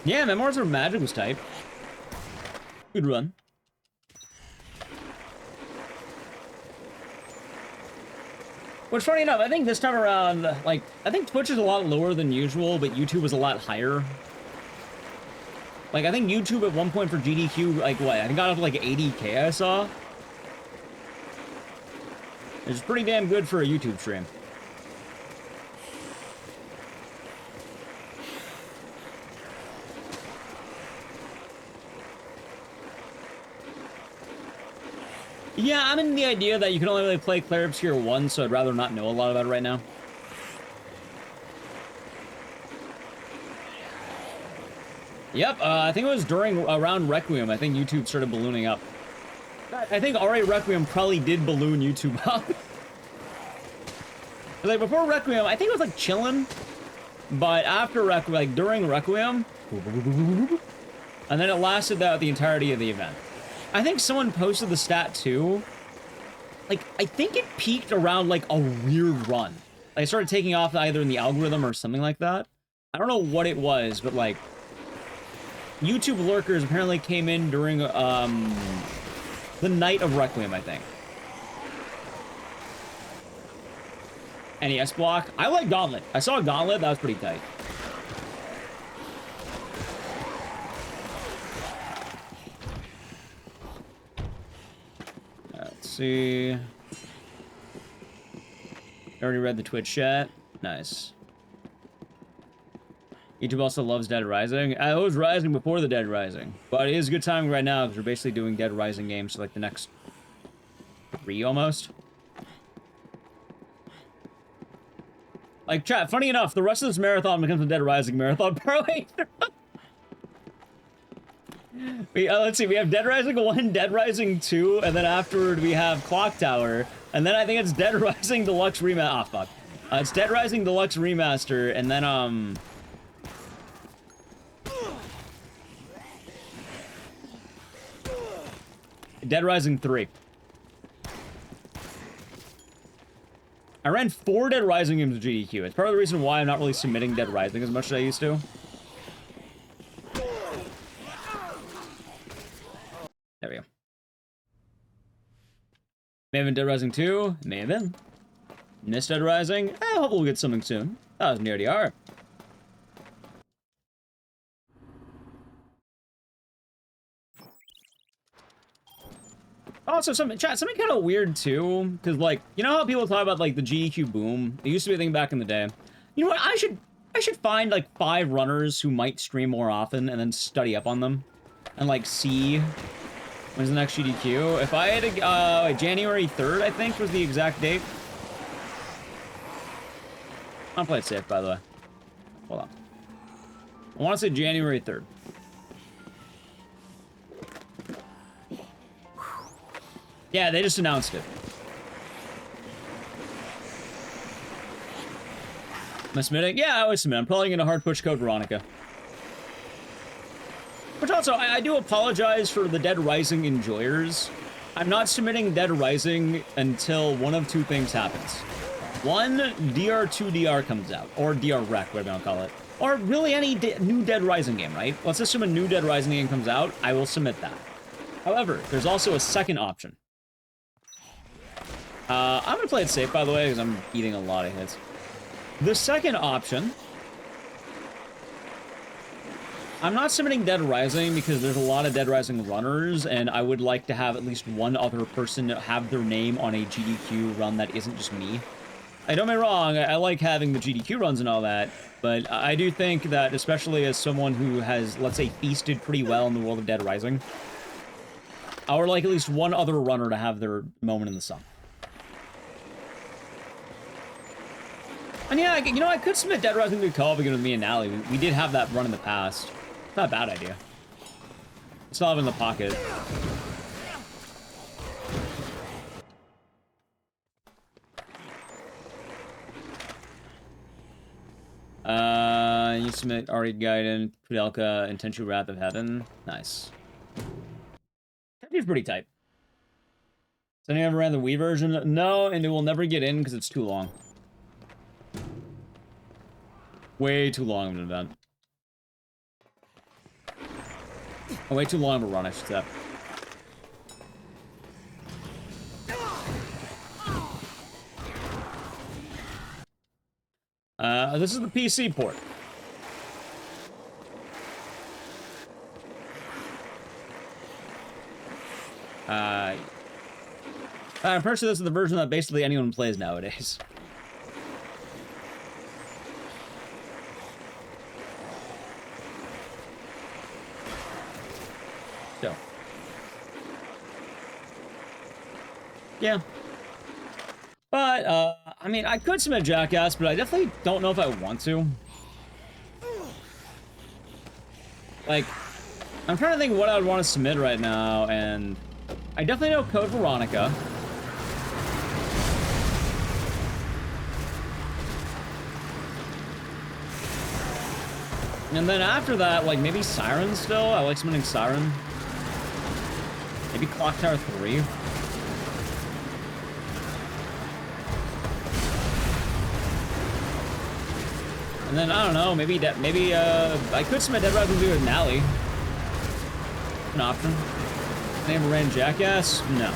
Yeah, Memoirs of Magic was tight. Good run. Which, funny enough, I think this time around, like, I think Twitch is a lot lower than usual, but YouTube is a lot higher. Like, I think YouTube at one point for GDQ, like, what? I think got up to, like, 80K I saw. It's pretty damn good for a YouTube stream. Yeah, I'm in the idea that you can only really play Clair Obscur once, so I'd rather not know a lot about it right now. Yep, I think it was around Requiem. I think YouTube started ballooning up. I think RA Requiem probably did balloon YouTube up. Like, before Requiem, I think it was, like, chilling. But after Requiem, like, during Requiem, and then it lasted out the entirety of the event. I think someone posted the stat, too. Like, I think it peaked around, like, a weird run. Like, it started taking off either in the algorithm or something like that. I don't know what it was, but, like, YouTube lurkers apparently came in during, the night of Requiem, I think. NES block. I like Gauntlet. I saw Gauntlet. That was pretty tight. Let's see. I already read the Twitch chat. Nice. YouTube also loves Dead Rising. It was Rising before the Dead Rising. But it is a good time right now because we're basically doing Dead Rising games for like the next 3 almost. Like, chat, funny enough, the rest of this marathon becomes a Dead Rising marathon, probably. Let's see, we have Dead Rising 1, Dead Rising 2, and then afterward we have Clock Tower, and then I think it's Dead Rising Deluxe Remaster. Ah, fuck. It's Dead Rising Deluxe Remaster, and then, Dead Rising 3. I ran 4 Dead Rising games with GDQ. It's part of the reason why I'm not really submitting Dead Rising as much as I used to. There we go. May have been Dead Rising 2. May have been. Missed Dead Rising. I hope we'll get something soon. That was near the R. Also, something kind of weird, too, because, like, you know how people talk about, like, the GDQ boom? It used to be a thing back in the day. You know what? I should find, like, 5 runners who might stream more often and then study up on them. And, like, see when's the next GDQ. If I had to, January 3rd, I think, was the exact date. I'm gonna play it safe, by the way. Hold on. I want to say January 3rd. Yeah, they just announced it. Am I submitting? Yeah, I always submit. I'm probably going to hard push Code Veronica. Which also, I do apologize for the Dead Rising enjoyers. I'm not submitting Dead Rising until one of two things happens. One, DR2DR comes out, or DR Rec, whatever I'll call it. Or really any new Dead Rising game, right? Let's assume a new Dead Rising game comes out, I will submit that. However, there's also a second option. I'm gonna play it safe, by the way, because I'm eating a lot of hits. The second option... I'm not submitting Dead Rising because there's a lot of Dead Rising runners, and I would like to have at least one other person have their name on a GDQ run that isn't just me. Don't get me wrong, I like having the GDQ runs and all that, but I do think that, especially as someone who has, let's say, feasted pretty well in the world of Dead Rising, I would like at least one other runner to have their moment in the sun. And yeah, you know, I could submit Dead Rising to co-op again with me and Nally. We did have that run in the past. Not a bad idea. Still have it in the pocket. You submit Ari Gaiden, Kudelka, and Tenchu Wrath of Heaven. Nice. Tenchu's pretty tight. Has anyone ever ran the Wii version? No, and it will never get in because it's too long. Way too long of an event. Oh, way too long of a run, I should say. This is the PC port. I'm pretty sure this is the version that basically anyone plays nowadays. So. Yeah. But, I mean, I could submit Jackass, but I definitely don't know if I want to. Like, I'm trying to think what I would want to submit right now, and I definitely know Code Veronica. And then after that, like, maybe Siren still? I like submitting Siren. Maybe Clock Tower 3. And then, I don't know, maybe I could submit Dead Rising 2 with Nally. An option. Name ran Jackass? No.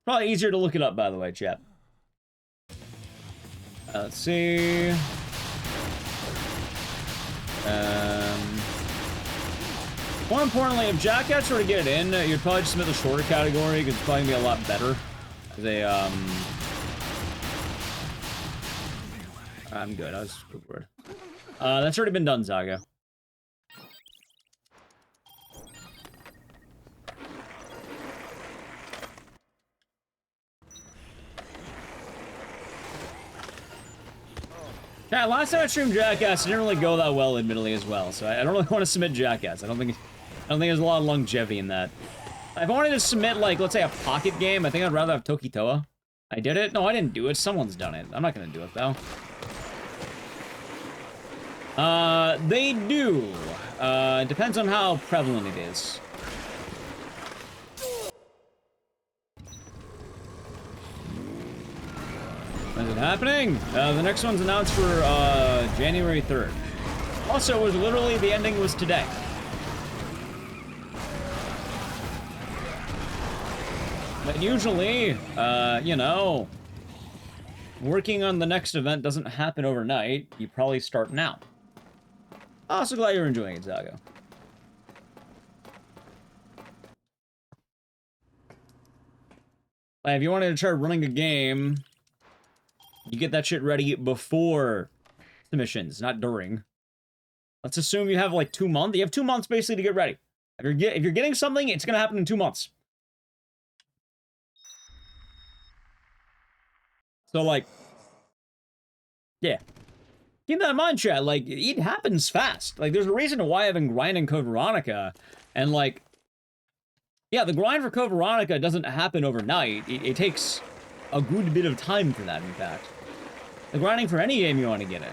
Probably easier to look it up, by the way, chat. Let's see. More importantly, if Jackass were to get it in, you'd probably just submit the shorter category, because it's probably gonna be a lot better. They, I'm good, I was good word. That's already been done, Zaga. Yeah, last time I streamed Jackass, it didn't really go that well, admittedly, as well. So I don't really want to submit Jackass. I don't think there's a lot of longevity in that. If I wanted to submit, like, let's say a pocket game, I think I'd rather have Tokitoa. I did it? No, I didn't do it. Someone's done it. I'm not gonna do it, though. They do. It depends on how prevalent it is. When is it happening? The next one's announced for, January 3rd. Also, it was literally, the ending was today. But usually, you know, working on the next event doesn't happen overnight. You probably start now. Also glad you're enjoying it, Zago. Like, if you wanted to try running a game, you get that shit ready before submissions, not during. Let's assume you have like 2 months. You have 2 months basically to get ready. If you're getting something, it's gonna happen in 2 months. So, like, yeah. Keep that in mind, chat. Like, it happens fast. Like, there's a reason why I've been grinding Code Veronica. And, like, Yeah, the grind for Code Veronica doesn't happen overnight. It takes a good bit of time for that, in fact. The grinding for any game you want to get in.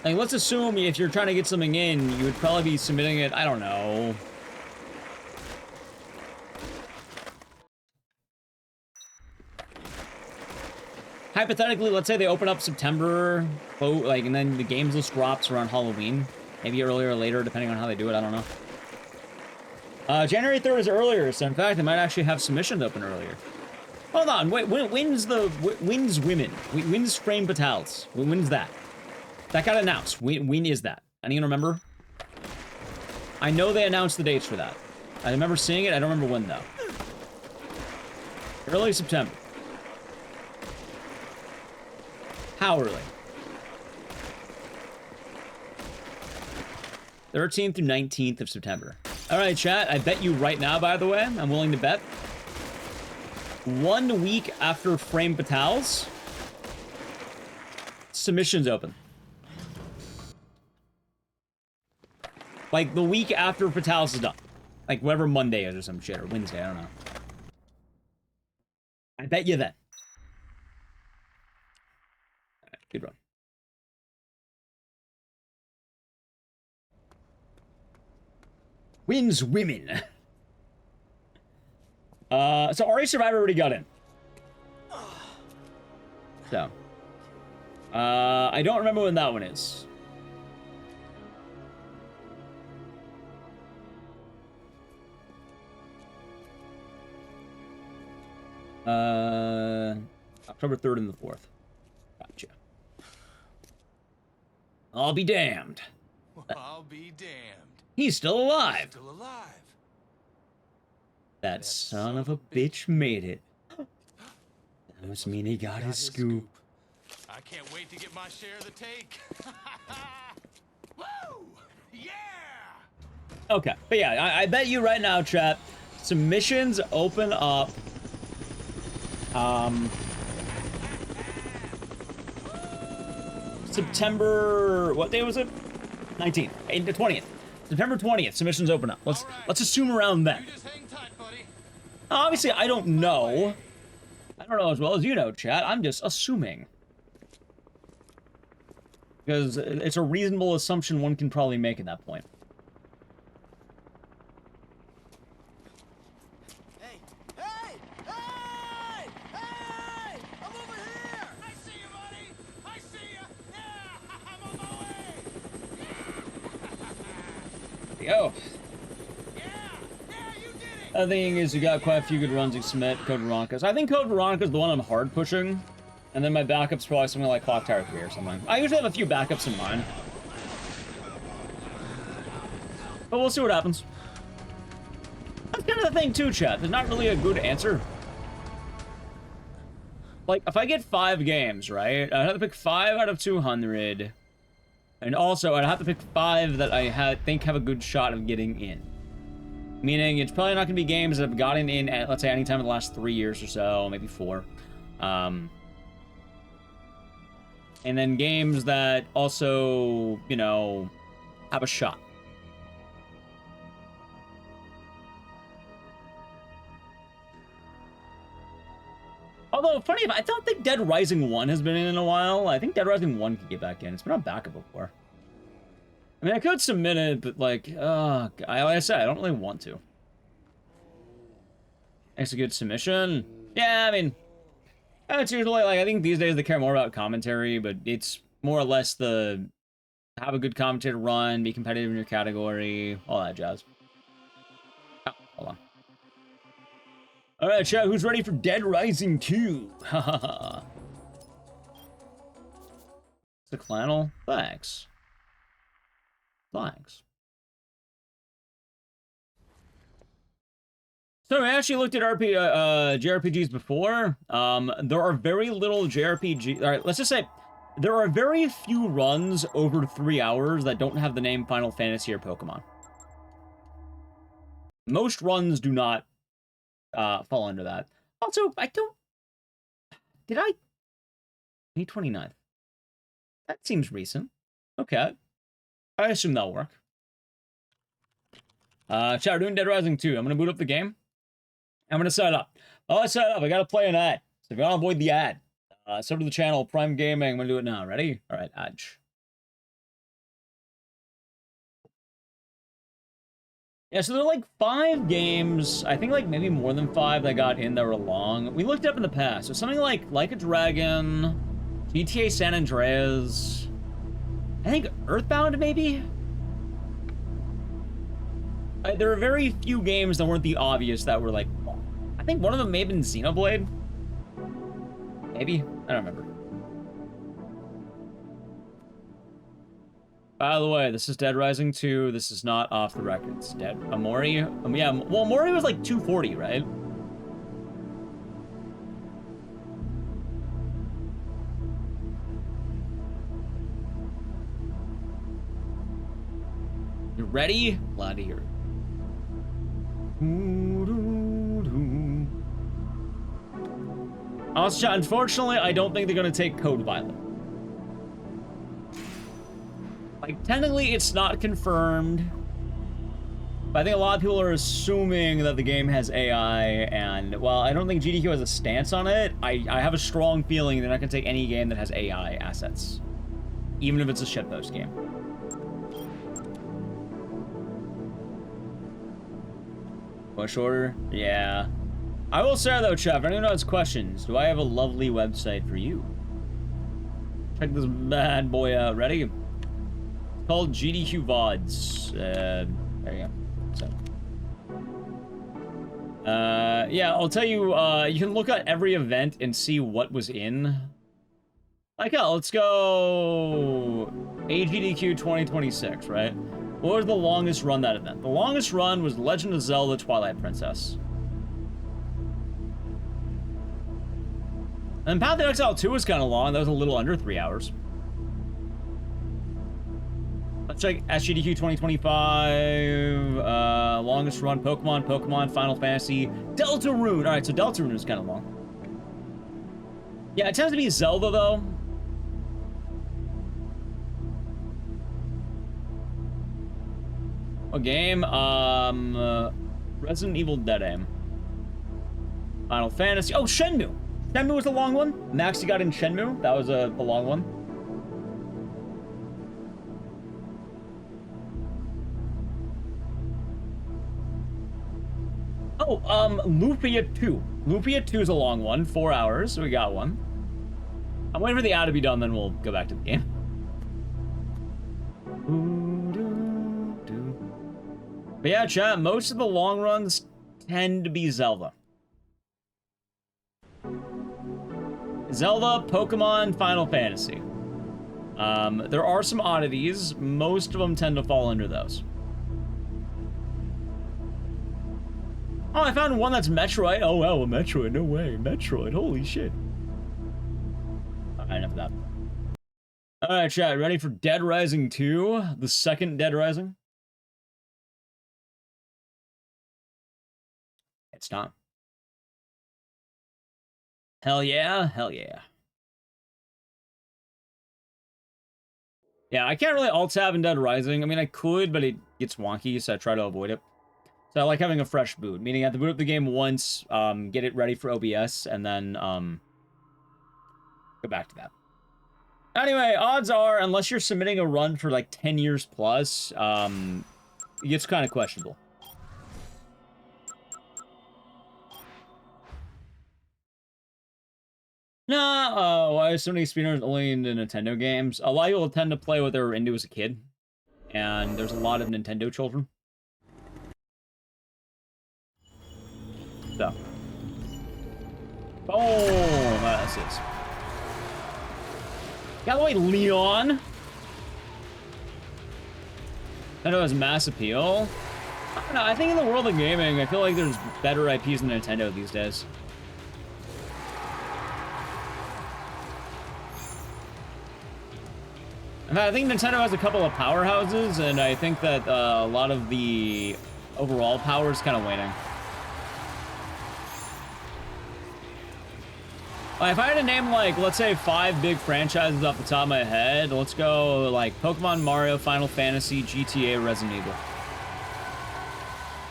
Like, let's assume if you're trying to get something in, you would probably be submitting it, I don't know. Hypothetically, let's say they open up September, like, and then the games list drops around Halloween. Maybe earlier or later, depending on how they do it, I don't know. January 3rd is earlier, so in fact, they might actually have submissions open earlier. Hold on, wait, when's women? When's Frame Fatales? When's that? That got announced. When is that? Anyone remember? I know they announced the dates for that. I remember seeing it, I don't remember when, though. Early September. How early? 13th through 19th of September. All right, chat, I bet you right now, by the way, I'm willing to bet. 1 week after Frame Fatales, submissions open. Like, the week after Fatales is done. Like, whatever Monday is or some shit, or Wednesday, I don't know. I bet you that. All right, good run. Wins women. So RA Survivor already got in. So. I don't remember when that one is. October 3rd and the 4th. Gotcha. I'll be damned. I'll be damned. He's still alive. Still alive. That son of a bitch made it. That must mean he got his scoop. I can't wait to get my share of the take. Woo! Yeah! Okay, but yeah, I bet you right now, chat, submissions open up. September, what day was it? 19th, 20th. September 20th, submissions open up. Let's assume around then. Obviously, I don't know. I don't know as well as you know, chat. I'm just assuming. Because it's a reasonable assumption one can probably make at that point. Go. The thing is, you got quite a few good runs to submit Code Veronica. So I think Code Veronica is the one I'm hard pushing. And then my backup's probably something like Clock Tower 3 or something. I usually have a few backups in mind. But we'll see what happens. That's kind of the thing too, chat. There's not really a good answer. Like, if I get 5 games, right? I'd have to pick 5 out of 200. And also, I'd have to pick 5 that I think have a good shot of getting in. Meaning, it's probably not going to be games that have gotten in at, let's say, any time in the last 3 years or so, maybe 4. And then games that also, you know, have a shot. Although, funny enough, I don't think Dead Rising 1 has been in a while. I think Dead Rising 1 could get back in. It's been on backup before. I mean, I could submit it, but, like like I said, I don't really want to. Execute submission? Yeah, I mean, it's usually, like, I think these days they care more about commentary, but it's more or less the have a good commentator run, be competitive in your category, all that jazz. Oh, hold on. Alright, chat, who's ready for Dead Rising 2? Hahaha. It's a flannel? Thanks. Thanks. So I actually looked at JRPGs before. There are very little JRPG. All right, let's just say there are very few runs over 3 hours that don't have the name Final Fantasy or Pokemon. Most runs do not fall under that. Also, I don't. Did I? May 29th. That seems recent. Okay. I assume that'll work. Chat, we're doing Dead Rising 2. I'm gonna boot up the game. I'm gonna set it up. Oh, I set it up. I gotta play an ad. So if you wanna avoid the ad, sub to the channel, Prime Gaming. I'm gonna do it now. Ready? All right, ad. Yeah, so there are like 5 games, I think like maybe more than 5 that got in that were long. We looked up in the past. So something like a Dragon, GTA San Andreas, I think Earthbound maybe? There are very few games that weren't the obvious that were like long. I think one of them may have been Xenoblade. Maybe? I don't remember. By the way, this is Dead Rising 2. This is not off the record. It's Dead. Amori? Yeah, well, Amori was like 240, right? You ready? Glad to hear it. Also, unfortunately, I don't think they're going to take Code Violet. Like, technically, it's not confirmed. But I think a lot of people are assuming that the game has AI, and, well, I don't think GDQ has a stance on it. I have a strong feeling they're not going to take any game that has AI assets. Even if it's a shitpost game. Push order? Yeah. I will say, though, Chef, if anyone has questions, do I have a lovely website for you? Check this bad boy out. Ready? It's called GDQ VODs. There you go. So. Yeah, I'll tell you, you can look at every event and see what was in. Like, let's go AGDQ 2026, right? What was the longest run that event? The longest run was Legend of Zelda Twilight Princess. And Path of Exile 2 was kind of long. That was a little under 3 hours. Let's check SGDQ 2025. Longest run, Pokemon, Final Fantasy, Deltarune. All right, so Deltarune is kind of long. Yeah, it tends to be Zelda, though. What game? Resident Evil Dead Aim. Final Fantasy. Oh, Shenmue. Shenmue was a long one. Maxi got in Shenmue. That was a long one. Oh, Lupia 2. Lupia 2 is a long one. 4 hours. So we got one. I'm waiting for the ad to be done, then we'll go back to the game. But yeah, chat, most of the long runs tend to be Zelda. Zelda, Pokemon, Final Fantasy. There are some oddities. Most of them tend to fall under those. Oh, I found one that's Metroid. Oh, wow, a Metroid. No way. Metroid. Holy shit. Alright, enough of that. Alright, chat, ready for Dead Rising 2? The second Dead Rising? It's not. Hell yeah, hell yeah. Yeah, I can't really alt-tab in Dead Rising. I mean, I could, but it gets wonky, so I try to avoid it. So I like having a fresh boot, meaning I have to boot up the game once, get it ready for OBS, and then go back to that. Anyway, odds are, unless you're submitting a run for like 10 years plus, it gets kind of questionable. No, why are so many speedrunners only into Nintendo games? A lot of people tend to play what they were into as a kid, and there's a lot of Nintendo children. So. Boom! That's it. Got the way, Leon! Nintendo has mass appeal. I don't know, I think in the world of gaming, I feel like there's better IPs than Nintendo these days. In fact, I think Nintendo has a couple of powerhouses, and I think that a lot of the overall power is kind of waning. If I had to name, like, let's say 5 big franchises off the top of my head, let's go, like, Pokemon, Mario, Final Fantasy, GTA, Resident Evil.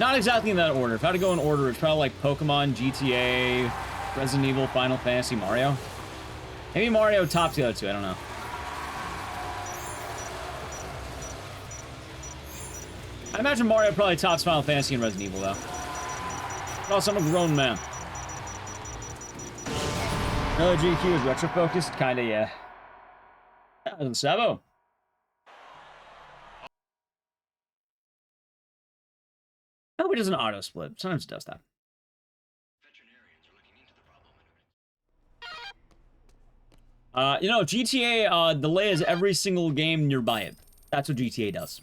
Not exactly in that order. If I had to go in order, it's probably like Pokemon, GTA, Resident Evil, Final Fantasy, Mario. Maybe Mario tops the other two, I don't know. I imagine Mario probably tops Final Fantasy and Resident Evil, though. But also, I'm a grown man. No, GDQ is retro-focused? Kinda, yeah. That was Sabo. I hope it doesn't auto-split. Sometimes it does that. You know, GTA delays every single game you buy it. That's what GTA does.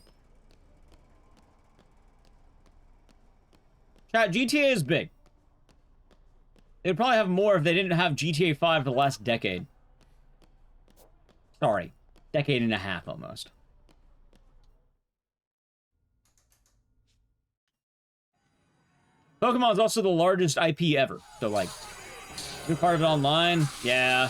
Chat, GTA is big. They'd probably have more if they didn't have GTA 5 for the last decade. Sorry. Decade and a half, almost. Pokemon is also the largest IP ever. So, like, you're part of it online? Yeah.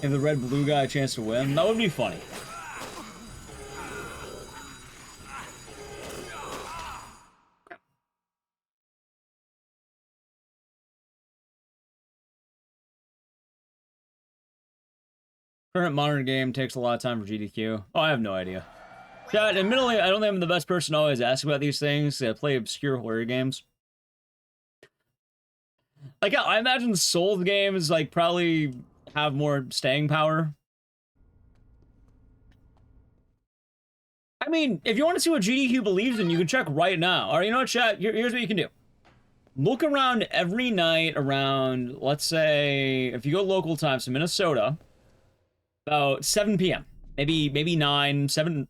Give the red-blue guy a chance to win? That would be funny. Current modern game takes a lot of time for GDQ. Oh, I have no idea. Chat, admittedly, I don't think I'm the best person to always ask about these things. I play obscure horror games. Like, I imagine Souls games, like, probably have more staying power. I mean, if you want to see what GDQ believes in, you can check right now. Or, you know what, chat? Here's what you can do. Look around every night around, let's say, if you go local time, so Minnesota, about 7 p.m. Maybe 9, 7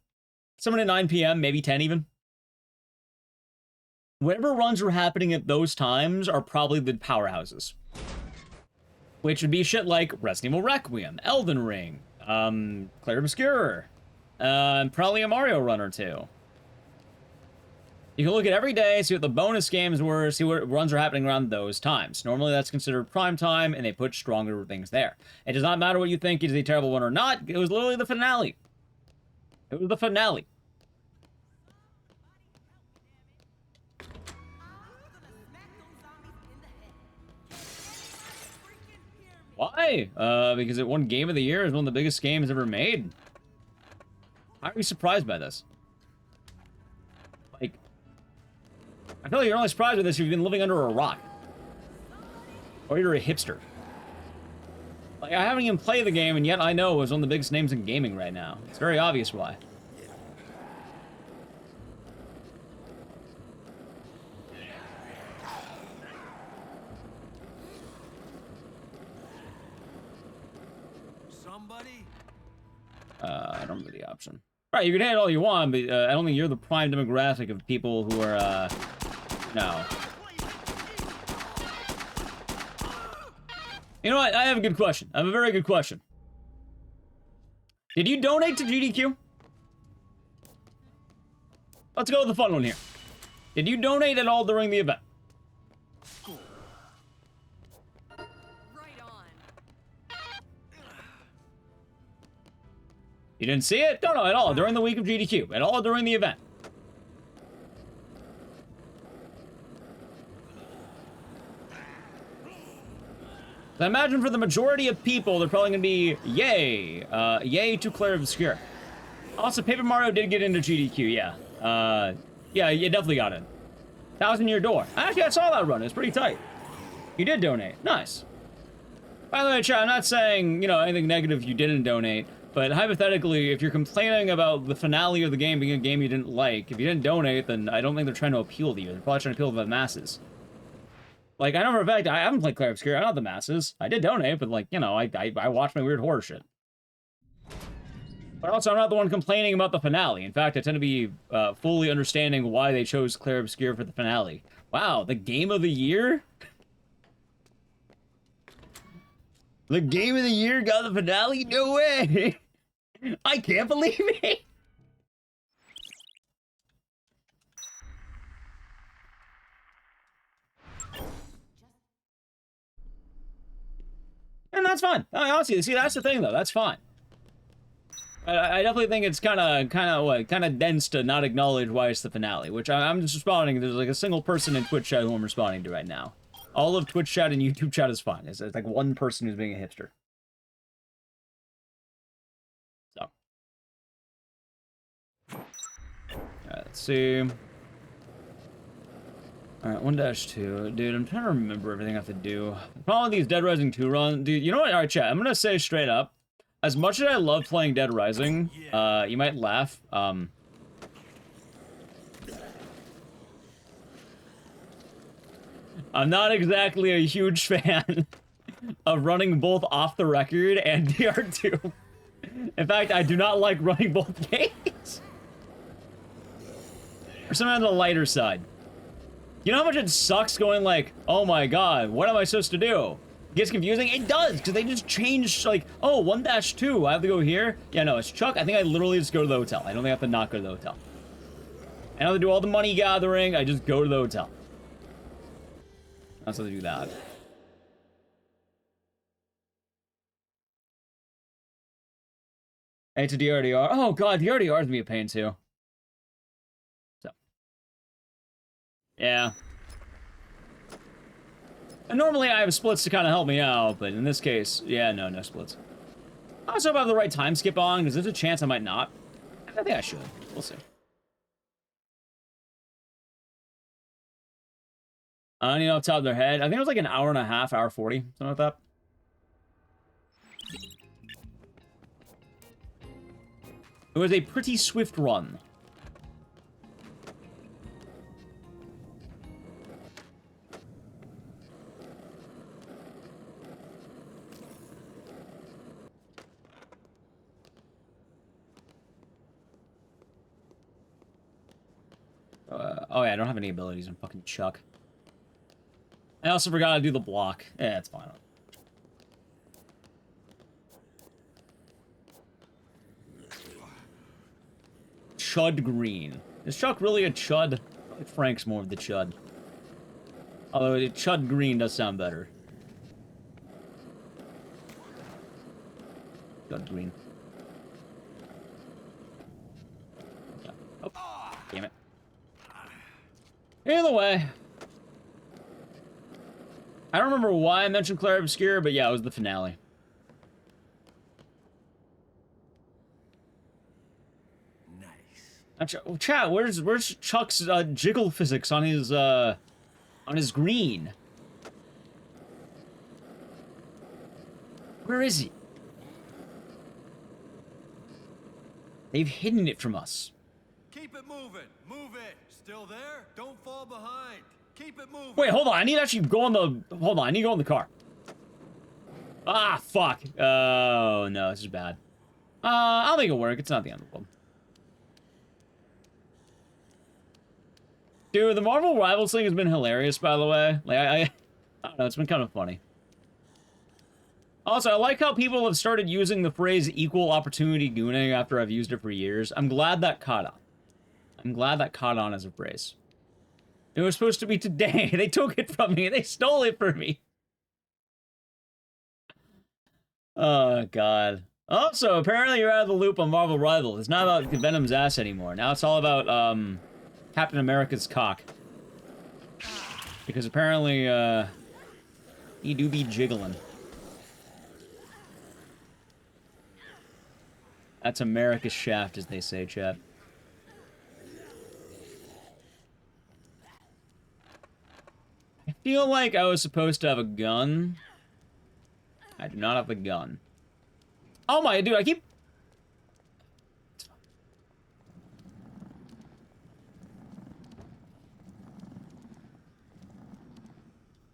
to 9 p.m., maybe 10 even. Whatever runs are happening at those times are probably the powerhouses. Which would be shit like Resident Evil Requiem, Elden Ring, Clair Obscur, probably a Mario run or two. You can look at every day, see what the bonus games were, see what runs are happening around those times. Normally that's considered prime time, and they put stronger things there. It does not matter what you think is a terrible one or not, it was literally the finale. It was the finale. Why? Because it won Game of the Year. It's one of the biggest games ever made. How are you surprised by this? Like, I feel like you're only surprised by this if you've been living under a rock. Or you're a hipster. Like, I haven't even played the game, and yet I know it's one of the biggest names in gaming right now. It's very obvious why. I don't have the option. Right, you can hate all you want, but I don't think you're the prime demographic of people who are, no. You know what? I have a good question. I have a very good question. Did you donate to GDQ? Let's go with the fun one here. Did you donate at all during the event? You didn't see it? No, at all. During the week of GDQ. At all during the event. I imagine for the majority of people, they're probably going to be, yay. Yay to Clair Obscur. Also, Paper Mario did get into GDQ, yeah. Yeah, you definitely got in. 1,000 Year Door. Actually, I saw that run. It was pretty tight. You did donate. Nice. By the way, chat, I'm not saying, you know, anything negative if you didn't donate. But hypothetically, if you're complaining about the finale of the game being a game you didn't like, if you didn't donate, then I don't think they're trying to appeal to you. They're probably trying to appeal to the masses. Like, I know for a fact, I haven't played Clair Obscur. I'm not the masses. I did donate, but, like, you know, I watch my weird horror shit. But also, I'm not the one complaining about the finale. In fact, I tend to be fully understanding why they chose Clair Obscur for the finale. Wow, the game of the year? The game of the year got the finale? No way! I can't believe it! That's fine. No, honestly, see, that's the thing, though. That's fine. I definitely think it's kind of dense to not acknowledge why it's the finale, which I'm just responding. There's like a single person in Twitch chat who I'm responding to right now. All of Twitch chat and YouTube chat is fine. It's like one person who's being a hipster. So. Alright, let's see. Alright, 1-2. Dude, I'm trying to remember everything I have to do. The problem with these Dead Rising 2 runs... Dude, you know what? Alright, chat. I'm gonna say straight up. As much as I love playing Dead Rising, you might laugh. I'm not exactly a huge fan of running both off the record and DR2. In fact, I do not like running both games. Or something on the lighter side. You know how much it sucks going like, oh my god, what am I supposed to do? It gets confusing? It does, because they just changed, like, oh, 1-2, I have to go here? Yeah, no, it's Chuck. I think I literally just go to the hotel. I don't think I have to not go to the hotel. I don't have to do all the money gathering. I just go to the hotel. That's how to do that. Hey, to DRDR. Oh, god, DRDR is going to be a pain, too. So. Yeah. And normally I have splits to kind of help me out, but in this case, yeah, no splits. I also have the right time skip on, because there's a chance I might not. I think I should. We'll see. I don't even know off the top of their head. I think it was like an hour and a half, hour 40, something like that. It was a pretty swift run. Oh yeah, I don't have any abilities. I'm fucking Chuck. I also forgot to do the block. Yeah, it's fine. Chud Green. Is Chuck really a Chud? I think Frank's more of the Chud. Although Chud Green does sound better. Chud Green. Yeah. Oh, damn it. Either way. I don't remember why I mentioned Claire Obscure, but yeah, it was the finale. Nice. Chat, where's Chuck's jiggle physics on his green? Where is he? They've hidden it from us. Keep it moving. Move it. Still there? Don't fall behind. Keep it moving. Wait, hold on. I need to actually go on the... Hold on. I need to go in the car. Ah, fuck. Oh, no. This is bad. I'll make it work. It's not the end of the world. Dude, the Marvel Rivals thing has been hilarious, by the way. Like, I don't know. It's been kind of funny. Also, I like how people have started using the phrase equal opportunity gooning after I've used it for years. I'm glad that caught on. I'm glad that caught on as a phrase. It was supposed to be today. They took it from me. They stole it from me. Oh, God. Also, apparently you're out of the loop on Marvel Rivals. It's not about Venom's ass anymore. Now it's all about, Captain America's cock. Because apparently, he do be jiggling. That's America's shaft, as they say, chat. I feel like I was supposed to have a gun. I do not have the gun. Oh my, dude, I keep...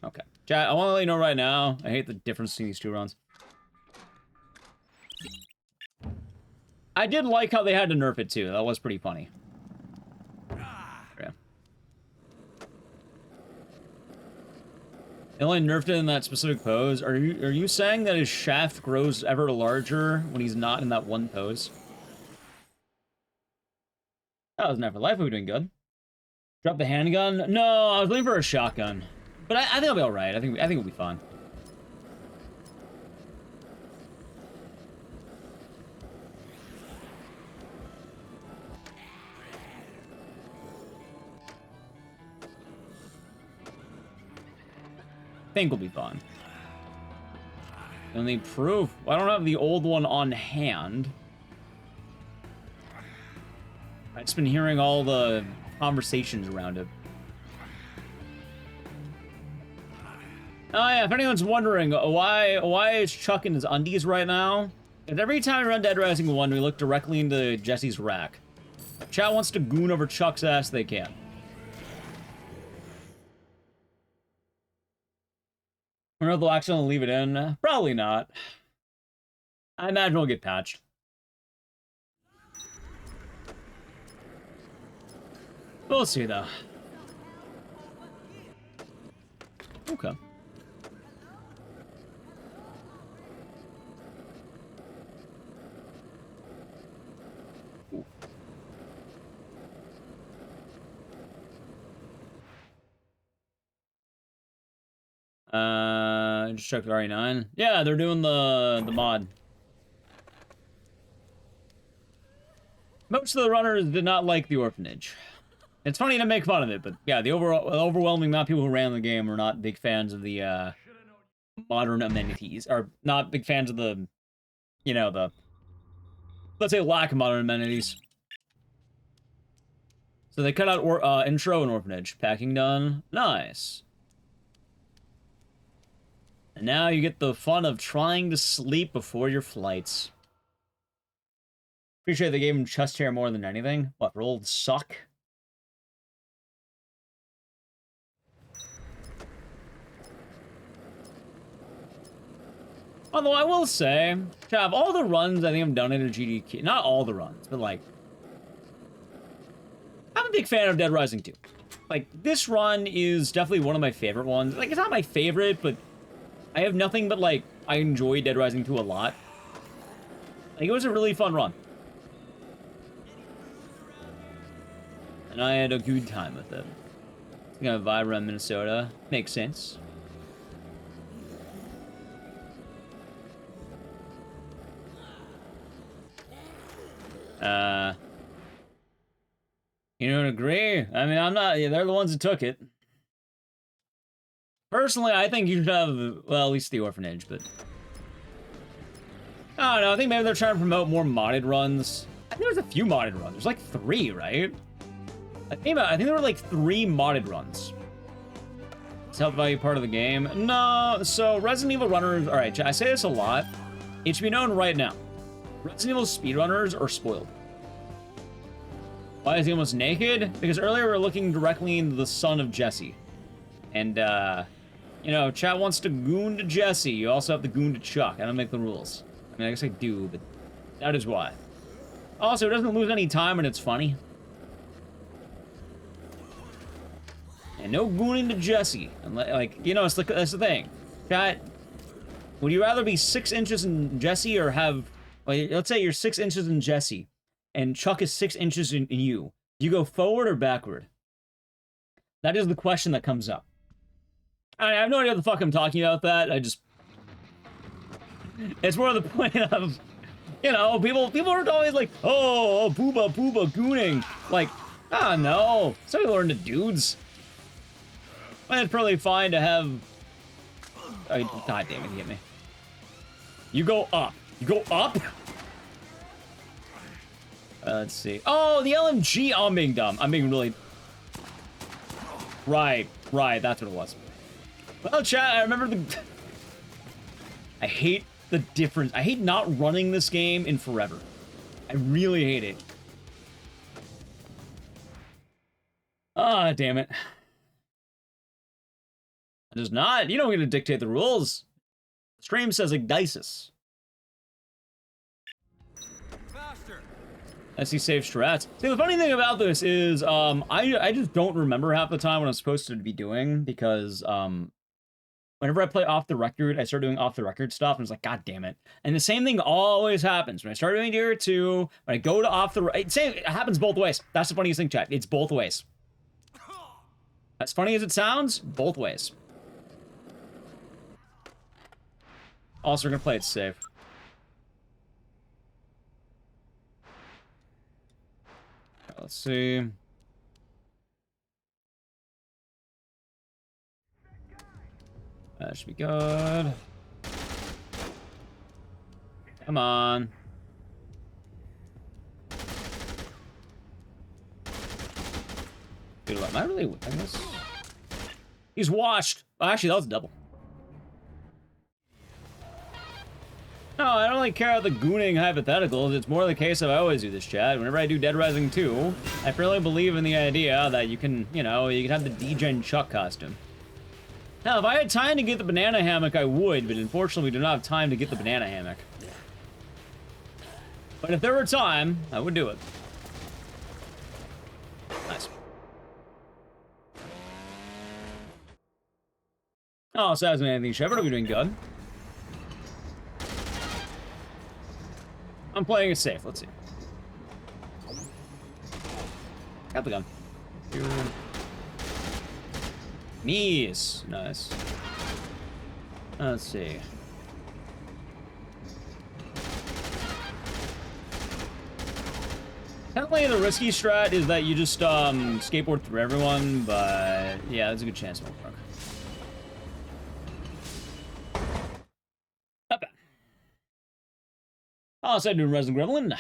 Okay. Chat, I want to let you know right now, I hate the difference between these two runs. I did like how they had to nerf it, too. That was pretty funny. Yeah. They only nerfed it in that specific pose. Are you saying that his shaft grows ever larger when he's not in that one pose? That was never life. Are we doing good? Drop the handgun? No, I was looking for a shotgun. But I think I'll be alright. I think it'll be fine. think we'll be fine. And the proof. I don't have the old one on hand. I've just been hearing all the conversations around it. Oh yeah, if anyone's wondering why is Chuck in his undies right now, because every time we run Dead Rising 1, we look directly into Jesse's rack. If chat wants to goon over Chuck's ass, they can. I don't know if they'll accidentally leave it in. Probably not. I imagine it'll get patched. We'll see, though. Okay. Just checked RE9. Yeah, they're doing the mod. Most of the runners did not like the orphanage. It's funny to make fun of it, but yeah, the overwhelming amount of people who ran the game are not big fans of the modern amenities, or not big fans of the, you know, the, let's say, lack of modern amenities. So they cut out intro and orphanage. Packing done. Nice. And now you get the fun of trying to sleep before your flights. Pretty sure they gave him chest hair more than anything. What, rolled suck? Although I will say, Chav, all the runs I think I've done in a GDQ, not all the runs, but like, I'm a big fan of Dead Rising 2. Like, this run is definitely one of my favorite ones. Like, it's not my favorite, but I have nothing but, like, I enjoy Dead Rising 2 a lot. Like, it was a really fun run. And I had a good time with it. I'm gonna vibe around Minnesota. Makes sense. You don't agree? I mean, I'm not, yeah, they're the ones that took it. Personally, I think you should have, well, at least the orphanage, but I don't know, I think maybe they're trying to promote more modded runs. I think there's a few modded runs. There's like 3, right? I think there were like 3 modded runs. Is health value part of the game? No, so Resident Evil runners, alright, I say this a lot. It should be known right now. Resident Evil speedrunners are spoiled. Why is he almost naked? Because earlier we were looking directly into the son of Jesse. And, you know, chat wants to goon to Jesse. You also have to goon to Chuck. I don't make the rules. I mean, I guess I do, but that is why. Also, it doesn't lose any time and it's funny. And no gooning to Jesse. And, like, you know, it's like, that's the thing. Chat, would you rather be 6 inches in Jesse or have, like, let's say you're 6 inches in Jesse and Chuck is 6 inches in you. You go forward or backward? That is the question that comes up. I have no idea what the fuck I'm talking about that. I just... It's more of the point of, you know, people are always like, oh, booba, gooning. Like, ah, no. Some people are into dudes. But it's probably fine to have... Oh, God damn it, he hit me. You go up. You go up? Let's see. Oh, the LMG. Oh, I'm being dumb. I'm being really... Right. That's what it was. Well, chat, I remember the... I hate the difference. I hate not running this game in forever. I really hate it. Ah, damn it. It does not. You don't get to dictate the rules. Stream says Ignisis. I see save strats. See, the funny thing about this is, I just don't remember half the time what I'm supposed to be doing, because, whenever I play off the record, I start doing off the record stuff, and it's like, God damn it. And the same thing always happens. When I start doing Gear 2, when I go to off the it happens both ways. That's the funniest thing, chat. It's both ways. As funny as it sounds, both ways. Also, we're gonna play it safe. Let's see. That should be good. Come on. Dude, am I really whipping this? He's washed. Oh, actually, that was double. No, I don't really care about the gooning hypotheticals. It's more the case of I always do this, chat. Whenever I do Dead Rising 2, I really believe in the idea that you can, you know, you can have the D-Gen Chuck costume. Now, if I had time to get the banana hammock, I would, but unfortunately, we do not have time to get the banana hammock. But if there were time, I would do it. Nice. Oh, Assassin Anthony Shepard, are we doing good? I'm playing it safe. Let's see. Got the gun. Knees. Nice. Let's see. Technically, the risky strat is that you just skateboard through everyone, but yeah, there's a good chance it won't work. Up. Oh, so I'm doing Resident Gremlin.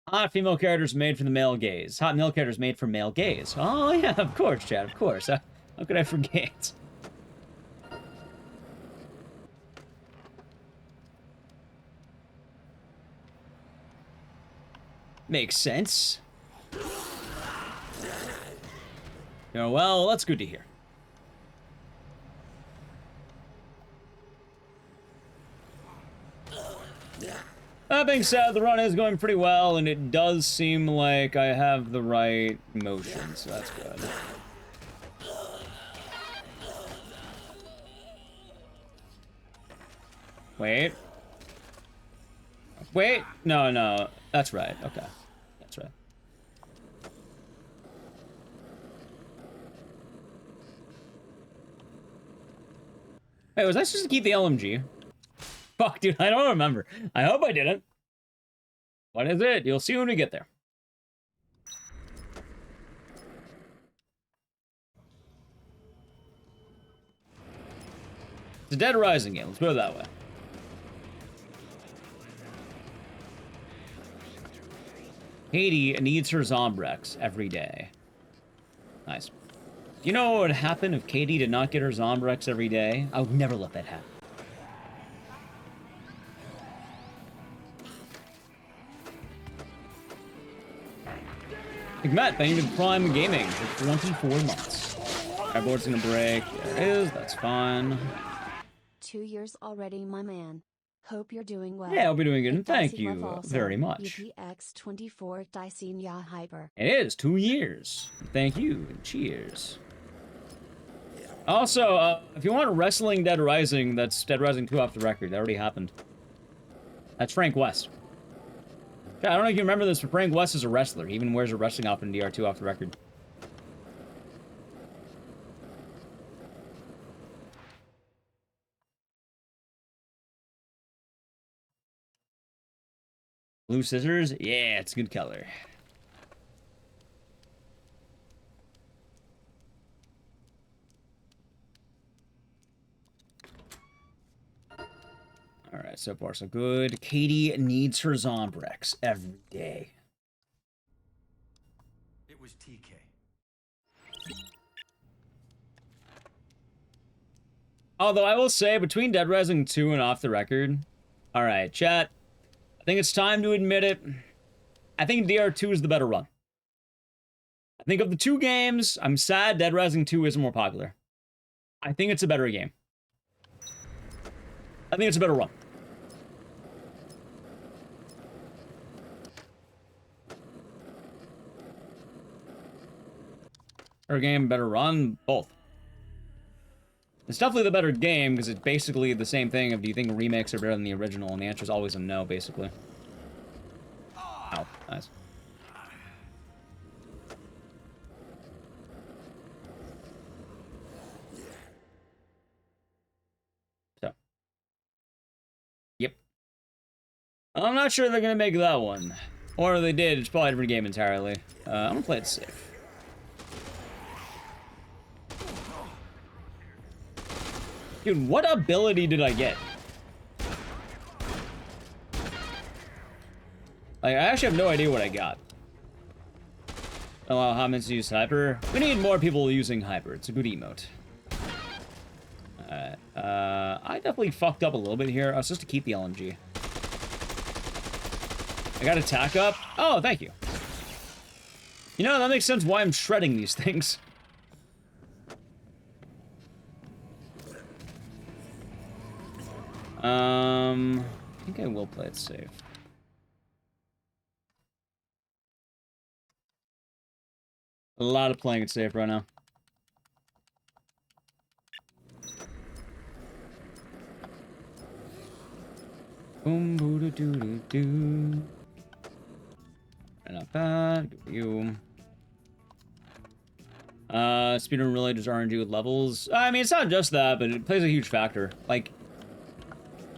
Hot female characters made for the male gaze. Hot male characters made for male gaze. Oh yeah, of course, Chad, of course. How could I forget? Makes sense. Oh, well, that's good to hear. That being said, the run is going pretty well, and it does seem like I have the right motion, so that's good. Wait. Wait. No, no. That's right. Okay. That's right. Hey, was I supposed to keep the LMG? Fuck, dude, I don't remember. I hope I didn't. What is it? You'll see when we get there. It's a Dead Rising game. Let's put it that way. Katie needs her Zombrex every day. Nice. You know what would happen if Katie did not get her Zombrex every day? I would never let that happen. Matt, thank you to Prime Gaming for 24 months. Our board's gonna break. There it is. That's fine. 2 years already, my man. Hope you're doing well. Yeah, I'll be doing good, and thank you very much. UPX24 Dicenia Hyper. It is 2 years. Thank you, and cheers. Also, if you want Wrestling Dead Rising, that's Dead Rising 2 off the record. That already happened. That's Frank West. Yeah, I don't know if you remember this, but Frank West is a wrestler. He even wears a wrestling outfit in DR2 off the record. Blue scissors? Yeah, it's a good color. Alright, so far so good. Katie needs her Zombrex every day. It was TK. Although I will say, between Dead Rising 2 and Off the Record... Alright, chat. I think it's time to admit it. I think DR2 is the better run. I think of the two games, I'm sad Dead Rising 2 is more popular. I think it's a better game. I think it's a better run. Better game, better run, both. It's definitely the better game, because it's basically the same thing of do you think remakes are better than the original, and the answer is always a no, basically. Ow, nice. So. Yep. I'm not sure they're gonna make that one. Or if they did, it's probably a different game entirely. I'm gonna play it safe. Dude, what ability did I get? Like, I actually have no idea what I got. Allow Hammonds to use Hyper. We need more people using Hyper. It's a good emote. Alright. I definitely fucked up a little bit here. I was supposed to keep the LMG. I got attack up. Oh, thank you. You know, that makes sense why I'm shredding these things. I think I will play it safe. A lot of playing it safe right now. Boom, boo, doo, doo, doo, doo. Not bad. Good for you. Speedrun really does RNG with levels. I mean, it's not just that, but it plays a huge factor. Like,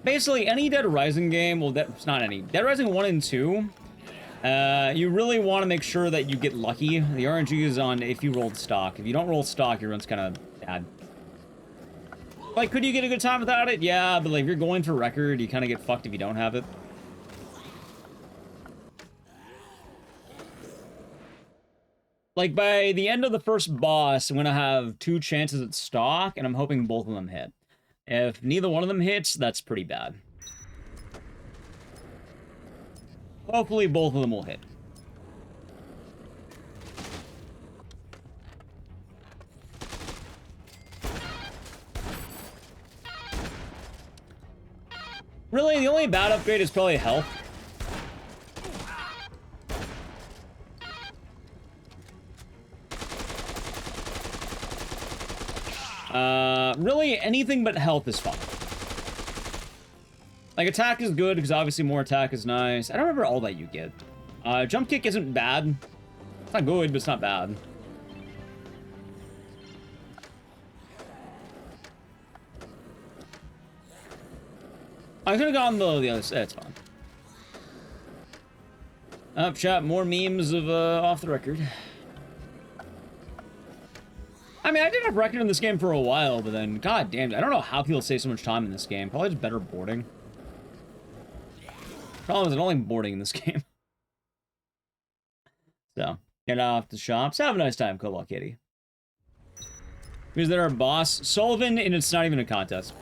basically, any Dead Rising game, well, it's not any. Dead Rising 1 and 2, you really want to make sure that you get lucky. The RNG is on if you rolled stock. If you don't roll stock, your run's kind of bad. Like, could you get a good time without it? Yeah, but like, if you're going for record, you kind of get fucked if you don't have it. Like, by the end of the first boss, I'm going to have 2 chances at stock, and I'm hoping both of them hit. If neither one of them hits, that's pretty bad. Hopefully both of them will hit. Really, the only bad upgrade is probably health. Really, anything but health is fine. Like, attack is good, because obviously more attack is nice. I don't remember all that you get. Jump kick isn't bad. It's not good, but it's not bad. I could have gone the other side. It's fine. Up, chat, more memes of, off the record. I mean, I did have record in this game for a while, but then, god damn it, I don't know how people save so much time in this game. Probably just better boarding. Problem is, I don't like boarding in this game. So, get off the shops. Have a nice time, Cobalt Kitty. Who's there, our boss? Sullivan, and it's not even a contest.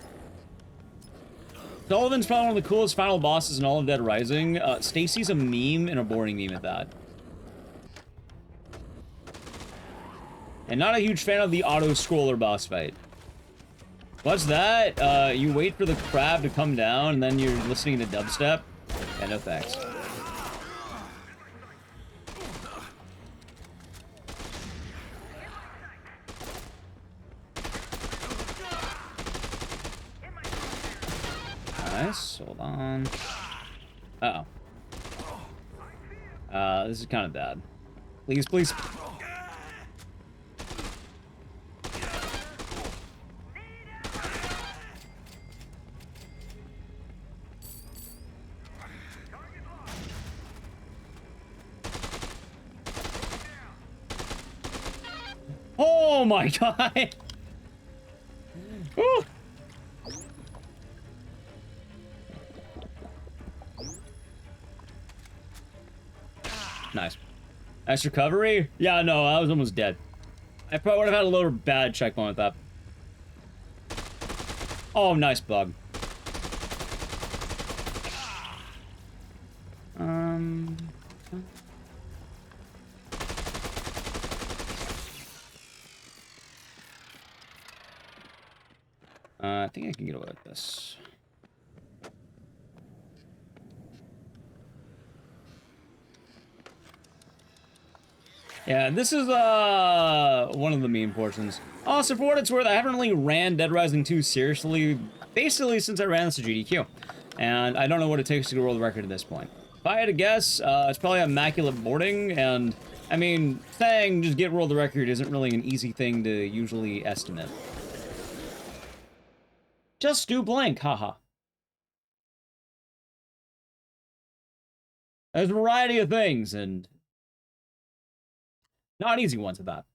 Sullivan's probably one of the coolest final bosses in all of Dead Rising. Stacy's a meme, and a boring meme at that. And not a huge fan of the auto-scroller boss fight. What's that? You wait for the crab to come down, and then you're listening to dubstep? Yeah, no thanks. Nice, hold on. Uh-oh. This is kind of bad. Please, please. Oh my god! Woo! Nice. Nice recovery? Yeah, no, I was almost dead. I probably would have had a little bad checkpoint with that. Oh, nice bug. I think I can get away with this. Yeah, this is one of the meme portions. Also, for what it's worth, I haven't really ran Dead Rising 2 seriously, basically since I ran this to GDQ. And I don't know what it takes to go world record at this point. If I had to guess, it's probably immaculate boarding, and I mean, saying just get world record isn't really an easy thing to usually estimate. Just do blank, haha. There's a variety of things, and not easy ones at that.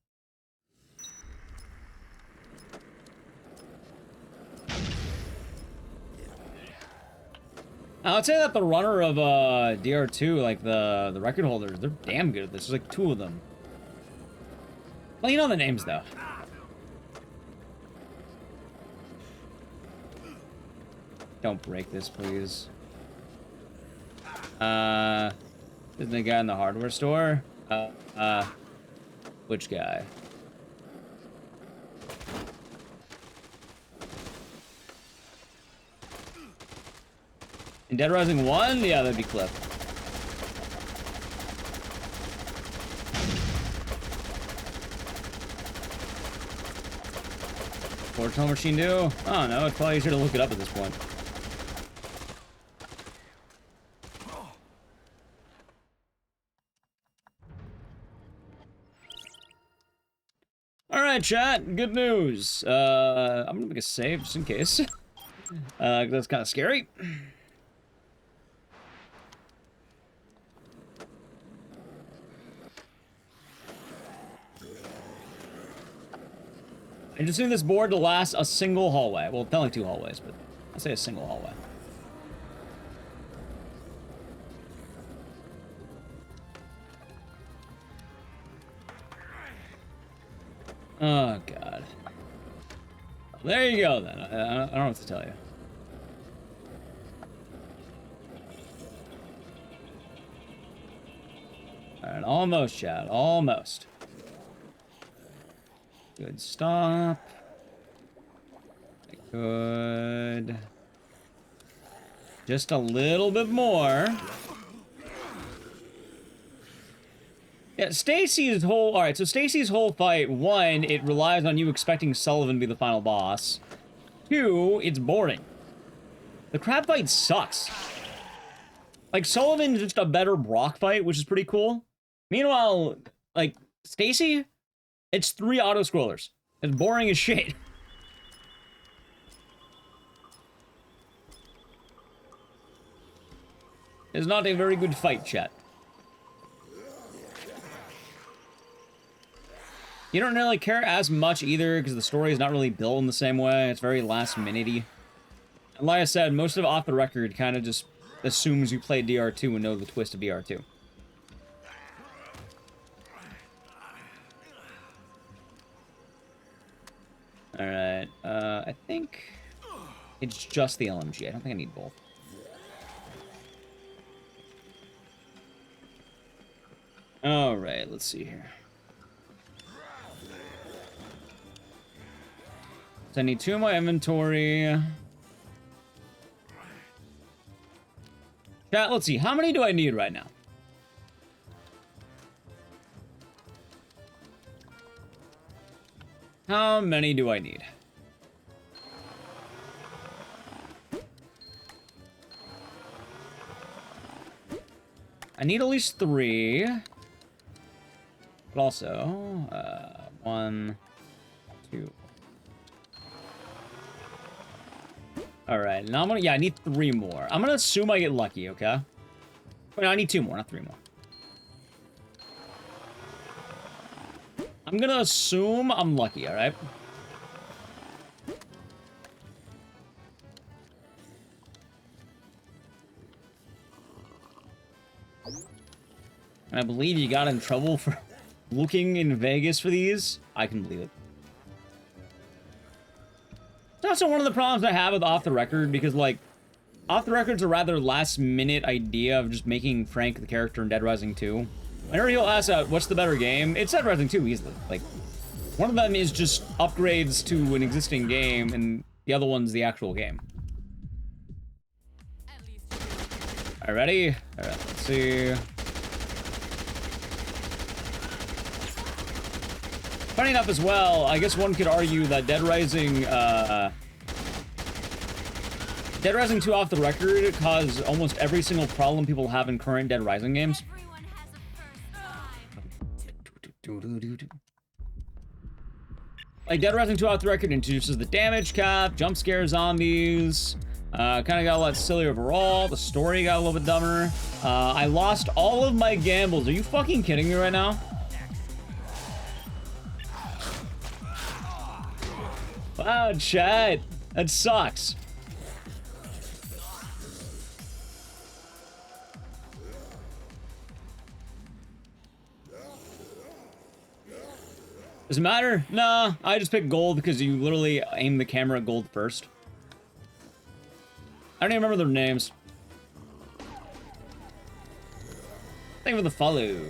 I would say that the runner of DR2, like the record holders, they're damn good at this. There's like 2 of them. Well, you know the names though. Don't break this, please. Isn't the guy in the hardware store? Which guy? In Dead Rising 1? Yeah, that'd be Cliff. What's Home Machine do? I don't know, it's probably easier to look it up at this point. Alright, chat, good news. I'm gonna make a save just in case. That's kind of scary. I just need this board to last a single hallway. Well, not like 2 hallways, but I'll say a single hallway. Oh, God. There you go, then. I don't know what to tell you. Alright, almost, chat. Almost. Good stop. Good. Just a little bit more. Yeah, Stacy's whole... Alright, so Stacy's whole fight, 1, it relies on you expecting Sullivan to be the final boss. 2, it's boring. The crab fight sucks. Like, Sullivan's just a better Brock fight, which is pretty cool. Meanwhile, like, Stacy, it's 3 auto-scrollers. It's boring as shit. It's not a very good fight, chat. You don't really care as much either, because the story is not really built in the same way. It's very last-minute-y. And like I said, most of Off the Record kind of just assumes you play DR2 and know the twist of DR2. Alright, I think it's just the LMG. I don't think I need both. Alright, let's see here. So I need 2 in my inventory. Chat, let's see. How many do I need right now? How many do I need? I need at least 3. But also, 1, 2. Alright, now I'm gonna... Yeah, I need 3 more. I'm gonna assume I get lucky, okay? Wait, no, I need 2 more, not 3 more. I'm gonna assume I'm lucky, alright? And I believe you got in trouble for looking in Vegas for these. I can believe it. It's also one of the problems I have with Off the Record, because, like, Off the Record's a rather last-minute idea of just making Frank the character in Dead Rising 2. Whenever you'll ask out, what's the better game? It's Dead Rising 2 easily. Like, one of them is just upgrades to an existing game, and the other one's the actual game. Alright, ready? Alright, let's see. Funny enough as well, I guess one could argue that Dead Rising 2 Off the Record caused almost every single problem people have in current Dead Rising games. Like, Dead Rising 2 Off the Record introduces the damage cap, jump scare zombies, kind of got a lot sillier overall, the story got a little bit dumber. I lost all of my gambles. Are you fucking kidding me right now? Wow, chat. That sucks. Does it matter? Nah, I just picked gold because you literally aim the camera at gold first. I don't even remember their names. Thank you for the follow.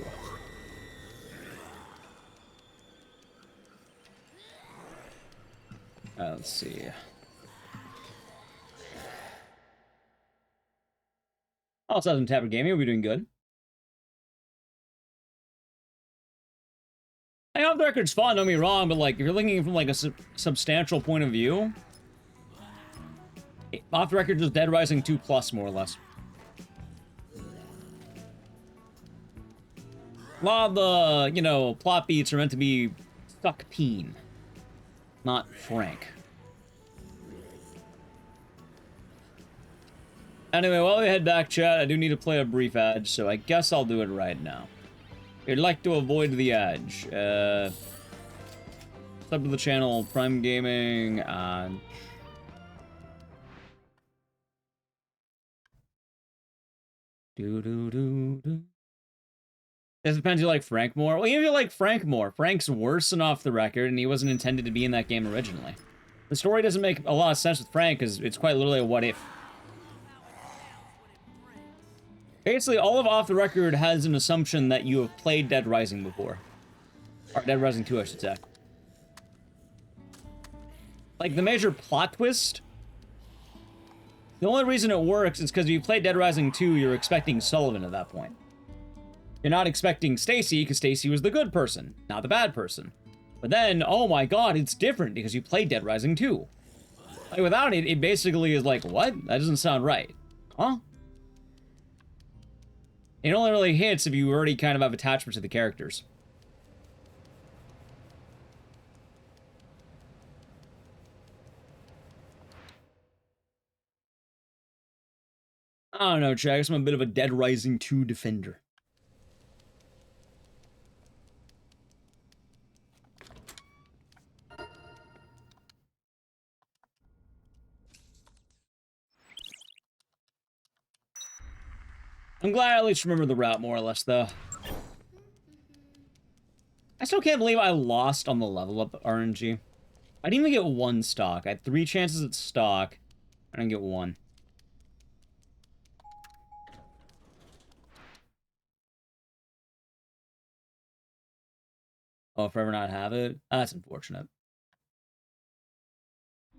Let's see. Also, hasn't Tapper Gaming. We're doing good. I know the record's fun, don't get me wrong, but like, if you're looking from like a substantial point of view, off the record, just Dead Rising 2 plus, more or less. A lot of the, you know, plot beats are meant to be stuck peen, not frank. Anyway, while we head back, chat, I do need to play a brief ad, so I guess I'll do it right now. If you'd like to avoid the edge, sub to the channel, Prime Gaming, and... This depends if you like Frank more. Well, even if you like Frank more, Frank's worse than Off the Record, and he wasn't intended to be in that game originally. The story doesn't make a lot of sense with Frank, because it's quite literally a what if. Basically, all of Off the Record has an assumption that you have played Dead Rising before. Or Dead Rising 2, I should say. Like, the major plot twist, the only reason it works is because if you played Dead Rising 2, you're expecting Sullivan at that point. You're not expecting Stacy, because Stacy was the good person, not the bad person. But then, oh my god, it's different because you played Dead Rising 2. Like, without it, it basically is like, what? That doesn't sound right. Huh? It only really hits if you already kind of have attachment to the characters. I don't know, Chad. I guess I'm a bit of a Dead Rising 2 defender. I'm glad I at least remember the route more or less, though. I still can't believe I lost on the level up RNG. I didn't even get one stock. I had 3 chances at stock. I didn't get one. Oh, forever not have it? That's unfortunate.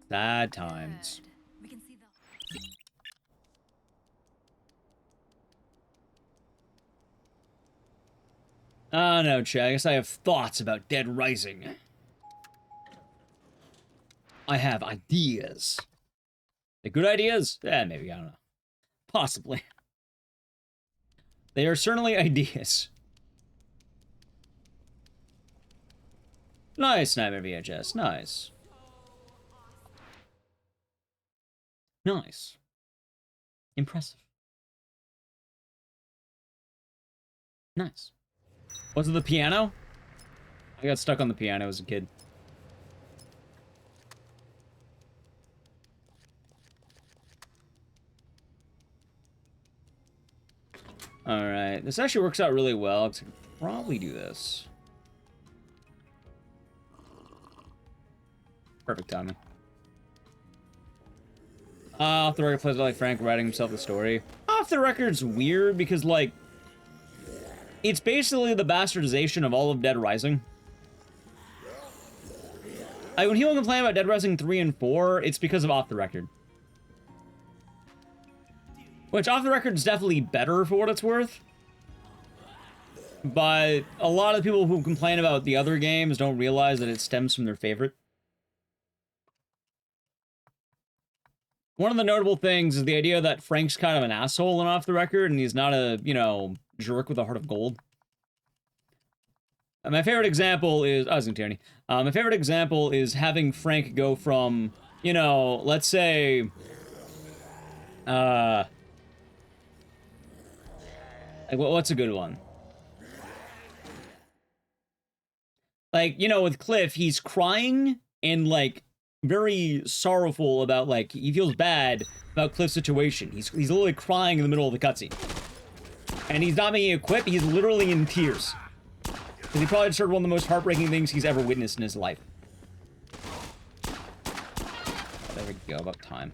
Sad times. We can see the... Oh no, Chad. I guess I have thoughts about Dead Rising. I have ideas. They're good ideas? Eh, maybe, I don't know. Possibly. They are certainly ideas. Nice, Nightmare VHS. Nice. Nice. Impressive. Nice. Was it the piano? I got stuck on the piano as a kid. Alright, this actually works out really well. I can probably do this. Perfect timing. Off the record plays like Frank writing himself the story. Off the record's weird because, like, it's basically the bastardization of all of Dead Rising. Like, when people complain about Dead Rising 3 and 4, it's because of Off the Record. Which, Off the Record is definitely better for what it's worth. But a lot of people who complain about the other games don't realize that it stems from their favorite. One of the notable things is the idea that Frank's kind of an asshole and Off the Record, and he's not a, you know, jerk with a heart of gold. My favorite example is... I was in Tyranny. My favorite example is having Frank go from, you know, let's say... like, what's a good one? Like, you know, with Cliff, he's crying and, like, very sorrowful about, like, he feels bad about Cliff's situation. He's literally crying in the middle of the cutscene. And he's not being equipped, he's literally in tears. Because he probably just heard one of the most heartbreaking things he's ever witnessed in his life. Oh, there we go, about time.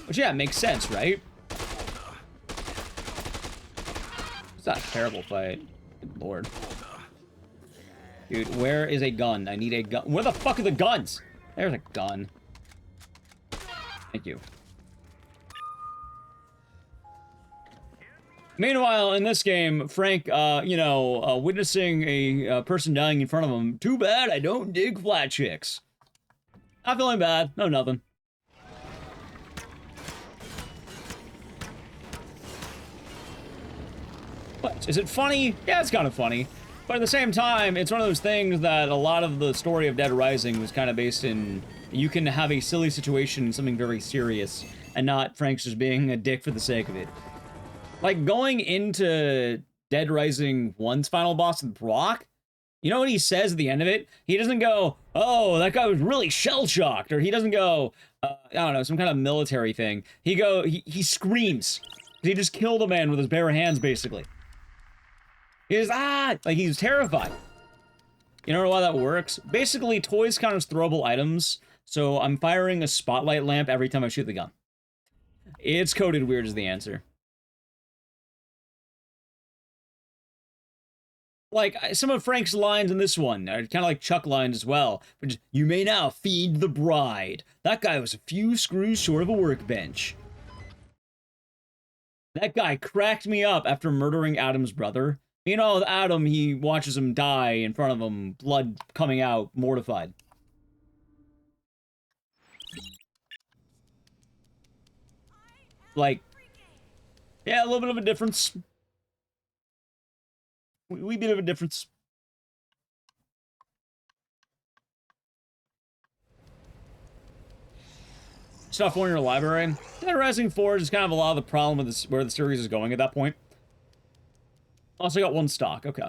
Which, yeah, makes sense, right? It's not a terrible fight. Good lord. Dude, where is a gun? I need a gun. Where the fuck are the guns? There's a gun. Thank you. Meanwhile, in this game, Frank, witnessing a person dying in front of him. Too bad I don't dig flat chicks. Not feeling bad. No, nothing. What? Is it funny? Yeah, it's kind of funny. But at the same time, it's one of those things that a lot of the story of Dead Rising was kind of based in. You can have a silly situation, something very serious, and not Frank's just being a dick for the sake of it. Like, going into Dead Rising 1's final boss with Brock, you know what he says at the end of it? He doesn't go, oh, that guy was really shell-shocked, or he doesn't go, I don't know, some kind of military thing. He screams. He just killed a man with his bare hands, basically. He's, like, he's terrified. You know why that works? Basically, toys count as throwable items, so I'm firing a spotlight lamp every time I shoot the gun. It's coded weird is the answer. Like, some of Frank's lines in this one are kind of like Chuck lines as well. Which, you may now feed the bride. That guy was a few screws short of a workbench. That guy cracked me up after murdering Adam's brother. You know, Adam, he watches him die in front of him, blood coming out, mortified. Like, yeah, a little bit of a difference. Wee bit of a difference. Stuff for your library. Dead Rising 4 is kind of a lot of the problem with this, where the series is going at that point. Also got one stock, okay.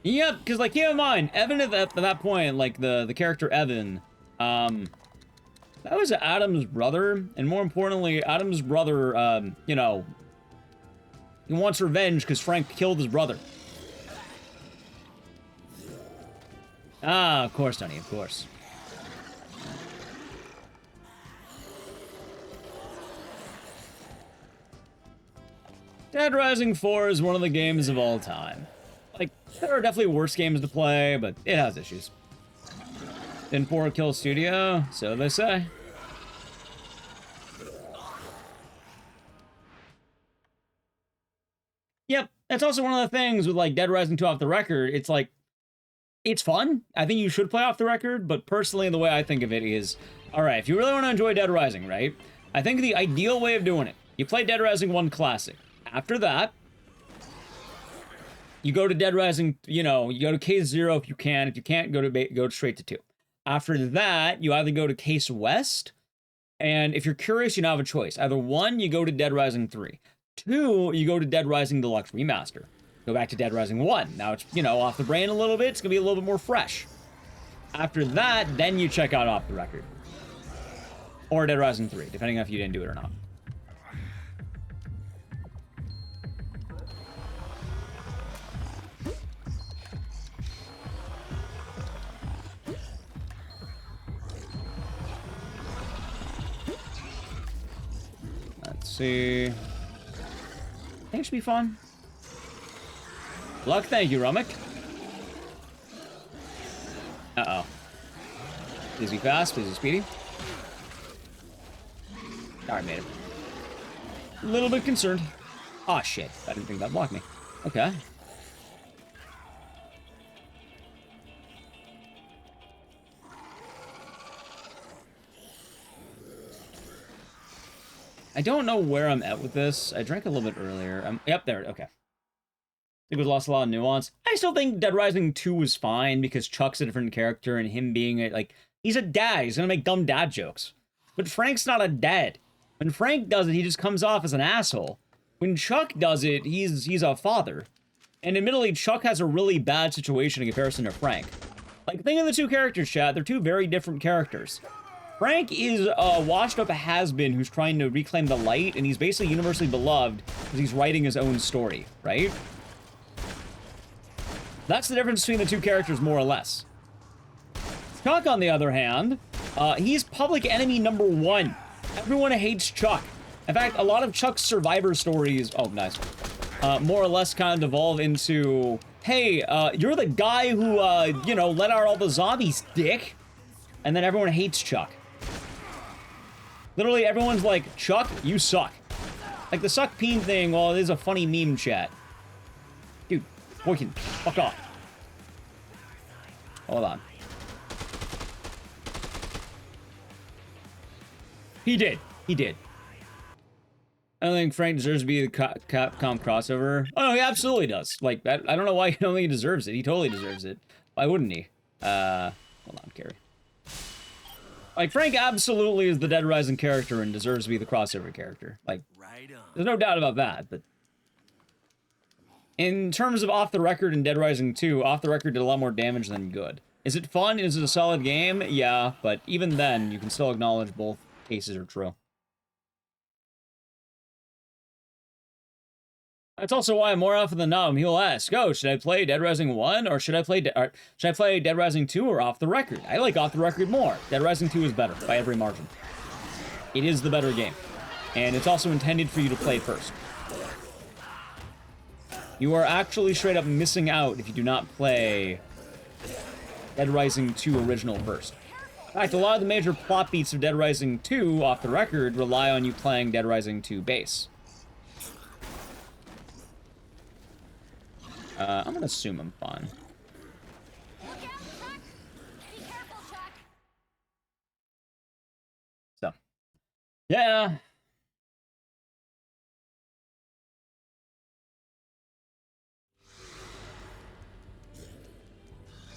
Yep, because, like, keep in mind, Evan at that point, like, the character Evan, that was Adam's brother, and more importantly, Adam's brother, he wants revenge because Frank killed his brother. Ah, of course, Sonny, of course. Dead Rising 4 is one of the games of all time. Like, there are definitely worse games to play, but it has issues. Didn't 4 kill Studio? So they say. Yep, that's also one of the things with, like, Dead Rising 2 off the record. It's like, it's fun. I think you should play off the record, but personally, the way I think of it is, alright, if you really want to enjoy Dead Rising, right? I think the ideal way of doing it, you play Dead Rising 1 Classic. After that, you go to Dead Rising, you go to Case 0 if you can. If you can't, go straight to 2. After that, you either go to Case West, and if you're curious, you now have a choice. Either 1, you go to Dead Rising 3. 2, you go to Dead Rising Deluxe Remaster. Go back to Dead Rising 1. Now it's, off the brain a little bit. It's going to be a little bit more fresh. After that, then you check out Off the Record. Or Dead Rising 3, depending on if you didn't do it or not. Let's see. I think it should be fun. Luck, thank you, Rummick. Uh-oh. Please be fast, please be speedy. Alright, made it. A little bit concerned. Aw, shit. I didn't think that blocked me. Okay. I don't know where I'm at with this. I drank a little bit earlier. Yep, there. Okay. I think we lost a lot of nuance. I still think Dead Rising 2 was fine because Chuck's a different character and him being he's a dad. He's gonna make dumb dad jokes. But Frank's not a dad. When Frank does it, he just comes off as an asshole. When Chuck does it, he's a father. And admittedly, Chuck has a really bad situation in comparison to Frank. Like, think of the two characters, chat. They're two very different characters. Frank is a washed-up has-been who's trying to reclaim the light, and he's basically universally beloved because he's writing his own story, right? That's the difference between the two characters, more or less. Chuck, on the other hand, he's public enemy #1. Everyone hates Chuck. In fact, a lot of Chuck's survivor stories, oh, nice, more or less kind of devolve into, hey, you're the guy who, you know, let out all the zombies, dick. And then everyone hates Chuck. Literally, everyone's like, Chuck, you suck. Like, the suck peen thing, well, it is a funny meme chat. Dude, Boykin, fuck off. Hold on. He did. He did. I don't think Frank deserves to be the Capcom crossover. Oh, he absolutely does. Like, I don't know why he don't think he deserves it. He totally deserves it. Why wouldn't he? Hold on, Carrie. Like, Frank absolutely is the Dead Rising character and deserves to be the crossover character. Like, there's no doubt about that, but... In terms of Off the Record and Dead Rising 2, Off the Record did a lot more damage than good. Is it fun? Is it a solid game? Yeah, but even then, you can still acknowledge both cases are true. That's also why more often than not, people ask, oh, should I play Dead Rising 1 or should I play Dead Rising 2 or Off the Record? I like Off the Record more. Dead Rising 2 is better by every margin. It is the better game. And it's also intended for you to play first. You are actually straight up missing out if you do not play Dead Rising 2 original first. In fact, a lot of the major plot beats of Dead Rising 2 Off the Record rely on you playing Dead Rising 2 base. I'm gonna assume I'm fine. So, yeah.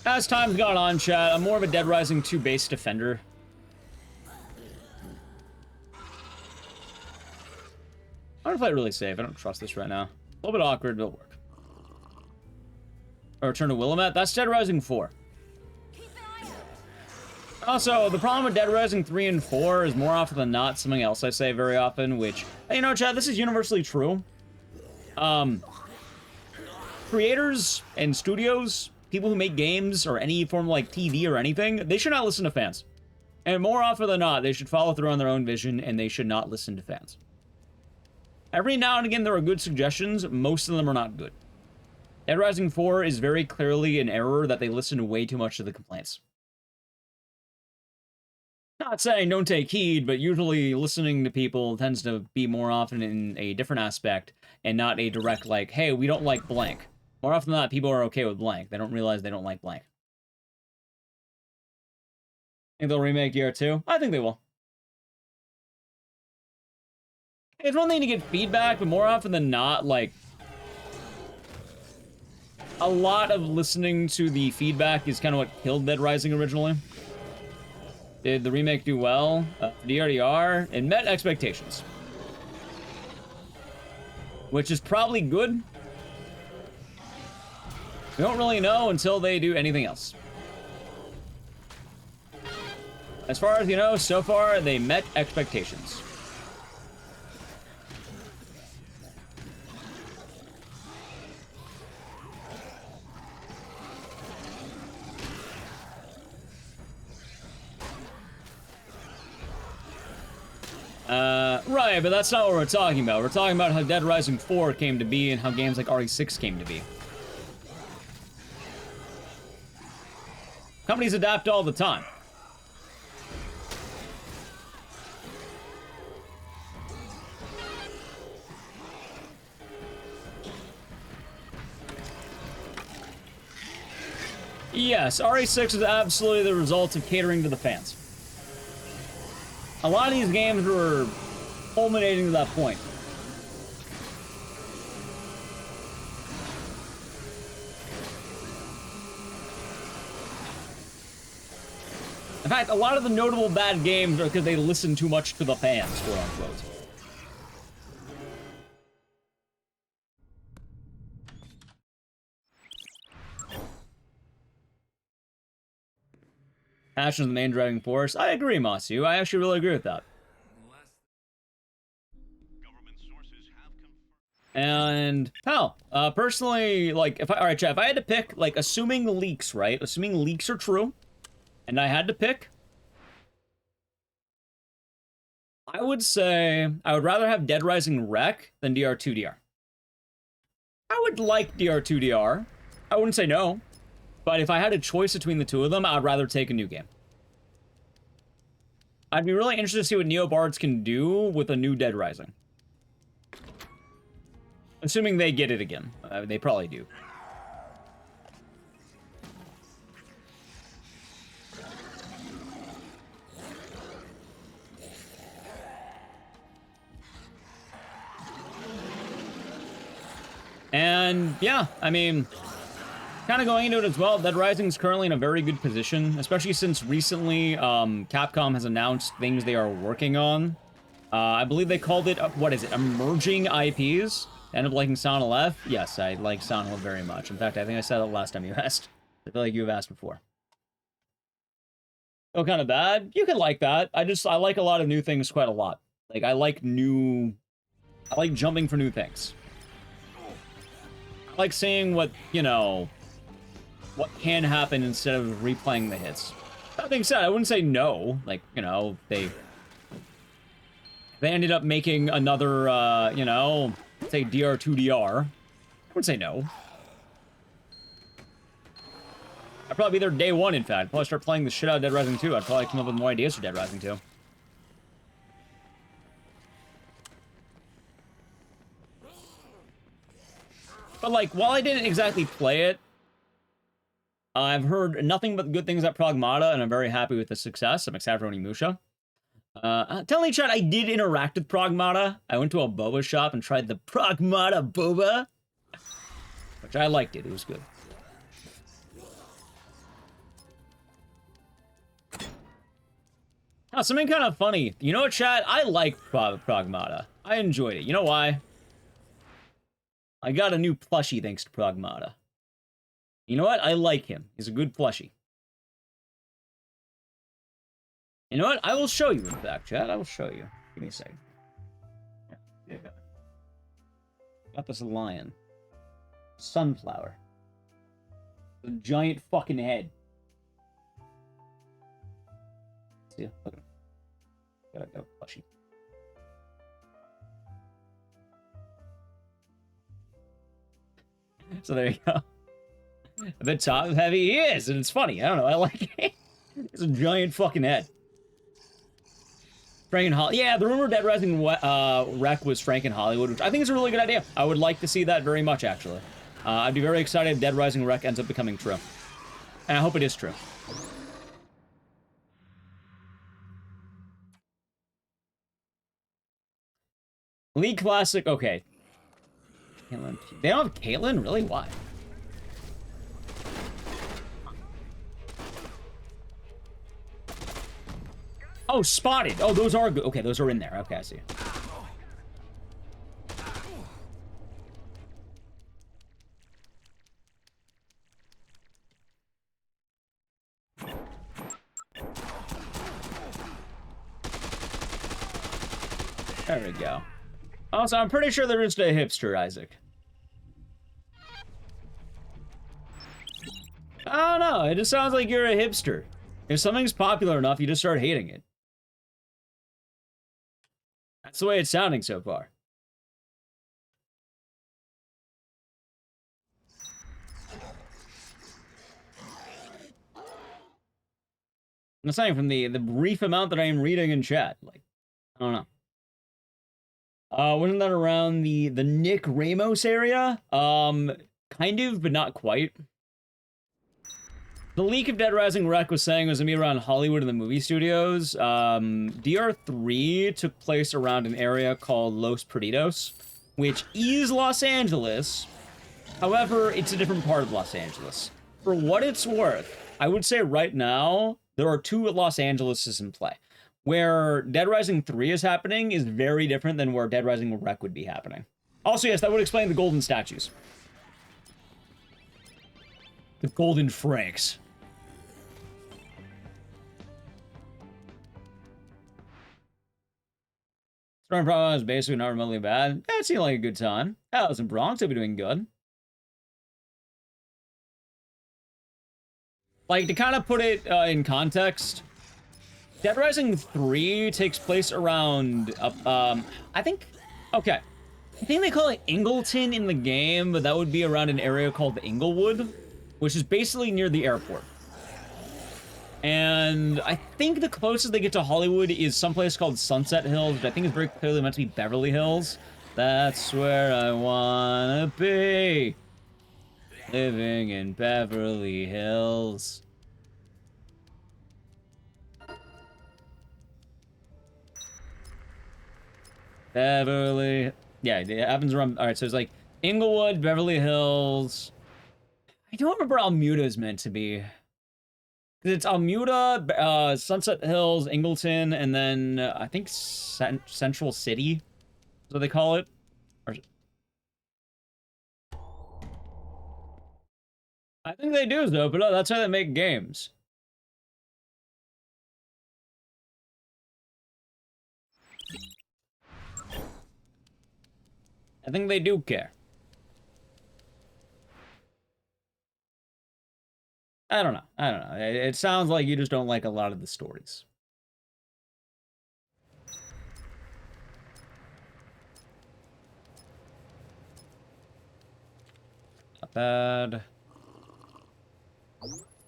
As time's gone on, chat, I'm more of a Dead Rising 2 base defender. I'm gonna play it really safe. I don't trust this right now. A little bit awkward, but it'll work. Return to Willamette. That's Dead Rising 4. Also, the problem with Dead Rising 3 and 4 is more often than not something else I say very often, which, you know, Chad, this is universally true. Creators and studios, people who make games or any form of, like, TV or anything, they should not listen to fans. And more often than not, they should follow through on their own vision, and they should not listen to fans. Every now and again, there are good suggestions. Most of them are not good. Dead Rising 4 is very clearly an error that they listen way too much to the complaints. Not saying don't take heed, but usually listening to people tends to be more often in a different aspect and not a direct, like, hey, we don't like blank. More often than not, people are okay with blank. They don't realize they don't like blank. Think they'll remake Gear 2? I think they will. It's one thing to get feedback, but more often than not, like, a lot of listening to the feedback is kind of what killed Dead Rising originally. Did the remake do well? DRDR, it met expectations. Which is probably good. We don't really know until they do anything else. As far as you know, so far, they met expectations. Right, but that's not what we're talking about. We're talking about how Dead Rising 4 came to be and how games like RE6 came to be. Companies adapt all the time. Yes, RE6 is absolutely the result of catering to the fans. A lot of these games were culminating to that point. In fact, a lot of the notable bad games are because they listen too much to the fans, quote unquote. Passion is the main driving force. I agree, Masu. I actually really agree with that. And hell, personally, like, if I had to pick, like, assuming leaks, right? Assuming leaks are true, and I had to pick, I would say I would rather have Dead Rising Rec than DR2DR. I would like DR2DR. I wouldn't say no, but if I had a choice between the two of them, I'd rather take a new game. I'd be really interested to see what Neobards can do with a new Dead Rising. Assuming they get it again. They probably do. And yeah, I mean, kind of going into it as well, Dead Rising is currently in a very good position, especially since recently Capcom has announced things they are working on. I believe they called it, what is it, emerging IPs? End up liking Silent Hill F? Yes, I like Silent Hill very much. In fact, I think I said it last time you asked. I feel like you have asked before. Oh, kind of bad? You can like that. I like a lot of new things quite a lot. Like, I like jumping for new things. I like seeing what, you know, what can happen instead of replaying the hits. That being said, I wouldn't say no. Like, you know, they ended up making another, you know, say DR2DR. I wouldn't say no. I'd probably be there day one, in fact. I'd probably start playing the shit out of Dead Rising 2. I'd probably come up with more ideas for Dead Rising 2. But, like, while I didn't exactly play it, I've heard nothing but good things about Pragmata, and I'm very happy with the success. I'm excited for Onimusha. Tell me, chat, I did interact with Pragmata. I went to a boba shop and tried the Pragmata boba, which I liked it. It was good. Oh, something kind of funny. You know what, chat? I like Pragmata. I enjoyed it. You know why? I got a new plushie thanks to Pragmata. You know what? I like him. He's a good plushie. You know what? I will show you, in fact, chat. I will show you. Give me a second. Yeah. Got this lion. Sunflower. A giant fucking head. See? Look at him. Got a plushie. So there you go. A bit top heavy he is, and it's funny. I don't know. I like it. It's a giant fucking head. Frank and Hollywood. Yeah, the rumored Dead Rising Rec was Frank and Hollywood, which I think is a really good idea. I would like to see that very much, actually. I'd be very excited if Dead Rising Rec ends up becoming true. And I hope it is true. League Classic, okay. Caitlyn. They don't have Caitlyn? Really? Why? Oh, spotted. Oh, those are good. Okay, those are in there. Okay, I see. There we go. Also, I'm pretty sure they're just a hipster, Isaac. I don't know. It just sounds like you're a hipster. If something's popular enough, you just start hating it. That's the way it's sounding so far. I'm saying from the brief amount that I am reading in chat, like, I don't know. Wasn't that around the Nick Ramos area? Kind of, but not quite. The leak of Dead Rising Rec was saying it was gonna be around Hollywood and the movie studios. DR3 took place around an area called Los Perdidos, which is Los Angeles. However, it's a different part of Los Angeles. For what it's worth, I would say right now, there are two Los Angeleses in play. Where Dead Rising 3 is happening is very different than where Dead Rising Rec would be happening. Also, yes, that would explain the golden statues. The golden Franks. Storm Problem is basically not remotely bad. Yeah, it seemed like a good time. Alice in Bronx, they'll be doing good. Like, to kind of put it in context, Dead Rising 3 takes place around, I think they call it Ingleton in the game, but that would be around an area called Inglewood, which is basically near the airport. And I think the closest they get to Hollywood is someplace called Sunset Hills, which I think is very clearly meant to be Beverly Hills. That's where I wanna be. Living in Beverly Hills. Beverly... Yeah, it happens around... Alright, so it's like Inglewood, Beverly Hills... I don't remember how Almuda is meant to be. Because it's Almuda, Sunset Hills, Ingleton, and then I think Central City is what they call it. Or... I think they do, though, but that's how they make games. I think they do care. I don't know. It sounds like you just don't like a lot of the stories. Not bad.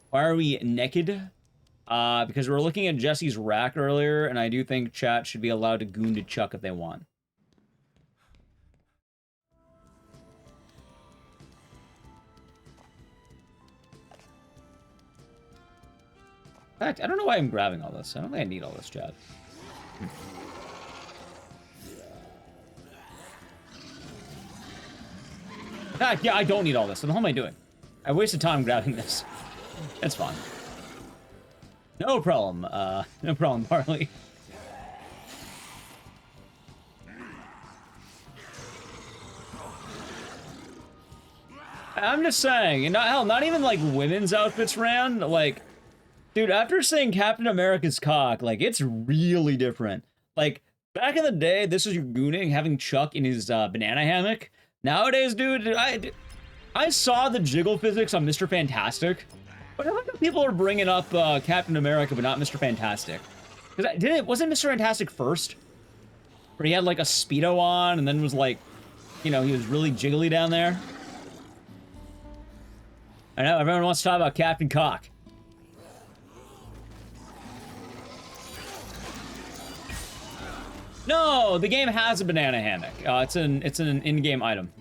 Why are we naked? Because we were looking at Jesse's rack earlier, and I do think chat should be allowed to goon to Chuck if they want. In fact, I don't know why I'm grabbing all this. I don't think I need all this, chat. In fact, yeah, I don't need all this. What the hell am I doing? I wasted time grabbing this. It's fine. No problem. No problem, Barley. I'm just saying, and hell, not even like women's outfits ran. Like, dude, after seeing Captain America's cock, like, it's really different. Like, back in the day, this was your gooning, having Chuck in his banana hammock. Nowadays, dude, I saw the jiggle physics on Mr. Fantastic, but I like how people are bringing up Captain America, but not Mr. Fantastic. Because wasn't Mr. Fantastic first? Where he had, like, a Speedo on, and then was, like, you know, he was really jiggly down there. I know, everyone wants to talk about Captain Cock. No, the game has a banana hammock. It's an in-game item.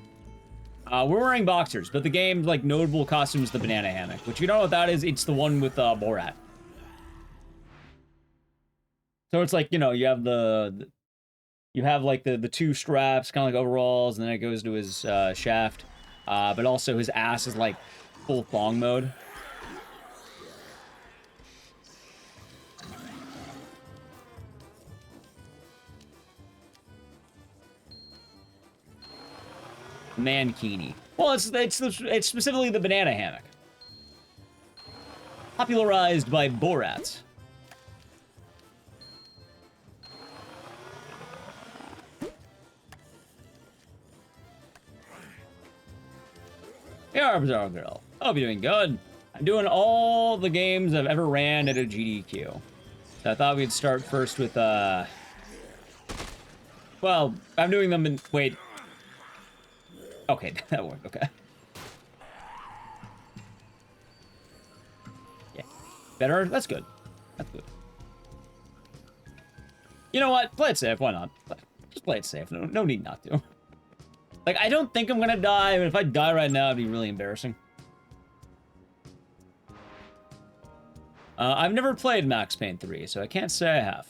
We're wearing boxers, but the game's like notable costume is the banana hammock, which you know what that is? It's the one with Borat. So it's like, you know, you have like the two straps, kind of like overalls, and then it goes to his shaft. But also his ass is like full thong mode. Mankini. Well, it's specifically the banana hammock. Popularized by Borat. Hey, Arbizar Girl. Hope you're doing good. I'm doing all the games I've ever ran at a GDQ. So I thought we'd start first with, well, I'm doing them in... Wait. Okay, that worked. Okay. Yeah. Better? That's good. That's good. You know what? Play it safe. Why not? Just play it safe. No need not to. Like, I don't think I'm gonna die, but if I die right now, it'd be really embarrassing. I've never played Max Payne 3, so I can't say I have.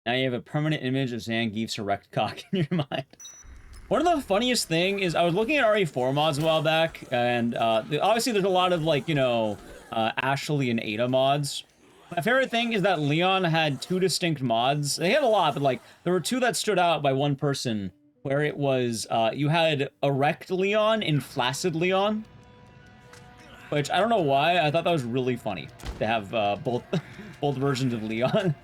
Now you have a permanent image of Zangief's erect cock in your mind. One of the funniest thing is I was looking at RE4 mods a while back, and obviously there's a lot of, like, you know, Ashley and Ada mods. My favorite thing is that Leon had two distinct mods. They had a lot, but, like, there were two that stood out by one person, where it was, you had Erect Leon and Flaccid Leon. Which, I don't know why, I thought that was really funny to have both both versions of Leon.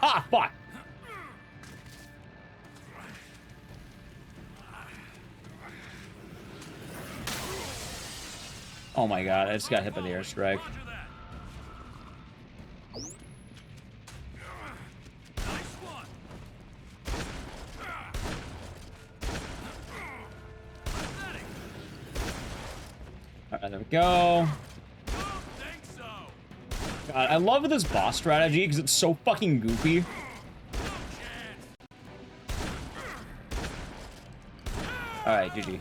Ah, fuck! Oh my god, I just got hit by the airstrike. Alright, there we go. God, I love this boss strategy because it's so fucking goofy. Alright, GG.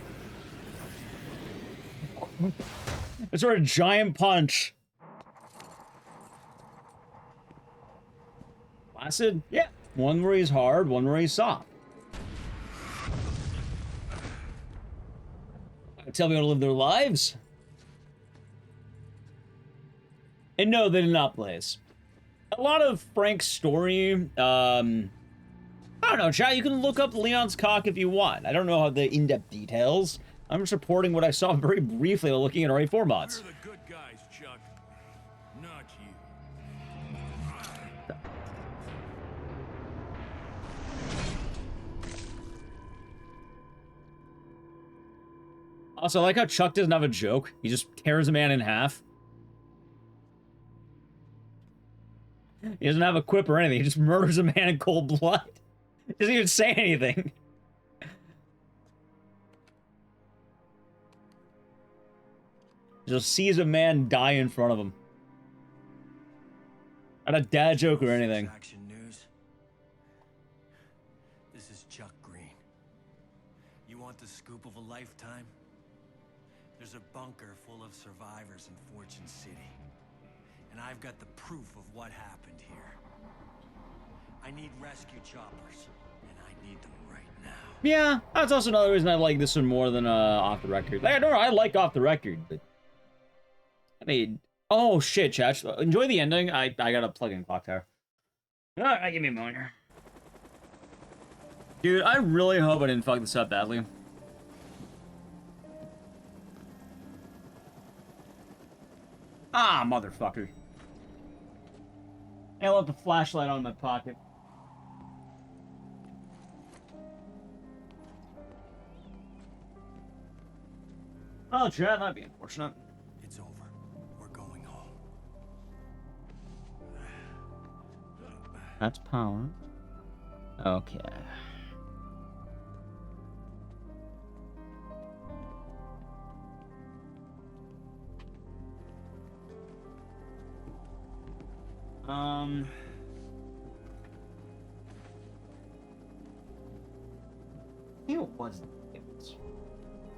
It's sort of giant punch. Placid? Yeah. One where he's hard, one where he's soft. Tell me how to live their lives. And no, they did not blaze. A lot of Frank's story, I don't know, chat, you can look up Leon's cock if you want. I don't know how the in-depth details. I'm just reporting what I saw very briefly while looking at RE4 mods. We're the good guys, Chuck. Not you. Also, I like how Chuck doesn't have a joke. He just tears a man in half. He doesn't have a quip or anything. He just murders a man in cold blood. He doesn't even say anything. Just sees a man die in front of him. Not a dad joke or anything. Action news. This is Chuck Green. You want the scoop of a lifetime? There's a bunker full of survivors in Fortune City. And I've got the proof of what happened here. I need rescue choppers, and I need them right now. Yeah, that's also another reason I like this one more than Off the Record. Like, I don't know, I like Off the Record, but I mean, oh shit, chat. Enjoy the ending. I gotta plug in Clock Tower. Alright, give me a moment here. Dude, I really hope I didn't fuck this up badly. Ah, motherfucker. I left the flashlight on in my pocket. Oh, chat, that'd be unfortunate. It's over. We're going home. That's power. Okay. I think it was.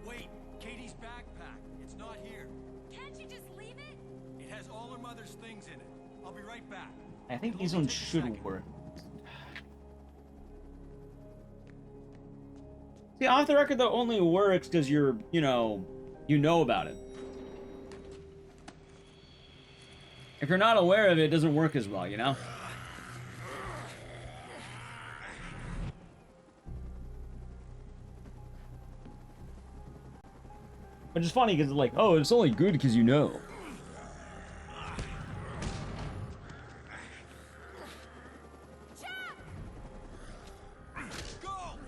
Wait, Katie's backpack. It's not here. Can't you just leave it? It has all her mother's things in it. I'll be right back. I think these ones should work. See, Off the Record though only works because you're, you know about it. If you're not aware of it, it doesn't work as well, you know? Which is funny because it's like, oh, it's only good because you know. Go!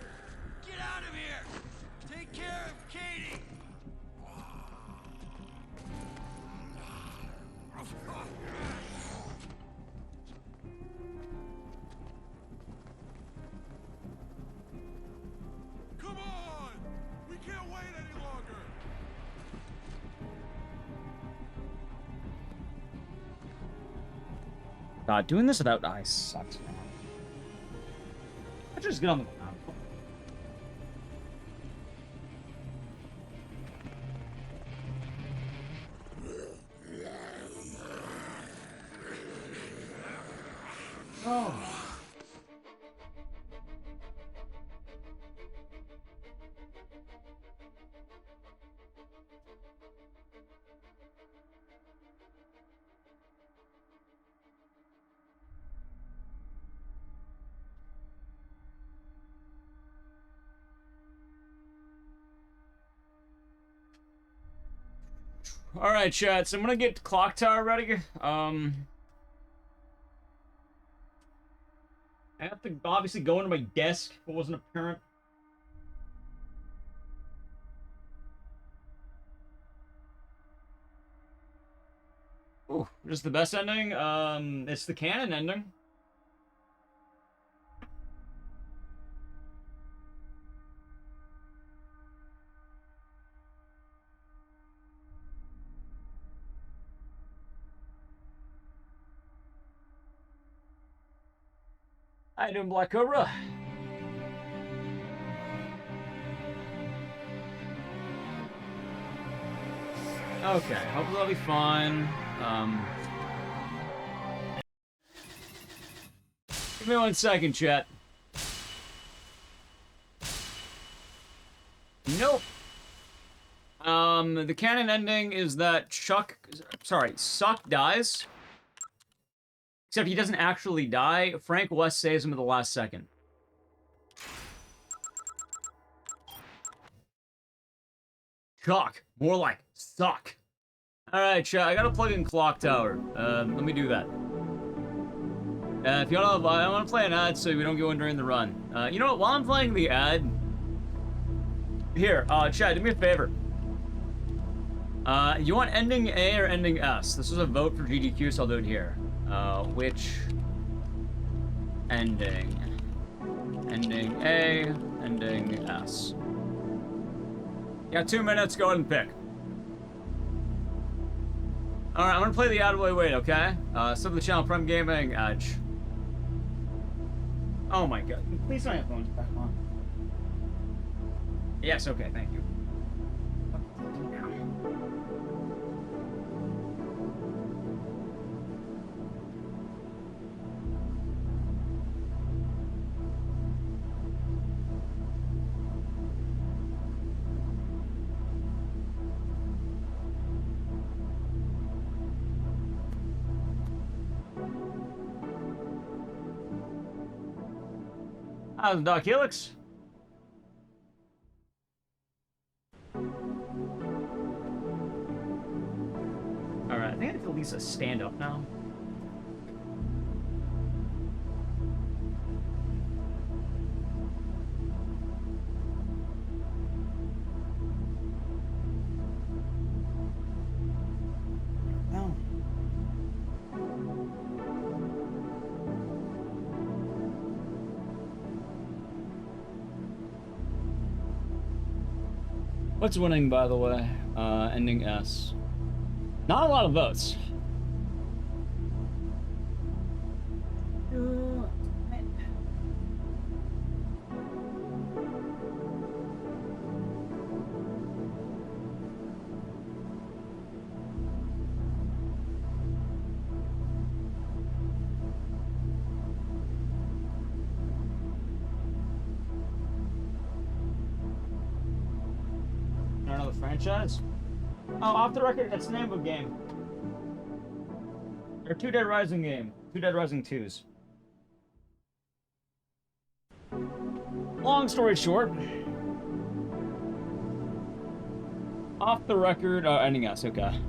Get out of here! Take care of Katie! Come on! We can't wait any longer! God, doing this without eyes sucks. I just get on the ground. Oh. All right, chat. So I'm gonna get Clock Tower ready. I have to obviously go into my desk if it wasn't apparent. Ooh, just the best ending? It's the canon ending. How you doing, Black Cobra? Okay, hopefully that'll be fine. Give me 1 second, chat. Nope. The canon ending is that Suck dies. Except he doesn't actually die. Frank West saves him at the last second. Chuck. More like suck. Alright, chat. I gotta plug in Clock Tower. Let me do that. If you don't know, I want to play an ad so we don't go in during the run. You know what? While I'm playing the ad... Here, chat, do me a favor. You want ending A or ending S? This was a vote for GDQ, so I'll do it here. Which ending? Ending A, ending S. You got 2 minutes, go ahead and pick. Alright, I'm gonna play the ad while we wait, okay? Sub the channel, Prime Gaming, Edge. Oh my god, please don't have phones back on. Yes, okay, thank you. How's Doc Helix? Alright, I think I have to at least stand up now. No. What's winning, by the way? Ending S. Not a lot of votes. Another franchise? Oh, off the record, that's the name of a game. Or 2 Dead Rising game. 2 Dead Rising 2s. Long story short. Off the record, ending us, okay.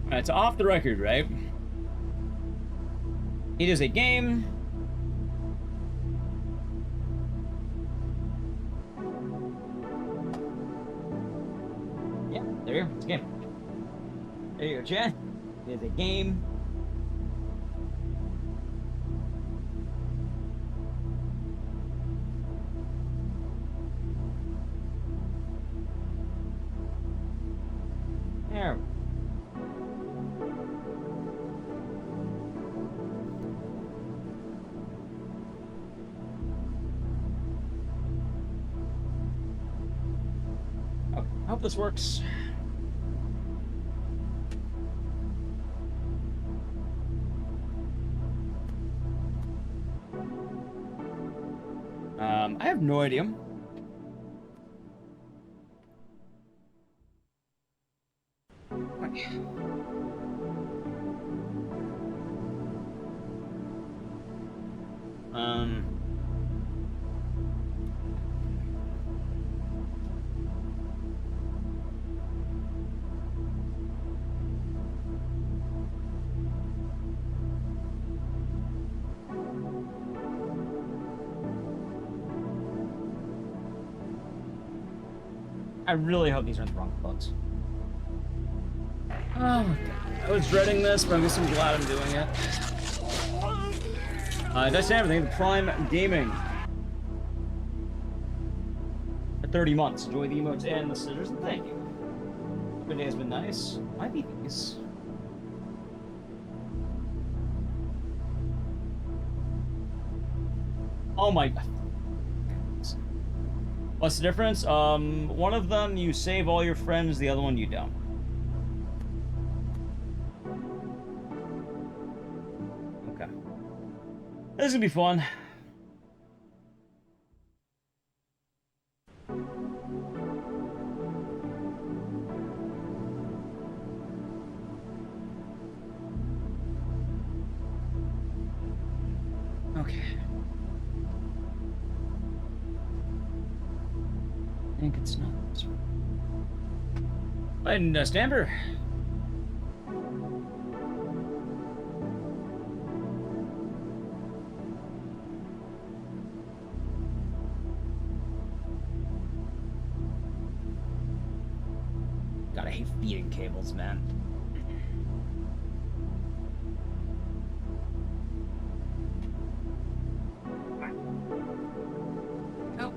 Alright, so off the record, right? It is a game. There you go. It's a game. There you go, chat. It's a game. There. Okay, I hope this works. I have no idea. I really hope these aren't the wrong books. Oh, I was dreading this, but I'm just glad I'm doing it. That's everything. The Prime Gaming. For 30 months. Enjoy the emotes and the scissors, and thank you. Every day has been nice. Might be these. Oh my god. What's the difference? One of them you save all your friends, the other one you don't. Okay. This is gonna be fun. Okay. I think it's not this one. And Stamper. God, I hate feeding cables, man. Oh.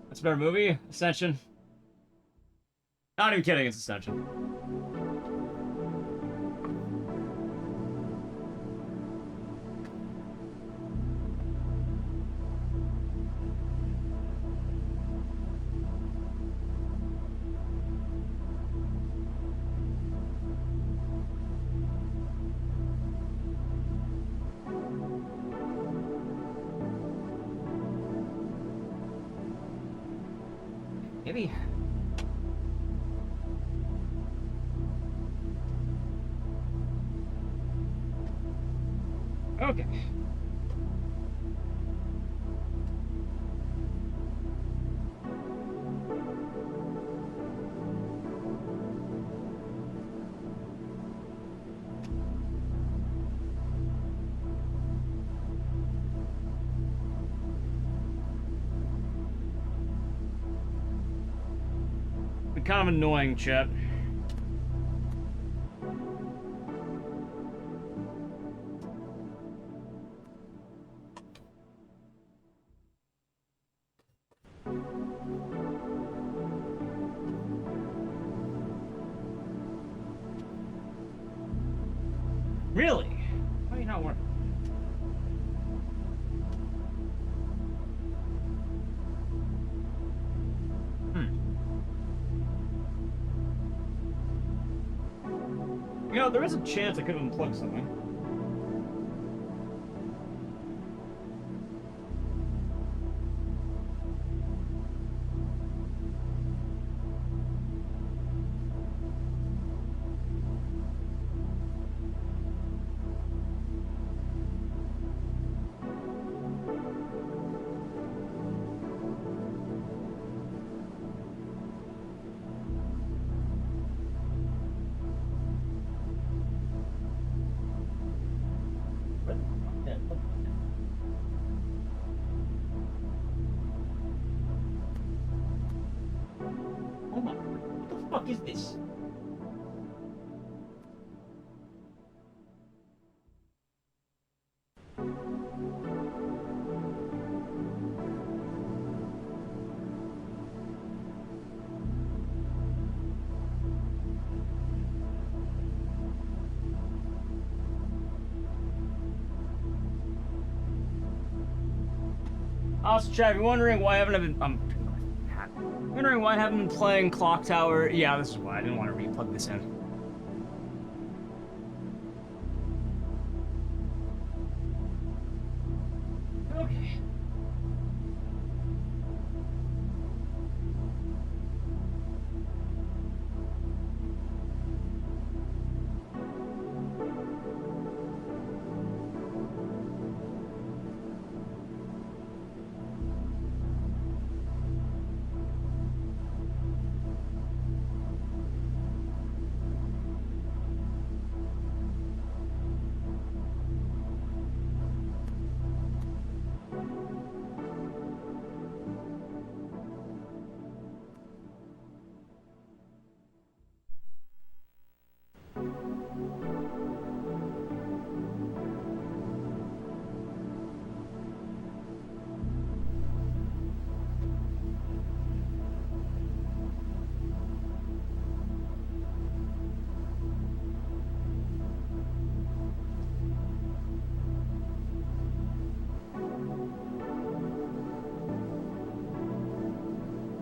That's a better movie? Ascension. Not even kidding, it's Ascension. Maybe. Okay. Kind of annoying, chat. Really? Why are you not working? You know, there is a chance I could have unplugged something. What the fuck is this? Also, chat, if you're wondering why I haven't been, wondering why I haven't been playing Clock Tower. Yeah, this is why I didn't want to re-plug this in. Okay.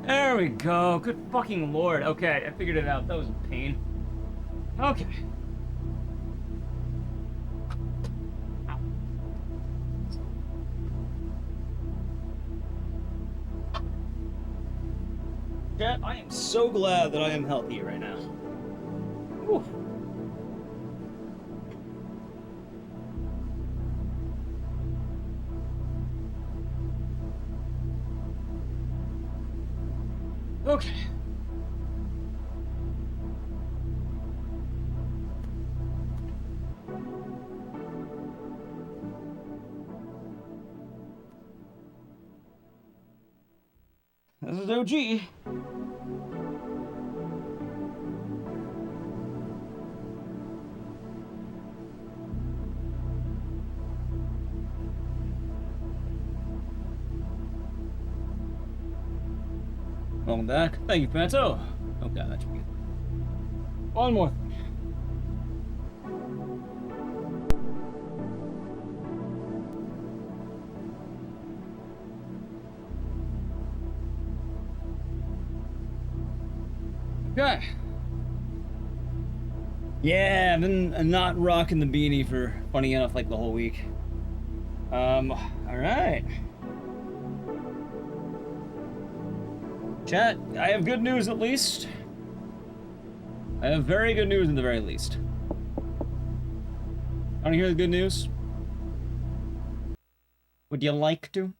There we go. Good fucking lord. Okay, I figured it out. That was a pain. Okay. Chat, I am so glad that I am healthy right now. Whew. Okay. This is OG. Welcome back. Thank you, Panto. Okay, that should be good. One more. Okay. Yeah, I've been not rocking the beanie for, funny enough, like the whole week. Alright. Chat, I have good news at least. I have very good news at the very least. Want to hear the good news? Would you like to?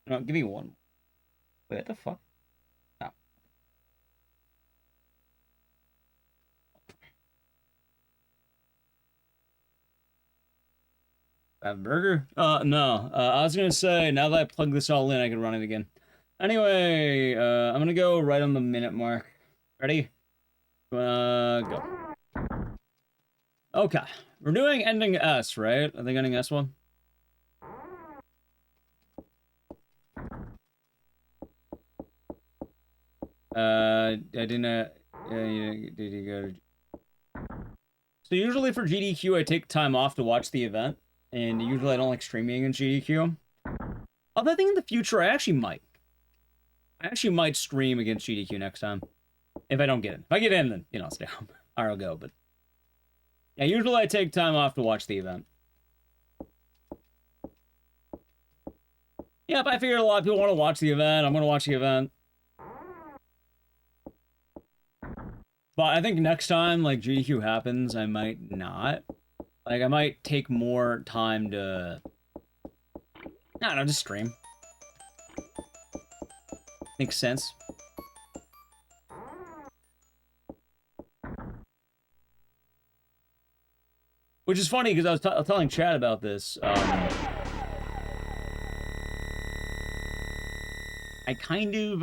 No, give me one. Wait, what the fuck? Oh. Have a burger? No. I was gonna say, now that I plug this all in, I can run it again. Anyway, I'm gonna go right on the minute mark. Ready? Go. Okay. We're doing ending S, right? I think ending S1. I didn't, did you go? So usually for GDQ, I take time off to watch the event, and usually I don't like streaming in GDQ. Although I think in the future, I actually might stream against GDQ next time. If I don't get in. If I get in, then, you know, stay home. I'll go, but... Yeah, usually I take time off to watch the event. Yeah, but I figured a lot of people want to watch the event. I'm going to watch the event. But I think next time, like, GDQ happens, I might not. Like, I might take more time to... I don't know, just stream. Makes sense. Which is funny, because I was telling Chad about this. I kind of,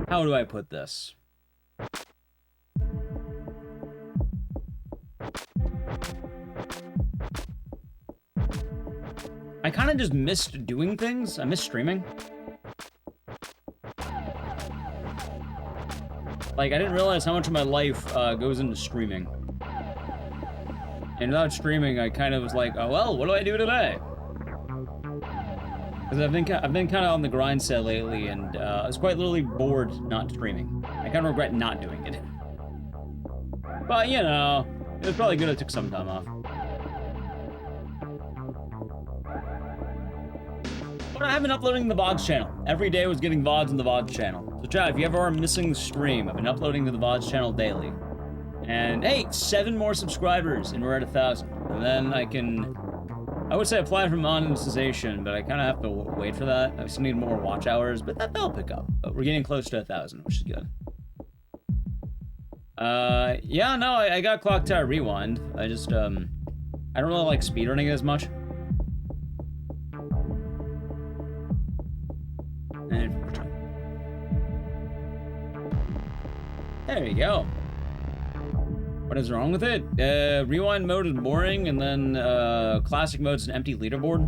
how do I put this? I kind of just missed doing things. I miss streaming. Like, I didn't realize how much of my life goes into streaming. And without streaming, I kind of was like, oh, well, what do I do today? Because I've been kind of on the grind set lately, and I was quite literally bored not streaming. I kind of regret not doing it. But, you know, it was probably good I took some time off. But I have been uploading the VODs channel. Every day I was getting VODs in the VODs channel. So, Chad, if you ever are missing the stream, I've been uploading to the VODs channel daily. And, hey, 7 more subscribers, and we're at 1,000. And then I can... I would say apply for monetization, but I kind of have to wait for that. I still need more watch hours, but that'll pick up. But we're getting close to 1,000, which is good. Yeah, no, I got Clock Tower Rewind. I just, I don't really like speedrunning as much. And there you go. What is wrong with it? Rewind mode is boring, and then classic mode is an empty leaderboard.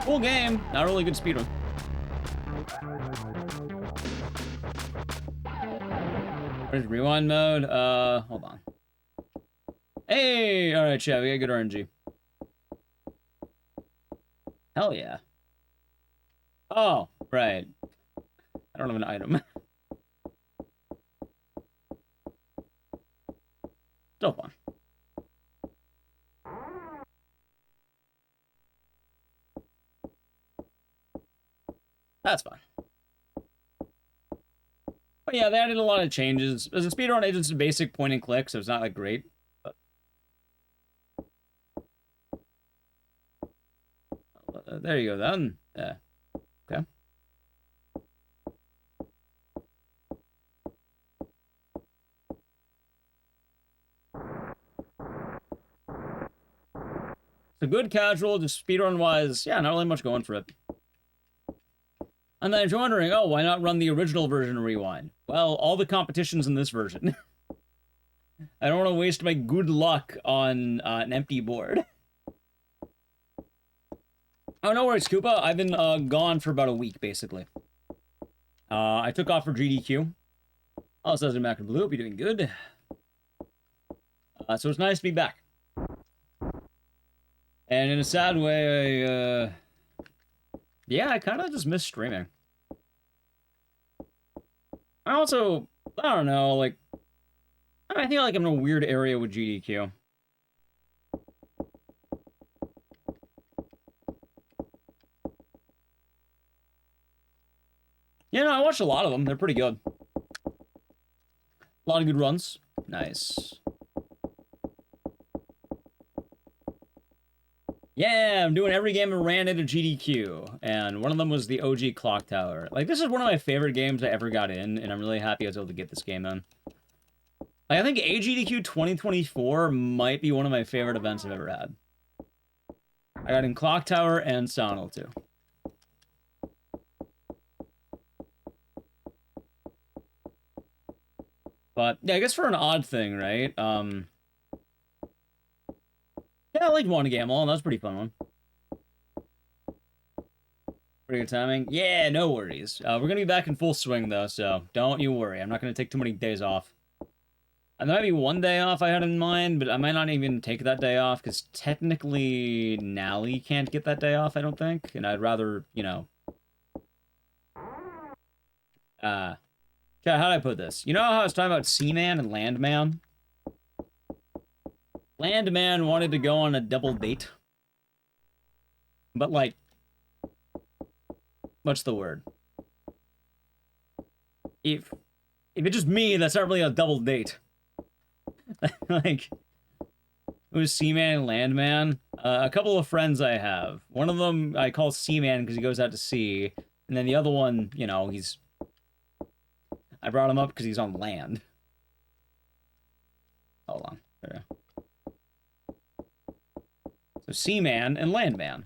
Cool game, not really good speedrun. What is rewind mode? Hold on. Hey! Alright, chat, we got good RNG. Hell yeah. Oh, right. I don't have an item. Still fun. That's fine. But yeah, they added a lot of changes. As a speedrun, it's just a basic point and click, so it's not like great. But there you go then. Yeah. Okay. So good casual, just speedrun wise, yeah, not really much going for it. And then if you're wondering, oh, why not run the original version of Rewind? Well, all the competition's in this version. I don't want to waste my good luck on an empty board. Oh, no worries, Koopa. I've been gone for about a week, basically. I took off for GDQ. Oh, says I'm back in blue. Hope you're doing good. So it's nice to be back. And in a sad way, yeah, I kind of just miss streaming. I also, I don't know, like, I feel like I'm in a weird area with GDQ. Yeah, no, I watched a lot of them. They're pretty good. A lot of good runs. Nice. Yeah, I'm doing every game I ran into GDQ, and one of them was the OG Clock Tower. Like, this is one of my favorite games I ever got in, and I'm really happy I was able to get this game in. Like, I think AGDQ 2024 might be one of my favorite events I've ever had. I got in Clock Tower and Sonal, too. But, yeah, I guess for an odd thing, right? Yeah, I liked one Gamble, and that was a pretty fun one. Pretty good timing. Yeah, no worries. We're gonna be back in full swing, though, so don't you worry. I'm not gonna take too many days off. And there might be one day off I had in mind, but I might not even take that day off, because technically Nally can't get that day off, I don't think. And I'd rather, you know... Okay, how do I put this? You know how I was talking about Seaman and Landman? Landman wanted to go on a double date. But, like... What's the word? If it's just me, that's not really a double date. Like... It was Seaman and Landman. A couple of friends I have. One of them I call Seaman because he goes out to sea. And then the other one, you know, he's... I brought him up because he's on land. Hold on. There we go. So Seaman and Landman.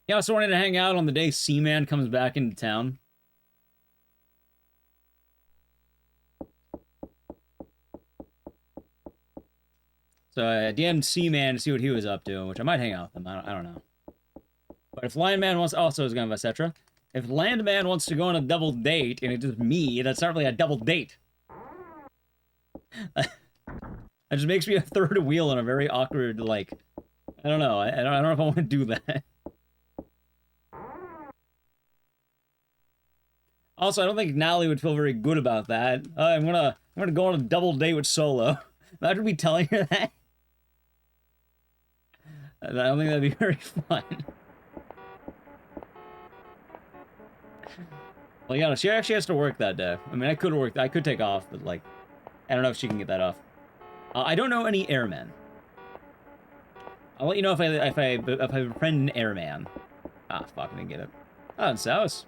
Yeah, I also wanted to hang out on the day Seaman comes back into town. So I DM'd Seaman to see what he was up to, which I might hang out with him. I don't know. But if Landman wants... Also, is going to etc. If Landman wants to go on a double date, and it's just me, that's not really a double date. That just makes me a third wheel in a very awkward, like... I don't know. I don't know if I want to do that. Also, I don't think Nally would feel very good about that. I'm gonna go on a double date with Solo. Imagine me telling her that. I don't think that'd be very fun. Well, yeah, she actually has to work that day. I mean, I could take off, but, like, I don't know if she can get that off. I don't know any airmen. I'll let you know if I befriend an airman. Ah, fuck, I didn't get it. Oh, it's South.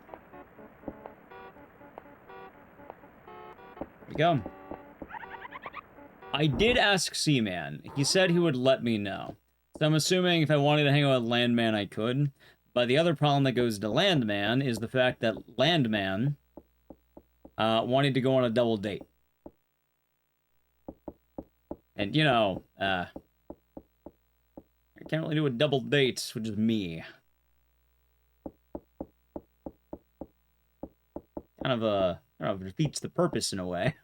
Here we go. I did ask Seaman. He said he would let me know. So I'm assuming if I wanted to hang out with Landman, I could. But the other problem that goes to Landman is the fact that Landman wanted to go on a double date. And, you know, I can't really do a double date, which is me. Kind of I don't know, it defeats the purpose in a way.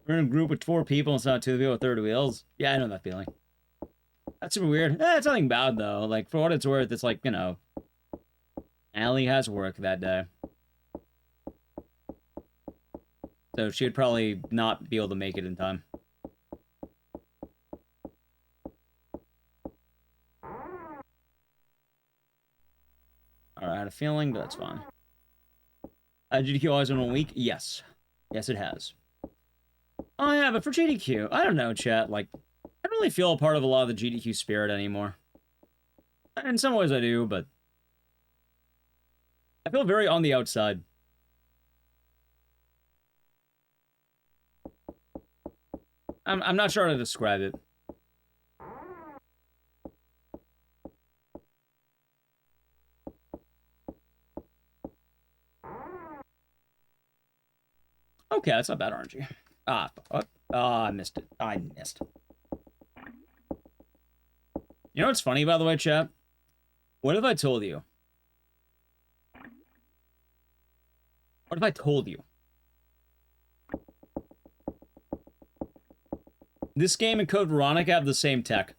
We're in a group with 4 people and it's not 2 people with third wheels. Yeah, I know that feeling. That's super weird. It's nothing bad, though. Like, for what it's worth, it's like, you know, Allie has work that day. So she would probably not be able to make it in time. Alright, I had a feeling, but that's fine. GDQ always in 1 week? Yes. Yes, it has. Oh, yeah, but for GDQ, I don't know, chat. Like, I don't really feel a part of a lot of the GDQ spirit anymore. In some ways I do, but I feel very on the outside. I'm not sure how to describe it. Okay, that's not bad, RNG. Ah, I missed it. I missed. You know what's funny, by the way, chat? What if I told you? What if I told you? This game and Code Veronica have the same tech.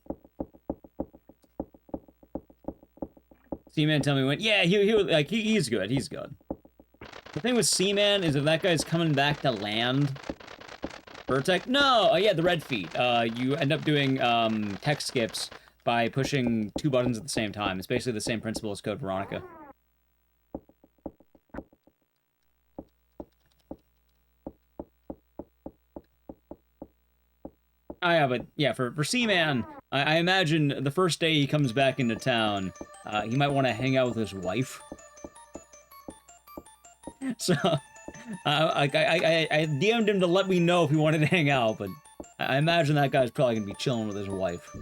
Seaman told me went, yeah, he's good, he's good. The thing with Seaman is if that guy's coming back to land, Vertec, no, yeah, the red feet. You end up doing tech skips by pushing 2 buttons at the same time. It's basically the same principle as Code Veronica. Oh, yeah, but yeah, for Seaman, I imagine the first day he comes back into town, he might want to hang out with his wife. So, I DM'd him to let me know if he wanted to hang out, but I imagine that guy's probably gonna be chilling with his wife.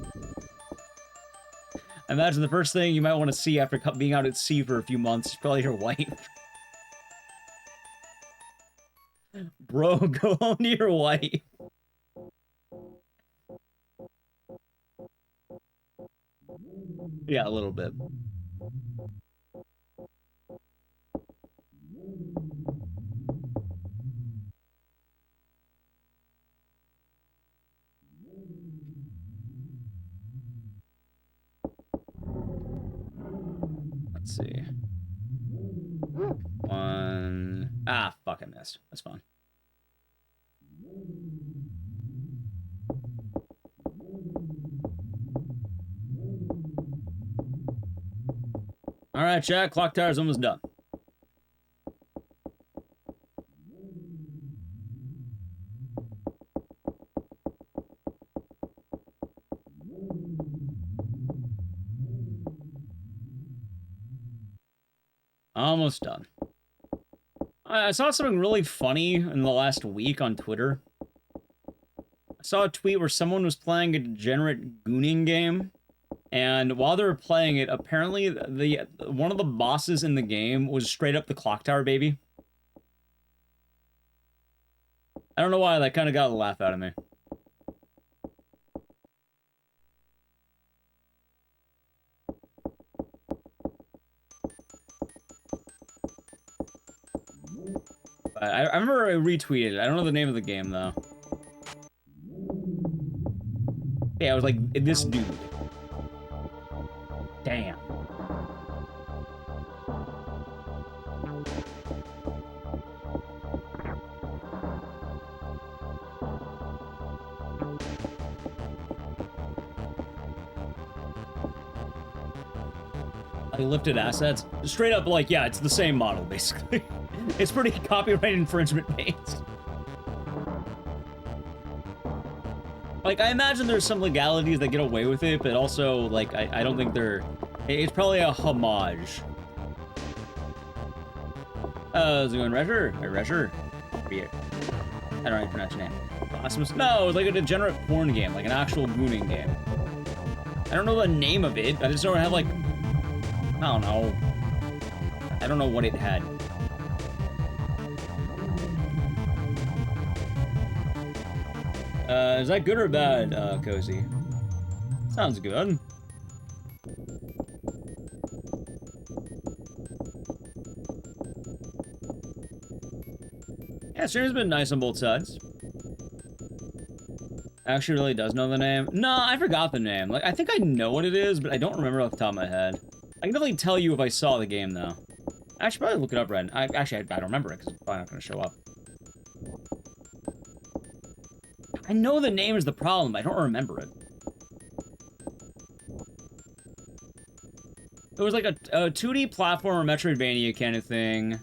I imagine the first thing you might want to see after being out at sea for a few months is probably your wife. Bro, go home to your wife. Yeah, a little bit. Let's see. 1... Ah, fuck, I missed. That's fine. Alright, chat. Clock tower's almost done. Almost done. I saw something really funny in the last week on Twitter. I saw a tweet where someone was playing a degenerate gooning game, and while they were playing it, apparently one of the bosses in the game was straight up the clock tower baby. I don't know why, that kind of got a laugh out of me. I remember I retweeted it. I don't know the name of the game, though. Yeah, I was like, this dude. Damn. I lifted assets. Straight up, like, yeah, it's the same model, basically. It's pretty copyright infringement based. Like, I imagine there's some legalities that get away with it, but also, like, I don't think they're... It's probably a homage. How's it going, Resher? Hey, Resher? Here. I don't know how to pronounce your name. Awesome. No, it's like a degenerate porn game, like an actual gooning game. I don't know the name of it. I just don't have, like... I don't know. I don't know what it had. Is that good or bad, Cozy? Sounds good. Yeah, stream's been nice on both sides. Actually really does know the name. No, I forgot the name. Like, I think I know what it is, but I don't remember off the top of my head. I can definitely tell you if I saw the game, though. I should probably look it up right now. I don't remember it, because it's probably not going to show up. I know the name is the problem, but I don't remember it. It was like a 2D platformer Metroidvania kind of thing.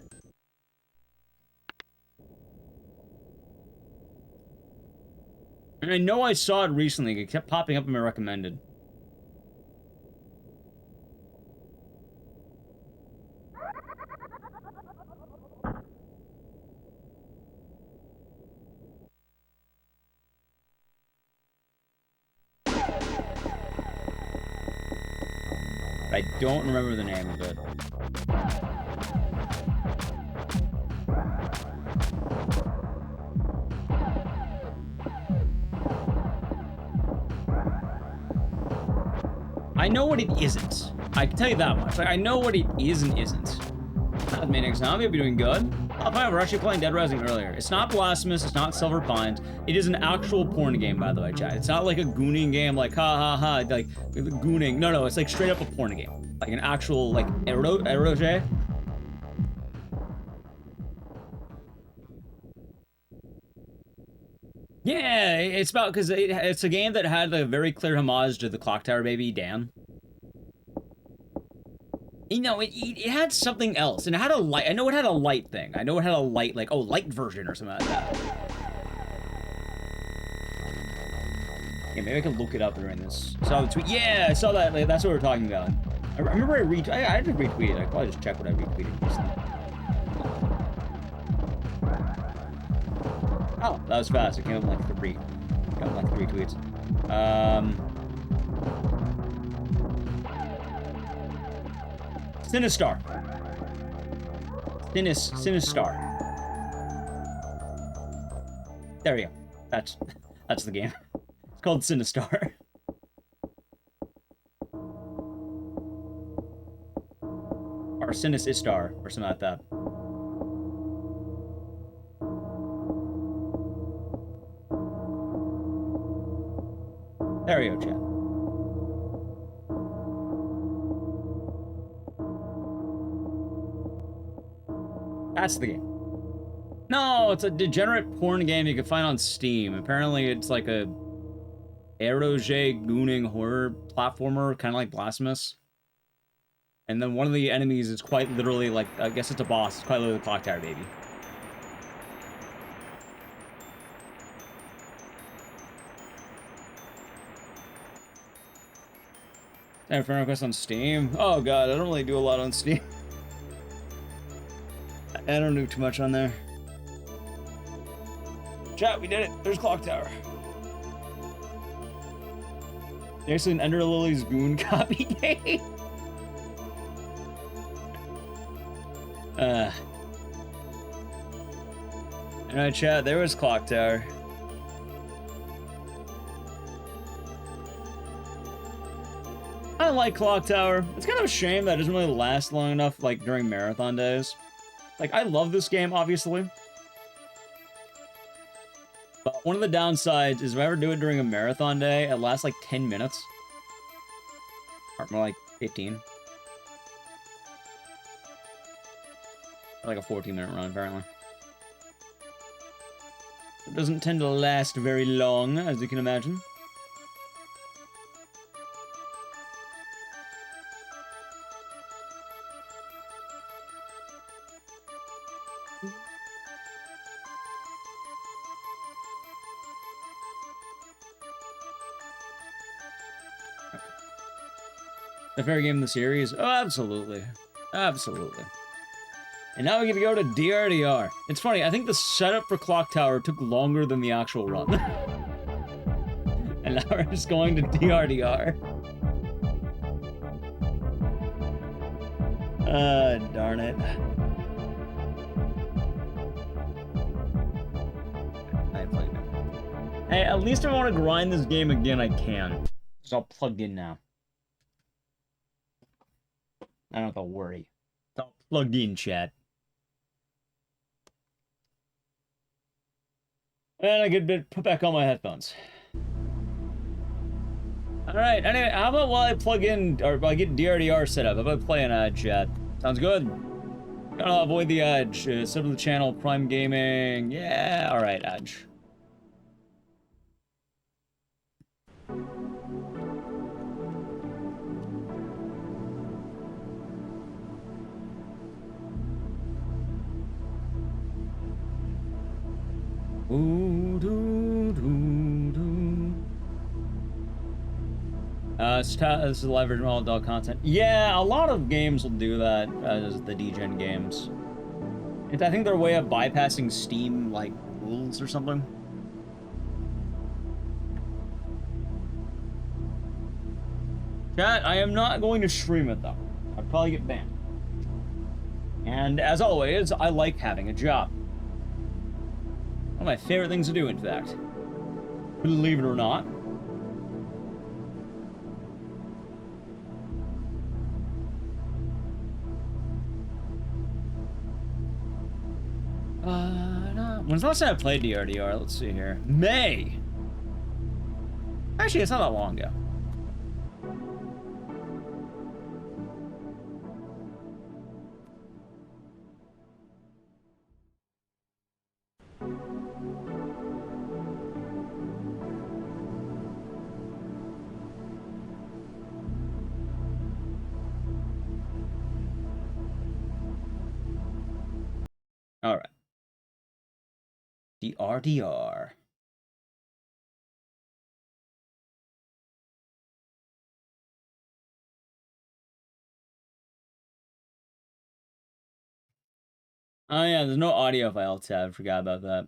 And I know I saw it recently. It kept popping up in my recommended. I don't remember the name of it. I know what it isn't. I can tell you that much. Like, I know what it is and isn't. Not Maniac Zombie, I'll be doing good. Oh, fine, we're actually playing Dead Rising earlier. It's not Blasphemous, it's not Silver Pines. It is an actual porn game, by the way, chat. It's not like a gooning game, like, ha ha ha, like, gooning. No, it's like straight up a porn game. Like an actual, like, eroge. Yeah, it's about, because it's a game that had a very clear homage to the Clock Tower baby, Dan. You know, it had something else, and it had a light. I know it had a light thing. I know it had a light, like, oh, light version or something like that. Yeah, maybe I can look it up during this. I saw the tweet. Yeah, I saw that. Like, that's what we're talking about. I remember I had to retweet it. I probably just check what I retweeted recently. Oh, that was fast. It came up in like 3. Got like 3 tweets. Sinistar. Sinistar. There we go. That's the game. It's called Sinistar. Or Sinistar, or something like that. There we go, chat. That's the game. No, it's a degenerate porn game you can find on Steam. Apparently, it's like a eroge gooning horror platformer, kind of like Blasphemous. And then one of the enemies is quite literally like, I guess it's a boss. It's quite literally the Clock Tower baby. And friend request on Steam. Oh god, I don't really do a lot on Steam. I don't do too much on there. Chat, we did it. There's Clock Tower. There's an Ender Lily's Goon copy game. Alright, chat, there was Clock Tower. I like Clock Tower. It's kind of a shame that it doesn't really last long enough, like, during marathon days. Like, I love this game, obviously. But one of the downsides is if I ever do it during a marathon day, it lasts like 10 minutes. Or more like 15. Like a 14-minute run, apparently. It doesn't tend to last very long, as you can imagine. The favorite game in the series? Oh, absolutely. Absolutely. And now we get to go to DRDR. It's funny, I think the setup for Clock Tower took longer than the actual run. And now we're just going to DRDR. Darn it. I played it. Hey, at least if I want to grind this game again, I can. It's all plugged in now. I don't have to worry. It's all plugged in, chat. And I could put back on my headphones. Alright, anyway, how about while I plug in, or while I get DRDR set up, how about playing chat? Sounds good. Gotta avoid the Edge. Sub to the channel, Prime Gaming. Yeah, alright, Edge. Ooh, doo, doo, doo. This is live version all adult content. Yeah, a lot of games will do that as the DGen games. I think they're a way of bypassing Steam, like, rules or something. Chat, I am not going to stream it, though. I'd probably get banned. And, as always, I like having a job. One of my favorite things to do, in fact. Believe it or not. When's the last time I played DRDR? Let's see here. May! Actually, it's not that long ago. All right. DRDR. Oh yeah, there's no audio file tab. Forgot about that.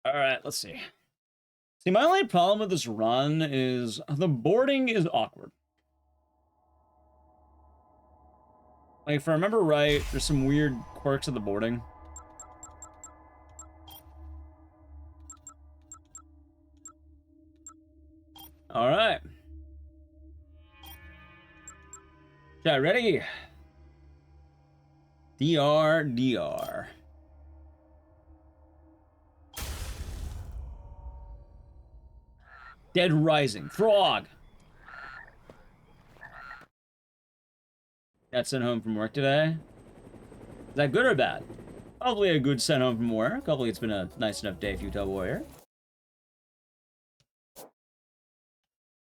All right, let's see. See, my only problem with this run is the boarding is awkward. Like, if I remember right, there's some weird quirks of the boarding. All right. Chat, ready? DRDR. Dead Rising. Frog. Got sent home from work today. Is that good or bad? Probably a good sent home from work. Hopefully it's been a nice enough day for you, Tub Warrior.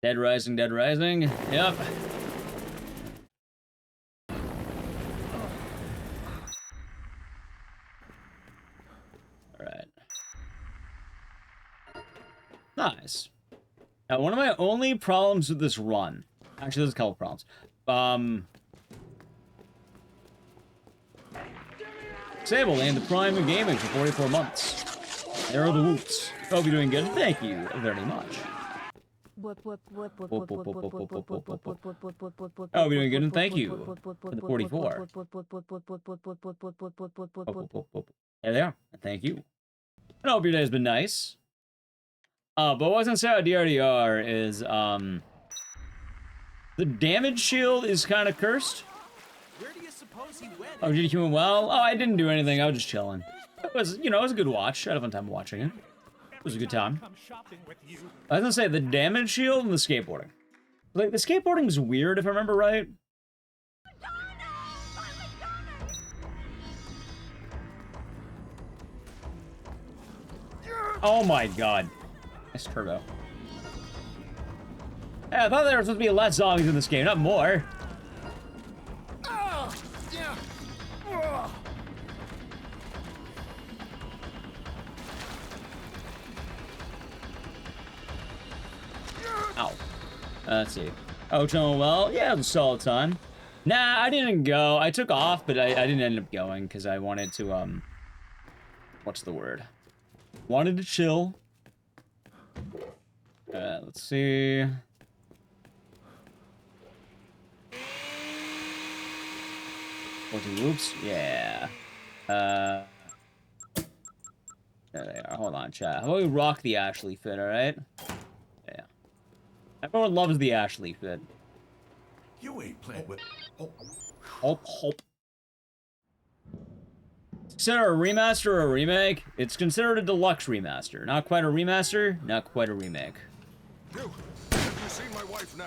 Dead Rising, Dead Rising. Yep. Alright. Nice. Now, one of my only problems with this run... Actually, there's a couple problems. Disabled and the Prime of Gaming for 44 months. There are the whoops. Hope you're doing good. Thank you very much. Oh, we're doing good, and thank you for the 44. There they are. Thank you. I hope your day has been nice. But what I was gonna say about DRDR is, the damage shield is kind of cursed. Where do you suppose he went? Oh, GDQ went well? Oh, I didn't do anything. I was just chilling. It was, you know, it was a good watch. I had a fun time watching it. It was a good time. I was gonna say, the damage shield and the skateboarding. Like, the skateboarding is weird, if I remember right. Oh my god. Nice turbo. Hey, I thought there was supposed to be less zombies in this game, not more. Ow. Let's see. Oh, doing well? Yeah, it was a solid time. Nah, I didn't go. I took off, but I didn't end up going because I wanted to, what's the word? Wanted to chill. Let's see. 14 whoops. Yeah. There they are. Hold on, chat. How about we rock the Ashley fit, alright? Yeah. Everyone loves the Ashley fit. You ain't playing with... Hope. Consider a remaster or a remake? It's considered a deluxe remaster. Not quite a remaster, not quite a remake. You, have you seen my wife now?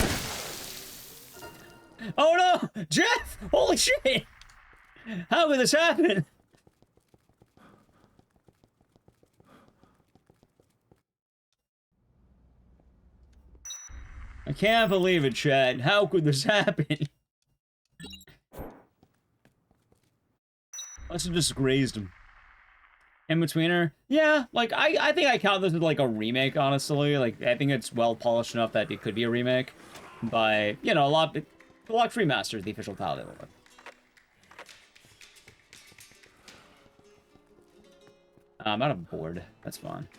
Oh no! Jeff! Holy shit! How could this happen? I can't believe it, Chad. How could this happen? Must have just grazed him. In-betweener? Yeah, like, I think I count this as, like, a remake, honestly. Like, I think it's well polished enough that it could be a remake. But, you know, a lot... Deluxe Remaster is the official title they went with. I'm out of board. That's fine.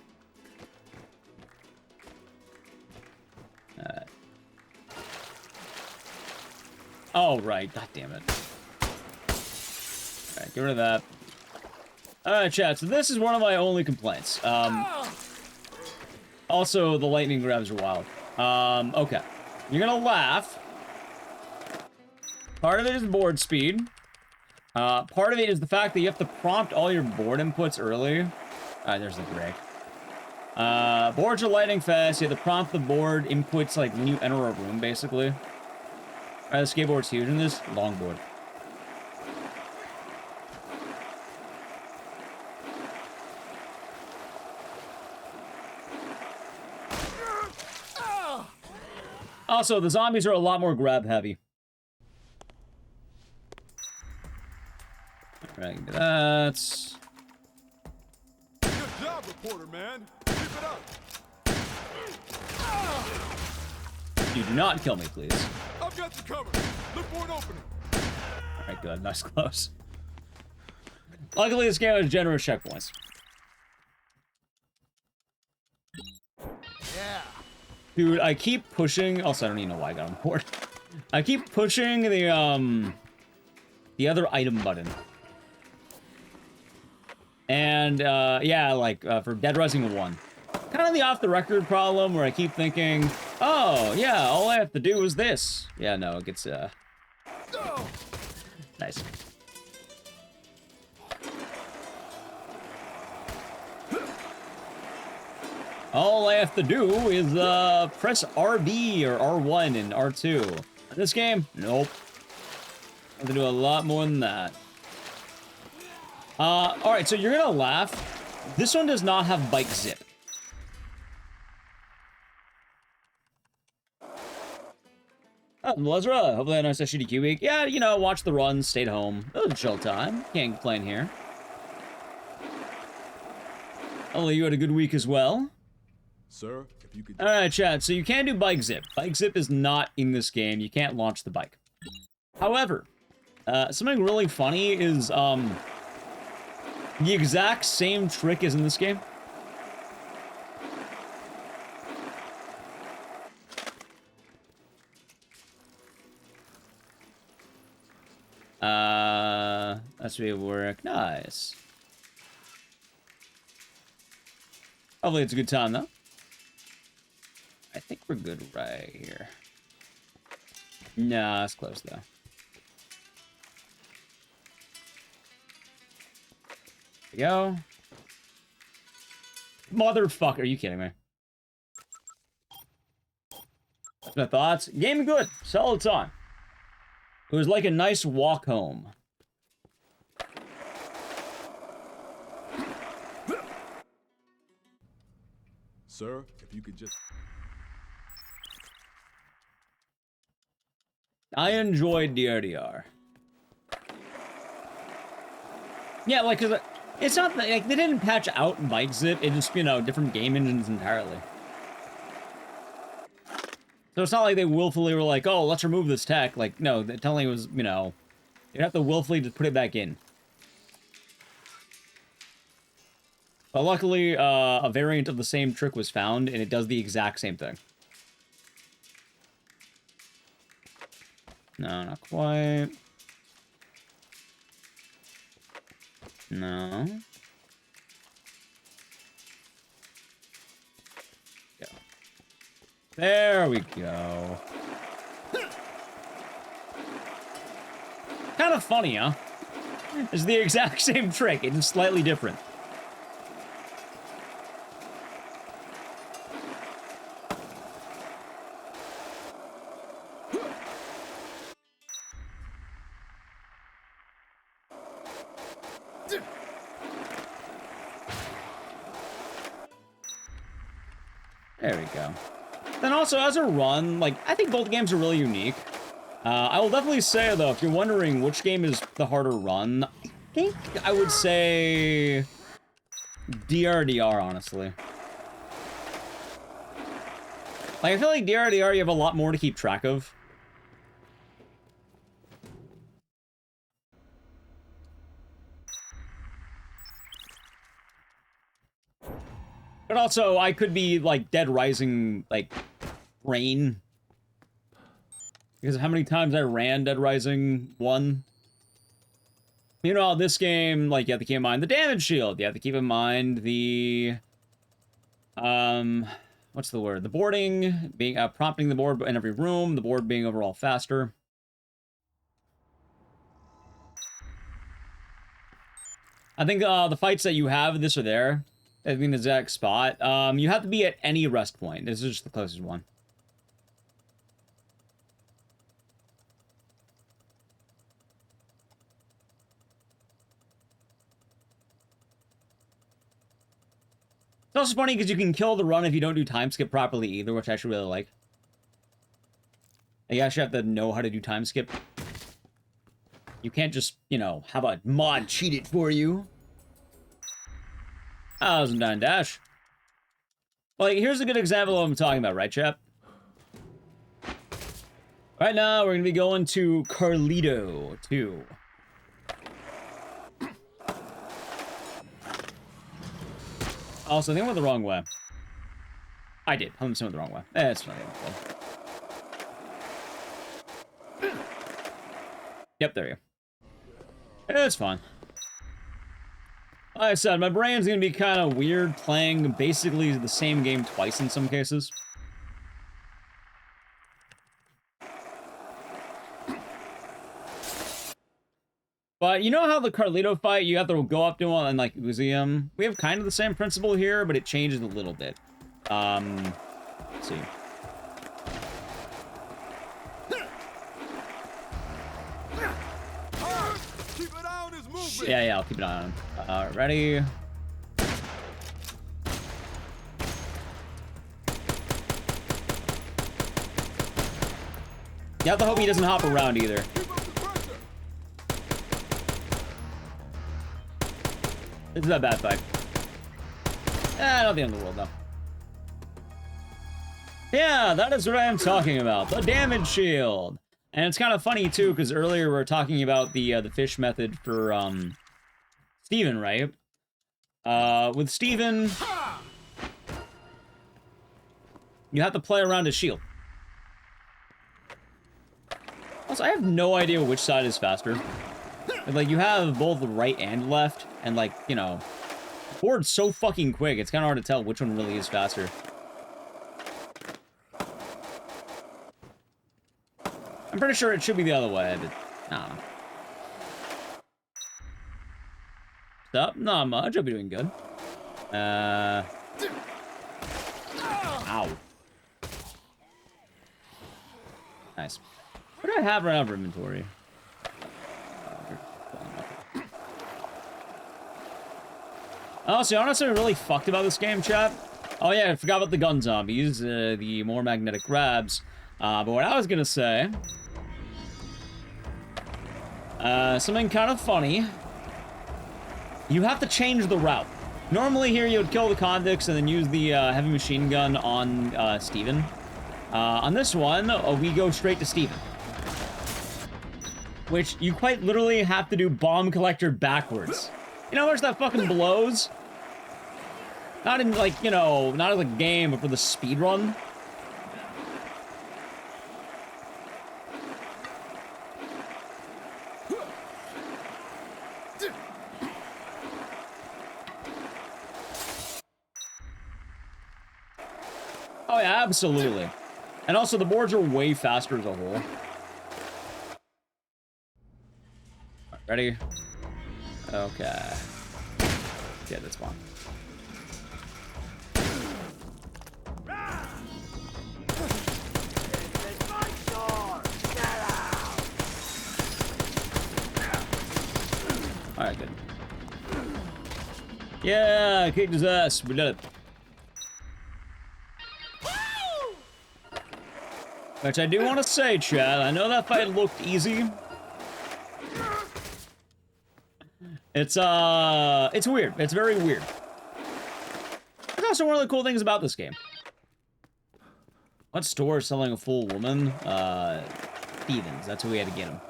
Alright. Oh, right. God damn it. Alright, get rid of that. Alright, chat, so this is one of my only complaints. Also, the lightning grabs are wild. Okay. You're gonna laugh. Part of it is board speed. Part of it is the fact that you have to prompt all your board inputs early. Alright, there's the break. Boards are lightning fast. You have to prompt the board inputs, like, when you enter a room, basically. Alright, the skateboard's huge in this. Longboard. Also, the zombies are a lot more grab-heavy. Alright, that's... Good job, reporter, man. Keep it up. You do not kill me, please. I've got you covered. Look for an opening. Alright, good. Nice close. Luckily, this game has generous checkpoints. Yeah. Dude, I keep pushing... Also, I don't even know why I got on board. I keep pushing the other item button. And, yeah, like, for Dead Rising 1. Kind of the off-the-record problem where I keep thinking, oh, yeah, all I have to do is this. Yeah, no, it gets, nice. All I have to do is, press RB or R1 and R2. In this game, nope. I have to do a lot more than that. Alright, so you're gonna laugh. This one does not have bike zip. Oh, Melezra, hopefully I had a nice GDQ week. Yeah, you know, watch the runs, stayed home. It was a chill time. Can't complain here. Hopefully you had a good week as well. Sir, if you could... Alright, Chad, so you can do bike zip. Bike zip is not in this game. You can't launch the bike. However, something really funny is, the exact same trick as in this game. That should be work. Nice. Hopefully it's a good time, though. I think we're good right here. Nah, it's close, though. There we go. Motherfucker, are you kidding me? That's my thoughts. Game good. Solid time. It was like a nice walk home. Sir, if you could just... I enjoyed DRDR. Yeah, like, cause it's not like they didn't patch out bike zip. It just, you know, different game engines entirely. So it's not like they willfully were like, oh, let's remove this tech. Like, no, they're telling it was, you know, you have to willfully just put it back in. But luckily, a variant of the same trick was found, and it does the exact same thing. No, not quite. No. Go. There we go. Kind of funny, huh? It's the exact same trick. It's just slightly different. There we go. Then also, as a run, like, I think both games are really unique. I will definitely say, though, if you're wondering which game is the harder run, I think I would say DRDR, honestly. Like, I feel like DRDR, you have a lot more to keep track of. But also, I could be, like, Dead Rising, like, brain. Because of how many times I ran Dead Rising 1. You know, this game, like, you have to keep in mind the damage shield. You have to keep in mind the, what's the word? The boarding, being, prompting the board in every room, the board being overall faster. I think, the fights that you have in this are there. I mean, the exact spot. You have to be at any rest point. This is just the closest one. It's also funny because you can kill the run if you don't do time skip properly either, which I actually really like. You actually have to know how to do time skip. You can't just, you know, have a mod cheat it for you. I wasn't dying dash. Like, here's a good example of what I'm talking about, right, chap? Right now, we're going to be going to Carlito 2. Also, I think I went the wrong way. I did. I went the wrong way. It's not even cool. Yep, there you go. It's fine. Like I said, my brain's gonna be kind of weird playing basically the same game twice in some cases. But you know how the Carlito fight, you have to go up to him and, like, Uzi him? We have kind of the same principle here, but it changes a little bit. Let's see. Yeah, I'll keep it on him. Ready? You have to hope he doesn't hop around either. This is a bad fight. Not the end of the world, though. Yeah, that is what I am talking about. The damage shield. And it's kind of funny, too, because earlier we were talking about the fish method for, Steven, right? With Steven, you have to play around his shield. Also, I have no idea which side is faster. Like, you have both right and left, and, like, you know, the board's so fucking quick, it's kind of hard to tell which one really is faster. I'm pretty sure it should be the other way, but I don't know. Stop? Not much, I'll be doing good. Ow. Nice. What do I have right now for inventory? Honestly, I'm really fucked about this game, chat. Oh yeah, I forgot about the gun zombies, the more magnetic grabs. But what I was gonna say... something kind of funny. You have to change the route. Normally here you would kill the convicts and then use the heavy machine gun on Steven. On this one, we go straight to Steven. Which you quite literally have to do bomb collector backwards. You know how much that fucking blows? Not in, like, you know, not in the game, but for the speed run. Oh yeah, absolutely. And also the boards are way faster as a whole. Right, ready? Okay. Yeah, that's fine. Alright, good. Yeah, kicked his ass. We did it. Which I do want to say, Chad, I know that fight looked easy. It's weird. It's very weird. That's also one of the cool things about this game. What store is selling a full woman? Stevens. That's who we had to get him.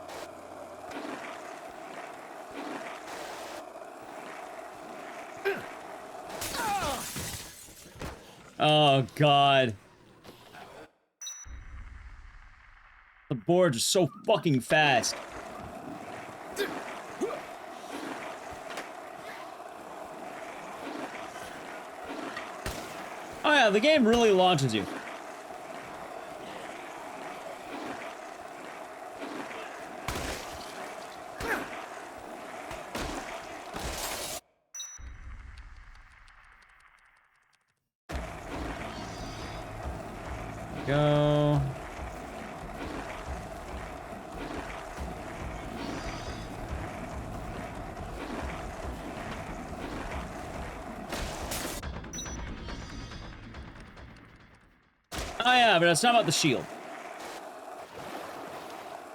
Oh, God. The boards are so fucking fast. Oh yeah, the game really launches you. Go. Oh yeah, but it's not about the shield.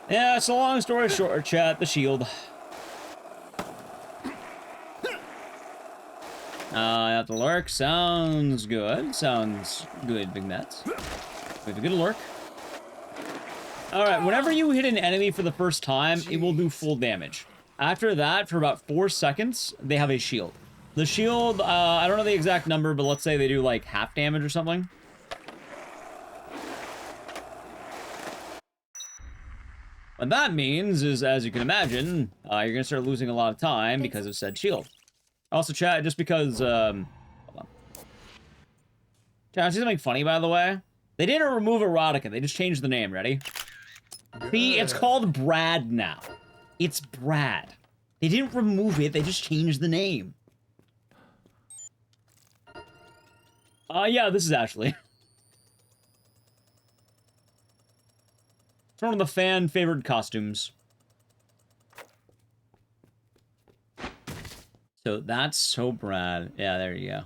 Yeah, it's a long story short, chat, the shield. I have to lurk. Sounds good. Sounds good, Big Mets. We have a good lurk. Alright, whenever you hit an enemy for the first time, it will do full damage. After that, for about 4 seconds, they have a shield. The shield, I don't know the exact number, but let's say they do like half damage or something. What that means is, as you can imagine, you're gonna start losing a lot of time because of said shield. Also, chat, just because, hold on. Chat, I see something funny, by the way. They didn't remove erotica, they just changed the name, ready? See, it's called Brad now. It's Brad. They didn't remove it, they just changed the name. Yeah, this is Ashley. It's one of the fan-favorite costumes. So that's so Brad. Yeah, there you go.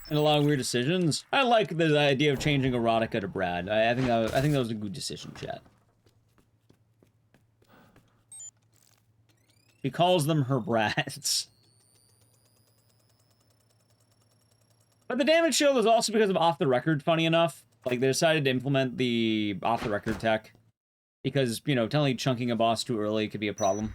And a lot of weird decisions. I like the idea of changing erotica to Brad. I think that was a good decision, chat. She calls them her Brads. But the damage shield is also because of off the record, funny enough. Like, they decided to implement the off the record tech. Because, you know, telling chunking a boss too early could be a problem.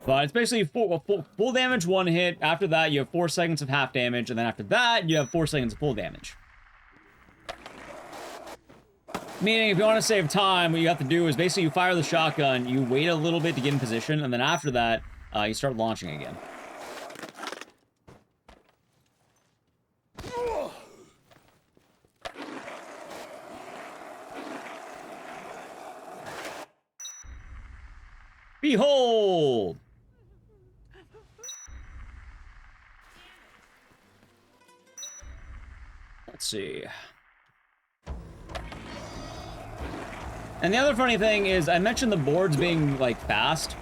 But it's basically full damage, one hit. After that, you have 4 seconds of half damage. And then after that, you have 4 seconds of full damage. Meaning, if you want to save time, what you have to do is basically you fire the shotgun, you wait a little bit to get in position, and then after that, you start launching again. Behold! Let's see. And the other funny thing is, I mentioned the boards being, like, fast.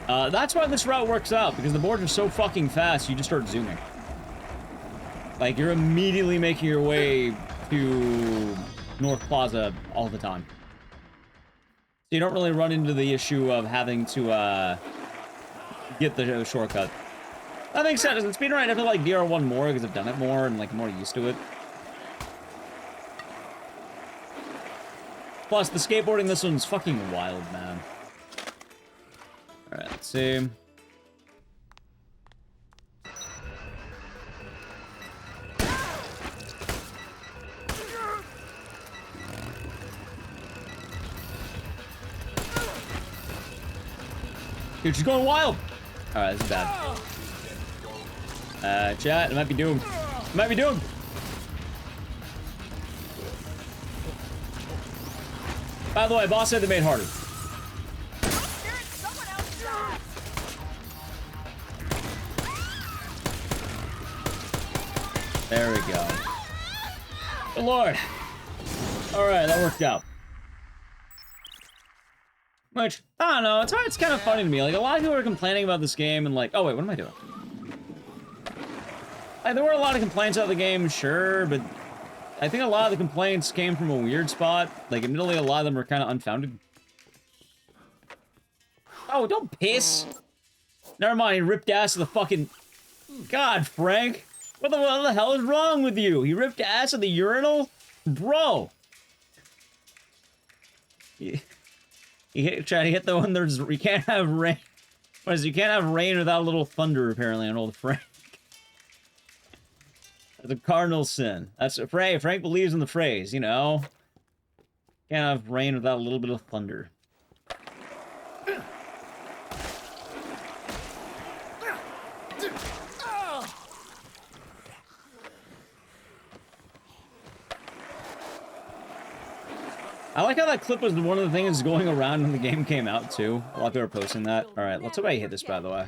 That's why this route works out, because the boards are so fucking fast, you just start zooming. Like, you're immediately making your way to North Plaza all the time. So you don't really run into the issue of having to, get the shortcut. That makes sense. In speedrun, I have to, like, DR1 more, because I've done it more, and, like, I'm more used to it. Plus, the skateboarding in this one's fucking wild, man. Alright, let's see. Dude, she's going wild! Alright, this is bad. Chat, it might be doomed. It might be doomed! By the way, boss said they made harder. Good lord. Alright, that worked out. Which, I don't know, it's kind of funny to me. Like, a lot of people are complaining about this game and like, oh wait, what am I doing? Like, there were a lot of complaints about the game, sure, but I think a lot of the complaints came from a weird spot. Like, admittedly, a lot of them are kind of unfounded. Oh, don't piss! Never mind, he ripped ass of the fucking... God, Frank! What the hell is wrong with you? He ripped ass of the urinal? Bro! He tried to hit the one there's... You can't have rain... What is it? You can't have rain without a little thunder, apparently, on old Frank. That's a cardinal sin. That's a phrase. Frank believes in the phrase, you know? Can't have rain without a little bit of thunder. I like how that clip was one of the things going around when the game came out, too. A lot of people are posting that. Alright, let's hope I hit this, by the way.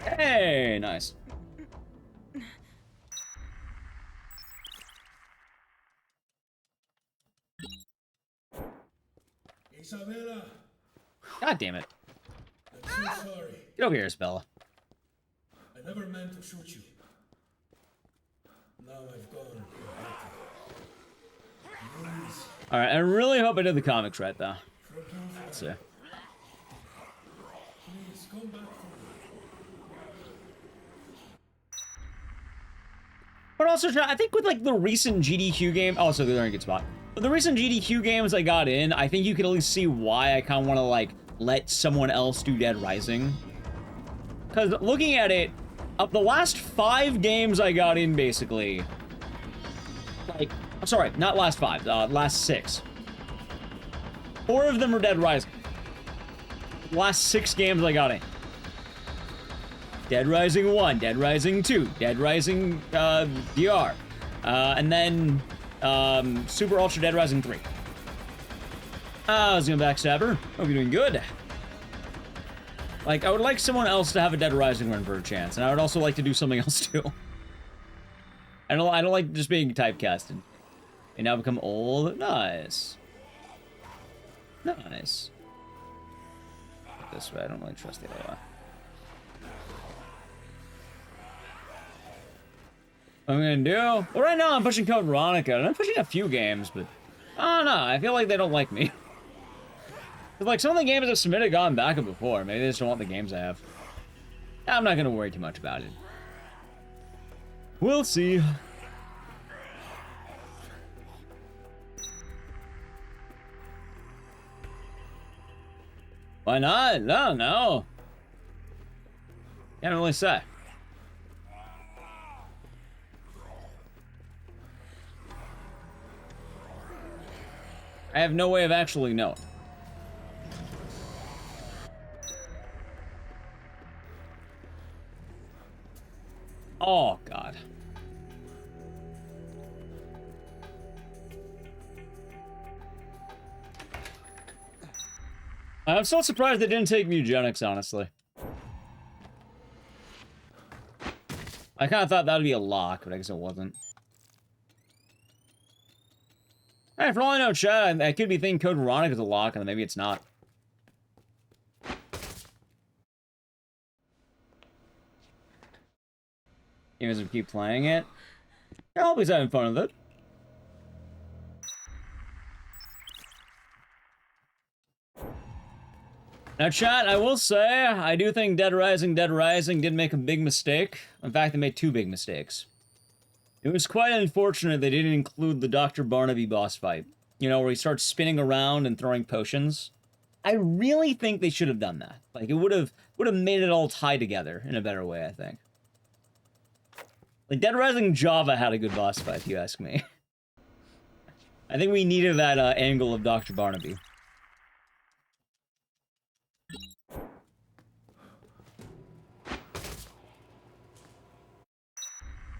Hey, nice. Isabella. God damn it. I'm so sorry. Get over here, Isabella. I never meant to shoot you. Now I've gone. Alright, I really hope I did the comics right, though. Let's see. Please come back. But also, I think with, like, the recent GDQ game... Oh, so they're in a good spot. But the recent GDQ games I got in, I think you can at least see why I kind of want to, like, let someone else do Dead Rising. Because looking at it, of the last 5 games I got in, basically... Like, I'm sorry, not last 5, last 6. 4 of them are Dead Rising. Last 6 games I got in. Dead Rising 1, Dead Rising 2, Dead Rising DR, and then Super Ultra Dead Rising 3. I was gonna backstabber. Hope you're doing good. Like, I would like someone else to have a Dead Rising run for a chance, and I would also like to do something else too. I don't like just being typecasted. They now become old. Nice. Nice. This way, I don't really trust the other way. What I'm gonna do? Well, right now I'm pushing Code Veronica, and I'm pushing a few games, but I don't know. I feel like they don't like me. Cause like some of the games I've submitted gone back up before. Maybe they just don't want the games I have. I'm not gonna worry too much about it. We'll see. Why not? No, no. Can't really say. I have no way of actually knowing. Oh, God. I'm so surprised they didn't take Mugenics, honestly. I kind of thought that would be a lock, but I guess it wasn't. Hey, for all I know, chat, I could be thinking Code Veronica is a lock, and maybe it's not. Even as we keep playing it. Yeah, I'll be having fun with it. Now, chat, I will say, I do think Dead Rising did make a big mistake. In fact, they made 2 big mistakes. It was quite unfortunate they didn't include the Dr. Barnaby boss fight. You know, where he starts spinning around and throwing potions. I really think they should have done that. Like, it would have made it all tie together in a better way, I think. Like, Dead Rising Java had a good boss fight, if you ask me. I think we needed that angle of Dr. Barnaby.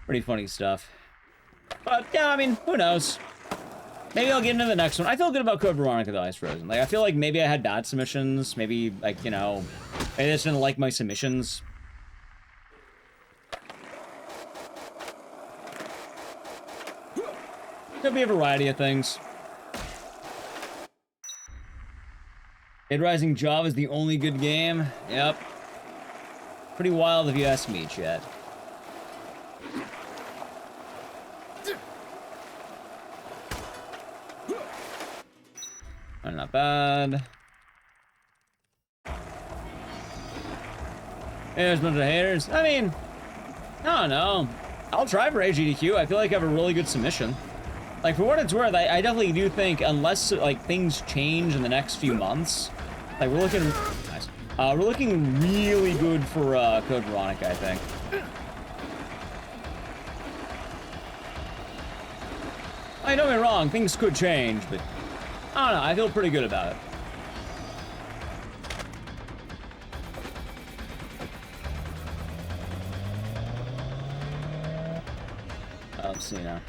Pretty funny stuff. But, yeah, I mean, who knows? Maybe I'll get into the next one. I feel good about Code Veronica, though, Ice Frozen. Like, I feel like maybe I had bad submissions. Maybe, like, you know, I just didn't like my submissions. Could be a variety of things. Dead Rising Java is the only good game. Yep. Pretty wild if you ask me, Chad. Oh, not bad. There's a bunch of haters. I mean, I don't know. I'll try for AGDQ. I feel like I have a really good submission. Like, for what it's worth, I definitely do think, unless, like, things change in the next few months, like, we're looking... Nice. We're looking really good for, Code Veronica, I think. I don't get me wrong, things could change, but... I don't know, I feel pretty good about it. Let's see now.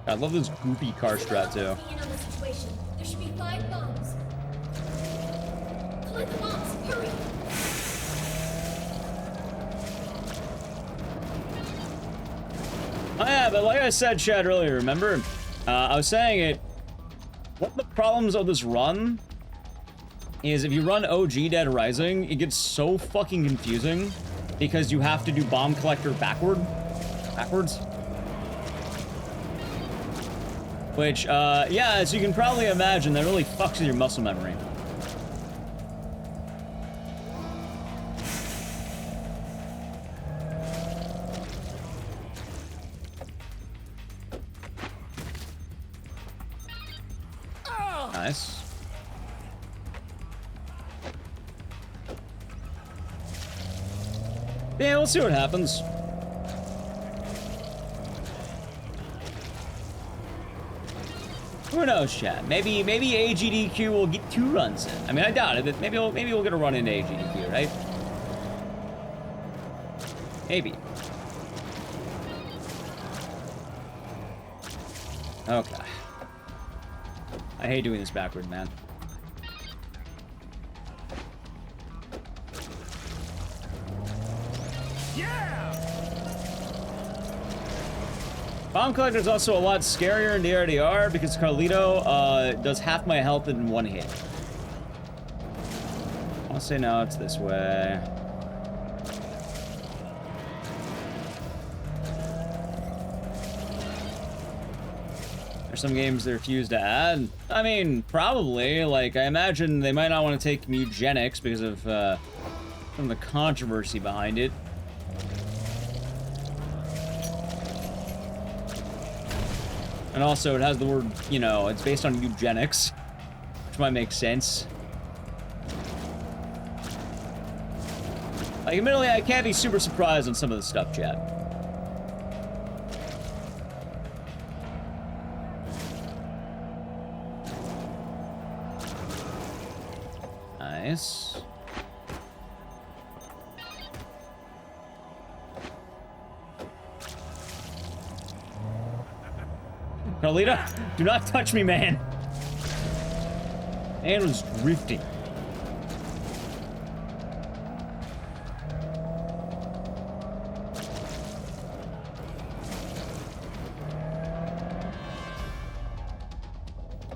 I love this goofy car strat too. There should be 5 bombs. Collect the bombs, hurry! Oh yeah, but like I said, Chad, earlier, remember? I was saying it. One of the problems of this run is if you run OG Dead Rising, it gets so fucking confusing because you have to do bomb collector backwards. Which, yeah, as you can probably imagine, that really fucks with your muscle memory. Nice. Yeah, we'll see what happens. Who knows, chat? Maybe AGDQ will get 2 runs in. I mean, I doubt it, but maybe we'll get a run into AGDQ, right? Maybe. Okay. I hate doing this backward, man. Bomb Collector is also a lot scarier in DRDR because Carlito does half my health in 1 hit. I'll say no, it's this way. There's some games they refuse to add. I mean, probably. Like, I imagine they might not want to take Mugenics because of some of the controversy behind it. And also, it has the word, you know, it's based on eugenics, which might make sense. Like, admittedly, I can't be super surprised on some of the stuff, chat. Nice. Carlita, do not touch me, man. Man was drifting.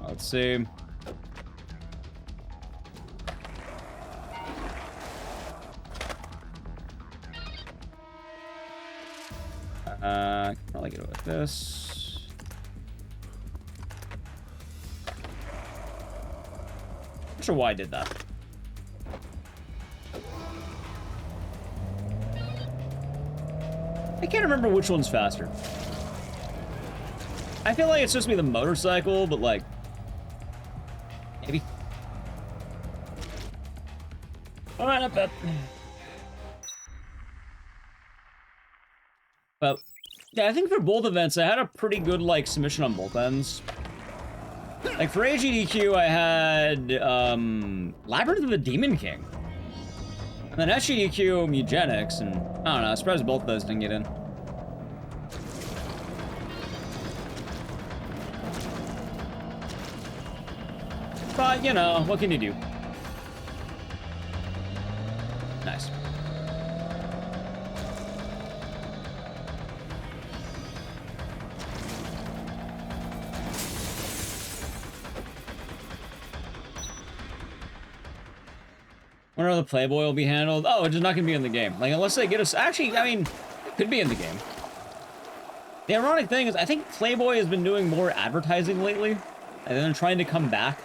Let's see. Can probably get away with this. Not sure why I did that. I can't remember which one's faster. I feel like it's supposed to be the motorcycle, but like, maybe. All right, not bad. But yeah, I think for both events, I had a pretty good like submission on both ends. Like, for AGDQ, I had, Labyrinth of the Demon King. And then SGDQ, Eugenics, and, I don't know, I'm surprised both of those didn't get in. But, you know, what can you do? Nice. wonder how the Playboy will be handled. Oh, it's just not gonna be in the game. Like, unless they get us... Actually, I mean, it could be in the game. The ironic thing is, I think Playboy has been doing more advertising lately, and then trying to come back.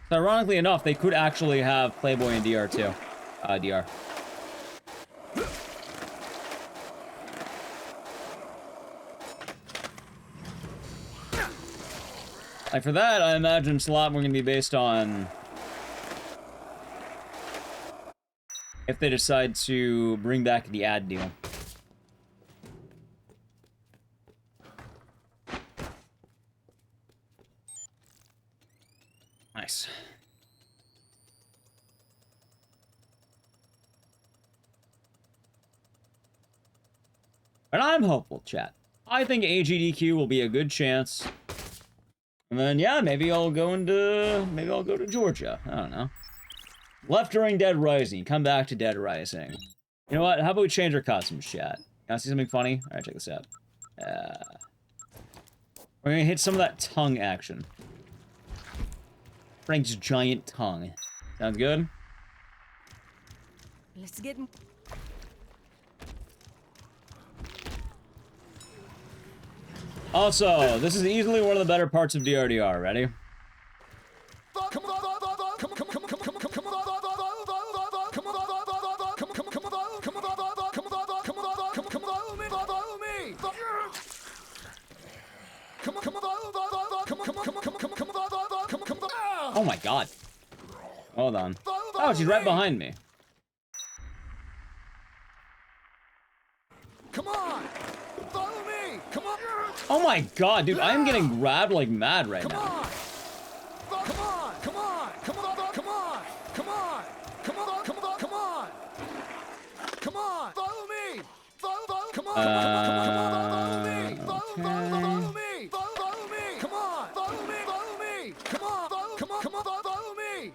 So ironically enough, they could actually have Playboy in DR too. DR. Like, for that, I imagine it's a lot more gonna be based on if they decide to bring back the ad deal. Nice. But I'm hopeful, chat. I think GDQ will be a good chance. And then, yeah, maybe I'll go to Georgia. I don't know. Left during Dead Rising. Come back to Dead Rising. You know what? How about we change our costumes, chat? Can I see something funny? Alright, check this out. We're gonna hit some of that tongue action. Frank's giant tongue. Sounds good? Let's get... Also, this is easily one of the better parts of DRDR. Ready? Oh my god. Hold on. Oh, she's right behind me. Come on! Follow me! Come on! Oh my god, dude, I am getting grabbed like mad right now. Come on! Come on! Come on! Come on! Come on! Come on! Come on! Come on! Come on! Come on! Follow me! Follow! Come on! Come on! Come on! Follow me! Follow me! Follow me! Come on! Follow me! Follow me! Come on! Come on! Come on! Follow me!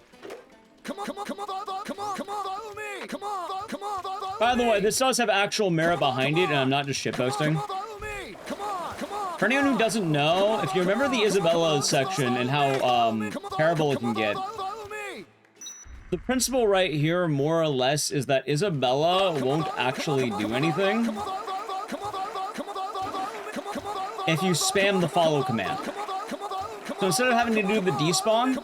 Come on! Come on! Come on! Come on! Come on! Follow me! Come on! Come on! By the way, this does have actual merit behind it, and I'm not just shitposting. For anyone who doesn't know, if you remember the Isabella section and how terrible it can get, the principle right here, more or less, is that Isabella won't actually do anything if you spam the follow command. So instead of having to do the despawn,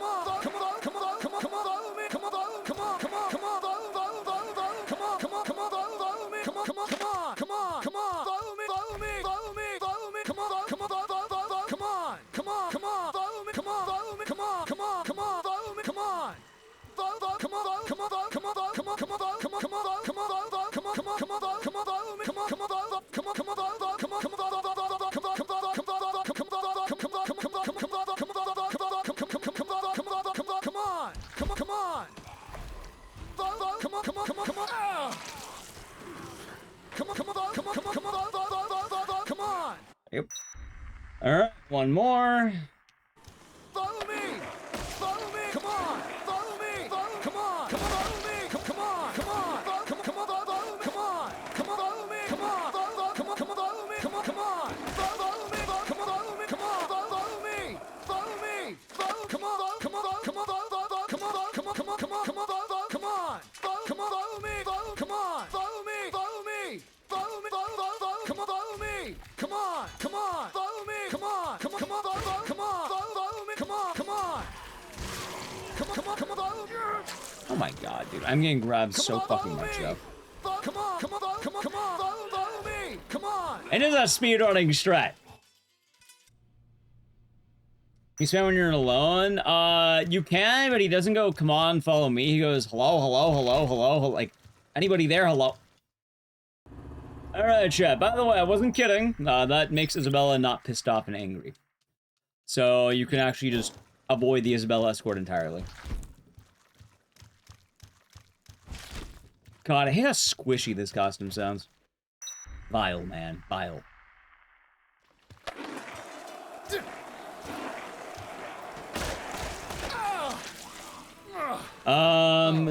Yep. Alright, one more. Follow me! Follow me! Come on! Follow me! Come on! Come on! Follow me! Come on! Come on! Come on! Follow me! Come on! Come on! Follow me! Come on! Come on! Come on! Follow me! Come on! Come on! Follow me! Come on! Follow me! Come on! Follow me! Follow me! Follow! Come on! Come on! Come on! Come on! Come on! Come on! Come on! Come on! Come on! Come on! Come on! Follow me! Come on! Follow me! Follow me! Follow me! Come on! Follow me! Come on! Come on! Follow me! Come on! Come on! Come on! Come on! Follow me! Come on! Come on! Come on! Come on! Come on! Oh my god, dude. I'm getting grabbed so fucking much, though. Come on! Come on! Come on! Come on! Follow me! Come on! It is a speedrunning strat. You spam when you're alone? You can, but he doesn't go, come on, follow me. He goes, hello, hello, hello, hello, like, anybody there, hello. Alright, chat. By the way, I wasn't kidding. That makes Isabella not pissed off and angry. So you can actually just avoid the Isabella escort entirely. God, I hate how squishy this costume sounds. Vile, man. Vile.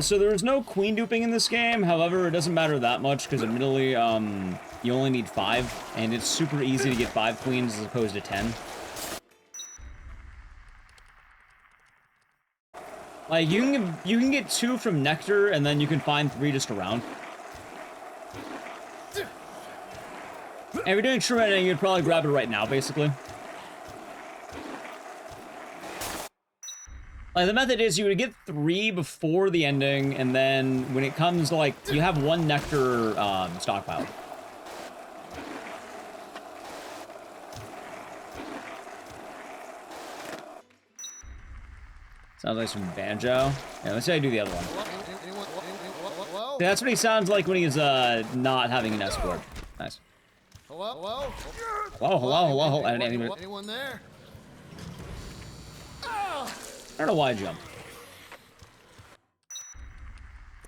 So there is no queen duping in this game. However, it doesn't matter that much because admittedly, you only need 5, and it's super easy to get 5 queens as opposed to 10. Like, you can get 2 from Nectar, and then you can find 3 just around. And if you're doing true ending, you'd probably grab it right now, basically. Like, the method is you would get 3 before the ending, and then when it comes to, like, you have 1 Nectar stockpile. Sounds like some banjo. Yeah, let's say I do the other one. That's what he sounds like when he's not having an escort. Nice. Hello? Hello. I didn't even... Anyone there? I don't know why I jumped.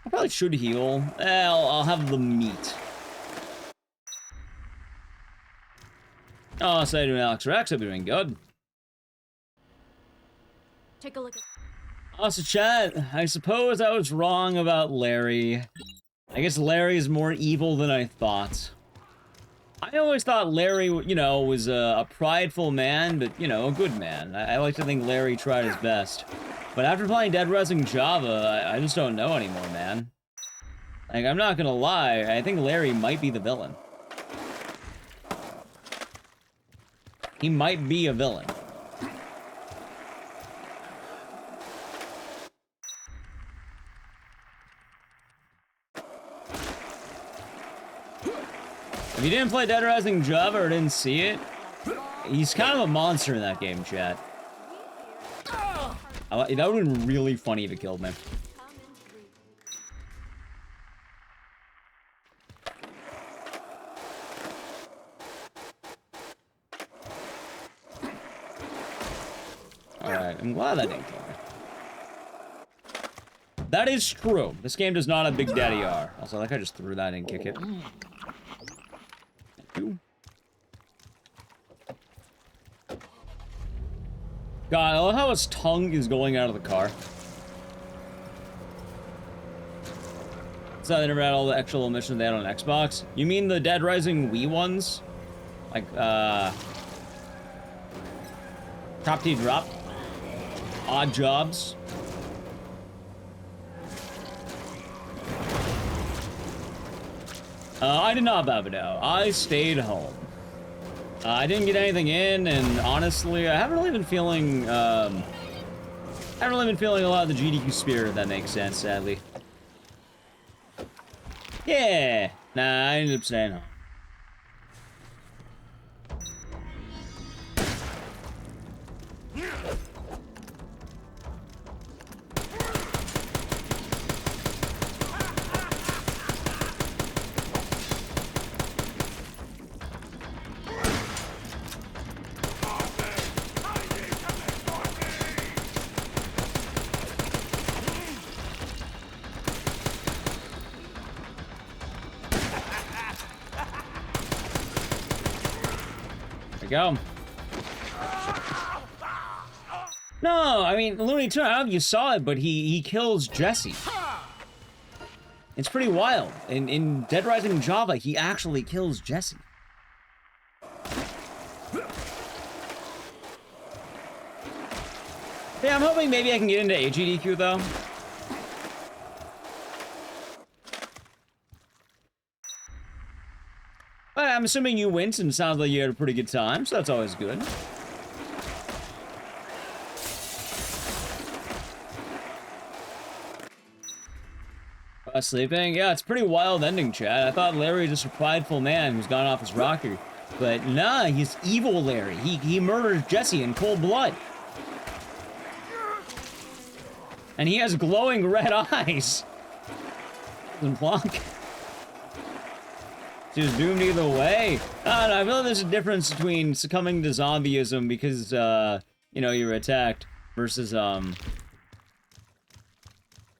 I probably should heal. I'll have the meat. Oh, so I do Alex Rex, I'll be doing good. Take a look at... Also, chat, I suppose I was wrong about Larry. I guess Larry is more evil than I thought. I always thought Larry, you know, was a prideful man, but, you know, a good man. I like to think Larry tried his best. But after playing Dead Rising Java, I just don't know anymore, man. Like, I'm not gonna lie, I think Larry might be the villain. He might be a villain. If you didn't play Dead Rising Java or didn't see it, he's kind of a monster in that game, chat. That would have been really funny if it killed me. Alright, I'm glad that didn't kill me. That is true. This game does not have Big Daddy R. Also, like I just threw that and kick it. God, I love how his tongue is going out of the car. So they never had all the actual missions they had on Xbox. You mean the Dead Rising Wii ones? Like, Top T Drop? Odd Jobs? I did not, Babido. I stayed home. I didn't get anything in, and honestly, I haven't really been feeling, a lot of the GDQ spirit, if that makes sense, sadly. Yeah! Nah, I ended up staying home. Go. No, I mean, Looney Tunes, I don't know if you saw it, but he kills Jesse. It's pretty wild. In Dead Rising Java, he actually kills Jesse. Yeah, I'm hoping maybe I can get into GDQ, though. I'm assuming you went, and it sounds like you had a pretty good time, so that's always good. Sleeping? Yeah, it's pretty wild ending, Chad. I thought Larry was just a prideful man who's gone off his rocker. But nah, he's evil Larry. He murders Jesse in cold blood. And he has glowing red eyes. And Plonk. She was doomed either way. I don't know, I feel like there's a difference between succumbing to zombieism because, you know, you're attacked versus,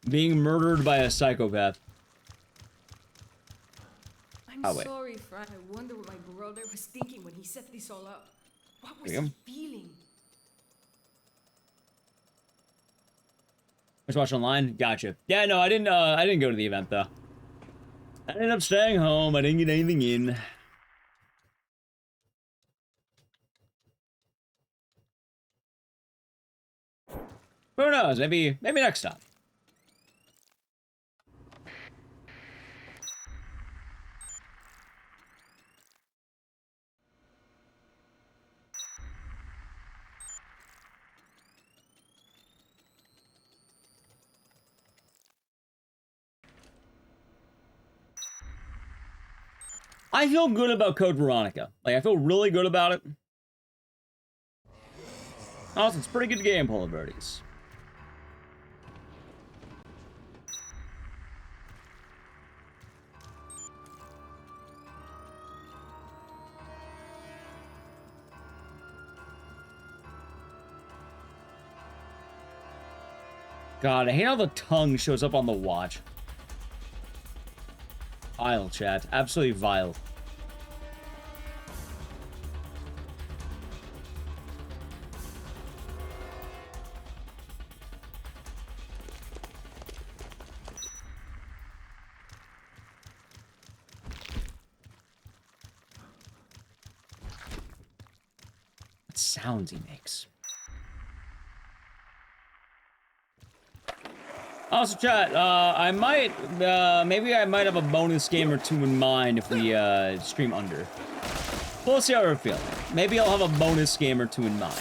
being murdered by a psychopath. I'm sorry, Fran. I wonder what my brother was thinking when he set this all up. What was he feeling? Just watch online? Gotcha. Yeah, no, I didn't go to the event, though. I ended up staying home. I didn't get anything in. Who knows? Maybe next time. I feel good about Code Veronica. Like, I feel really good about it. Also, it's a pretty good game, Polar Birdies. God, I hate how the tongue shows up on the watch. Vile, chat. Absolutely vile. What sounds he makes. Also, chat, I might, maybe I might have a bonus game or two in mind if we, stream under. We'll see how we're feeling. Maybe I'll have a bonus game or two in mind.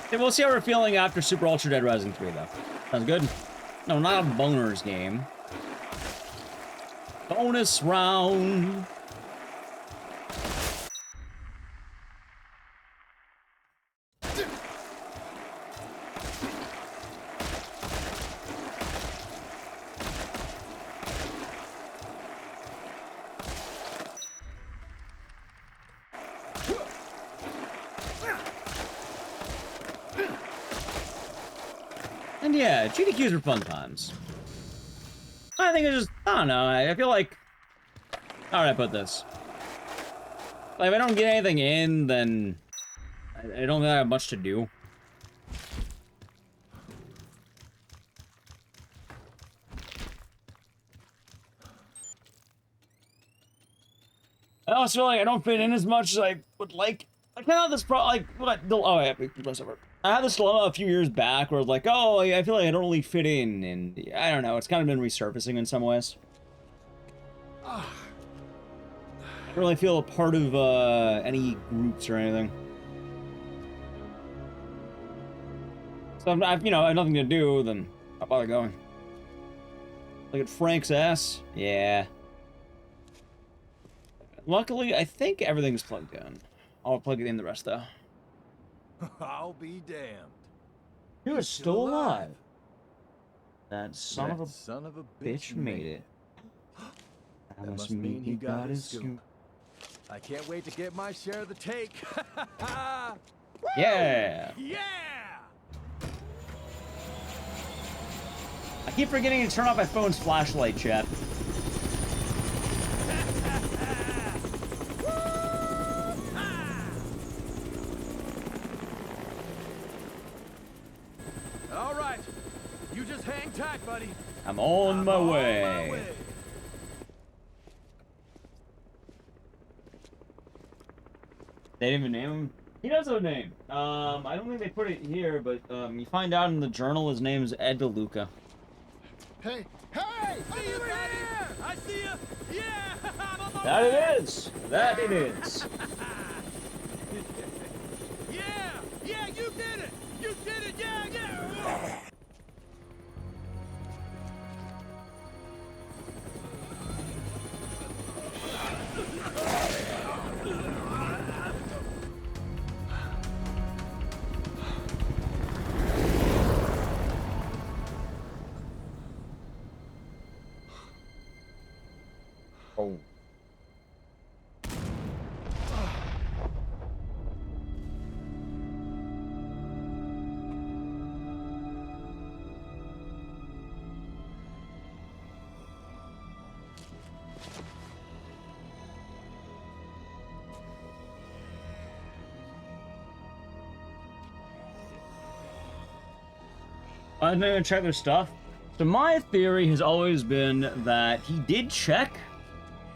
Okay, we'll see how we're feeling after Super Ultra Dead Rising 3, though. Sounds good? No, not a boners game. Bonus round. And yeah, GDQs are fun times. I think it's just, I don't know, I feel like, how would I put this? Like, if I don't get anything in, then I don't think I have much to do. I also feel like I don't fit in as much as I would like. I kind of have this I had this dilemma a few years back where I was like, oh, I feel like I don't really fit in, and I don't know, it's kind of been resurfacing in some ways. I don't really feel a part of any groups or anything. So if you know, I have nothing to do, then I'll bother going. Look at Frank's ass. Yeah. Luckily, I think everything's plugged in. I'll plug it in the rest, though. I'll be damned. He was still alive. That son of a bitch made it. That must mean he got his scoop. I can't wait to get my share of the take. Yeah. Yeah. I keep forgetting to turn off my phone's flashlight, chat. All right, you just hang tight, buddy. I'm on my way. They didn't even name him? He does have a name. I don't think they put it here, but you find out in the journal his name is Ed DeLuca. Hey, hey! See you here! I see you! Yeah! I'm on my That way. it is! That it is! Yeah! Yeah, you did it! You did it! Yeah, yeah! Oh. I didn't even check their stuff. So my theory has always been that he did check,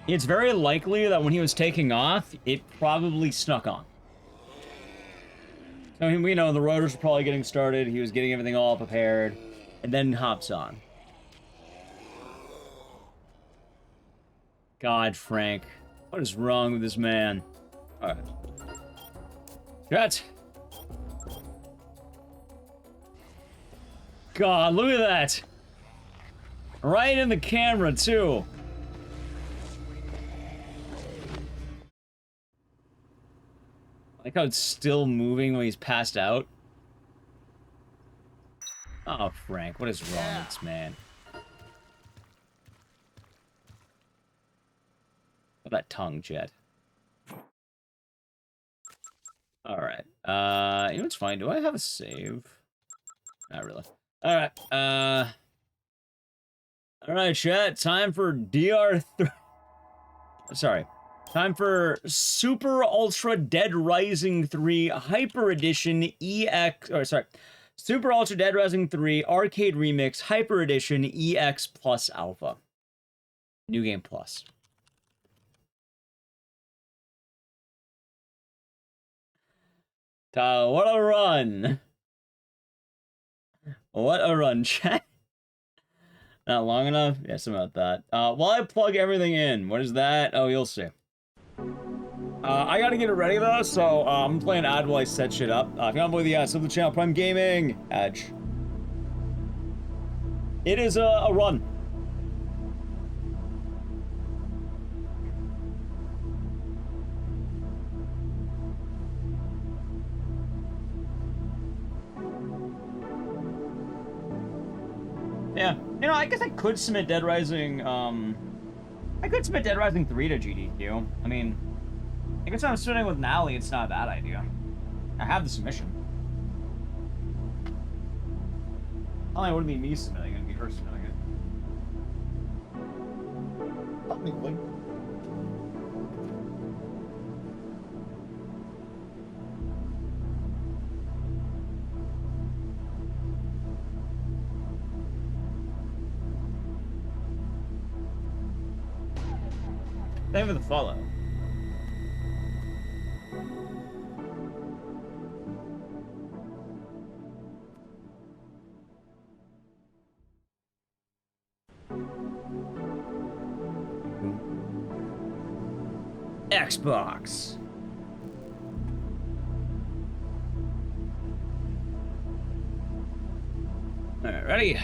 It's very likely that when he was taking off, it probably snuck on. I mean, we know the rotors were probably getting started, he was getting everything all prepared, and then hops on. God, Frank. What is wrong with this man? Alright. Cut! God, look at that! Right in the camera, too! I like how it's still moving when he's passed out. Oh, Frank, what is wrong with this man? Oh, that tongue, Jet. Alright. You know what's fine? Do I have a save? Not really. Alright, Alright, chat. Time for DR3... Sorry. Time for Super Ultra Dead Rising 3 Hyper Edition EX... Or, sorry. Super Ultra Dead Rising 3 Arcade Remix Hyper Edition EX Plus Alpha. New Game Plus. What a run. What a run, chat. Not long enough? Yes, about that. While I plug everything in, what is that? Oh, you'll see. I gotta get it ready though, so I'm playing ad while I set shit up. If you want to play the sub the channel, Prime Gaming, Edge. It is a run. Yeah, you know, I guess I could submit Dead Rising, I could submit Dead Rising 3 to GDQ. I mean, I guess I'm starting with Nally, it's not a bad idea. I have the submission. Only it wouldn't be me submitting it, it'd be her submitting it. Technically. Thank you for the follow. Xbox. All right, ready?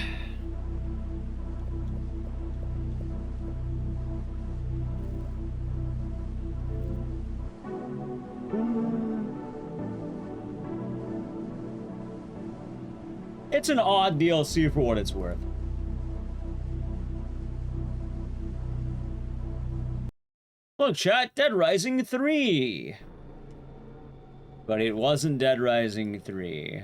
It's an odd DLC for what it's worth. Look, chat, Dead Rising 3. But it wasn't Dead Rising 3.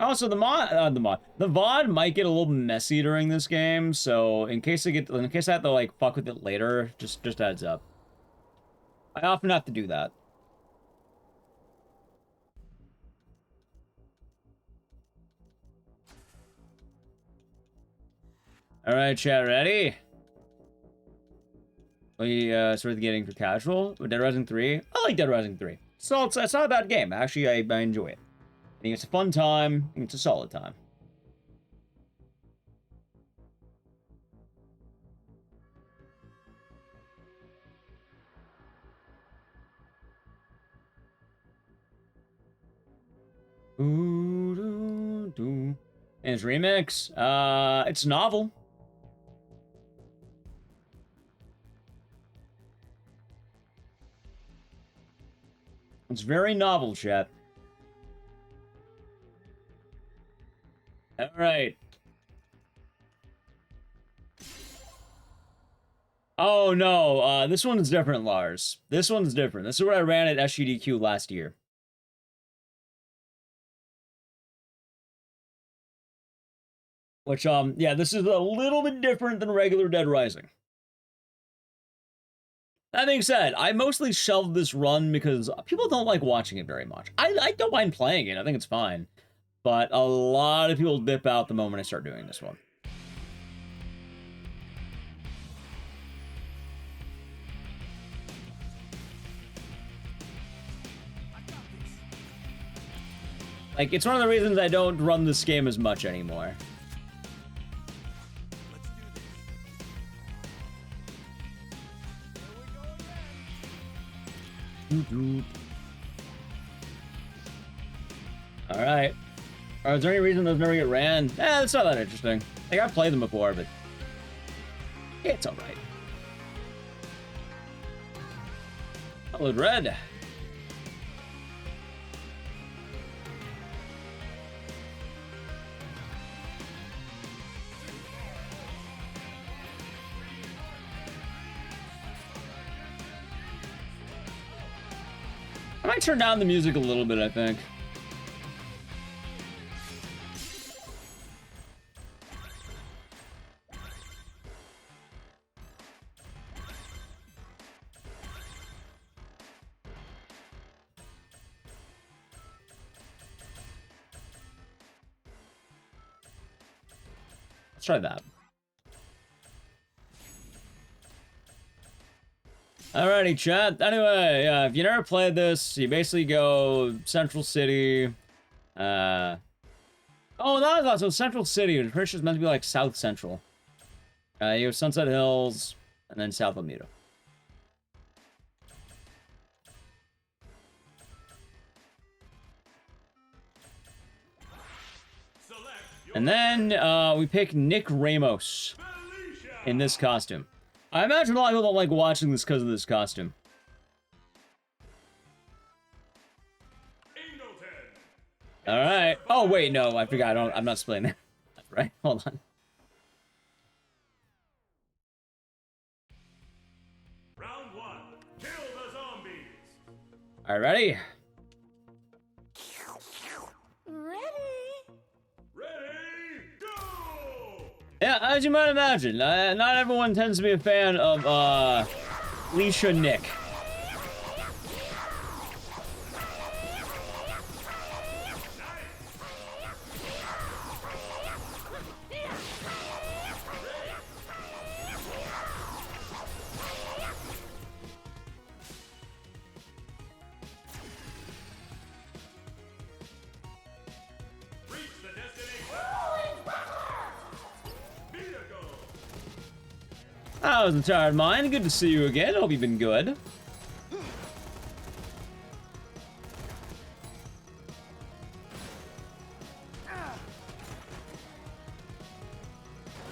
Also, the VOD might get a little messy during this game, so in case I have to like fuck with it later, just heads up. I often have to do that. All right, chat, ready? We started getting for casual with Dead Rising 3. I like Dead Rising 3. So it's not a bad game. Actually, I enjoy it. I think it's a fun time. I think it's a solid time. And it's remix. It's novel. It's very novel, chat. All right. Oh no, this one's different, Lars. This one's different. This is what I ran at SGDQ last year. Which, yeah, this is a little bit different than regular Dead Rising. That being said, I mostly shelved this run because people don't like watching it very much. I don't mind playing it. I think it's fine. But a lot of people dip out the moment I start doing this one. Like, it's one of the reasons I don't run this game as much anymore. Alright. Is there any reason those never get ran? It's not that interesting. Like, I've played them before, but it's alright. Colored red. I might turn down the music a little bit, I think. Let's try that. Alrighty, chat. Anyway, if you never played this, you basically go Central City. Oh, no, that's so Central City. I'm pretty sure it's meant to be like South Central. You go Sunset Hills, and then South Alameda. And then we pick Nick Ramos in this costume. I imagine a lot of people don't like watching this because of this costume. Alright. Oh, wait, no, I forgot. I'm not splitting it. Right? Hold on. Round 1. Kill the zombies. Alright, ready? Yeah, as you might imagine, not everyone tends to be a fan of, Leisha Nick. I was a tired mind. Good to see you again. Hope you've been good.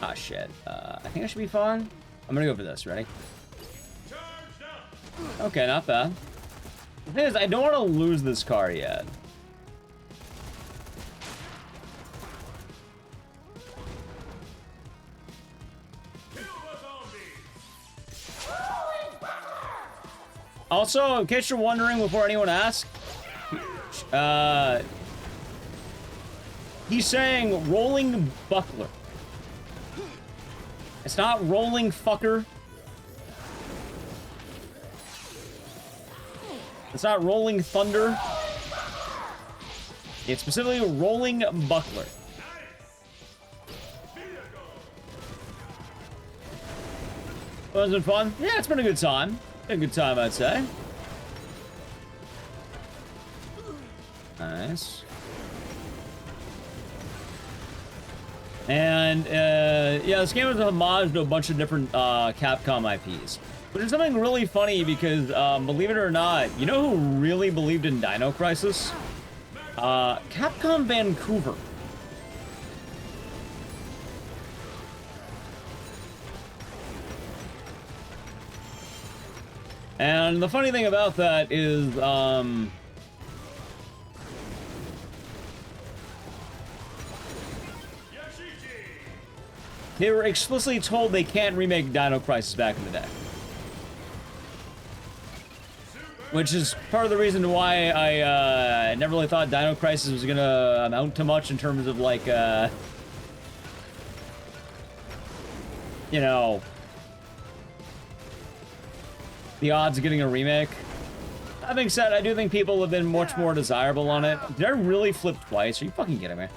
Ah, shit. I think I should be fine. I'm gonna go for this. Ready? Okay, not bad. The thing is, I don't want to lose this car yet. Also, in case you're wondering before anyone asks, he's saying rolling buckler. It's not rolling fucker. It's not rolling thunder. It's specifically rolling buckler. Was it fun? Yeah, it's been a good time. A good time, I'd say. Nice. And, yeah, this game is a homage to a bunch of different, Capcom IPs. Which is something really funny because, believe it or not, you know who really believed in Dino Crisis? Capcom Vancouver. And the funny thing about that is, they were explicitly told they can't remake Dino Crisis back in the day. Which is part of the reason why I never really thought Dino Crisis was gonna amount to much in terms of, like, you know, the odds of getting a remake. That being said, I do think people have been much more desirable on it. Did I really flip twice? Are you fucking kidding me?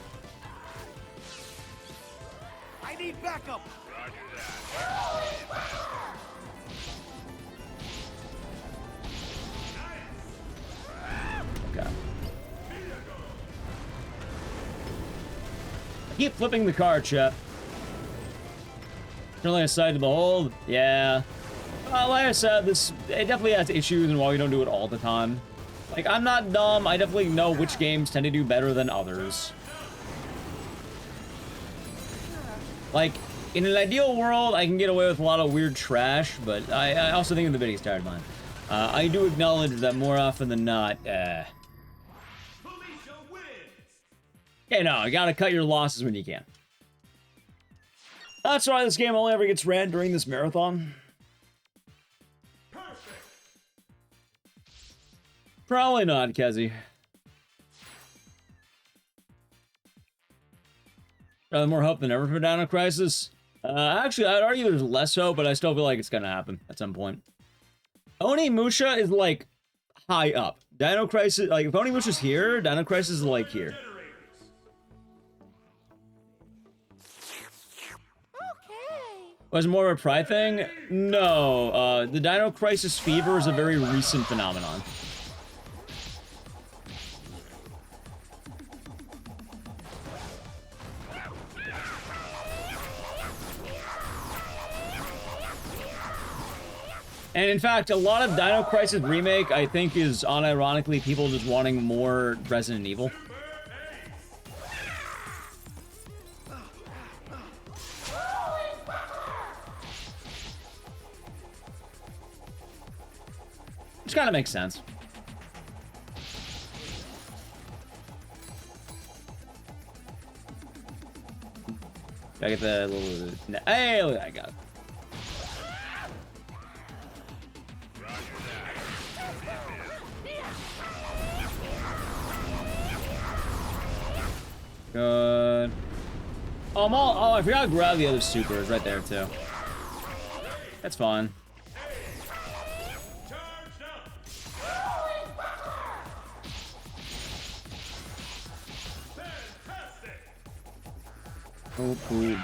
I need backup. Okay. Keep flipping the card, chat. Really a sight to behold? Yeah. Like I said, it definitely has issues and why we don't do it all the time. Like, I'm not dumb. I definitely know which games tend to do better than others. Like, in an ideal world, I can get away with a lot of weird trash, but I also think the video's tired of mine. I do acknowledge that more often than not, yeah, no, you gotta cut your losses when you can. That's why this game only ever gets ran during this marathon. Probably not, Kezi. More hope than ever for Dino Crisis. Actually, I'd argue there's less hope, but I still feel like it's gonna happen at some point. Onimusha is like high up. Dino Crisis, like if Onimusha's here, Dino Crisis is like here. Was it more of a pride thing? No, the Dino Crisis fever is a very recent phenomenon. And in fact, a lot of Dino Crisis Remake, I think, is unironically people just wanting more Resident Evil. Which kind of makes sense. Gotta get the little... Hey, look, I got it. Good. Oh, I forgot to grab the other supers right there, too. That's fine. Oh, cool.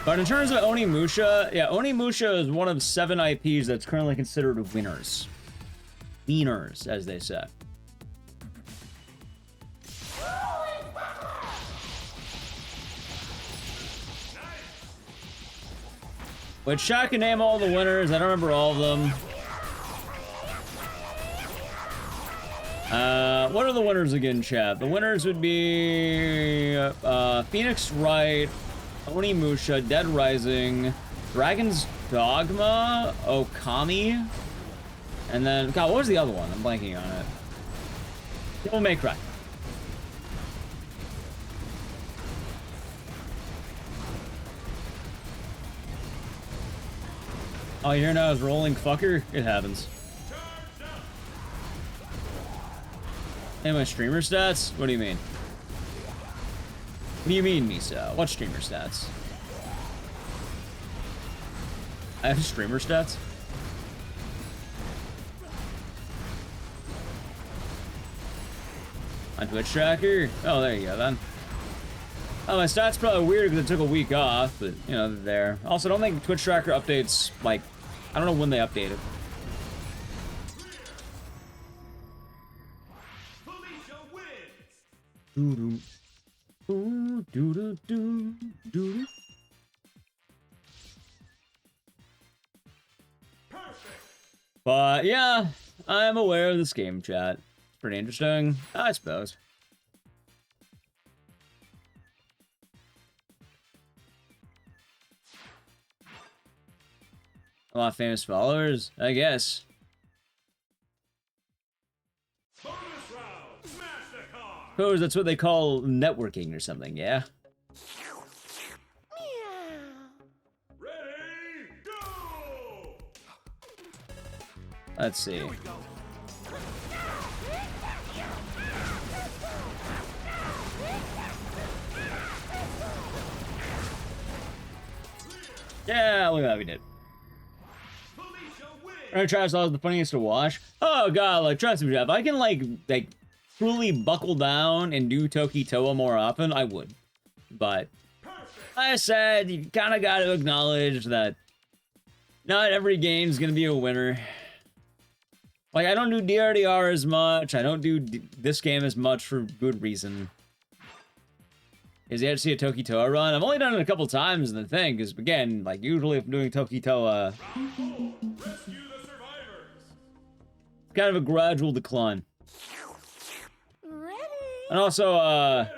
But in terms of Onimusha, yeah, Onimusha is one of 7 IPs that's currently considered winners. Wieners, as they say. Which Shaq can name all the winners. I don't remember all of them. What are the winners again, chat? The winners would be Phoenix Wright, Onimusha, Dead Rising, Dragon's Dogma, Okami, and then, God, what was the other one? I'm blanking on it. Devil May Cry. Oh, you hear now is rolling fucker? It happens. Hey, my streamer stats? What do you mean? What do you mean, Misa? What streamer stats? I have streamer stats? On Twitch tracker? Oh, there you go, then. Oh, my stats probably weird because I took a week off, but, you know, they're there. Also, I don't think Twitch tracker updates, like, I don't know when they update it. But yeah, I'm aware of this game, chat. It's pretty interesting, I suppose. A lot of famous followers, I guess. Suppose that's what they call networking or something, yeah? Let's see. Yeah, look at that, we did. Travis was the funniest to watch. Oh god, like trust me, Jeff, I can like truly buckle down and do Toki Toa more often, I would. But like I said, you kind of got to acknowledge that not every game's gonna be a winner. Like, I don't do DRDR as much. I don't do this game as much for good reason. Is you had to see a Tokitoa run? I've only done it a couple times in the thing, because again, like usually if I'm doing Tokitoa, it's kind of a gradual decline. And also, I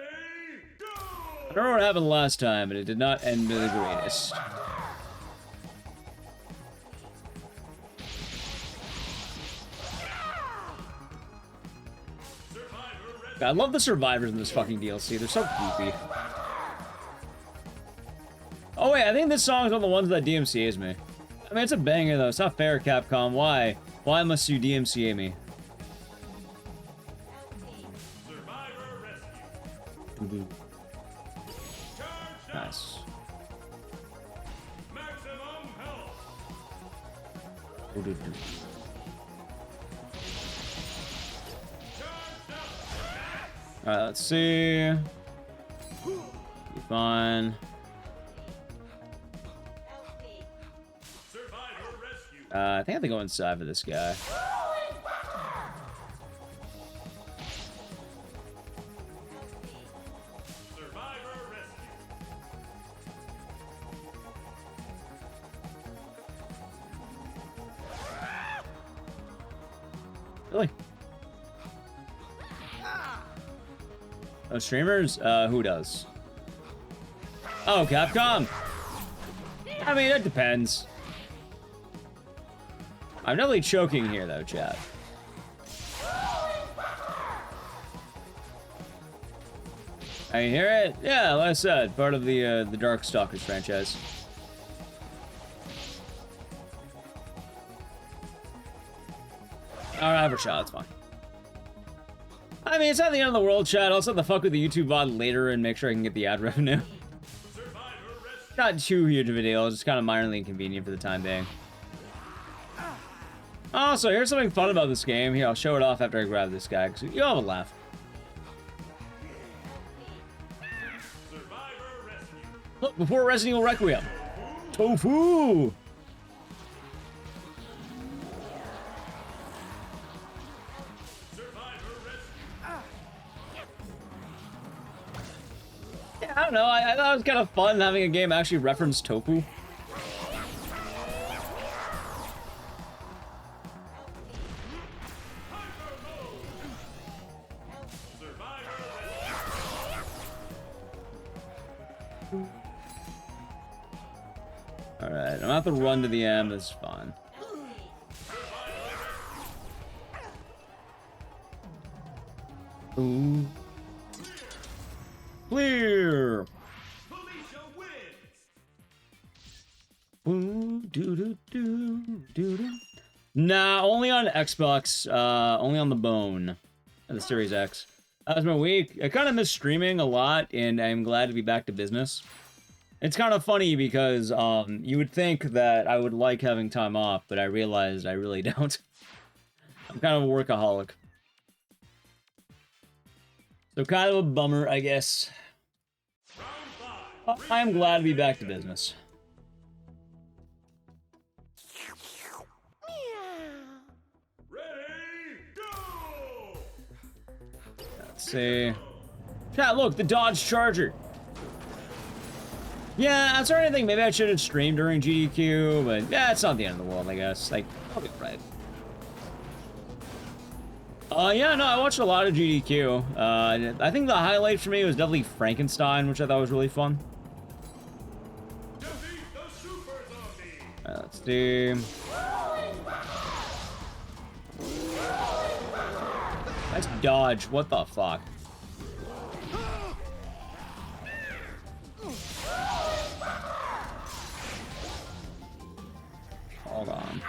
don't know what happened last time, but it did not end the greatest. I love the survivors in this fucking DLC. They're so goofy. Oh wait, I think this song is one of the ones that DMCA's me. I mean, it's a banger though. It's not fair, Capcom. Why? Why must you DMCA me? Nice. Alright, let's see. Be fine. I think I have to go inside for this guy. Really? Oh, streamers? Who does? Oh, Capcom? I mean, it depends. I'm definitely choking here, though, chat. I hear it? Yeah, like I said, part of the Darkstalkers franchise. Alright, I have a shot, it's fine. I mean, it's not the end of the world, chat. I'll set the fuck with the YouTube VOD later and make sure I can get the ad revenue. Not too huge of a deal, it's just kind of minorly inconvenient for the time being. Also, here's something fun about this game. Here, I'll show it off after I grab this guy, because you'll have a laugh. Look, before Resident Evil Requiem. Tofu! Yeah, I don't know. I thought it was kind of fun having a game actually reference tofu. Alright, I'm gonna have to run to the M, that's fine. Ooh. Clear! Ooh, doo-doo-doo-doo-doo. Nah, only on Xbox, only on the Bone, and the Series X. That was my week. I kind of miss streaming a lot, and I'm glad to be back to business. It's kind of funny because you would think that I would like having time off, but I realized I really don't. I'm kind of a workaholic. So kind of a bummer, I guess. I'm glad to be back to business. Let's see. Chat, look, the Dodge Charger. Yeah, I'm starting to think maybe I should have streamed during GDQ, but yeah, it's not the end of the world, I guess. Like, I'll be right. Yeah, no, I watched a lot of GDQ. I think the highlight for me was definitely Frankenstein, which I thought was really fun. Alright, let's do... Nice dodge, what the fuck? Hold on.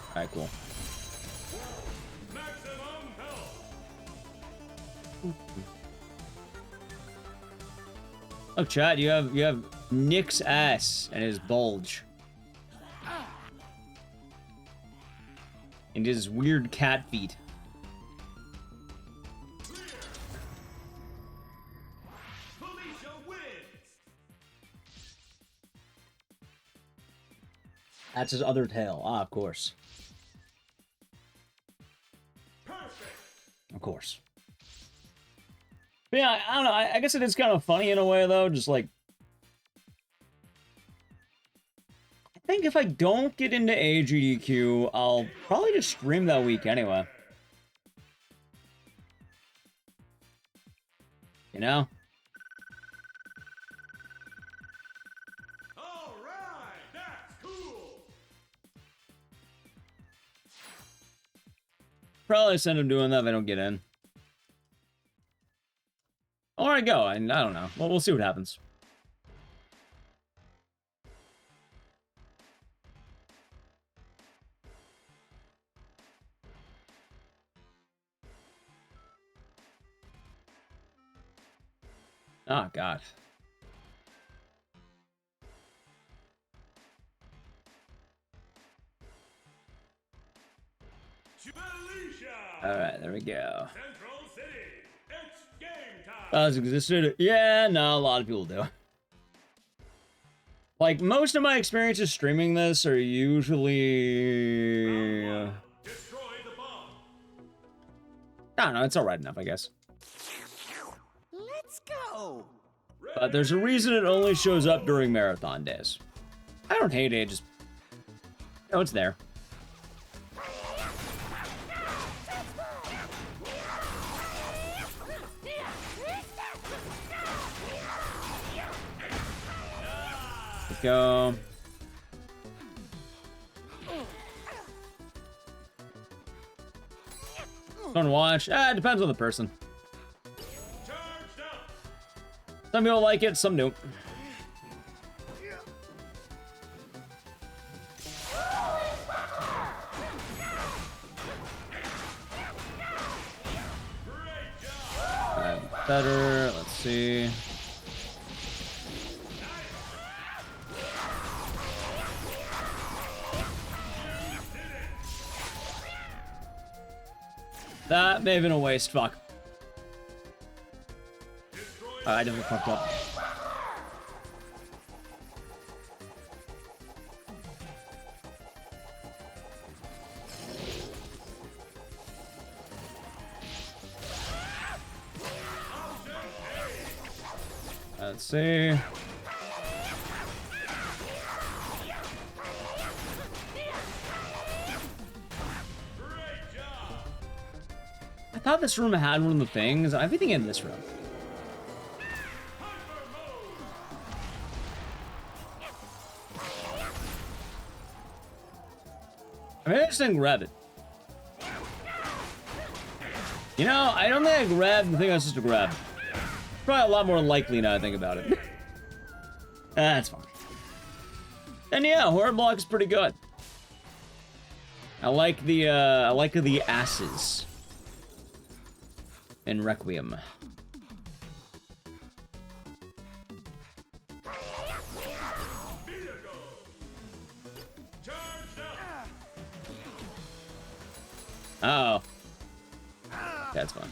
Alright, cool. Oh, chat, you have Nick's ass and his bulge. And his weird cat feet. That's his other tail. Ah, of course. Of course. But yeah, I don't know. I guess it is kind of funny in a way, though. Just like, I think if I don't get into GDQ, I'll probably just stream that week anyway. You know? All right, that's cool. Probably send him doing that if I don't get in. Or I go. I don't know. Well, we'll see what happens. Oh, God. Alright, there we go. Has existed? Yeah, no, a lot of people do. Like, most of my experiences streaming this are usually... I don't know, it's alright enough, I guess. Let's go. But there's a reason it only shows up during marathon days. I don't hate it, just... Oh, it's there. Let's go. Don't watch. It depends on the person. Some people like it, some don't. Alright, better. Let's see. That may have been a waste. Fuck. I definitely fucked up. Let's see. I thought this room had one of the things. Everything in this room. I mean, I just didn't grab it. You know, I don't think I grabbed the thing I was supposed to grab. Probably a lot more likely now I think about it. That's fine. And yeah, Horror Block is pretty good. I like the asses in Requiem. Oh. That's fun.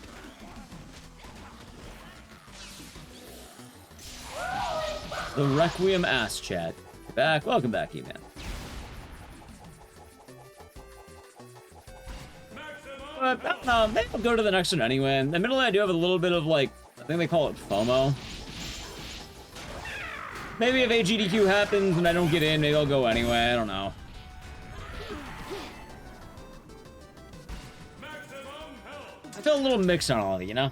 The Requiem ass chat. Back. Welcome back, E-Man. But, I don't know, maybe I'll go to the next one anyway. In the middle, I do have a little bit of, like, I think they call it FOMO. Maybe if GDQ happens and I don't get in, maybe I'll go anyway. I don't know. I feel a little mixed on all of it, you know?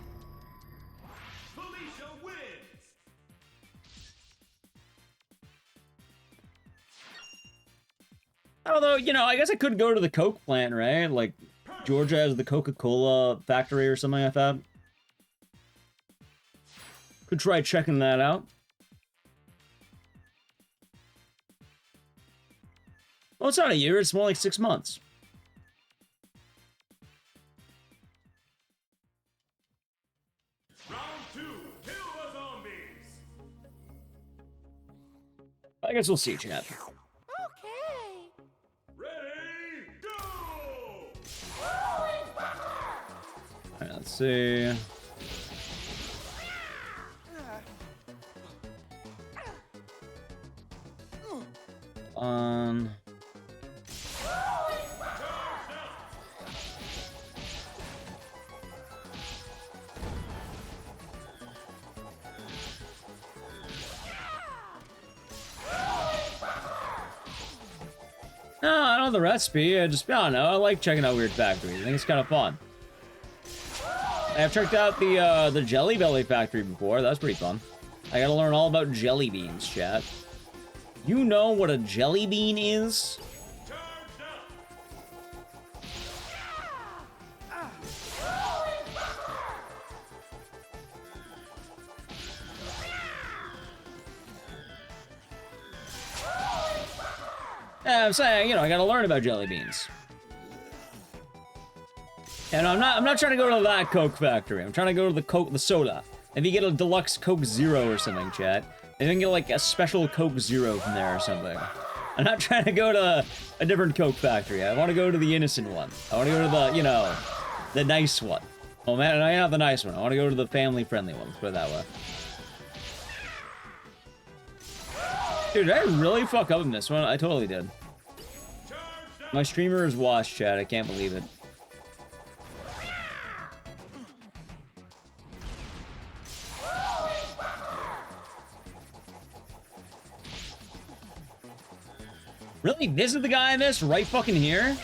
Although, you know, I guess I could go to the Coke plant, right? Like, Georgia has the Coca-Cola factory or something like that. Could try checking that out. Well, it's not a year, it's more like 6 months. Round 2, kill the zombies. I guess we'll see, chat. Alright, let's see. No, I don't know the recipe. I don't know. I like checking out weird factories. I think it's kind of fun. I've checked out the Jelly Belly factory before. That's pretty fun. I gotta learn all about jelly beans, chat. You know what a jelly bean is? I'm saying, you know, I gotta learn about jelly beans. And I'm not trying to go to that Coke factory. I'm trying to go to the soda. If you get a deluxe Coke Zero or something, chat, then you can get like a special Coke Zero from there or something. I'm not trying to go to a different Coke factory. I want to go to the innocent one. I want to go to the, you know, the nice one. Oh man, no, not the nice one. I want to go to the family-friendly one. Let's put it that way. Dude, did I really fuck up in this one? I totally did. My streamer is washed, chat. I can't believe it. Really? This is the guy I missed right fucking here?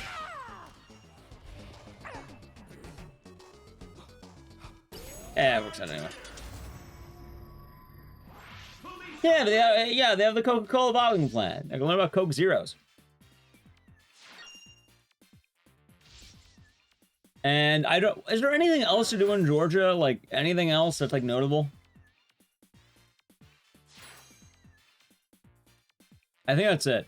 Yeah, it works out anyway. Yeah, they have the Coca-Cola bottling plant. I can learn about Coke Zeros. And I don't... Is there anything else to do in Georgia? Like, anything else that's, like, notable? I think that's it.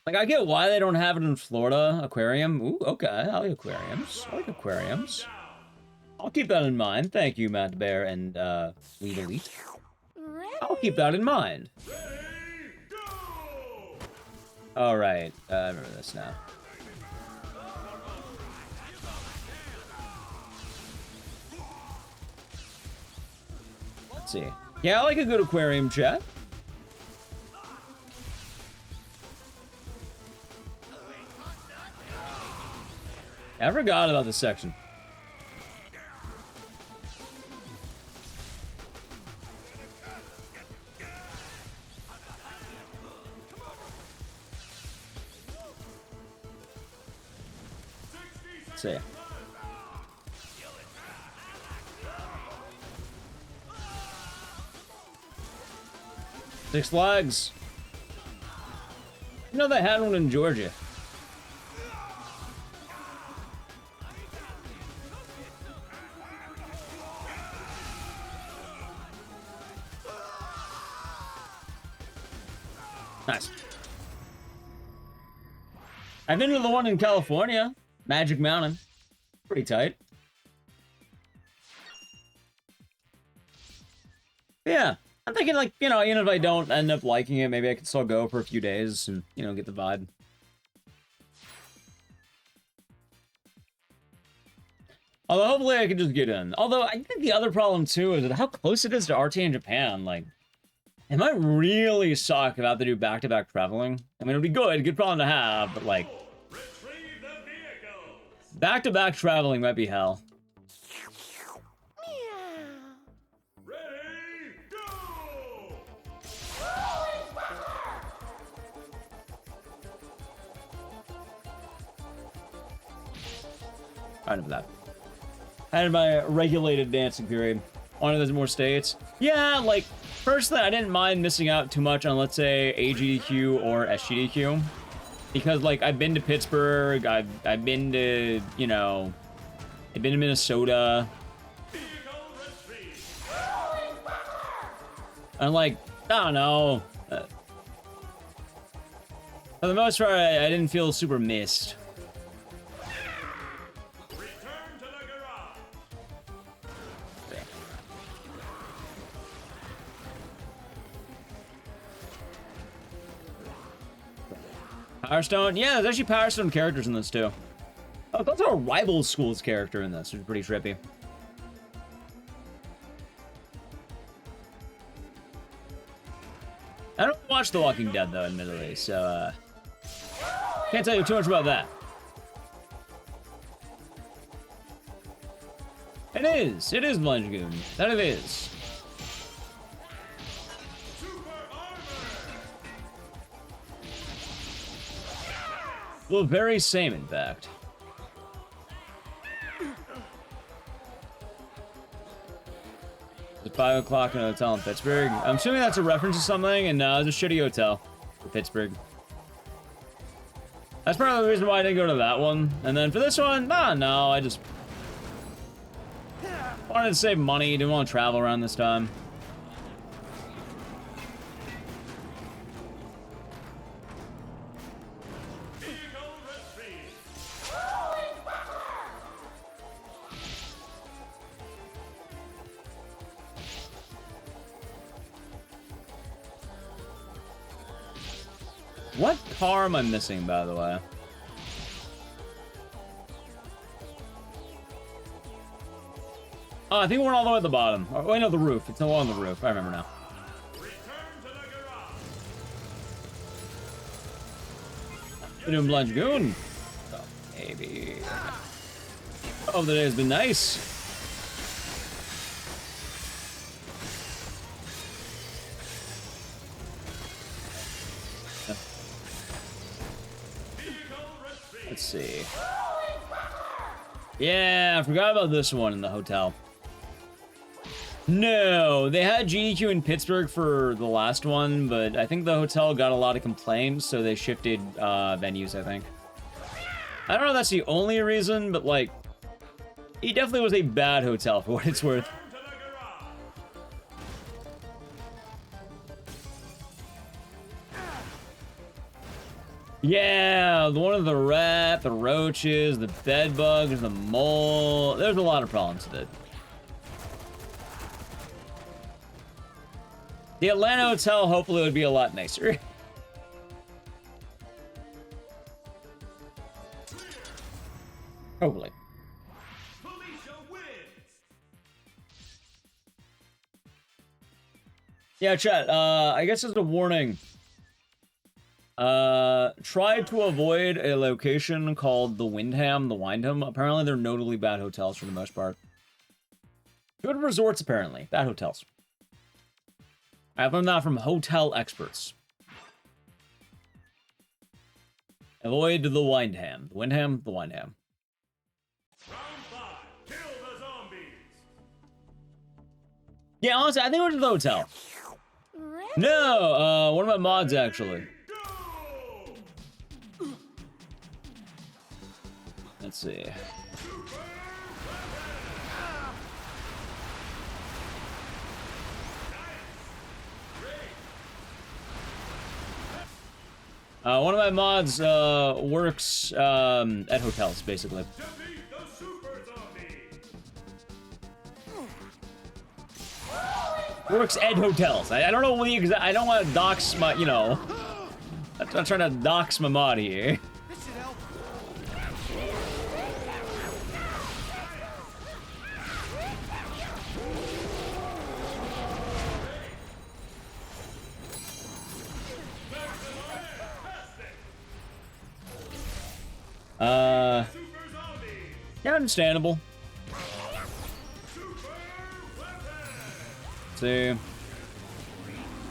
Like, I get why they don't have it in Florida. Aquarium. Ooh, okay. I like aquariums. I like aquariums. I'll keep that in mind. Thank you, Matt Bear and, Lead Elite. I'll keep that in mind. Alright. I remember this now. Let's see. Yeah, I like a good aquarium, chat. I forgot about this section. Let's see. Six Flags. You know they had one in Georgia. Nice. I've been to the one in California, Magic Mountain. Pretty tight. Yeah, I'm thinking like, you know, even if I don't end up liking it, maybe I can still go for a few days and, you know, get the vibe. Although hopefully I can just get in. Although I think the other problem too is how close it is to RT in Japan. Like, it might really suck if I have to do back-to-back traveling. I mean, it'd be good problem to have, but like... Back-to-back traveling might be hell. I know that. I had my regulated dancing period. One of those more states. Yeah, like, personally, I didn't mind missing out too much on, let's say, AGDQ or SGDQ. Because, like, I've been to Pittsburgh, I've been to, you know, I've been to Minnesota. And, like, I don't know. For the most part, I didn't feel super missed. Power Stone? Yeah, there's actually Power Stone characters in this, too. Oh, that's a rival school's character in this, which is pretty trippy. I don't watch The Walking Dead, though, admittedly, so, can't tell you too much about that. It is Blind Dragoon. That it is. The very same, in fact. It's 5 o'clock in a hotel in Pittsburgh. I'm assuming that's a reference to something, and it's a shitty hotel for Pittsburgh. That's part of the reason why I didn't go to that one. And then for this one, no, I just wanted to save money, didn't want to travel around this time. What car am I missing, by the way? Oh, I think we're all the way at the bottom. Oh, wait, no, the roof. It's along the roof. I remember now. We're doing Blanche Goon. Oh, maybe. Oh, the day has been nice. Let's see. Yeah, I forgot about this one in the hotel. No, they had GDQ in Pittsburgh for the last one, but I think the hotel got a lot of complaints, so they shifted venues, I think. I don't know if that's the only reason, but like, it definitely was a bad hotel for what it's worth. Yeah, one of the rat, the roaches, the bed bugs, the mole. There's a lot of problems with it. The Atlanta hotel hopefully would be a lot nicer. Hopefully. Yeah, chat, I guess as a warning, try to avoid a location called the Wyndham. Apparently they're notably bad hotels for the most part. Good resorts, apparently. Bad hotels. I've learned that from hotel experts. Avoid the Wyndham. The Wyndham, the Wyndham. Yeah, honestly, I think we're to the hotel. No, one of my mods, actually. Let's see. One of my mods works at hotels, basically. Works at hotels. I don't know what because I don't want to dox my, you know. I'm not trying to dox my mod here. Yeah, understandable. See.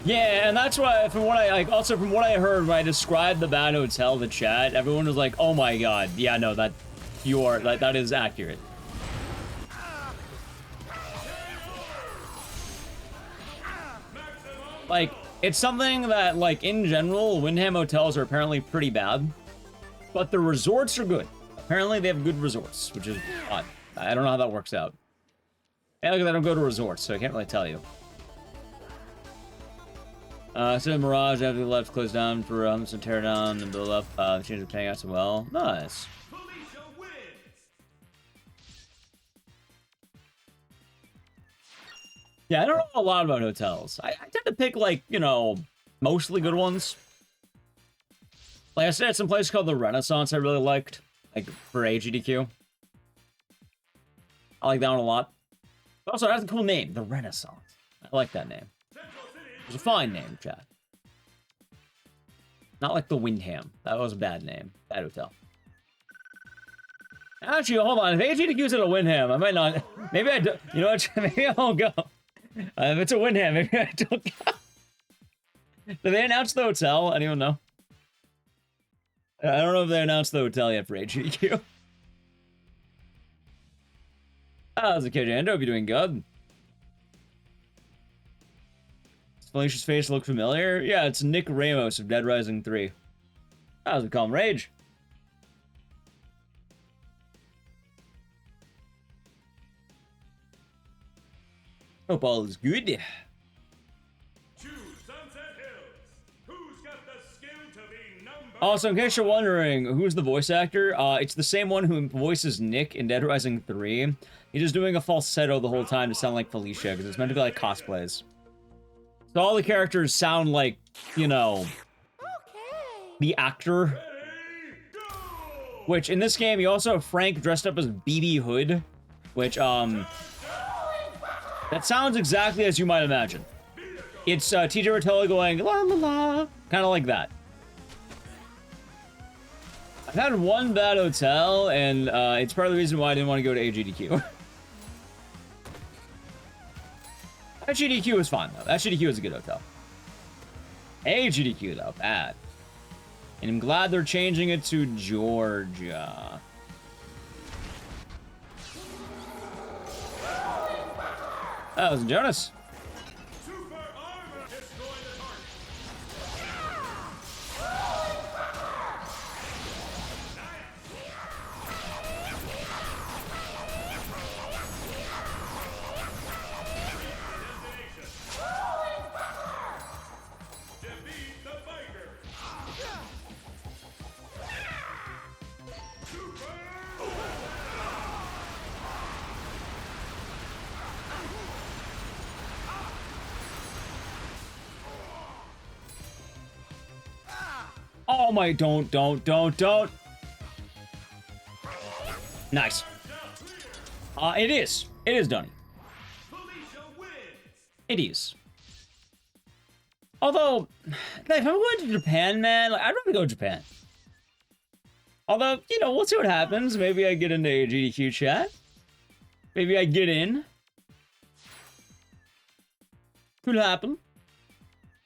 Yeah, and that's why, from what I also from what I heard when I described the bad hotel, the chat, everyone was like, "Oh my god, yeah, no, that is accurate." Like, it's something that, like, in general, Wyndham hotels are apparently pretty bad, but the resorts are good. Apparently, they have good resorts, which is odd. I don't know how that works out. And look, I don't go to resorts, so I can't really tell you. So Mirage after the left closed down for some tear down and build up. The change of paying out so well. Nice. Yeah, I don't know a lot about hotels. I tend to pick, like, you know, mostly good ones. Like I said, some place called the Renaissance I really liked. Like, for GDQ. I like that one a lot. But also, that's a cool name, the Renaissance. I like that name. It's a fine name, chat. Not like the Wyndham. That was a bad name. Bad hotel. Actually, hold on. If GDQ's at a Wyndham, I might not. Maybe I do. You know what? Maybe I won't go. If it's a Wyndham, maybe I don't go. Did they announce the hotel? Anyone know? I don't know if they announced the hotel yet for GDQ. How's it, KJ? I hope you're doing good. Does Felicia's face look familiar? Yeah, it's Nick Ramos of Dead Rising 3. How's it, Calm Rage? Hope all is good. Choose Sunset Hills. Who's got the skill to be number Also, in case you're wondering who's the voice actor, it's the same one who voices Nick in Dead Rising 3. He's just doing a falsetto the whole time to sound like Felicia, because it's meant to be like cosplays. So all the characters sound like, you know, the actor. Which, in this game, you also have Frank dressed up as BB Hood, which, that sounds exactly as you might imagine. It's TJ Rotella going, la la la, kind of like that. I've had one bad hotel, and it's part of the reason why I didn't want to go to AGDQ. GDQ was fine, though. GDQ was a good hotel. AGDQ, though, bad. And I'm glad they're changing it to Georgia. That was Jonas. Oh my, don't. Nice. It is done. It is. Although, if I'm going to Japan, man, like, I'd rather go to Japan. Although, you know, we'll see what happens. Maybe I get into a GDQ chat. Maybe I get in. Could happen.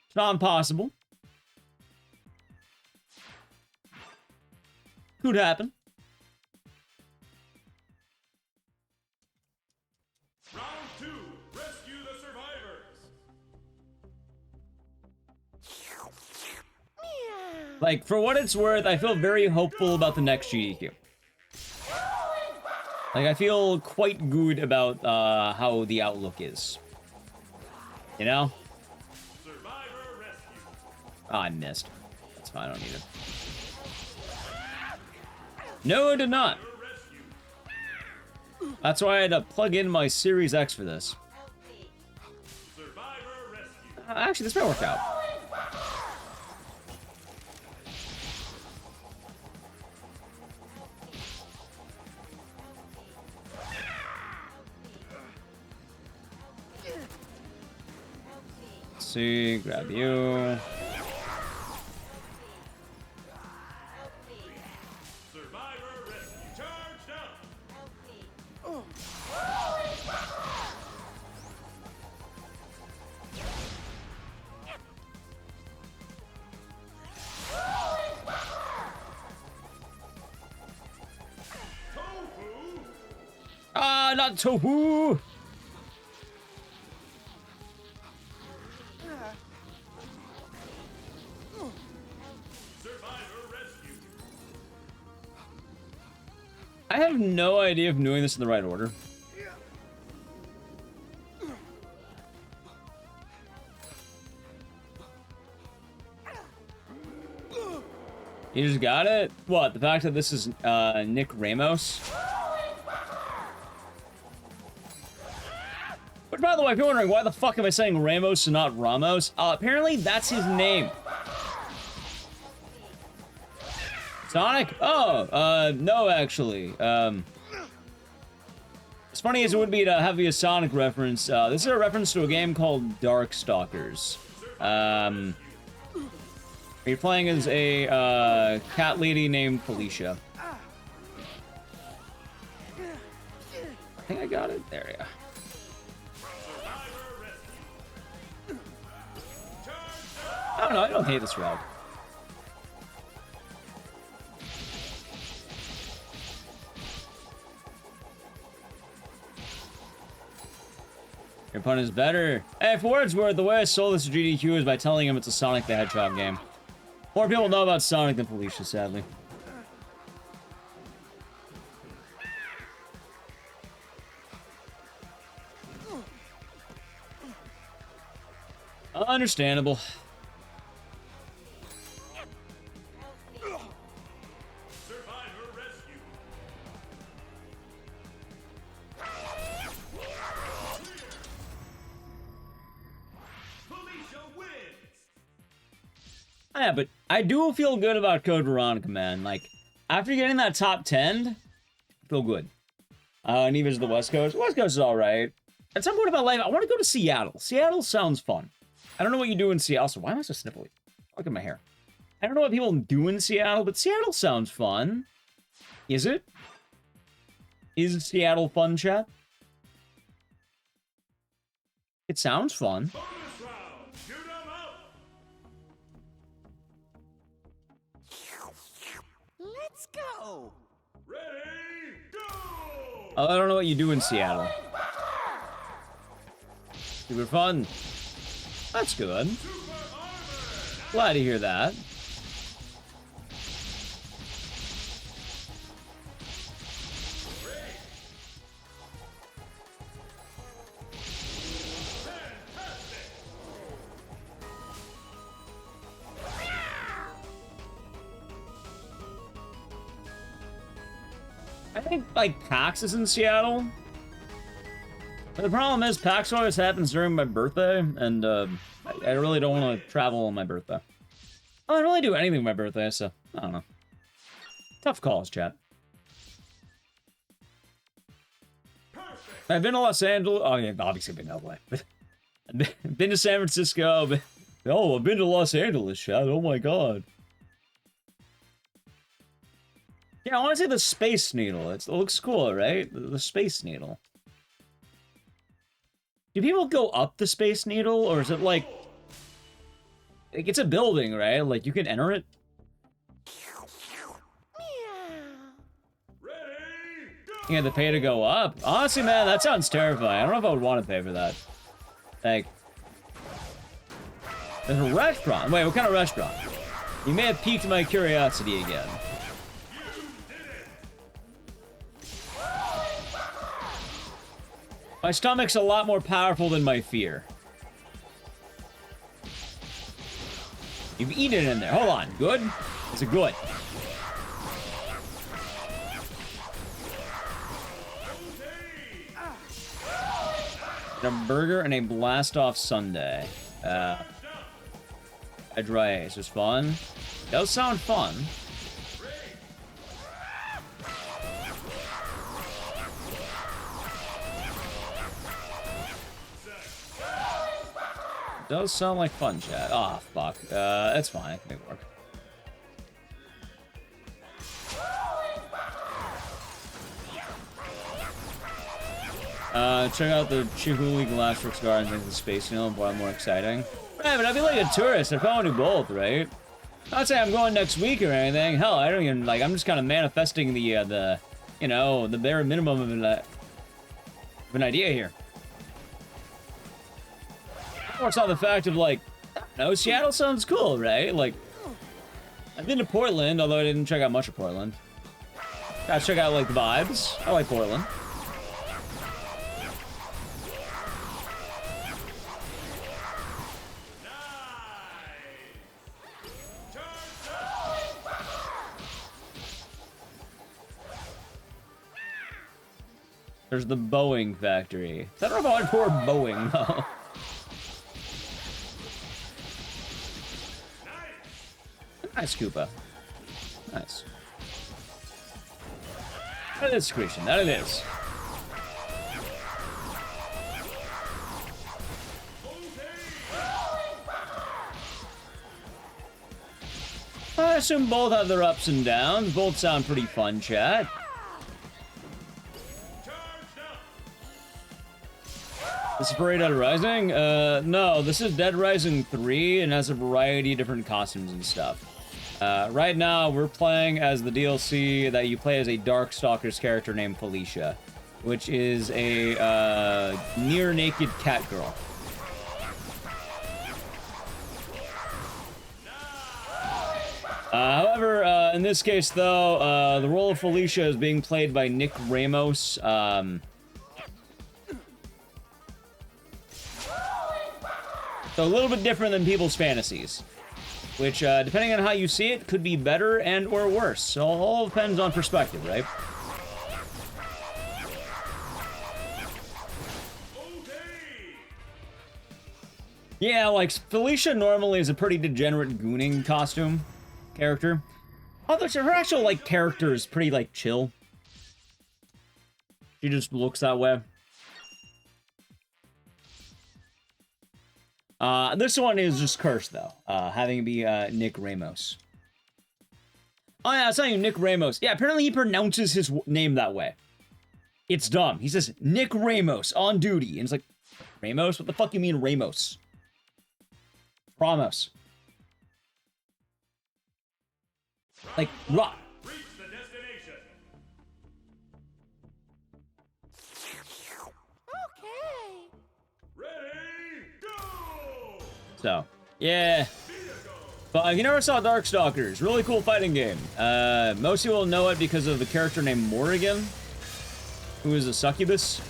It's not impossible. Could happen. Round 2, rescue the survivors. Like, for what it's worth, I feel very hopeful about the next GDQ. Like, I feel quite good about how the outlook is. You know? Survivor rescue. Oh, I missed. That's fine, I don't need it. No, I did not. That's why I had to plug in my Series X for this. Actually, this might work out. Let's see, grab you. Not tofu. I have no idea if I'm doing this in the right order. You just got it? What, the fact that this is Nick Ramos? Which, by the way, if you're wondering why the fuck am I saying Ramos and not Ramos, apparently that's his name. Sonic? Oh, no, actually. As funny as it would be to have a Sonic reference, this is a reference to a game called Darkstalkers. You're playing as a cat lady named Felicia. I think I got it. There you go. I don't know, I don't hate this route. Your pun is better. Hey, for what it's worth, the way I sold this to GDQ is by telling him it's a Sonic the Hedgehog game. More people know about Sonic than Felicia, sadly. Understandable. Yeah, but I do feel good about Code Veronica, man. Like, after getting that top 10, I feel good. And even to the West Coast. West Coast is alright. At some point in my life, I want to go to Seattle. Seattle sounds fun. I don't know what you do in Seattle. Also, why am I so sniffly? Look at my hair. I don't know what people do in Seattle, but Seattle sounds fun. Is it? Is Seattle fun, chat? It sounds fun. Let's go. Ready, go! I don't know what you do in Seattle. Super fun. That's good. Glad to hear that. I think, like, PAX is in Seattle. But the problem is, PAX always happens during my birthday, and, I really don't want to travel on my birthday. I don't really do anything on my birthday, so, I don't know. Tough calls, chat. I've been to Los Angeles. Oh, yeah, obviously I've been to LA. I've been to San Francisco. Oh, I've been to Los Angeles, chat. Oh my god. Yeah, I want to say the Space Needle. It looks cool, right? The Space Needle. Do people go up the Space Needle, or is it like it's a building, right? Like, you can enter it? You have to pay to go up? Honestly, man, that sounds terrifying. I don't know if I would want to pay for that. Like, there's a restaurant. Wait, what kind of restaurant? You may have piqued my curiosity again. My stomach's a lot more powerful than my fear. You've eaten in there. Hold on. Good? Is it good? A burger and a blast-off sundae. A dry ice is fun. Does sound fun. Does sound like fun, chat. Oh, fuck. That's fine. I can make it work. Check out the Chihuly Glassworks Gardens into the Space Needle, boy, more exciting. Right, but I'd be like a tourist. I'd probably do both, right? Not saying I'm going next week or anything. Hell, I don't even, like, I'm just kind of manifesting the, you know, the bare minimum of an idea here. It's not the fact of, like, I don't know, Seattle sounds cool, right? Like, I've been to Portland, although I didn't check out much of Portland. Gotta check out, like, the vibes. I like Portland. There's the Boeing factory. I don't know if I'd pour Boeing, though. Nice, Koopa. Nice. That is secretion. That it is. I assume both have their ups and downs. Both sound pretty fun, chat. This is for Dead Rising? No, this is Dead Rising 3 and has a variety of different costumes and stuff. Right now, we're playing as the DLC that you play as a Darkstalkers character named Felicia. which is a near-naked cat girl. However, in this case, though, the role of Felicia is being played by Nick Ramos. So a little bit different than people's fantasies, which, depending on how you see it, could be better and or worse. So it all depends on perspective, right? Yeah, like, Felicia normally is a pretty degenerate gooning costume character. Although her actual, like, character is pretty, like, chill. She just looks that way. This one is just cursed, though. Having to be, Nick Ramos. Oh, yeah, I was telling you, Nick Ramos. Yeah, apparently he pronounces his name that way. It's dumb. He says, Nick Ramos, on duty. And it's like, Ramos? What the fuck you mean, Ramos? Ramos. Like, rock. Reach the destination. Okay. Ready, go! So, yeah. But if you never saw Darkstalkers, really cool fighting game. Most people know it because of the character named Morrigan, who is a succubus.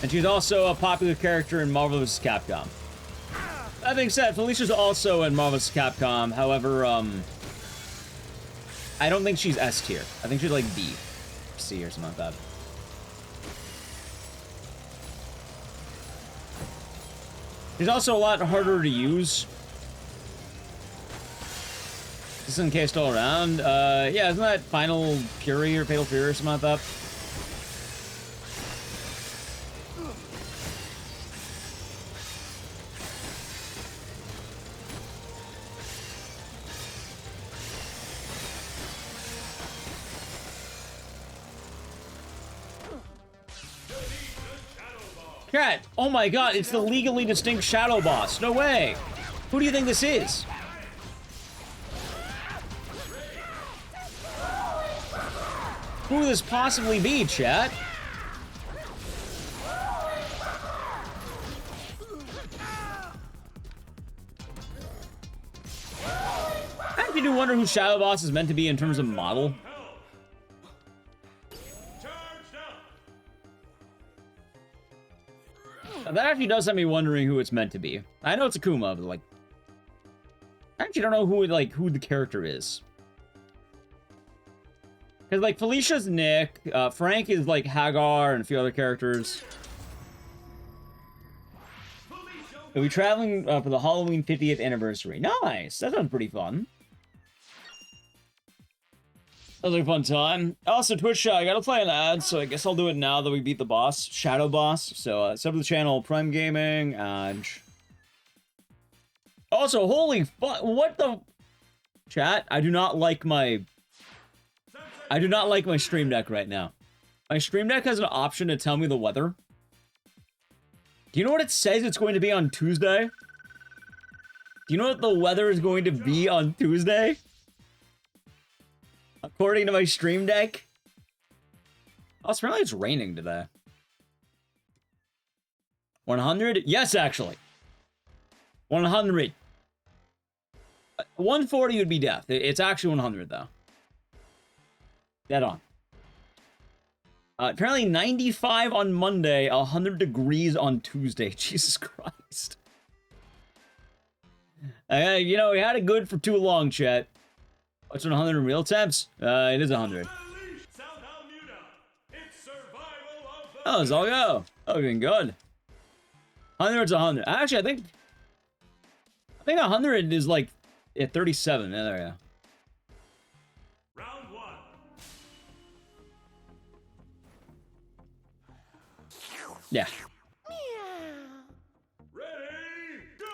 And she's also a popular character in Marvel vs. Capcom. That being said, Felicia's also in Marvel vs. Capcom. However, I don't think she's S tier. I think she's like B, C, or something like that. She's also a lot harder to use. Just in case all around. Yeah, isn't that Final Fury or Fatal Fury or something like that? Cat, oh my god, it's the legally distinct Shadow Boss. No way. Who do you think this is? Who would this possibly be, chat? I actually do wonder who Shadow Boss is meant to be in terms of model. That actually does have me wondering who it's meant to be. I know it's Akuma, but like, I actually don't know who the character is. Because like Felicia's Nick, Frank is like Hagar and a few other characters. We'll be traveling for the Halloween 50th anniversary. Nice, that sounds pretty fun. That was like a fun time. Also, Twitch, I gotta play an ad, so I guess I'll do it now that we beat the boss, Shadow Boss. So, sub to the channel, Prime Gaming, and... Also, holy fuck, what the... Chat, I do not like my Stream Deck right now. My Stream Deck has an option to tell me the weather. Do you know what it says it's going to be on Tuesday? Do you know what the weather is going to be on Tuesday? According to my Stream Deck. Oh, apparently it's raining today. 100? Yes, actually. 100. 140 would be death. It's actually 100, though. Dead on. Apparently 95 on Monday, 100 degrees on Tuesday. Jesus Christ. You know, we had it good for too long, chat. What's 100 in real temps? It is 100. Oh, it's all go. Oh, been good. 100's 100. Actually, I think 100 is like at 37. Yeah, there we go. Round one. Yeah. Ready, go!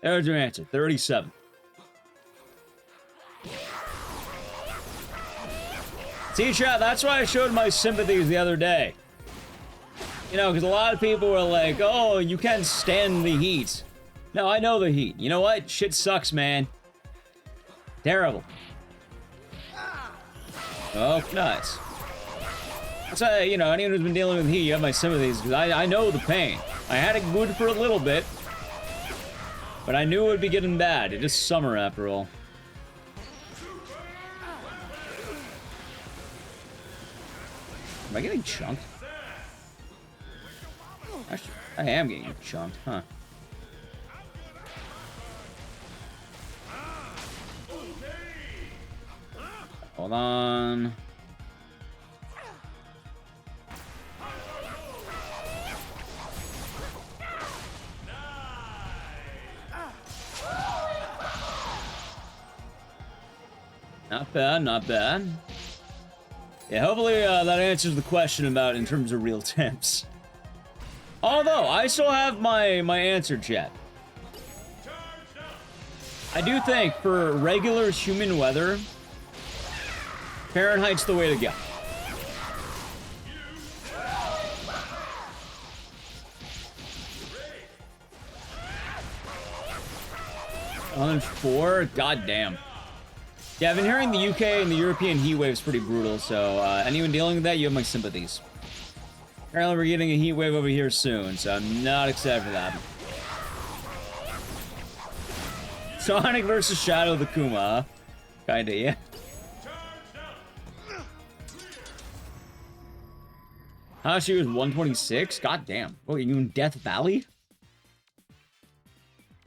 There's your answer. 37. See, chat, that's why I showed my sympathies the other day. You know, because a lot of people were like, oh, you can't stand the heat. No, I know the heat. You know what? Shit sucks, man. Terrible. Oh, nice. That's why, you know, anyone who's been dealing with heat, you have my sympathies, because I know the pain. I had it good for a little bit, but I knew it would be getting bad. It is summer, after all. Am I getting chunked? Actually, I am getting chunked, huh? Hold on. Not bad, not bad. Yeah, hopefully that answers the question about in terms of real temps. Although, I still have my answer, chat. I do think for regular human weather, Fahrenheit's the way to go. On 4? God damn. Yeah, I've been hearing the UK and the European heat wave's pretty brutal, so anyone dealing with that, you have my sympathies. Apparently we're getting a heat wave over here soon, so I'm not excited for that. Sonic versus Shadow of the Kuma. Kinda, yeah. Hashi was 126? God damn. Oh, you in Death Valley?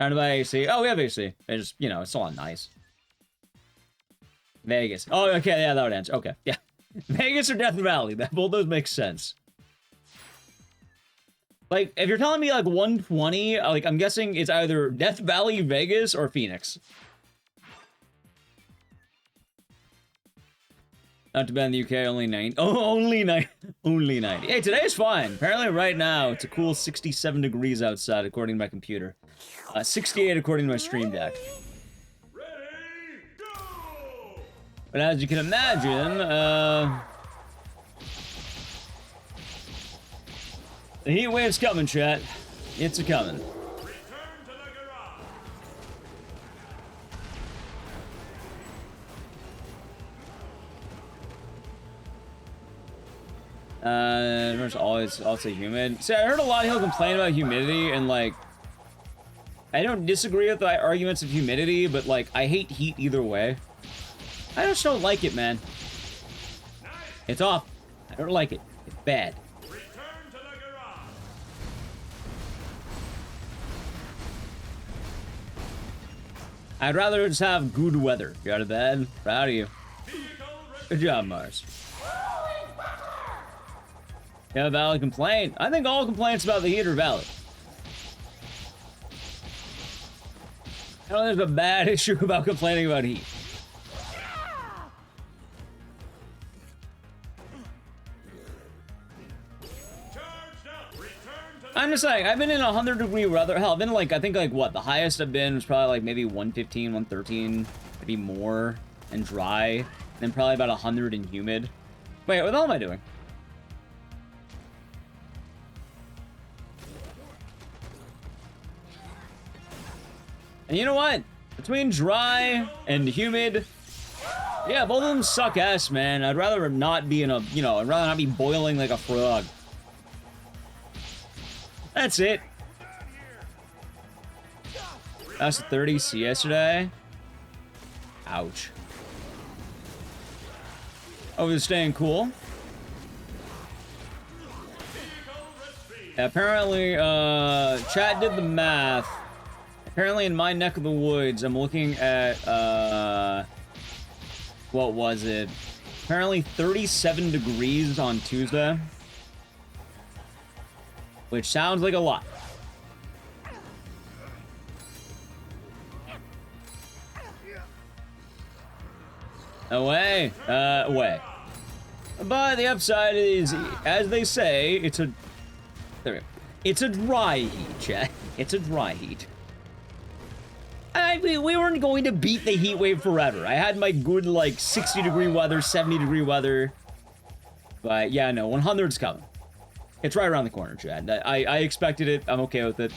How do I AC? Oh, we have AC. It's just, you know, it's all nice. Vegas. Oh, okay, yeah, that would answer. Okay, yeah. Vegas or Death Valley. Both those make sense. Like, if you're telling me, like, 120, like, I'm guessing it's either Death Valley, Vegas, or Phoenix. Not too bad in the UK, only 90. Oh, only 90. Only 90. Hey, today's fine. Apparently right now, it's a cool 67 degrees outside, according to my computer. 68 according to my stream deck. But as you can imagine, the heat wave's coming, chat. It's a-coming. It's always also humid. See, I heard a lot of people complain about humidity, and like, I don't disagree with the arguments of humidity, but like, I hate heat either way. I just don't like it, man. It's off. I don't like it. It's bad. I'd rather just have good weather. You out of bed? Proud of you. Good job, Mars. Yeah, valid complaint. I think all complaints about the heat are valid. I don't think there's a bad issue about complaining about heat. I'm just saying, I've been in 100-degree weather. Hell, I've been like, I think like what, the highest I've been was probably like maybe 115, 113, maybe more, and dry. And then probably about 100 and humid. Wait, what the hell am I doing? And you know what? Between dry and humid, yeah, both of them suck ass, man. I'd rather not be in a, you know, I'd rather not be boiling like a frog. That's it. That's 30 yesterday. Ouch. Oh, we're staying cool. Apparently, chat did the math. Apparently, in my neck of the woods, I'm looking at, what was it? Apparently 37 degrees on Tuesday. Which sounds like a lot. Away. Away. But the upside is, as they say, it's a... There we go. It's a dry heat, chat. It's a dry heat. We weren't going to beat the heat wave forever. I had my good, like, 60-degree weather, 70-degree weather. But, yeah, no, 100's coming. It's right around the corner, Chad. I expected it. I'm okay with it.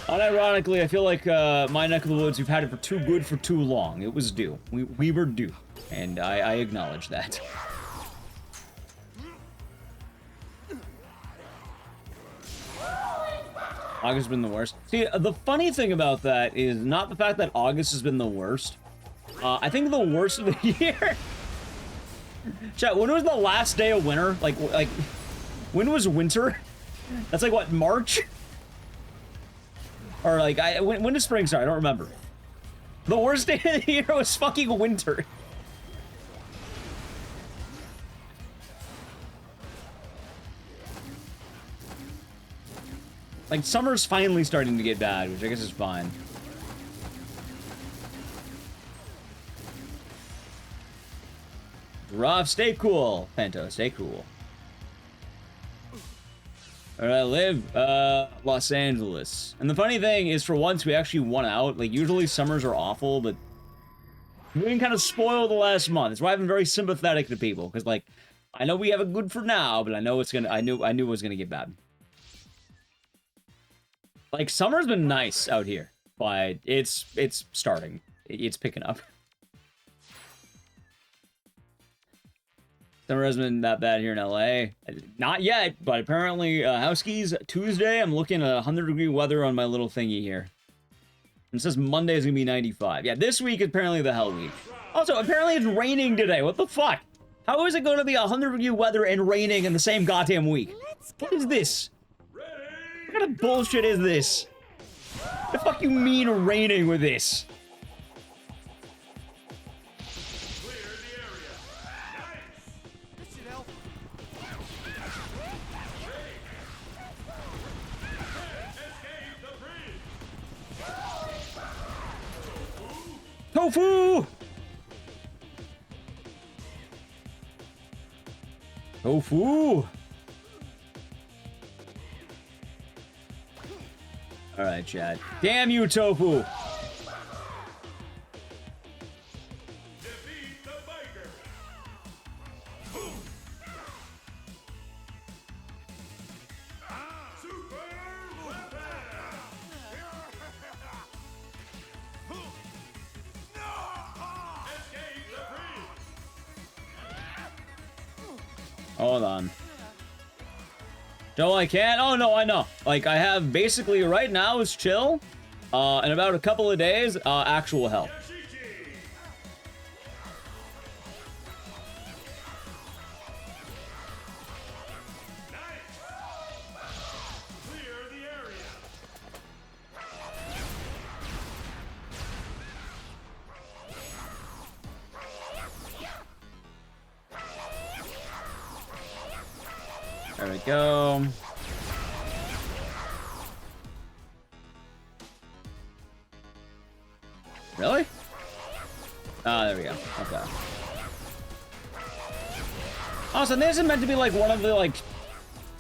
Unironically, I feel like my neck of the woods, we've had it for too good for too long. It was due. We were due. And I acknowledge that. August has been the worst. See, the funny thing about that is not the fact that August has been the worst. I think the worst of the year... Chat, when was the last day of winter? Like, when was winter? That's like, what, March? Or like, when did spring start? I don't remember. The worst day of the year was fucking winter. Like, summer's finally starting to get bad, which I guess is fine. Rough, stay cool. Pento, stay cool. Where do I live? Los Angeles. And the funny thing is, for once, we actually won out. Like, usually summers are awful, but we didn't kind of spoil the last month. That's why I've been very sympathetic to people, because, like, I know we have it good for now, but I know it's gonna, I knew it was gonna get bad. Like, summer's been nice out here, but it's starting. It's picking up. Summer hasn't been that bad here in LA. Not yet, but apparently, Housekeys, Tuesday, I'm looking at 100-degree weather on my little thingy here. And it says Monday is gonna be 95. Yeah, this week is apparently the hell week. Also, apparently it's raining today. What the fuck? How is it gonna be 100-degree weather and raining in the same goddamn week? What is this? What kind of bullshit is this? What the fuck you mean raining with this? Tofu! Tofu! Alright, chat. Damn you, Tofu! Hold on. No, I can't? Oh, no, I know. Like, I have basically right now is chill. In about a couple of days, actual help. There we go. Really? Ah, there we go. Okay. Also, this is meant to be like one of the, like,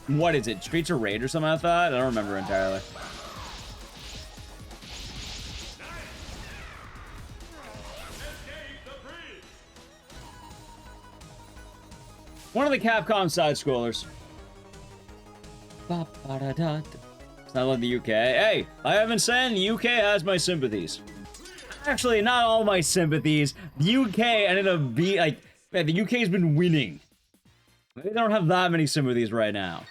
what is it? Streets of Rage or something like that? I don't remember entirely. One of the Capcom side-scrollers. It's not like the UK. Hey, I haven't said the UK has my sympathies. Actually, not all my sympathies. The UK ended up being, like, man, the UK's been winning. They don't have that many sympathies right now.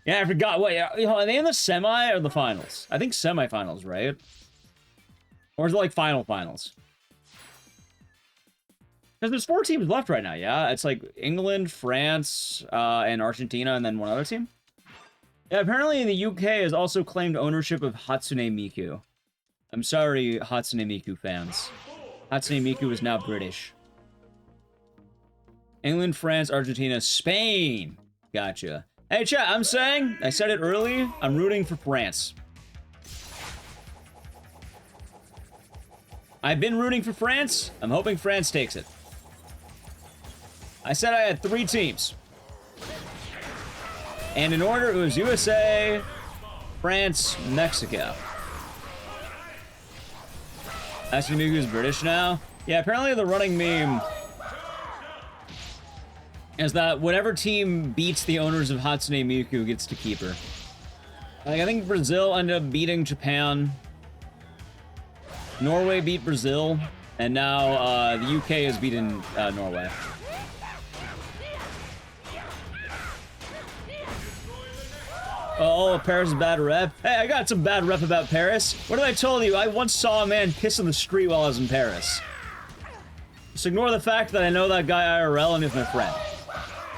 Yeah, I forgot. Wait, are they in the semi or the finals? I think semifinals, right? Or is it like finals? Because there's 4 teams left right now, yeah? It's like England, France, and Argentina, and then one other team? Yeah, apparently the UK has also claimed ownership of Hatsune Miku. I'm sorry, Hatsune Miku fans. Hatsune Miku is now British. England, France, Argentina, Spain! Gotcha. Hey, chat, I'm saying, I said it early, I'm rooting for France. I've been rooting for France, I'm hoping France takes it. I said I had 3 teams. And in order, it was USA, France, Mexico. Hatsune Miku is British now? Yeah, apparently the running meme is that whatever team beats the owners of Hatsune Miku gets to keep her. Like, I think Brazil ended up beating Japan. Norway beat Brazil, and now the UK has beaten Norway. Oh, Paris is bad rep. Hey, I got some bad rep about Paris. What did I tell you? I once saw a man piss in the street while I was in Paris. Just ignore the fact that I know that guy IRL and he's my friend.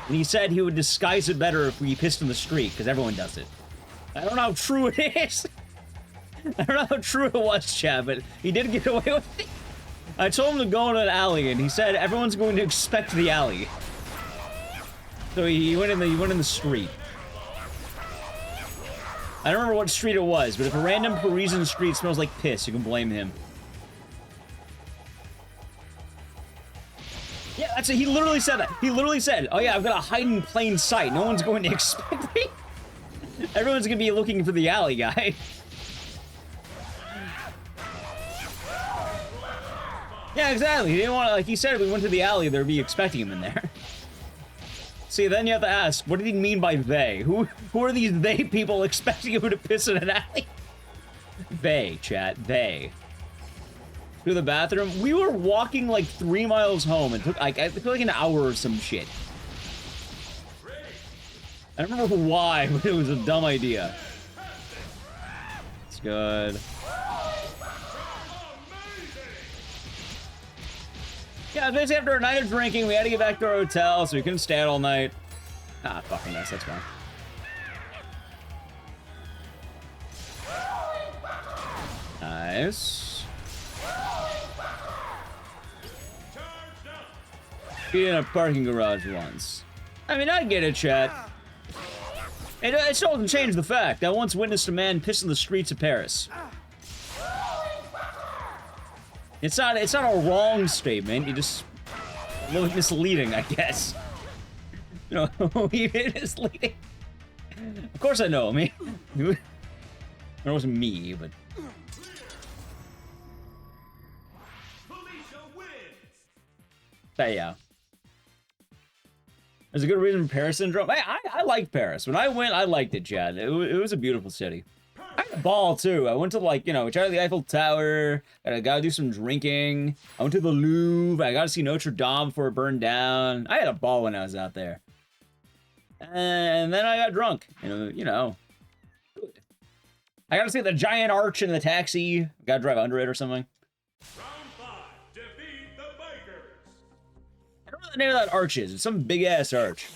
And he said he would disguise it better if we pissed in the street, because everyone does it. I don't know how true it is. I don't know how true it was, Chad, but he did get away with it. I told him to go into an alley, and he said everyone's going to expect the alley. So he went in the street. I don't remember what street it was, but if a random Parisian street smells like piss, you can blame him. Yeah, that's it. He literally said that. He literally said, oh yeah, I've got to hide in plain sight. No one's going to expect me. Everyone's going to be looking for the alley guy. Yeah, exactly. He didn't want to, like he said, if we went to the alley, they'd be expecting him in there. See, then you have to ask, what did he mean by they? Who are these they people expecting him to piss in an alley? They, chat, they. To the bathroom. We were walking like 3 miles home. It took like, I feel like an hour or some shit. I don't remember why, but it was a dumb idea. It's good. Yeah, basically after a night of drinking, we had to get back to our hotel, so we couldn't stay out all night. Ah, fucking mess, that's fine. Nice. Be in a parking garage once. I mean, I get it, chat. It still doesn't change the fact I once witnessed a man piss in the streets of Paris. It's not a wrong statement. You just a little misleading, I guess. You know, it is misleading. Of course I know. I mean, it wasn't me, but. But yeah. There's a good reason for Paris syndrome. Hey, I liked Paris. When I went, I liked it, Chad. It was a beautiful city. I had a ball, too. I went to, like, you know, we tried the Eiffel Tower. I gotta do some drinking. I went to the Louvre. I got to see Notre Dame before it burned down. I had a ball when I was out there. And then I got drunk. You know. I got to see the giant arch in the taxi. Got to drive under it or something. I don't know what the name of that arch is. It's some big-ass arch.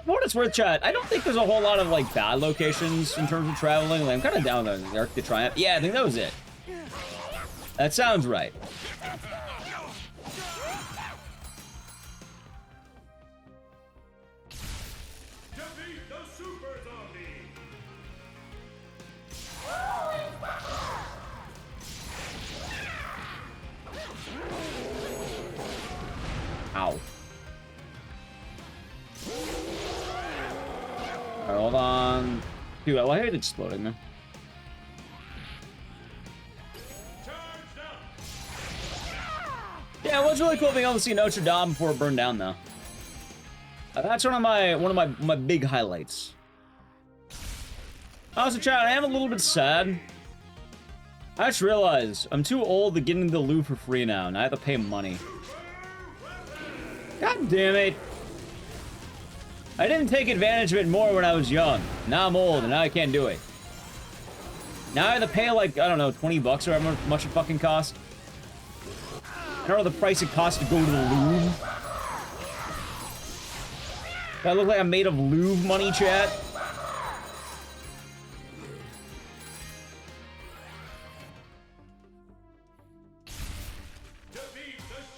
For what it's worth, chat, I don't think there's a whole lot of, like, bad locations in terms of traveling. Like, I'm kind of down with the Arc de Triomphe. Yeah, I think that was it. That sounds right. Ow. Alright, hold on. Dude, I hate exploding, man. Yeah, it was really cool being able to see Notre Dame before it burned down, though. That's one of my big highlights. Also, chat, I am a little bit sad. I just realized I'm too old to get into the Louvre for free now, and I have to pay money. God damn it. I didn't take advantage of it more when I was young. Now I'm old, and now I can't do it. Now I have to pay, like, I don't know, 20 bucks or however much it fucking cost. I don't know the price it costs to go to the Louvre. Do I look like I'm made of Louvre money, chat?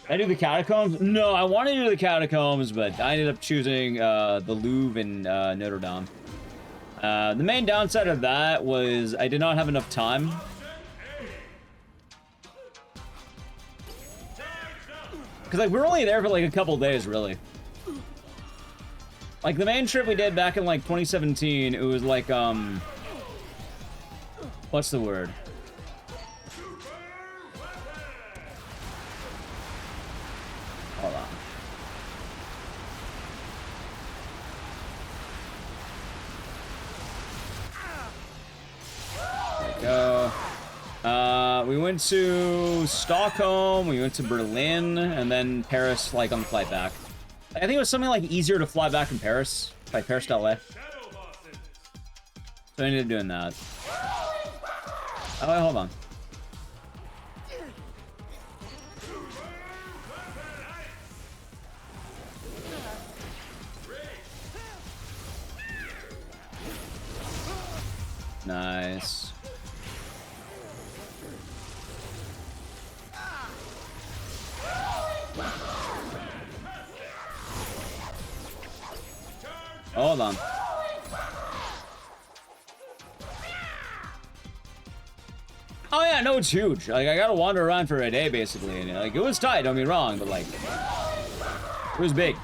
I do the catacombs? No, I wanted to do the catacombs, but I ended up choosing the Louvre and Notre Dame. The main downside of that was I did not have enough time. Because, like, we were only there for, like, a couple days, really. Like, the main trip we did back in, like, 2017, it was, like, what's the word? Hold on. We went to Stockholm, we went to Berlin, and then Paris, like, on the flight back. I think it was something like easier to fly back in Paris, like Paris to LA. So I ended up doing that. Oh, wait, hold on. Nice. Hold on. Oh yeah, no, it's huge. Like, I gotta wander around for a day, basically. And, like, it was tight, don't be wrong, but, like, it was big.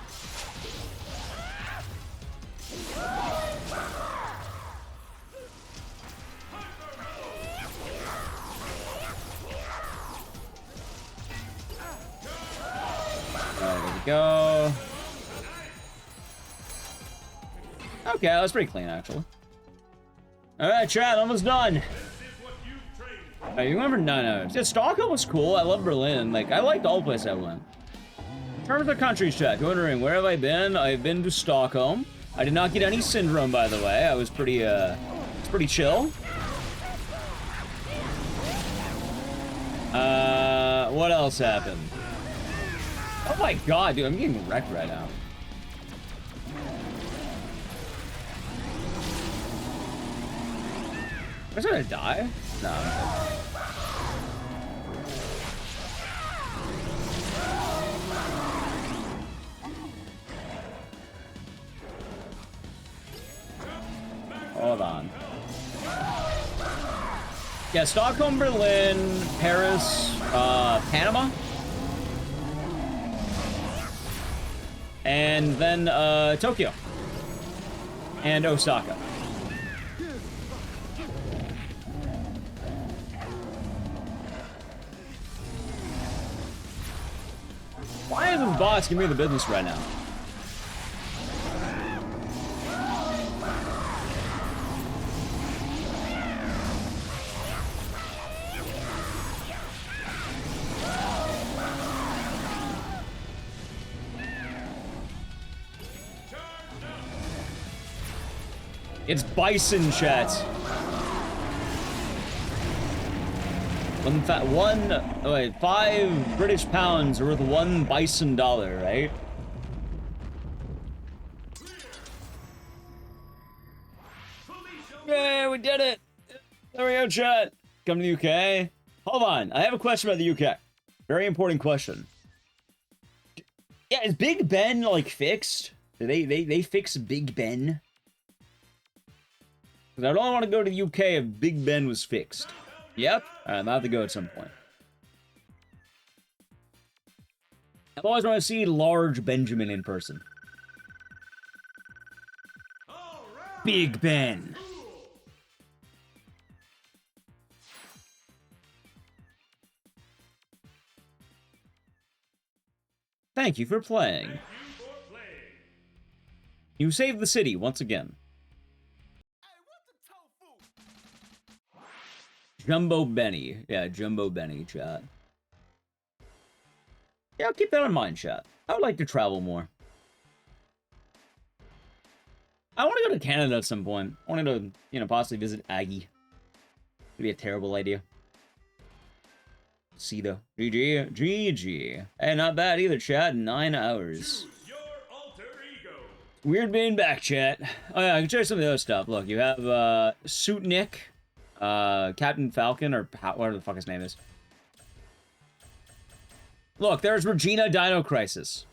Alright, there we go. Okay, that was pretty clean, actually. Alright, chat, almost done. You remember? No. Yeah, Stockholm was cool. I love Berlin. Like, I liked all the places I went. In terms of countries, chat, if you're wondering, where have I been? I've been to Stockholm. I did not get any syndrome, by the way. I was pretty, it's pretty chill. What else happened? Oh my god, dude, I'm getting wrecked right now. Am I gonna die? No. Hold on. Yeah, Stockholm, Berlin, Paris, Panama. And then, Tokyo. And Osaka. Why is this boss giving me the business right now? It's bison, chat. 5 British pounds are worth $1 bison dollar, right? Yeah, we did it. There we go, chat. Come to the UK. Hold on, I have a question about the UK. Very important question. Yeah, is Big Ben like fixed? Do they fix Big Ben? Because I don't want to go to the UK if Big Ben was fixed. Yep. Alright, I'm about to go at some point. I've always wanted to see Large Benjamin in person. Big Ben. Thank you for playing. You saved the city once again. Jumbo Benny. Yeah, Jumbo Benny, chat. Yeah, I'll keep that in mind, chat. I would like to travel more. I want to go to Canada at some point. I want to, you know, possibly visit Aggie. It'd be a terrible idea. See though. GG. GG. Hey, not bad either, chat. 9 hours. Weird being back, chat. Oh yeah, I can show you some of the other stuff. Look, you have, Suit Nick. Captain Falcon, or whatever the fuck his name is. Look, there's Regina Dino Crisis.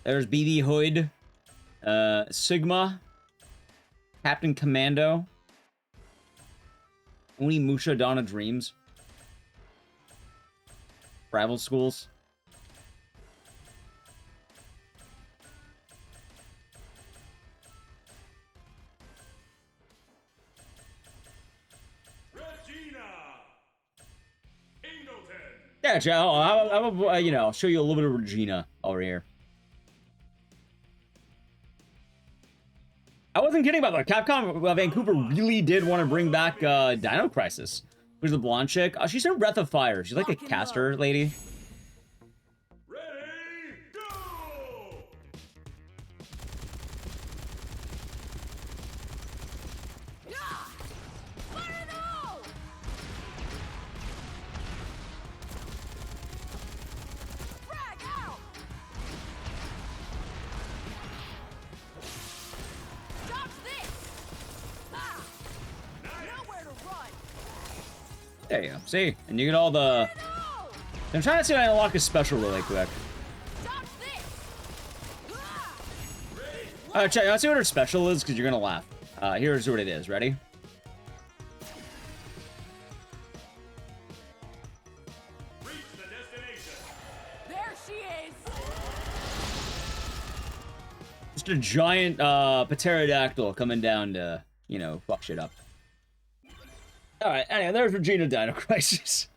There's BB Hood. Sigma. Captain Commando. Onimusha Dawn of Dreams. Rival Schools. Yeah, Joe, I'll you know, show you a little bit of Regina over here. I wasn't kidding about that. Capcom Vancouver really did want to bring back Dino Crisis. Who's the blonde chick? Oh, she's in Breath of Fire. She's like a caster lady. There you go. See? And you get all the... I'm trying to see if I unlock a special really quick. Alright, check. Let's see what her special is, because you're gonna laugh. Here's what it is. Ready? There she is. Just a giant pterodactyl coming down to, you know, fuck shit up. Alright, anyway, there's Regina Dino Crisis.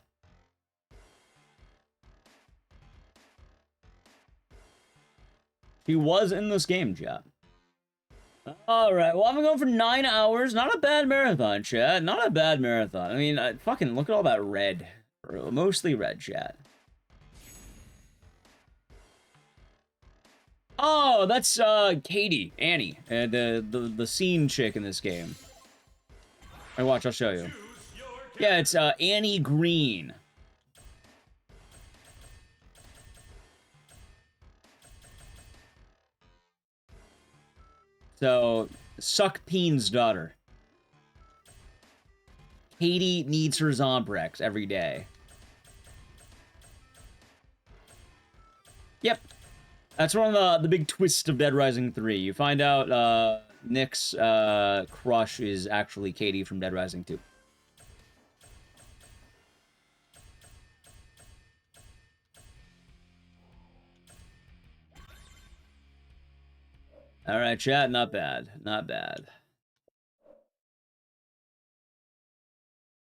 He was in this game, chat. Alright, well, I'm going for 9 hours. Not a bad marathon, chat. Not a bad marathon. I mean, fucking look at all that red. Mostly red, chat. Oh, that's Katie, Annie, and the scene chick in this game. Hey, watch, I'll show you. Yeah, it's Annie Green. So, Suck Peen's daughter. Katie needs her Zombrex every day. Yep. That's one of the big twists of Dead Rising 3. You find out Nick's crush is actually Katie from Dead Rising 2. Alright, chat, not bad. Not bad.